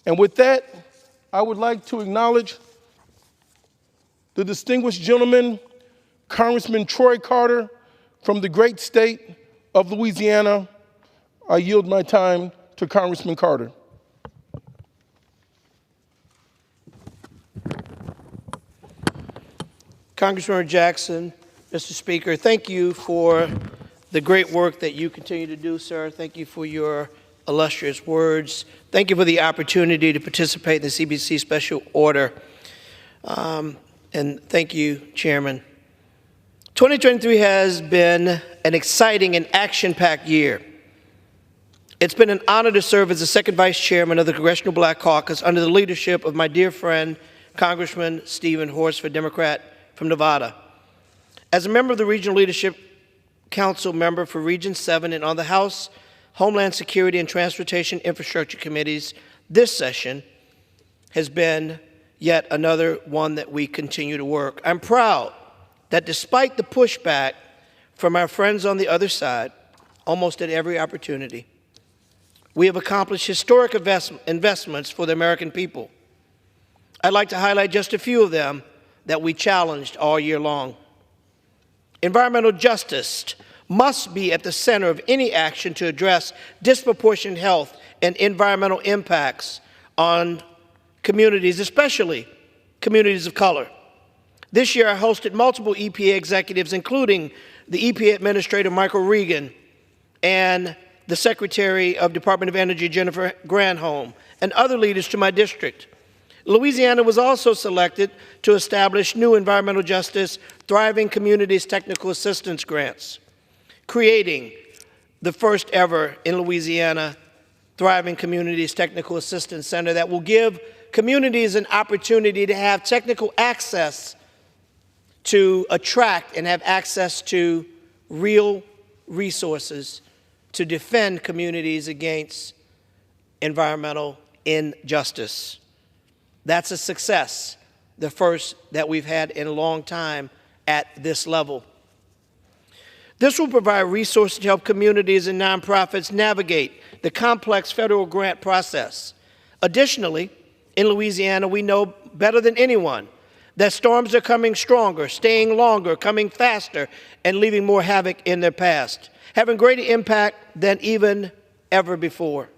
And with that, I would like to acknowledge the distinguished gentleman, Congressman Troy Carter, from the great state of Louisiana. I yield my time to Congressman Carter. Congressman Jackson, Mr. Speaker, thank you for the great work that you continue to do, sir. Thank you for your illustrious words. Thank you for the opportunity to participate in the CBC Special Order. And thank you, Chairman. 2023 has been an exciting and action-packed year. It's been an honor to serve as the second vice chairman of the Congressional Black Caucus under the leadership of my dear friend, Congressman Stephen Horsford, Democrat from Nevada. As a member of the Regional Leadership Council member for Region 7 and on the House Homeland Security and Transportation Infrastructure Committees, this session has been yet another one that we continue to work. I'm proud that despite the pushback from our friends on the other side, almost at every opportunity, we have accomplished historic investments for the American people. I'd like to highlight just a few of them that we challenged all year long. Environmental justice must be at the center of any action to address disproportionate health and environmental impacts on communities, especially communities of color. This year, I hosted multiple EPA executives, including the EPA Administrator, Michael Regan, and the Secretary of Department of Energy, Jennifer Granholm, and other leaders to my district. Louisiana was also selected to establish new environmental justice Thriving Communities Technical Assistance Grants, creating the first ever in Louisiana Thriving Communities Technical Assistance Center that will give communities an opportunity to have technical access to attract and have access to real resources to defend communities against environmental injustice. That's a success, the first that we've had in a long time at this level. This will provide resources to help communities and nonprofits navigate the complex federal grant process. Additionally, in Louisiana, we know better than anyone that storms are coming stronger, staying longer, coming faster, and leaving more havoc in their past, having greater impact than even ever before.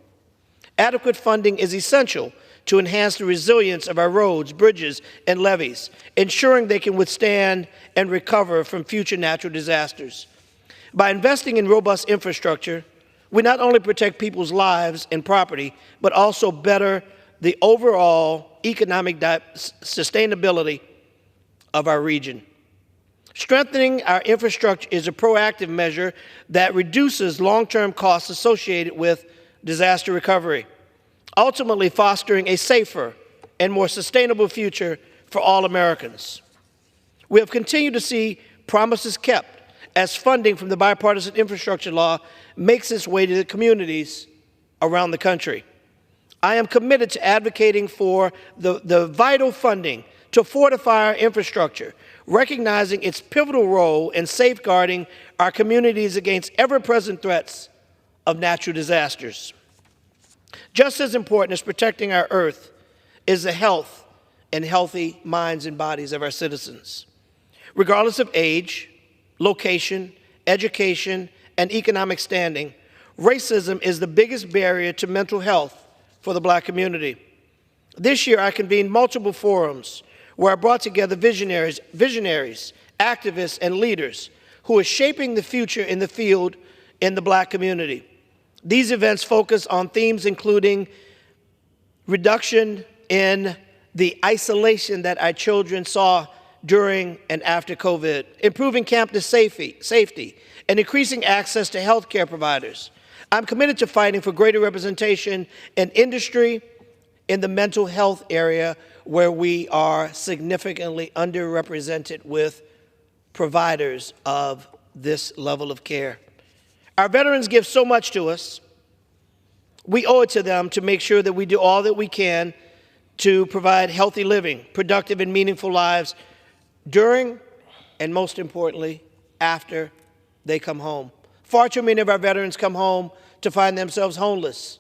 Adequate funding is essential to enhance the resilience of our roads, bridges, and levees, ensuring they can withstand and recover from future natural disasters. By investing in robust infrastructure, we not only protect people's lives and property, but also better the overall economic sustainability of our region. Strengthening our infrastructure is a proactive measure that reduces long-term costs associated with disaster recovery, ultimately fostering a safer and more sustainable future for all Americans. We have continued to see promises kept as funding from the bipartisan infrastructure law makes its way to the communities around the country. I am committed to advocating for the vital funding to fortify our infrastructure, recognizing its pivotal role in safeguarding our communities against ever-present threats of natural disasters. Just as important as protecting our earth is the health and healthy minds and bodies of our citizens. Regardless of age, location, education, and economic standing, racism is the biggest barrier to mental health for the Black community. This year, I convened multiple forums where I brought together visionaries, activists, and leaders who are shaping the future in the field in the Black community. These events focus on themes including reduction in the isolation that our children saw during and after COVID, improving campus safety, and increasing access to health care providers. I'm committed to fighting for greater representation in industry in the mental health area where we are significantly underrepresented with providers of this level of care. Our veterans give so much to us. We owe it to them to make sure that we do all that we can to provide healthy living, productive and meaningful lives during, and most importantly, after they come home. Far too many of our veterans come home to find themselves homeless,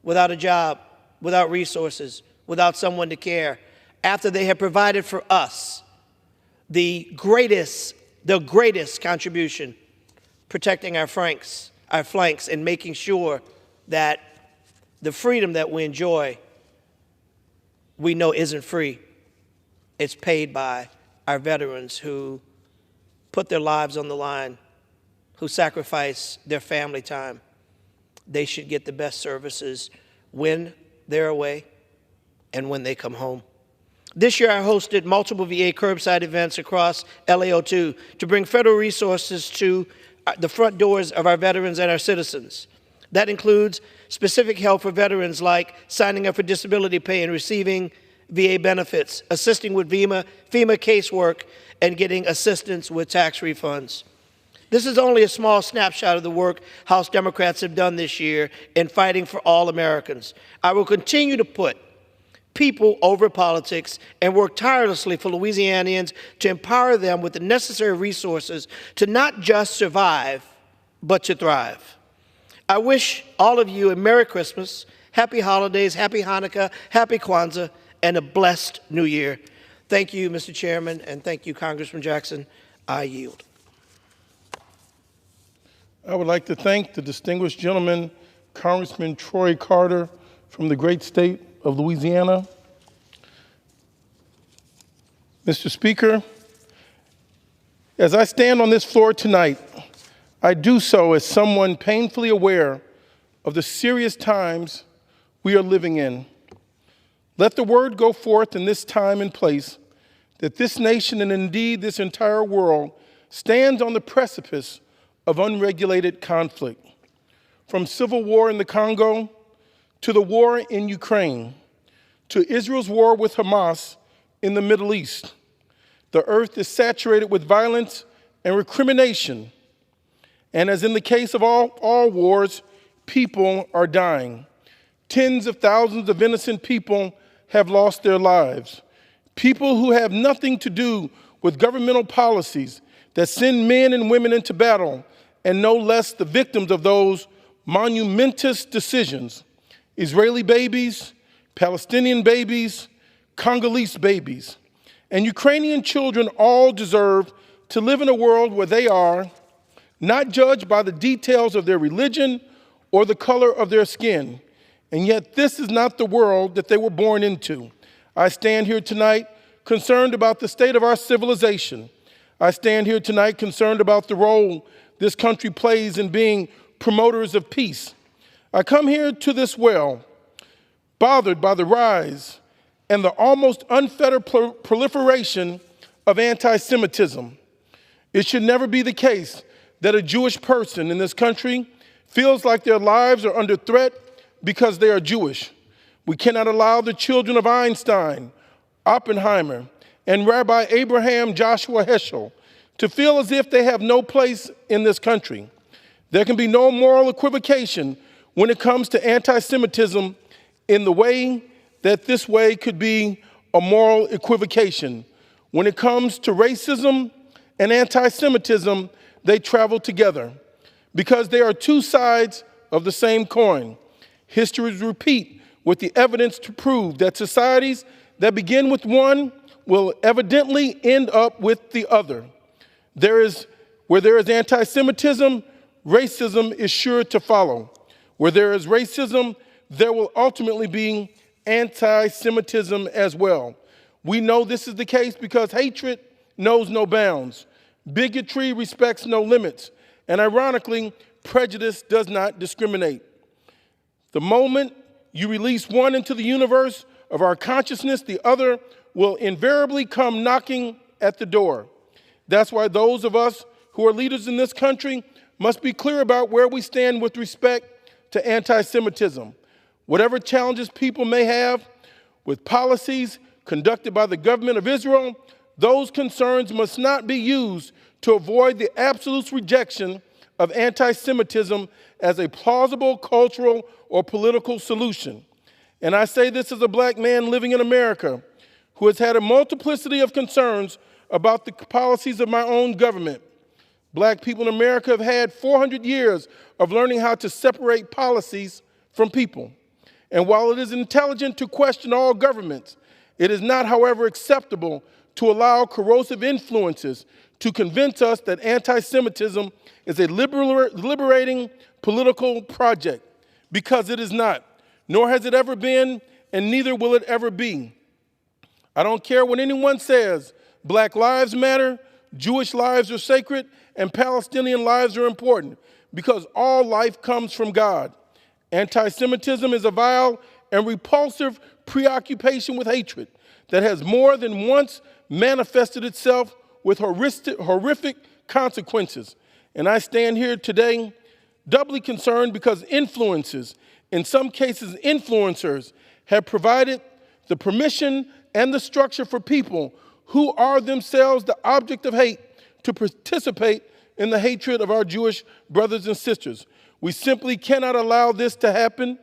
without a job, without resources, without someone to care, after they have provided for us the greatest contribution, protecting our flanks, and making sure that the freedom that we enjoy, we know isn't free. It's paid by our veterans who put their lives on the line, who sacrifice their family time. They should get the best services when they're away and when they come home. This year, I hosted multiple VA curbside events across LAO2 to bring federal resources to the front doors of our veterans and our citizens. That includes specific help for veterans like signing up for disability pay and receiving VA benefits, assisting with FEMA casework, and getting assistance with tax refunds. This is only a small snapshot of the work House Democrats have done this year in fighting for all Americans. I will continue to put people over politics and work tirelessly for Louisianians to empower them with the necessary resources to not just survive, but to thrive. I wish all of you a Merry Christmas, Happy Holidays, Happy Hanukkah, Happy Kwanzaa, and a blessed New Year. Thank you, Mr. Chairman, and thank you, Congressman Jackson. I yield. I would like to thank the distinguished gentleman, Congressman Troy Carter from the great state of Louisiana. Mr. Speaker, as I stand on this floor tonight, I do so as someone painfully aware of the serious times we are living in. Let the word go forth in this time and place that this nation and indeed this entire world stands on the precipice of unregulated conflict. from civil war in the Congo to the war in Ukraine to Israel's war with Hamas in the Middle East. The earth is saturated with violence and recrimination. And as in the case of all wars, people are dying. Tens of thousands of innocent people have lost their lives. People who have nothing to do with governmental policies that send men and women into battle, and no less the victims of those monumentous decisions. Israeli babies, Palestinian babies, Congolese babies, and Ukrainian children all deserve to live in a world where they are not judged by the details of their religion or the color of their skin. And yet this is not the world that they were born into. I stand here tonight concerned about the state of our civilization. I stand here tonight concerned about the role this country plays in being promoters of peace. I come here to this well bothered by the rise and the almost unfettered proliferation of anti-Semitism. It should never be the case that a Jewish person in this country feels like their lives are under threat because they are Jewish. We cannot allow the children of Einstein, Oppenheimer, and Rabbi Abraham Joshua Heschel to feel as if they have no place in this country. There can be no moral equivocation when it comes to anti-Semitism in the way that this way could be a moral equivocation. When it comes to racism and anti-Semitism, they travel together because they are two sides of the same coin. History repeat with the evidence to prove that societies that begin with one will evidently end up with the other. Where there is anti-Semitism, racism is sure to follow. Where there is racism, there will ultimately be anti-Semitism as well. We know this is the case because hatred knows no bounds. Bigotry respects no limits. And ironically, prejudice does not discriminate. The moment you release one into the universe of our consciousness, the other will invariably come knocking at the door. That's why those of us who are leaders in this country must be clear about where we stand with respect to anti-Semitism. Whatever challenges people may have with policies conducted by the government of Israel, those concerns must not be used to avoid the absolute rejection of anti-Semitism as a plausible cultural or political solution. And I say this as a black man living in America who has had a multiplicity of concerns about the policies of my own government. Black people in America have had 400 years of learning how to separate policies from people. And while it is intelligent to question all governments, it is not, however, acceptable to allow corrosive influences to convince us that anti-Semitism is a liberating political project, because it is not, nor has it ever been, and neither will it ever be. I don't care what anyone says. Black lives matter, Jewish lives are sacred, and Palestinian lives are important, because all life comes from God. Anti-Semitism is a vile and repulsive preoccupation with hatred that has more than once manifested itself with horrific consequences. And I stand here today doubly concerned because influences, in some cases influencers, have provided the permission and the structure for people who are themselves the object of hate to participate in the hatred of our Jewish brothers and sisters. We simply cannot allow this to happen.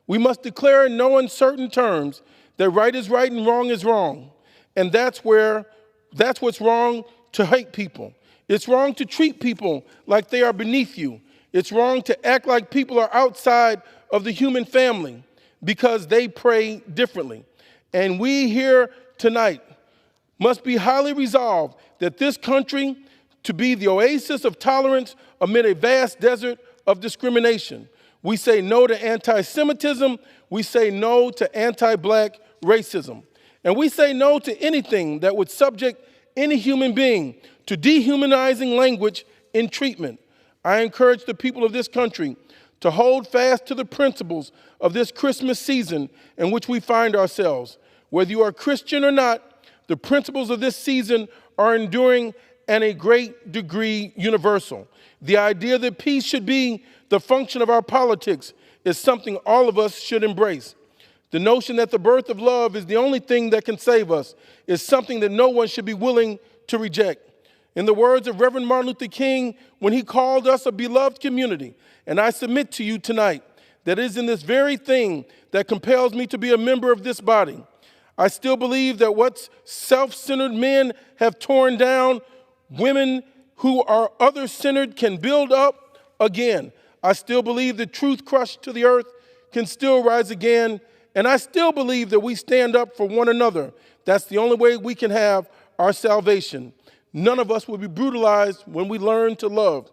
We must declare in no uncertain terms that right is right and wrong is wrong. And that's what's wrong to hate people. It's wrong to treat people like they are beneath you. It's wrong to act like people are outside of the human family because they pray differently. And we here tonight must be highly resolved that this country to be the oasis of tolerance amid a vast desert of discrimination. We say no to anti-Semitism. We say no to anti-black racism. And we say no to anything that would subject any human being to dehumanizing language in treatment. I encourage the people of this country to hold fast to the principles of this Christmas season in which we find ourselves. Whether you are Christian or not, the principles of this season are enduring and a great degree universal. The idea that peace should be the function of our politics is something all of us should embrace. The notion that the birth of love is the only thing that can save us is something that no one should be willing to reject. In the words of Reverend Martin Luther King, when he called us a beloved community, and I submit to you tonight that it is in this very thing that compels me to be a member of this body. I still believe that what self-centered men have torn down, women who are other-centered can build up again. I still believe that truth crushed to the earth can still rise again. And I still believe that we stand up for one another. That's the only way we can have our salvation. None of us will be brutalized when we learn to love.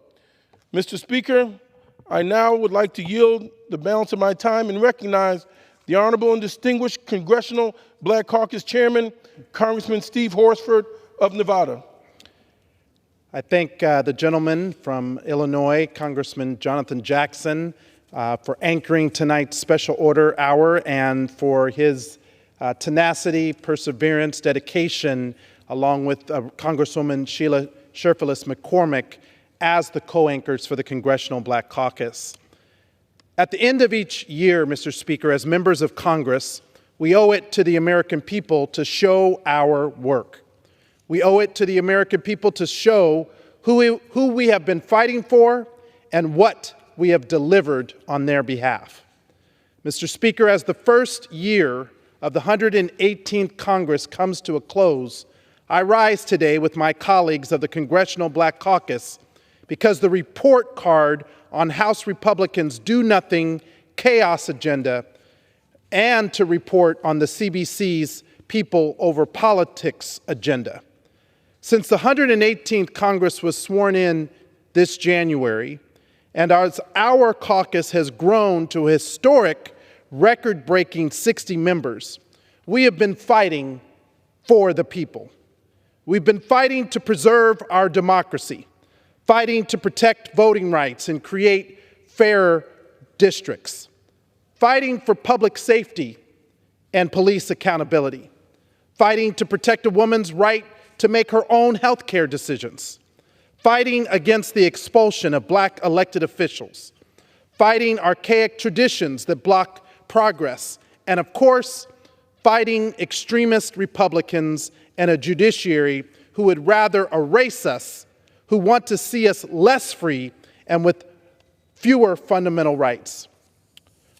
Mr. Speaker, I now would like to yield the balance of my time and recognize the Honorable and Distinguished Congressional Black Caucus Chairman, Congressman Steve Horsford of Nevada. I thank the gentleman from Illinois, Congressman Jonathan Jackson, for anchoring tonight's special order hour and for his tenacity, perseverance, dedication, along with Congresswoman Sheila Sherfilis McCormick as the co-anchors for the Congressional Black Caucus. At the end of each year, Mr. Speaker, as members of Congress, we owe it to the American people to show our work. We owe it to the American people to show who we have been fighting for and what we have delivered on their behalf. Mr. Speaker, as the first year of the 118th Congress comes to a close, I rise today with my colleagues of the Congressional Black Caucus because the report card on House Republicans' do-nothing chaos agenda and to report on the CBC's People Over Politics agenda. Since the 118th Congress was sworn in this January, and as our caucus has grown to a historic, record-breaking 60 members, we have been fighting for the people. We've been fighting to preserve our democracy, fighting to protect voting rights and create fairer districts, fighting for public safety and police accountability, fighting to protect a woman's right to make her own health care decisions, fighting against the expulsion of black elected officials, fighting archaic traditions that block progress, and of course, fighting extremist Republicans and a judiciary who would rather erase us, who want to see us less free and with fewer fundamental rights.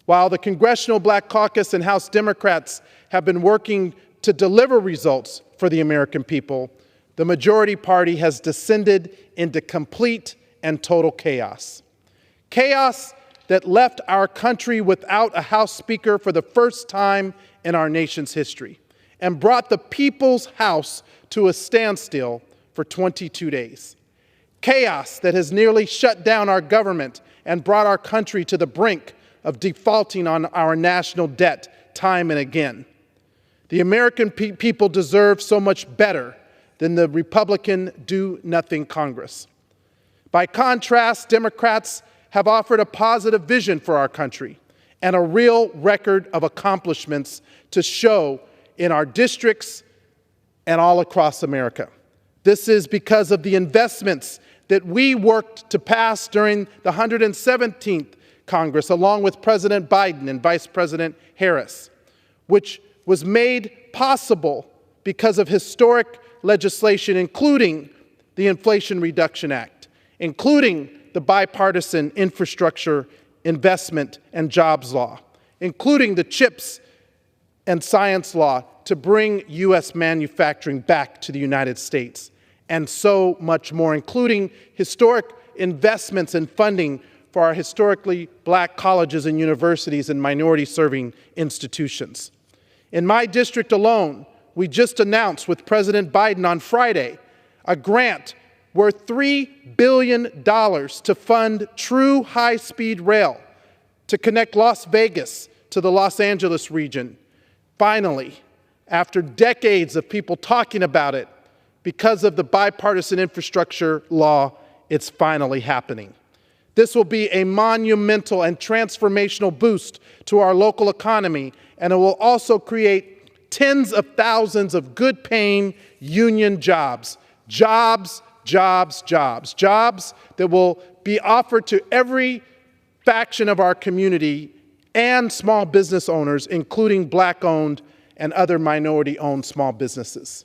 While the Congressional Black Caucus and House Democrats have been working to deliver results for the American people, the majority party has descended into complete and total chaos. Chaos that left our country without a House Speaker for the first time in our nation's history and brought the People's House to a standstill for 22 days. Chaos that has nearly shut down our government and brought our country to the brink of defaulting on our national debt time and again. The American people deserve so much better than the Republican do-nothing Congress. By contrast, Democrats have offered a positive vision for our country and a real record of accomplishments to show in our districts and all across America. This is because of the investments that we worked to pass during the 117th Congress, along with President Biden and Vice President Harris, which was made possible because of historic legislation, including the Inflation Reduction Act, including the Bipartisan Infrastructure Investment and Jobs Law, including the CHIPS and Science Law to bring U.S. manufacturing back to the United States, and so much more, including historic investments and funding for our historically black colleges and universities and minority-serving institutions. In my district alone, we just announced with President Biden on Friday a grant worth $3 billion to fund true high-speed rail to connect Las Vegas to the Los Angeles region. Finally, after decades of people talking about it, because of the bipartisan infrastructure law, it's finally happening. This will be a monumental and transformational boost to our local economy, and it will also create tens of thousands of good-paying union jobs, jobs jobs, jobs. Jobs that will be offered to every faction of our community and small business owners, including Black-owned and other minority-owned small businesses.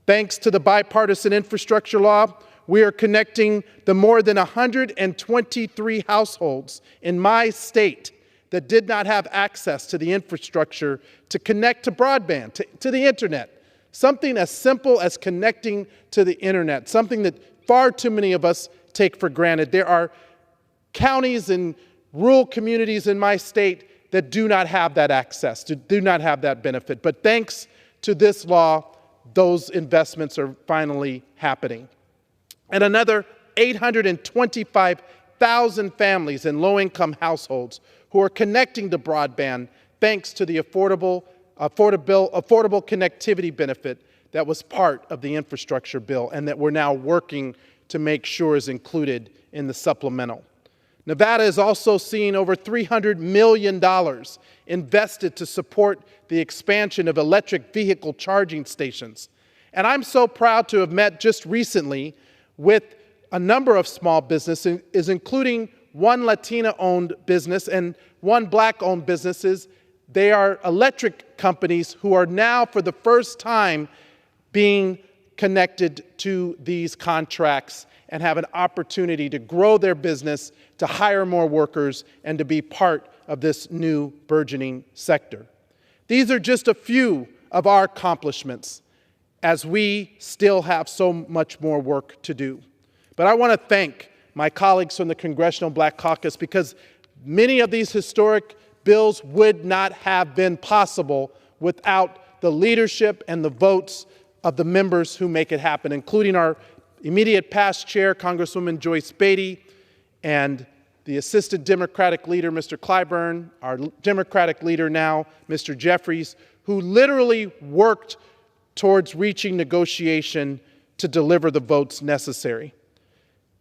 Thanks to the bipartisan infrastructure law, we are connecting the more than 123 households in my state that did not have access to the infrastructure to connect to broadband, to the internet. Something as simple as connecting to the internet, something that far too many of us take for granted. There are counties and rural communities in my state that do not have that access, do not have that benefit. But thanks to this law, those investments are finally happening. And another 825,000 families in low-income households who are connecting to broadband thanks to the affordable connectivity benefit that was part of the infrastructure bill and that we're now working to make sure is included in the supplemental. Nevada is also seeing over $300 million invested to support the expansion of electric vehicle charging stations. And I'm so proud to have met just recently with a number of small businesses, including one Latina-owned business and one Black-owned businesses. They are electric companies who are now, for the first time, being connected to these contracts and have an opportunity to grow their business, to hire more workers, and to be part of this new burgeoning sector. These are just a few of our accomplishments as we still have so much more work to do. But I want to thank my colleagues from the Congressional Black Caucus because many of these historic bills would not have been possible without the leadership and the votes of the members who make it happen, including our immediate past chair, Congresswoman Joyce Beatty, and the Assistant Democratic Leader, Mr. Clyburn, our Democratic Leader now, Mr. Jeffries, who literally worked towards reaching negotiation to deliver the votes necessary.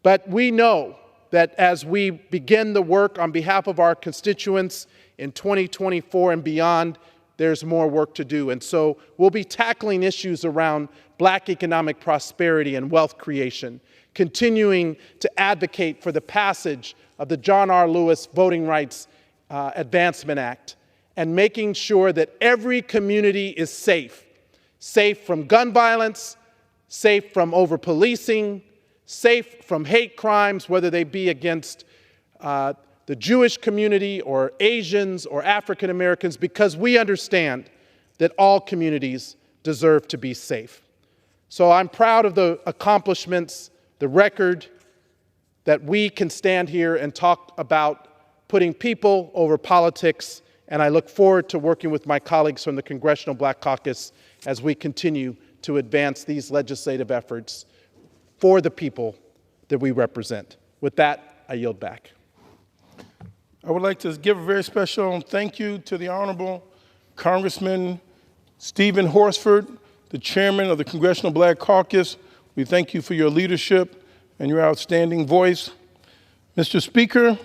But we know that as we begin the work on behalf of our constituents in 2024 and beyond, there's more work to do. And so we'll be tackling issues around Black economic prosperity and wealth creation, continuing to advocate for the passage of the John R. Lewis Voting Rights Advancement Act, and making sure that every community is safe from gun violence, safe from over-policing, safe from hate crimes, whether they be against the Jewish community or Asians or African Americans, because we understand that all communities deserve to be safe. So I'm proud of the accomplishments, the record that we can stand here and talk about putting people over politics, and I look forward to working with my colleagues from the Congressional Black Caucus as we continue to advance these legislative efforts for the people that we represent. With that, I yield back. I would like to give a very special thank you to the Honorable Congressman Stephen Horsford, the Chairman of the Congressional Black Caucus. We thank you for your leadership and your outstanding voice. Mr. Speaker,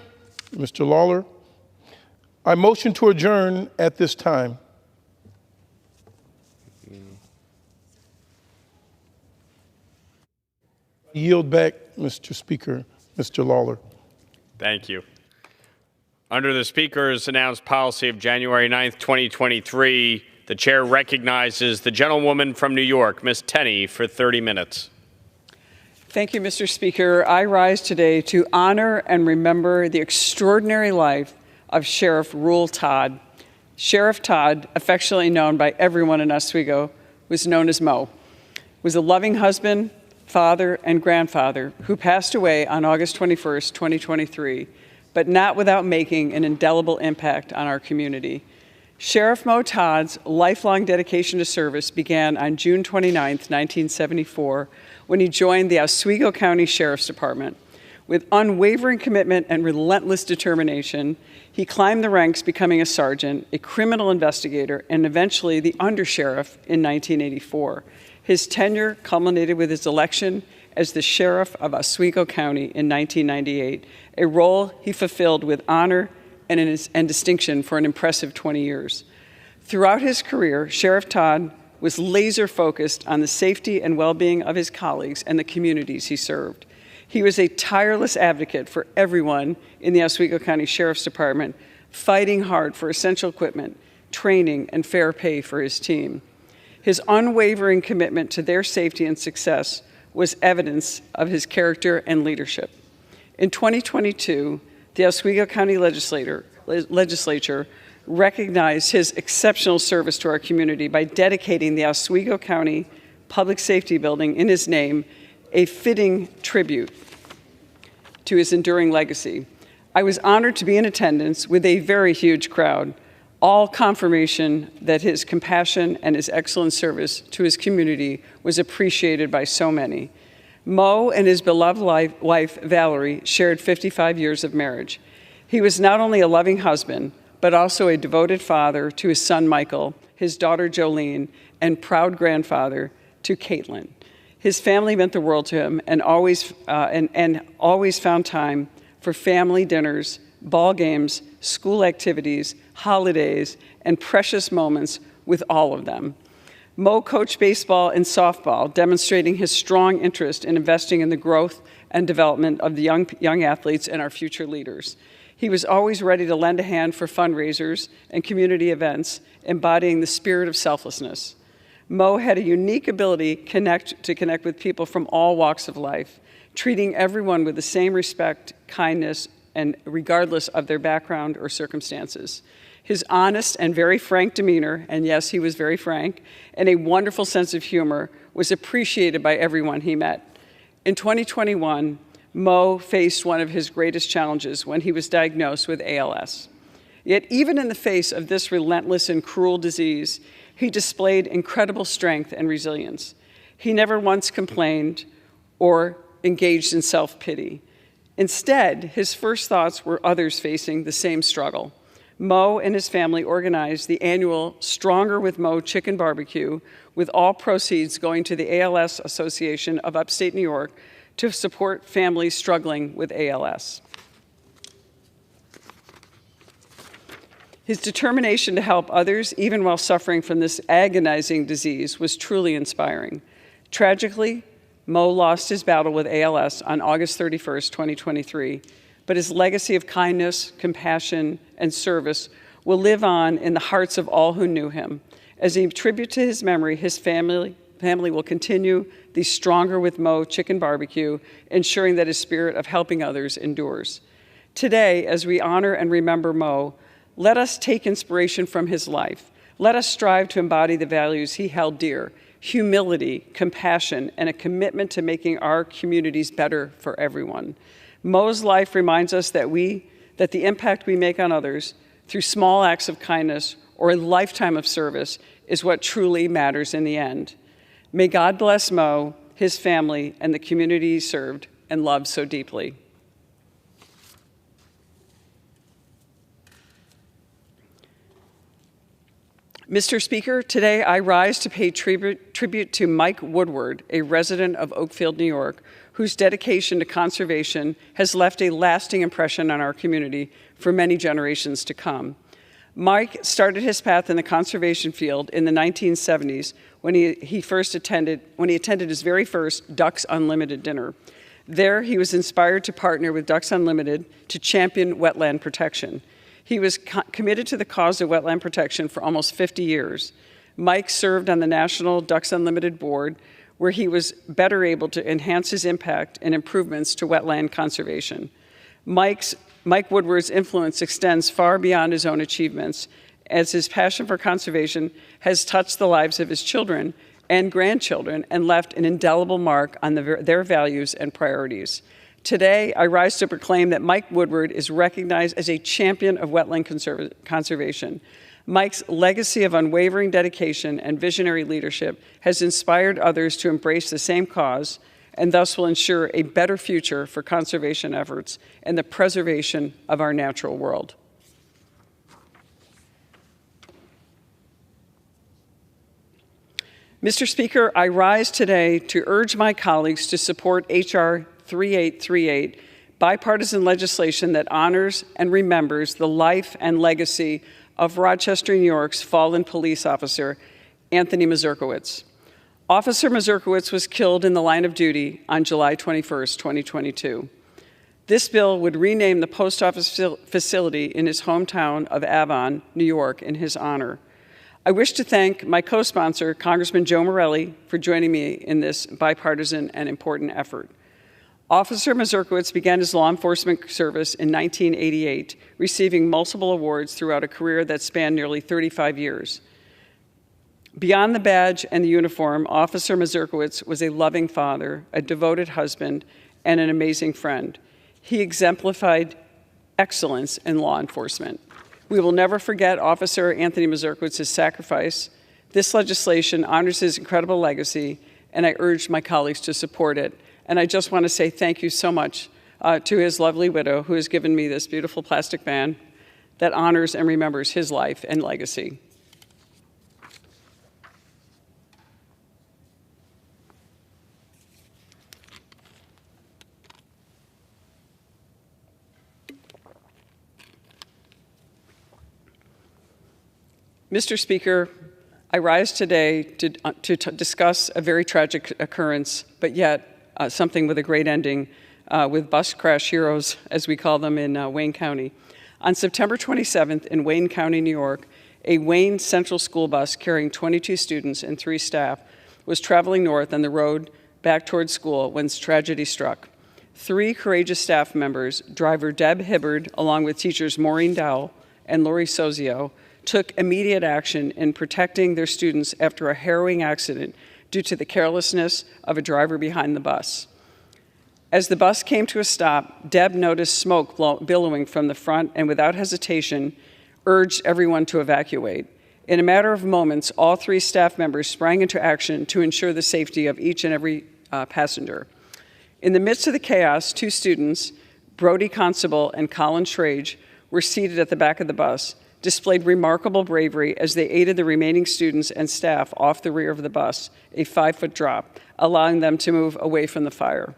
Mr. Lawler, I motion to adjourn at this time. Yield back, Mr. Speaker, Mr. Lawler. Thank you. Under the Speaker's announced policy of January 9th, 2023, the Chair recognizes the gentlewoman from New York, Ms. Tenney, for 30 minutes. Thank you, Mr. Speaker. I rise today to honor and remember the extraordinary life of Sheriff Ruel Todd. Sheriff Todd, affectionately known by everyone in Oswego, was known as Mo, was a loving husband, father, and grandfather who passed away on August 21st, 2023, but not without making an indelible impact on our community. Sheriff Mo Todd's lifelong dedication to service began on June 29, 1974, when he joined the Oswego County Sheriff's Department. With unwavering commitment and relentless determination, he climbed the ranks, becoming a sergeant, a criminal investigator, and eventually the undersheriff in 1984. His tenure culminated with his election as the Sheriff of Oswego County in 1998, a role he fulfilled with honor and distinction for an impressive 20 years. Throughout his career, Sheriff Todd was laser focused on the safety and well-being of his colleagues and the communities he served. He was a tireless advocate for everyone in the Oswego County Sheriff's Department, fighting hard for essential equipment, training, and fair pay for his team. His unwavering commitment to their safety and success was evidence of his character and leadership. In 2022, the Oswego County Legislature recognized his exceptional service to our community by dedicating the Oswego County Public Safety Building in his name, a fitting tribute to his enduring legacy. I was honored to be in attendance with a very huge crowd, all confirmation that his compassion and his excellent service to his community was appreciated by so many. Mo and his beloved wife, Valerie, shared 55 years of marriage. He was not only a loving husband, but also a devoted father to his son, Michael, his daughter, Jolene, and proud grandfather to Caitlin. His family meant the world to him and always found time for family dinners, ball games, school activities, holidays, and precious moments with all of them. Mo coached baseball and softball, demonstrating his strong interest in investing in the growth and development of the young athletes and our future leaders. He was always ready to lend a hand for fundraisers and community events, embodying the spirit of selflessness. Mo had a unique ability to connect with people from all walks of life, treating everyone with the same respect, kindness, and regardless of their background or circumstances. His honest and very frank demeanor, and yes, he was very frank, and a wonderful sense of humor was appreciated by everyone he met. In 2021, Mo faced one of his greatest challenges when he was diagnosed with ALS. Yet even in the face of this relentless and cruel disease, he displayed incredible strength and resilience. He never once complained or engaged in self-pity. Instead, his first thoughts were others facing the same struggle. Mo and his family organized the annual Stronger with Mo Chicken Barbecue, with all proceeds going to the ALS Association of Upstate New York to support families struggling with ALS. His determination to help others, even while suffering from this agonizing disease, was truly inspiring. Tragically, Mo lost his battle with ALS on August 31st, 2023, but his legacy of kindness, compassion, and service will live on in the hearts of all who knew him. As a tribute to his memory, his family will continue the Stronger with Mo Chicken Barbecue, ensuring that his spirit of helping others endures. Today, as we honor and remember Mo, let us take inspiration from his life. Let us strive to embody the values he held dear: humility, compassion, and a commitment to making our communities better for everyone. Mo's life reminds us that the impact we make on others through small acts of kindness or a lifetime of service is what truly matters in the end. May God bless Mo, his family, and the community he served and loved so deeply. Mr. Speaker, today I rise to pay tribute to Mike Woodward, a resident of Oakfield, New York, whose dedication to conservation has left a lasting impression on our community for many generations to come. Mike started his path in the conservation field in the 1970s when he attended his very first Ducks Unlimited dinner. There, he was inspired to partner with Ducks Unlimited to champion wetland protection. He was committed to the cause of wetland protection for almost 50 years. Mike served on the National Ducks Unlimited Board, where he was better able to enhance his impact and improvements to wetland conservation. Mike Woodward's influence extends far beyond his own achievements, as his passion for conservation has touched the lives of his children and grandchildren and left an indelible mark on their values and priorities. Today, I rise to proclaim that Mike Woodward is recognized as a champion of wetland conservation. Mike's legacy of unwavering dedication and visionary leadership has inspired others to embrace the same cause, and thus will ensure a better future for conservation efforts and the preservation of our natural world. Mr. Speaker, I rise today to urge my colleagues to support H.R. 3838, bipartisan legislation that honors and remembers the life and legacy of Rochester, New York's fallen police officer, Anthony Mazurkowitz. Officer Mazurkowitz was killed in the line of duty on July 21, 2022. This bill would rename the post office facility in his hometown of Avon, New York, in his honor. I wish to thank my co-sponsor, Congressman Joe Morelli, for joining me in this bipartisan and important effort. Officer Mazurkowitz began his law enforcement service in 1988, receiving multiple awards throughout a career that spanned nearly 35 years. Beyond the badge and the uniform, Officer Mazurkowitz was a loving father, a devoted husband, and an amazing friend. He exemplified excellence in law enforcement. We will never forget Officer Anthony Mazurkowitz's sacrifice. This legislation honors his incredible legacy, and I urge my colleagues to support it. And I just want to say thank you so much to his lovely widow, who has given me this beautiful plastic van that honors and remembers his life and legacy. Mr. Speaker, I rise today to discuss a very tragic occurrence, but yet something with a great ending, with bus crash heroes, as we call them, in Wayne County. On September 27th in Wayne County, New York, a Wayne Central School bus carrying 22 students and 3 staff was traveling north on the road back towards school when tragedy struck. 3 courageous staff members, driver Deb Hibbard, along with teachers Maureen Dowell and Lori Sozio, took immediate action in protecting their students after a harrowing accident due to the carelessness of a driver behind the bus. As the bus came to a stop, Deb noticed smoke billowing from the front and without hesitation urged everyone to evacuate. In a matter of moments, all 3 staff members sprang into action to ensure the safety of each and every passenger. In the midst of the chaos, 2 students, Brody Constable and Colin Schrage, were seated at the back of the bus, displayed remarkable bravery as they aided the remaining students and staff off the rear of the bus, a 5-foot drop, allowing them to move away from the fire.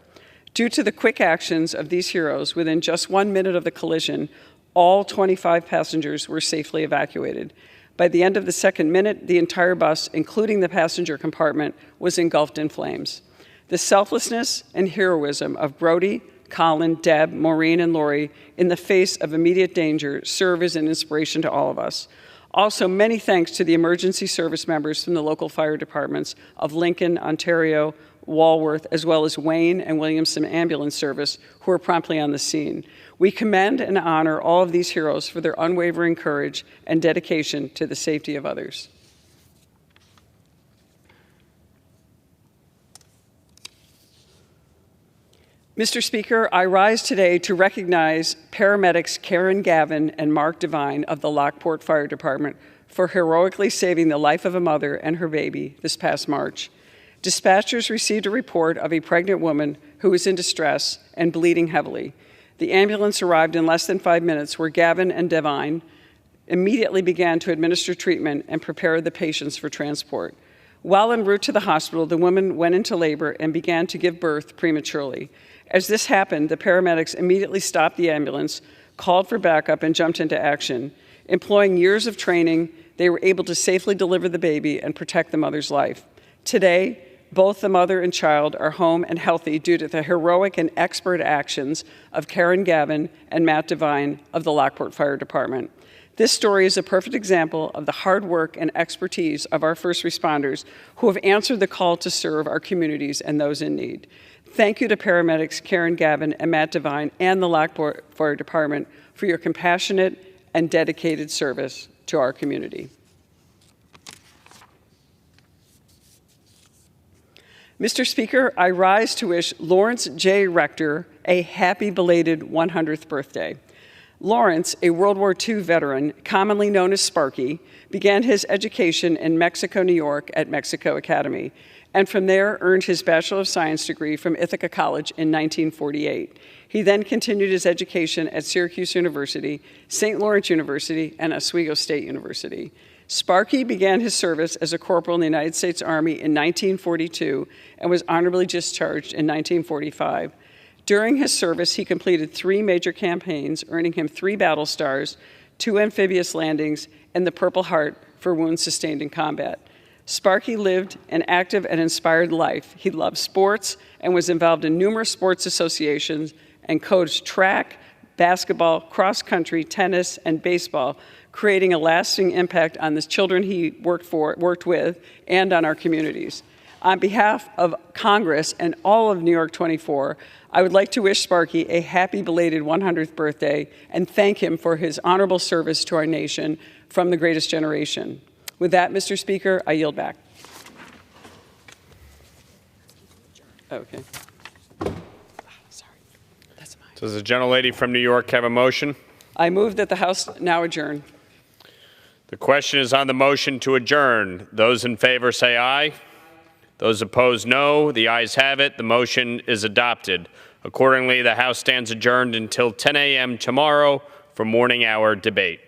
Due to the quick actions of these heroes, within just 1 minute of the collision, all 25 passengers were safely evacuated. By the end of the second minute, the entire bus, including the passenger compartment, was engulfed in flames. The selflessness and heroism of Brody, Colin, Deb, Maureen, and Lori in the face of immediate danger serve as an inspiration to all of us. Also, many thanks to the emergency service members from the local fire departments of Lincoln, Ontario, Walworth, as well as Wayne and Williamson Ambulance Service, who are promptly on the scene. We commend and honor all of these heroes for their unwavering courage and dedication to the safety of others. Mr. Speaker, I rise today to recognize paramedics Karen Gavin and Mark Devine of the Lockport Fire Department for heroically saving the life of a mother and her baby this past March. Dispatchers received a report of a pregnant woman who was in distress and bleeding heavily. The ambulance arrived in less than 5 minutes, where Gavin and Devine immediately began to administer treatment and prepare the patients for transport. While en route to the hospital, the woman went into labor and began to give birth prematurely. As this happened, the paramedics immediately stopped the ambulance, called for backup, and jumped into action. Employing years of training, they were able to safely deliver the baby and protect the mother's life. Today, both the mother and child are home and healthy due to the heroic and expert actions of Karen Gavin and Matt Devine of the Lockport Fire Department. This story is a perfect example of the hard work and expertise of our first responders who have answered the call to serve our communities and those in need. Thank you to paramedics Karen Gavin and Matt Devine and the Lockport Fire Department for your compassionate and dedicated service to our community. Mr. Speaker, I rise to wish Lawrence J. Rector a happy belated 100th birthday. Lawrence, a World War II veteran, commonly known as Sparky, began his education in Mexico, New York at Mexico Academy, and from there earned his Bachelor of Science degree from Ithaca College in 1948. He then continued his education at Syracuse University, St. Lawrence University, and Oswego State University. Sparky began his service as a corporal in the United States Army in 1942 and was honorably discharged in 1945. During his service, he completed 3 major campaigns, earning him 3 battle stars, 2 amphibious landings, and the Purple Heart for wounds sustained in combat. Sparky lived an active and inspired life. He loved sports and was involved in numerous sports associations and coached track, basketball, cross country, tennis, and baseball, creating a lasting impact on the children he worked with and on our communities. On behalf of Congress and all of New York 24, I would like to wish Sparky a happy belated 100th birthday and thank him for his honorable service to our nation from the greatest generation. With that, Mr. Speaker, I yield back. Okay. Does the gentlelady from New York have a motion? I move that the House now adjourn. The question is on the motion to adjourn. Those in favor say aye. Those opposed, no. The ayes have it. The motion is adopted. Accordingly, the House stands adjourned until 10 a.m. tomorrow for morning hour debate.